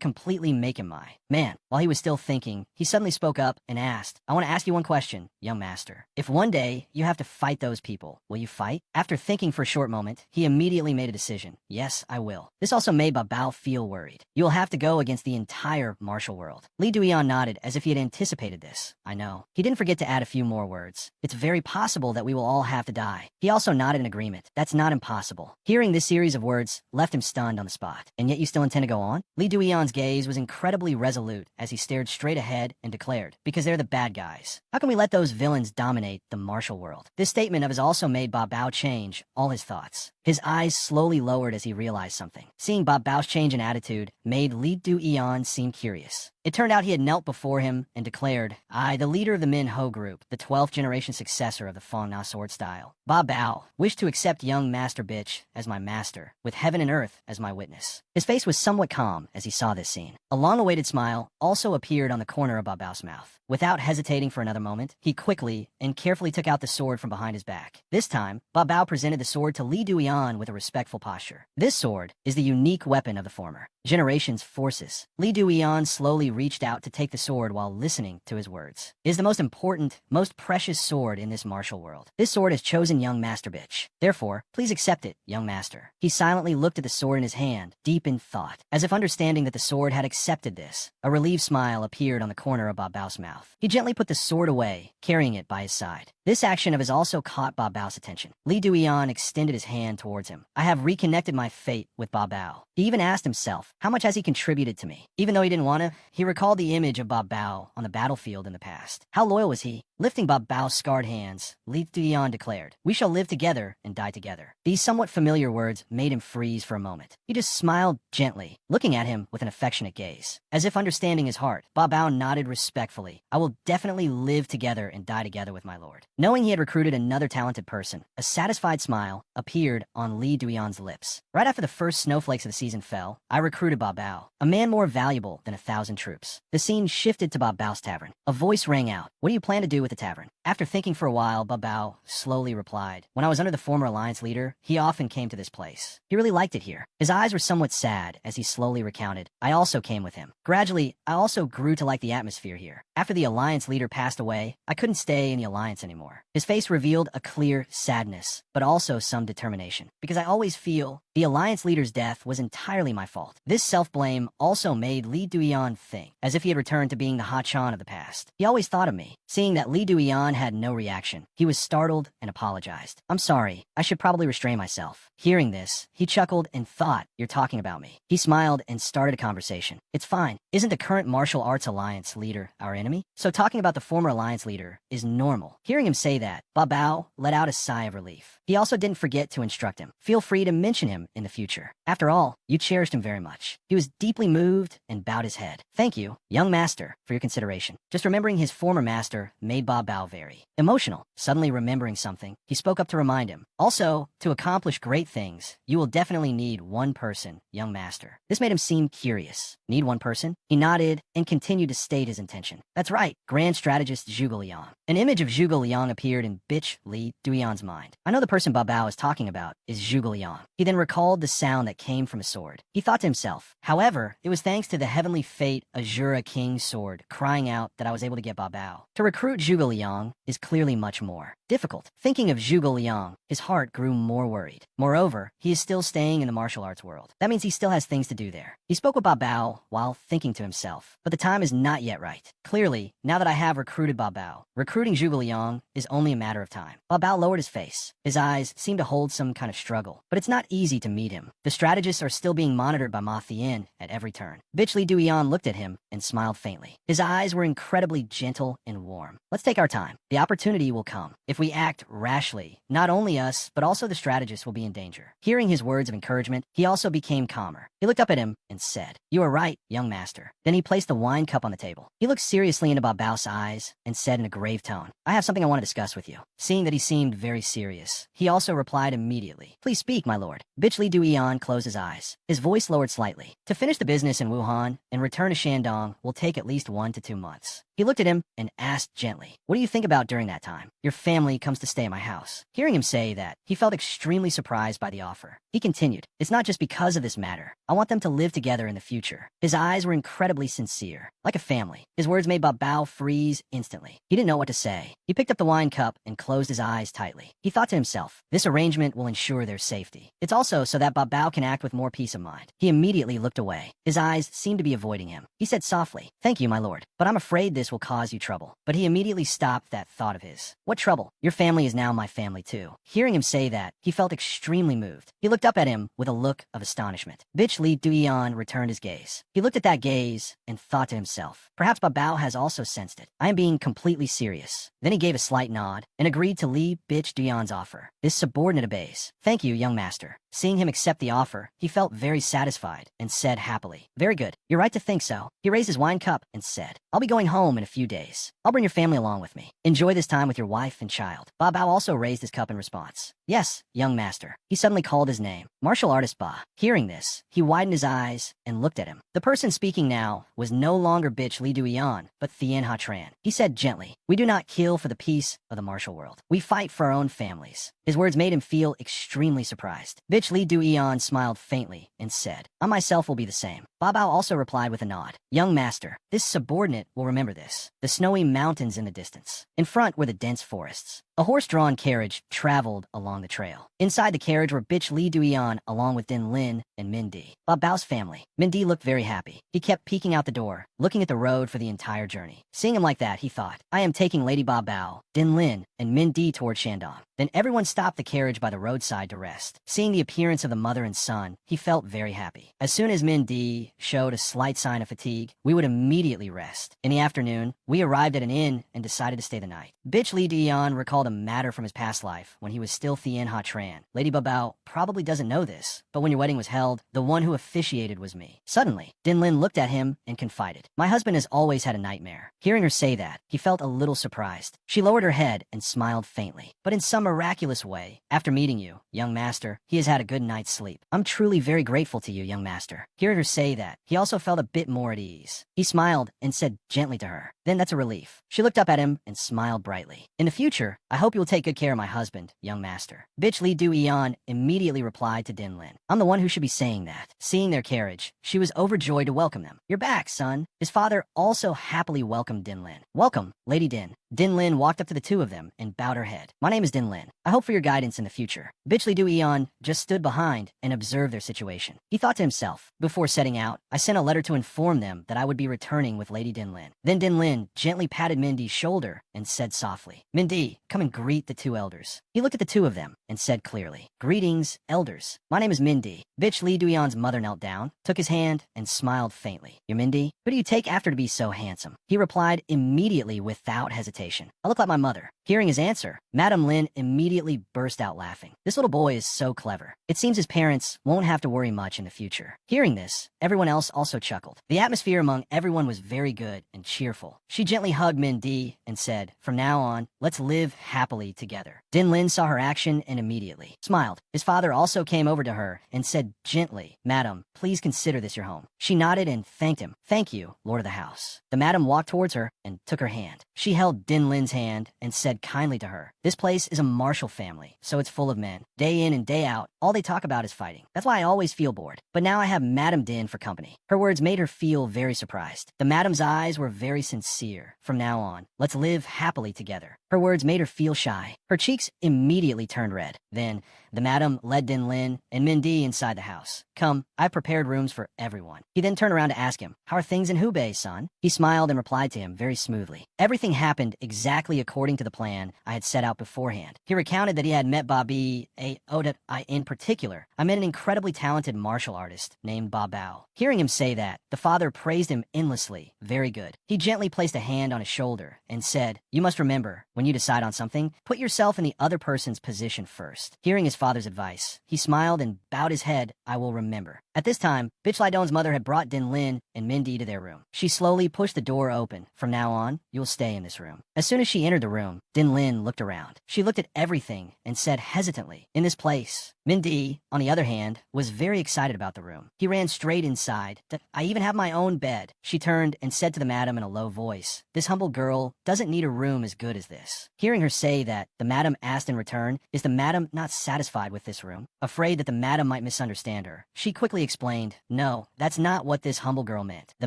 completely make him my man. While he was still thinking, he suddenly spoke up and asked, I want to ask you one question, young master. If one day you have to fight those people, will you fight? After thinking for a short moment, he immediately made a decision. Yes, I will. This also made Ba Bao feel worried. You will have to go against the entire martial world. Lee Du-yeon nodded as if he had anticipated this. I know. He didn't forget to add a few more words. It's very possible that we will all have to die. He also nodded in agreement. That's not impossible. Hearing this series of words left him stunned on the spot. And yet you still intend to go on? Lee Du-yeon's gaze was incredibly resolute as he stared straight ahead and declared, because they're the bad guys. How can we let those villains dominate the martial world? This statement of his also made Ba Bao change all his thoughts. His eyes slowly lowered as he realized something. Seeing Ba Bao's change in attitude made Lee Du-yeon seem curious. It turned out he had knelt before him and declared, I, the leader of the Min Ho group, the 12th generation successor of the Fong Na sword style, Ba Bao, wish to accept young Master Bitch as my master, with heaven and earth as my witness. His face was somewhat calm as he saw this scene. A long-awaited smile also appeared on the corner of Ba Bao's mouth. Without hesitating for another moment, he quickly and carefully took out the sword from behind his back. This time, Ba Bao presented the sword to Lee Du-yeon with a respectful posture. This sword is the unique weapon of the former generation's forces. Lee Du-yeon slowly reached out to take the sword while listening to his words. It is the most important, most precious sword in this martial world. This sword has chosen young Master Bitch. Therefore, please accept it, young master. He silently looked at the sword in his hand, deep in thought, as if understanding that the sword had accepted this. A relieved smile appeared on the corner of Ba Bao's mouth. He gently put the sword away, carrying it by his side. This action of his also caught Ba Bao's attention. Lee Du-yeon extended his hand towards him. I have reconnected my fate with Ba Bao. He even asked himself, how much has he contributed to me? Even though he didn't want to, he recalled the image of Bob Bao on the battlefield in the past. How loyal was he? Lifting Bob Bao's scarred hands, Li Duyan declared, "We shall live together and die together." These somewhat familiar words made him freeze for a moment. He just smiled gently, looking at him with an affectionate gaze. As if understanding his heart, Bob Bao nodded respectfully. "I will definitely live together and die together with my lord." Knowing he had recruited another talented person, a satisfied smile appeared on Li Duyan's lips. Right after the first snowflakes of the season fell, I recruited Bob Bao, a man more valuable than 1,000 troops. The scene shifted to Bob Bao's tavern. A voice rang out, "What do you plan to do with the tavern?" After thinking for a while, Bob Bao slowly replied, "When I was under the former alliance leader, he often came to this place. He really liked it here." His eyes were somewhat sad as he slowly recounted, "I also came with him. Gradually, I also grew to like the atmosphere here. After the alliance leader passed away, I couldn't stay in the alliance anymore." His face revealed a clear sadness, but also some determination. "Because I always feel the alliance leader's death was entirely my fault." This self-blame also made Li Duyan think, as if he had returned to being the Hachan of the past. "He always thought of me." Seeing that Li Duyan had no reaction, he was startled and apologized. "I'm sorry. I should probably restrain myself." Hearing this, he chuckled and thought, "You're talking about me." He smiled and started a conversation. "It's fine. Isn't the current martial arts alliance leader our enemy? So talking about the former alliance leader is normal." Hearing him say that, Bob Bao let out a sigh of relief. He also didn't forget to instruct him, "Feel free to mention him in the future. After all, you cherished him very much." He was deeply moved and bowed his head. "Thank you, young master, for your consideration." Just remembering his former master made Bob Bao very emotional. Suddenly remembering something, he spoke up to remind him, "Also, to accomplish great things, you will definitely need one person, young master." This made him seem curious. "Need one person?" He nodded and continued to state his intention. "That's right, Grand Strategist Zhuge Liang." An image of Zhuge Liang appeared in Bitch Li Duyan's mind. "I know the person Bob Bao is talking about is Zhuge Liang." He then recalled the sound that came from a sword. He thought to himself, "However, it was thanks to the heavenly fate Azura King's sword crying out that I was able to get Bob Bao. To recruit Zhuge Liang is clearly much more difficult." Thinking of Zhuge Liang, his heart grew more worried. Moreover, he is still staying in the martial arts world. That means he still has things to do there. He spoke with Bob Bao while thinking to himself, "But the time is not yet right. Clearly, now that I have recruited Bob Bao, recruiting Zhuge Liang is only a matter of time." Bob Bao lowered his face. His eyes seemed to hold some kind of struggle, but it's not easy to meet him. The strategists are still being monitored by Ma Thien at every turn. Bitch Li Duyan looked at him and smiled faintly. His eyes were incredibly gentle and warm. "Let's take our time. The opportunity will come. If we act rashly, not only us, but also the strategists will be in danger." Hearing his words of encouragement, he also became calmer. He looked up at him and said, "You are right, young master." Then he placed the wine cup on the table. He looked seriously into Bob Bao's eyes and said in a grave tone, "I have something I want to discuss with you." Seeing that he seemed very serious, he also replied immediately, "Please speak, my lord." Bitch Li Duyan closed his eyes. His voice lowered slightly. "To finish the business in Wuhan and return to Shandong will take at least 1 to 2 months." He looked at him and asked gently, "What do you think about during that time? Your family comes to stay at my house." Hearing him say that, he felt extremely surprised by the offer. He continued, "It's not just because of this matter. I want them to live together in the future." His eyes were incredibly sincere, like a family. His words made Bob Bao freeze instantly. He didn't know what to say. He picked up the wine cup and closed his eyes tightly. He thought to himself, this arrangement will ensure their safety. It's also so that Bob Bao can act with more peace of mind. He immediately looked away. His eyes seemed to be avoiding him. He said softly, "Thank you, my lord, but I'm afraid this will cause you trouble." But he immediately stopped that thought of his. "What trouble? Your family is now my family too." Hearing him say that, he felt extremely moved. He looked up at him with a look of astonishment. Bitch Li Duyan returned his gaze. He looked at that gaze and thought to himself, perhaps Bob Bao has also sensed it. I am being completely serious. Then he gave a slight nod and agreed to Li Bitch Duyan's offer. This subordinate obeys. "Thank you, young master." Seeing him accept the offer, he felt very satisfied and said happily, "Very good. You're right to think so." He raised his wine cup and said, "I'll be going home in a few days. I'll bring your family along with me. Enjoy this time with your wife and child." Bob Bao also raised his cup in response. "Yes, young master." He suddenly called his name, Martial Artist Ba. Hearing this, he widened his eyes and looked at him. The person speaking now was no longer Bitch Li Duyan, but Thien Ha Tran. He said gently, "We do not kill for the peace of the martial world. We fight for our own families." His words made him feel extremely surprised. Bitch Li Duyan smiled faintly and said, "I myself will be the same." Bob Bao also replied with a nod. "Young master, this subordinate will remember this." The snowy mountains in the distance. In front were the dense forests. A horse-drawn carriage traveled along the trail. Inside the carriage were Bitch Lee Duyan along with Din Lin and Min Di, Bob Bao's family. Min Di looked very happy. He kept peeking out the door, looking at the road for the entire journey. Seeing him like that, he thought, I am taking Lady Bob Bao, Din Lin, and Min Di toward Shandong. Then everyone stopped the carriage by the roadside to rest. Seeing the appearance of the mother and son, he felt very happy. As soon as Min Di showed a slight sign of fatigue, we would immediately rest. In the afternoon, we arrived at an inn and decided to stay the night. Bitch Li Dian recalled a matter from his past life when he was still Thien Ha Tran. Lady Babao probably doesn't know this, but when your wedding was held, the one who officiated was me. Suddenly, Din Lin looked at him and confided, my husband has always had a nightmare. Hearing her say that, he felt a little surprised. She lowered her head and smiled faintly. But in some miraculous way, after meeting you, young master, he has had a good night's sleep. I'm truly very grateful to you, young master. Hearing her say that, he also felt a bit more at ease. He smiled and said gently to her, then that's a relief. She looked up at him and smiled brightly. In the future, I hope you will take good care of my husband, young master. Bitch Li Du Eon immediately replied to Din Lin, I'm the one who should be saying that. Seeing their carriage, she was overjoyed to welcome them. You're back, son. His father also happily welcomed Din Lin. Welcome, Lady Din. Din Lin walked up to the two of them and bowed her head. My name is Din Lin. I hope for your guidance in the future. Bitch Li Du Eon just stood behind and observed their situation. He thought to himself, before setting out, I sent a letter to inform them that I would be returning with Lady Din Lin. Then Din Lin gently patted Mindy's shoulder and said softly, Mindy, come and greet the two elders. He looked at the two of them and said clearly, Greetings, elders. My name is Mindy. Bitch Li Duyan's mother knelt down, took his hand, and smiled faintly. You're Mindy? Who do you take after to be so handsome? He replied immediately without hesitation. I look like my mother. Hearing his answer, Madame Lin immediately burst out laughing. This little boy is so clever. It seems his parents won't have to worry much in the future. Hearing this, everyone else also chuckled. The atmosphere among everyone was very good and cheerful. She gently hugged Mindy and said, from now on, let's live happily together. Din Lin saw her action and immediately smiled. His father also came over to her and said gently, Madam, please consider this your home. She nodded and thanked him. Thank you, Lord of the House. The madam walked towards her and took her hand. She held Din Lin's hand and said kindly to her, this place is a martial family, so it's full of men. Day in and day out, all they talk about is fighting. That's why I always feel bored. But now I have Madame Din for company. Her words made her feel very surprised. The madam's eyes were very sincere. From now on, let's live happily together. Her words made her feel shy. Her cheeks immediately turned red. Then, the madam led Din Lin and Mindy inside the house. Come, I've prepared rooms for everyone. He then turned around to ask him, how are things in Hubei, son? He smiled and replied to him very smoothly. Everything happened exactly according to the plan I had set out beforehand. He recounted that he had met Bobby, in particular. I met an incredibly talented martial artist named Bob Bao. Hearing him say that, the father praised him endlessly. Very good. He gently placed a hand on his shoulder and said, you must remember, when you decide on something, put yourself in the other person's position first. Hearing his father's advice, he smiled and bowed his head, I will remember. At this time, Bitch Lidon's mother had brought Din Lin and Mindy to their room. She slowly pushed the door open. From now on, you'll stay in this room. As soon as she entered the room, Din Lin looked around. She looked at everything and said hesitantly, in this place. Mindy, on the other hand, was very excited about the room. He ran straight inside. I even have my own bed. She turned and said to the madam in a low voice, this humble girl doesn't need a room as good as this. Hearing her say that, the madam asked in return, is the madam not satisfied with this room? Afraid that the madam might misunderstand her, she quickly explained, no, that's not what this humble girl meant. The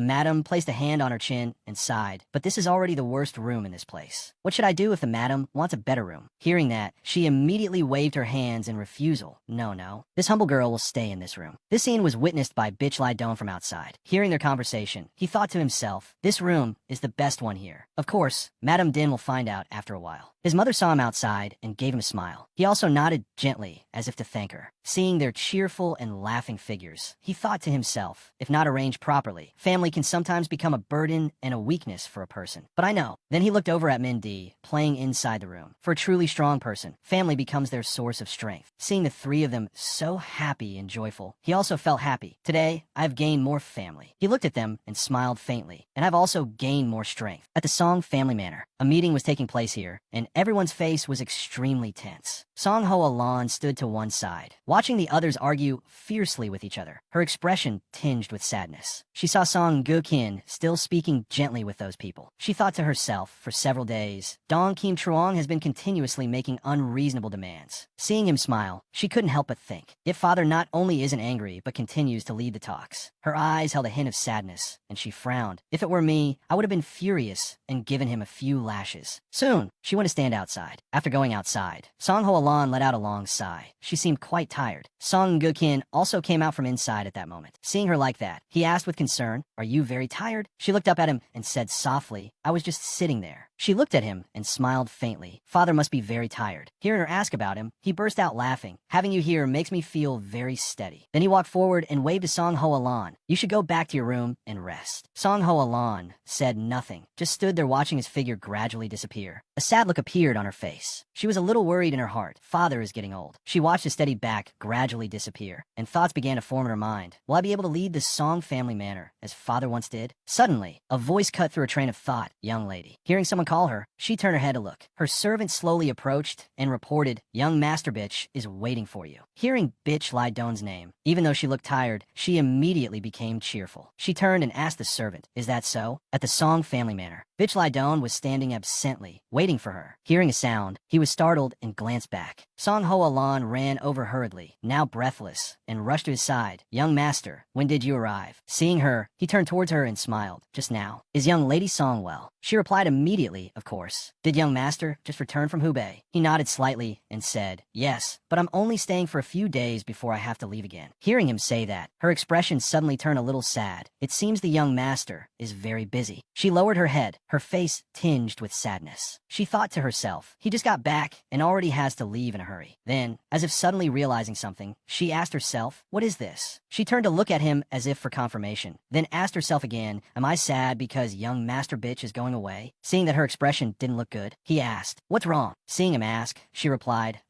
madam placed a hand on her chin and sighed, but this is already the worst room in this place. What should I do if the madam wants a better room? Hearing that, she immediately waved her hands in refusal. No, this humble girl will stay in this room. This scene was witnessed by Bitch Lidon from outside. Hearing their conversation, he thought to himself, this room is the best one here. Of course, Madame Din will find out after a while. His mother saw him outside and gave him a smile. He also nodded gently, as if to thank her. Seeing their cheerful and laughing figures, he thought to himself, if not arranged properly, family can sometimes become a burden and a weakness for a person. But I know. Then he looked over at Mindy, playing inside the room. For a truly strong person, family becomes their source of strength. Seeing the three of them so happy and joyful, he also felt happy. Today, I've gained more family. He looked at them and smiled faintly, and I've also gained more strength. At the Song Family Manor, a meeting was taking place here, and everyone's face was extremely tense. Song Ho Alan stood to one side, watching the others argue fiercely with each other, her expression tinged with sadness. She saw Song Gukin still speaking gently with those people. She thought to herself, for several days, Dong Kim Truong has been continuously making unreasonable demands. Seeing him smile, she couldn't couldn't help but think, if father not only isn't angry, but continues to lead the talks. Her eyes held a hint of sadness, and she frowned. If it were me, I would have been furious and given him a few lashes. Soon, she went to stand outside. After going outside, Song Ho Alan let out a long sigh. She seemed quite tired. Song Gukin also came out from inside at that moment. Seeing her like that, he asked with concern, "Are you very tired?" She looked up at him and said softly, "I was just sitting there." She looked at him and smiled faintly. Father must be very tired. Hearing her ask about him, he burst out laughing. "Having you here makes me feel very steady." Then he walked forward and waved to Song Ho Alan. "You should go back to your room and rest." Song Ho Alan said nothing, just stood there watching his figure gradually disappear. A sad look appeared on her face. She was a little worried in her heart. Father is getting old. She watched his steady back gradually disappear, and thoughts began to form in her mind. Will I be able to lead this Song family manor as father once did? Suddenly, a voice cut through her train of thought. "Young lady." Hearing someone call her, she turned her head to look. Her servant slowly approached and reported, "Young Master Bitch is waiting for you." Hearing Bitch Lai Don's name, even though she looked tired, she immediately became cheerful. She turned and asked the servant, "Is that so?" At the Song family manor, Bitch Lai Don was standing absently, waiting for her. Hearing a sound, he was startled and glanced back. Song Ho Alan ran over hurriedly, now breathless, and rushed to his side. "Young master, when did you arrive?" Seeing her, he turned towards her and smiled. "Just now. Is young lady Song well?" She replied immediately, "Of course." "Did young master just return from Hubei?" He nodded slightly and said, "Yes, but I'm only staying for a few days before I have to leave again." Hearing him say that, her expression suddenly turned a little sad. It seems the young master is very busy. She lowered her head, her face tinged with sadness. She thought to herself, he just got back and already has to leave in a hurry. Then, as if suddenly realizing something, she asked herself, "What is this?" She turned to look at him as if for confirmation, then asked herself again, "Am I sad because young Master Bitch is going away?" Seeing that her expression didn't look good, he asked, "What's wrong?" Seeing him ask, she replied,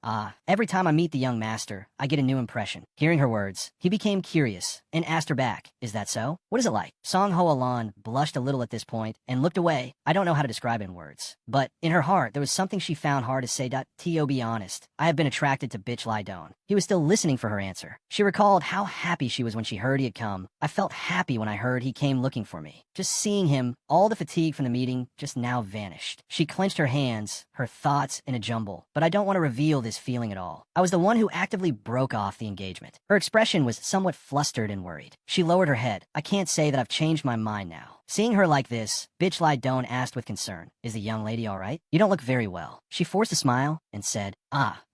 Every time I meet the young master, I get a new impression." Hearing her words, he became curious and asked her back, "Is that so? What is it like?" Song Ho Alan blushed a little at this point and looked away. I don't know how to describe it in words, but in her heart, there was something she found hard to say. To be honest, I have been attracted to Bitch Lai Don. He was still listening for her answer. She recalled how happy she was when she heard he had come. "I felt happy when I heard he came looking for me." Just seeing him, all the fatigue from the meeting just now vanished. She clenched her hands, her thoughts in a jumble. "But I don't want to reveal this feeling at all. I was the one who actively broke off the engagement." Her expression was somewhat flustered and worried. She lowered her head. "I can't say that I've changed my mind now." Seeing her like this, Bitch Lai Don asked with concern, "Is the young lady all right? You don't look very well." She forced a smile and said,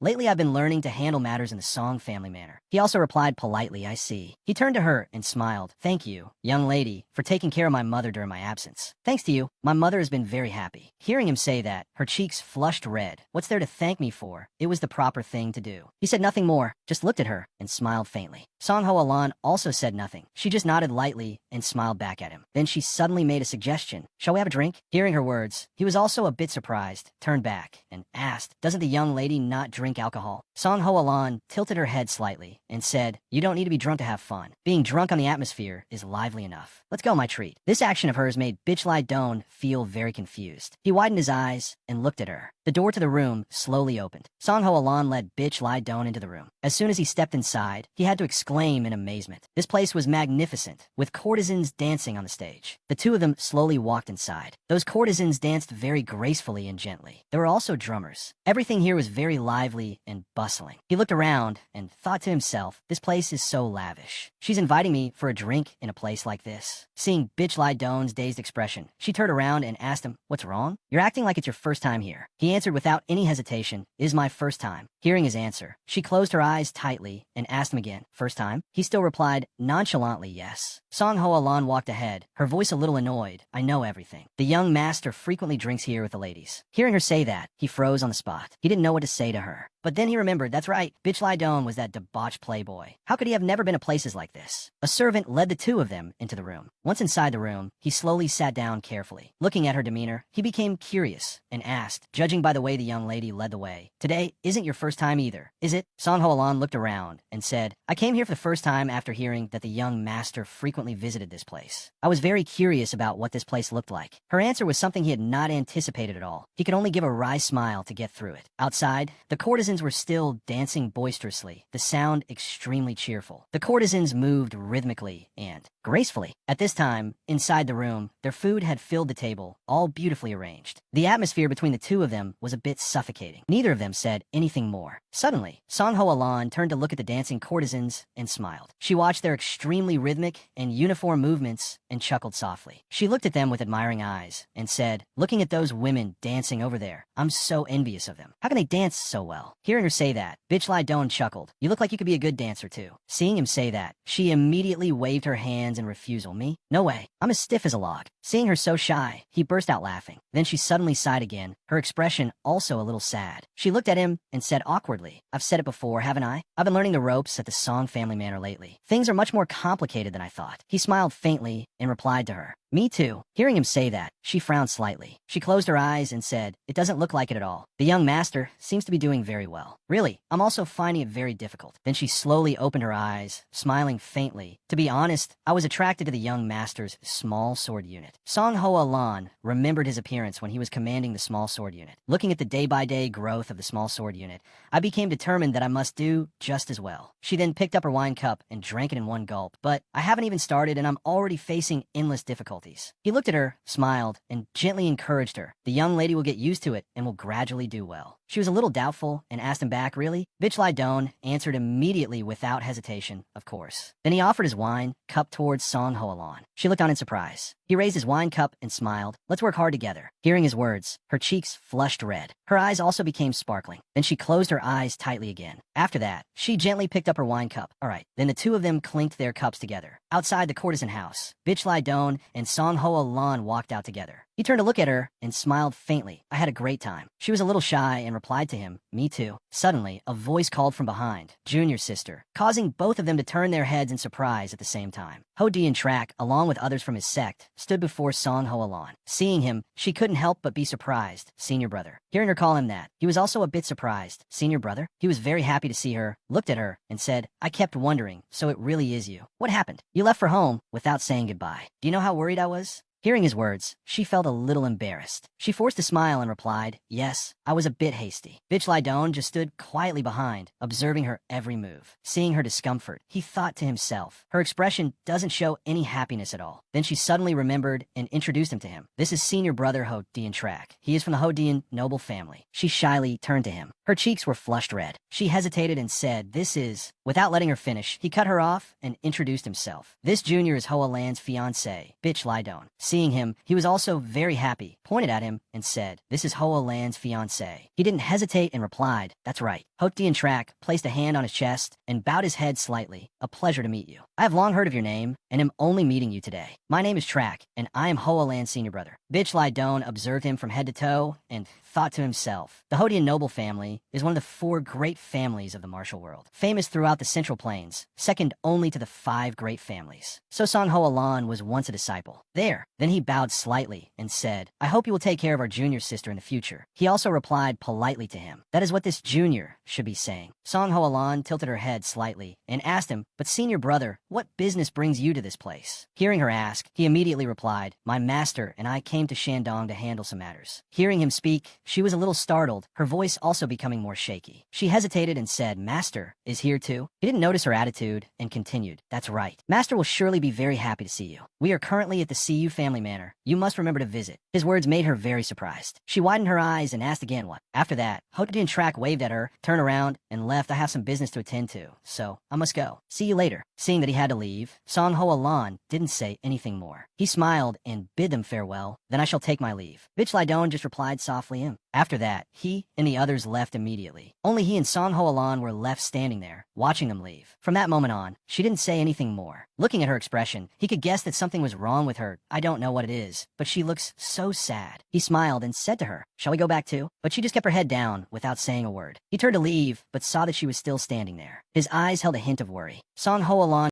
Lately I've been learning to handle matters in the Song family manner." He also replied politely, "I see." He turned to her and smiled. "Thank you, young lady, for taking care of my mother during my absence. Thanks to you, my mother has been very happy." Hearing him say that, her cheeks flushed red. "What's there to thank me for? It was the proper thing to do." He said nothing more, just looked at her and smiled faintly. Song Ho Alan also said nothing. She just nodded lightly and smiled back at him. Then she suddenly made a suggestion. "Shall we have a drink?" Hearing her words, he was also a bit surprised, turned back, and asked, "Doesn't the young lady not drink alcohol?" Song Ho Alan tilted her head slightly and said, "You don't need to be drunk to have fun. Being drunk on the atmosphere is lively enough. Let's go, my treat." This action of hers made Bitch Lai Don feel very confused. He widened his eyes and looked at her. The door to the room slowly opened. Song Ho Alan led Bitch Lai Don into the room. As soon as he stepped inside, he had to exclaim in amazement. This place was magnificent, with courtesans dancing on the stage. The two of them slowly walked inside. Those courtesans danced very gracefully and gently. There were also drummers. Everything here was very lively and bustling. He looked around and thought to himself, this place is so lavish. She's inviting me for a drink in a place like this. Seeing Bitch Lai Don's dazed expression, she turned around and asked him, "What's wrong? You're acting like it's your first time here." He answered without any hesitation, "It is my first time." Hearing his answer, she closed her eyes tightly and asked him again, "First time?" He still replied nonchalantly, "Yes." Song Ho Alan walked ahead, her voice a little annoyed. "I know everything. The young master frequently drinks here with the ladies." Hearing her say that, he froze on the spot. He didn't know what to say to her. But then he remembered, that's right, Bitch Lai Don was that debauched playboy. How could he have never been to places like this? A servant led the two of them into the room. Once inside the room, he slowly sat down carefully. Looking at her demeanor, he became curious and asked, judging by the way the young lady led the way, "Today isn't your first time either, is it?" Song Ho Alan looked around and said, "I came here for the first time after hearing that the young master frequently visited this place. I was very curious about what this place looked like." Her answer was something he had not anticipated at all. He could only give a wry smile to get through it. Outside, the courtesans were still dancing boisterously, the sound extremely cheerful. The courtesans moved rhythmically and, gracefully. At this time, inside the room, their food had filled the table, all beautifully arranged. The atmosphere between the two of them was a bit suffocating. Neither of them said anything more. Suddenly, Song-ho Alan turned to look at the dancing courtesans and smiled. She watched their extremely rhythmic and uniform movements and chuckled softly. She looked at them with admiring eyes and said, looking at those women dancing over there, I'm so envious of them. How can they dance so well? Hearing her say that, Bitch Lai Don chuckled. You look like you could be a good dancer too. Seeing him say that, she immediately waved her hands in refusal. Me? No way. I'm as stiff as a log. Seeing her so shy, he burst out laughing. Then she suddenly sighed again, her expression also a little sad. She looked at him and said awkwardly, I've said it before, haven't I? I've been learning the ropes at the Song family manor lately. Things are much more complicated than I thought. He smiled faintly and replied to her, me too. Hearing him say that, she frowned slightly. She closed her eyes and said, it doesn't look like it at all. The young master seems to be doing very well. Really, I'm also finding it very difficult. Then she slowly opened her eyes, smiling faintly. To be honest, I was attracted to the young master's small sword unit. Song Ho Alan remembered his appearance when he was commanding the small sword unit. Looking at the day-by-day growth of the small sword unit, I became determined that I must do just as well. She then picked up her wine cup and drank it in one gulp. But I haven't even started and I'm already facing endless difficulties. He looked at her, smiled, and gently encouraged her. The young lady will get used to it and will gradually do well. She was a little doubtful and asked him back, really? Bitch Lai Don answered immediately without hesitation, of course. Then he offered his wine cup towards Song Ho Alan. She looked on in surprise. He raised his wine cup and smiled. Let's work hard together. Hearing his words, her cheeks flushed red. Her eyes also became sparkling. Then she closed her eyes tightly again. After that, she gently picked up her wine cup. All right. Then the two of them clinked their cups together. Outside the courtesan house, Bitch Lai Don and Song Ho Alan walked out together. He turned to look at her and smiled faintly. I had a great time. She was a little shy and replied to him, me too. Suddenly, a voice called from behind, Junior's sister, causing both of them to turn their heads in surprise at the same time. Ho Di and Trak, along with others from his sect, stood before Song Ho Alan. Seeing him, she couldn't help but be surprised. Senior brother. Hearing her call him that, he was also a bit surprised. Senior brother? He was very happy to see her, looked at her, and said, I kept wondering, so it really is you. What happened? You left for home without saying goodbye. Do you know how worried I was? Hearing his words, she felt a little embarrassed. She forced a smile and replied, yes, I was a bit hasty. Bitch Lai Don just stood quietly behind, observing her every move. Seeing her discomfort, he thought to himself, her expression doesn't show any happiness at all. Then she suddenly remembered and introduced him to him. This is senior brother Ho Dian Trak. He is from the Ho Dian noble family. She shyly turned to him. Her cheeks were flushed red. She hesitated and said, this is... Without letting her finish, he cut her off and introduced himself. This junior is Ho Alan's fiancé, Bitch Lai Don. Seeing him, he was also very happy, pointed at him, and said, this is Ho Alan's fiancé. He didn't hesitate and replied, that's right. Ho Dian Trak placed a hand on his chest and bowed his head slightly. A pleasure to meet you. I have long heard of your name and am only meeting you today. My name is Trak, and I am Ho Alan's senior brother. Bitch Lai Don observed him from head to toe and thought to himself, the Ho Dian noble family is one of the 4 great families of the martial world, famous throughout the Central Plains, second only to the 5 great families. So Song Ho Alan was once a disciple. There. Then he bowed slightly and said, I hope you will take care of our junior sister in the future. He also replied politely to him. That is what this junior should be saying. Song Ho Alan tilted her head slightly and asked him, but senior brother, what business brings you to this place? Hearing her ask, he immediately replied, my master and I came to Shandong to handle some matters. Hearing him speak, she was a little startled, her voice also becoming more shaky. She hesitated and said, Master is here too? He didn't notice her attitude and continued, that's right. Master will surely be very happy to see you. We are currently at the CU family manor. You must remember to visit. His words made her very surprised. She widened her eyes and asked again what. After that, Ho Dian Trak waved at her, turned around, and left. I have some business to attend to, so I must go. See you later. Seeing that he had to leave, Song Ho Alan didn't say anything more. He smiled and bid them farewell. Then I shall take my leave. Bitch Lai Don just replied softly in. After that, he and the others left immediately. Only he and Song Ho Alan were left standing there, watching them leave. From that moment on, she didn't say anything more. Looking at her expression, he could guess that something was wrong with her. I don't know what it is, but she looks so sad. He smiled and said to her, shall we go back too? But she just kept her head down without saying a word. He turned to leave, but saw that she was still standing there. His eyes held a hint of worry. Song Ho Alan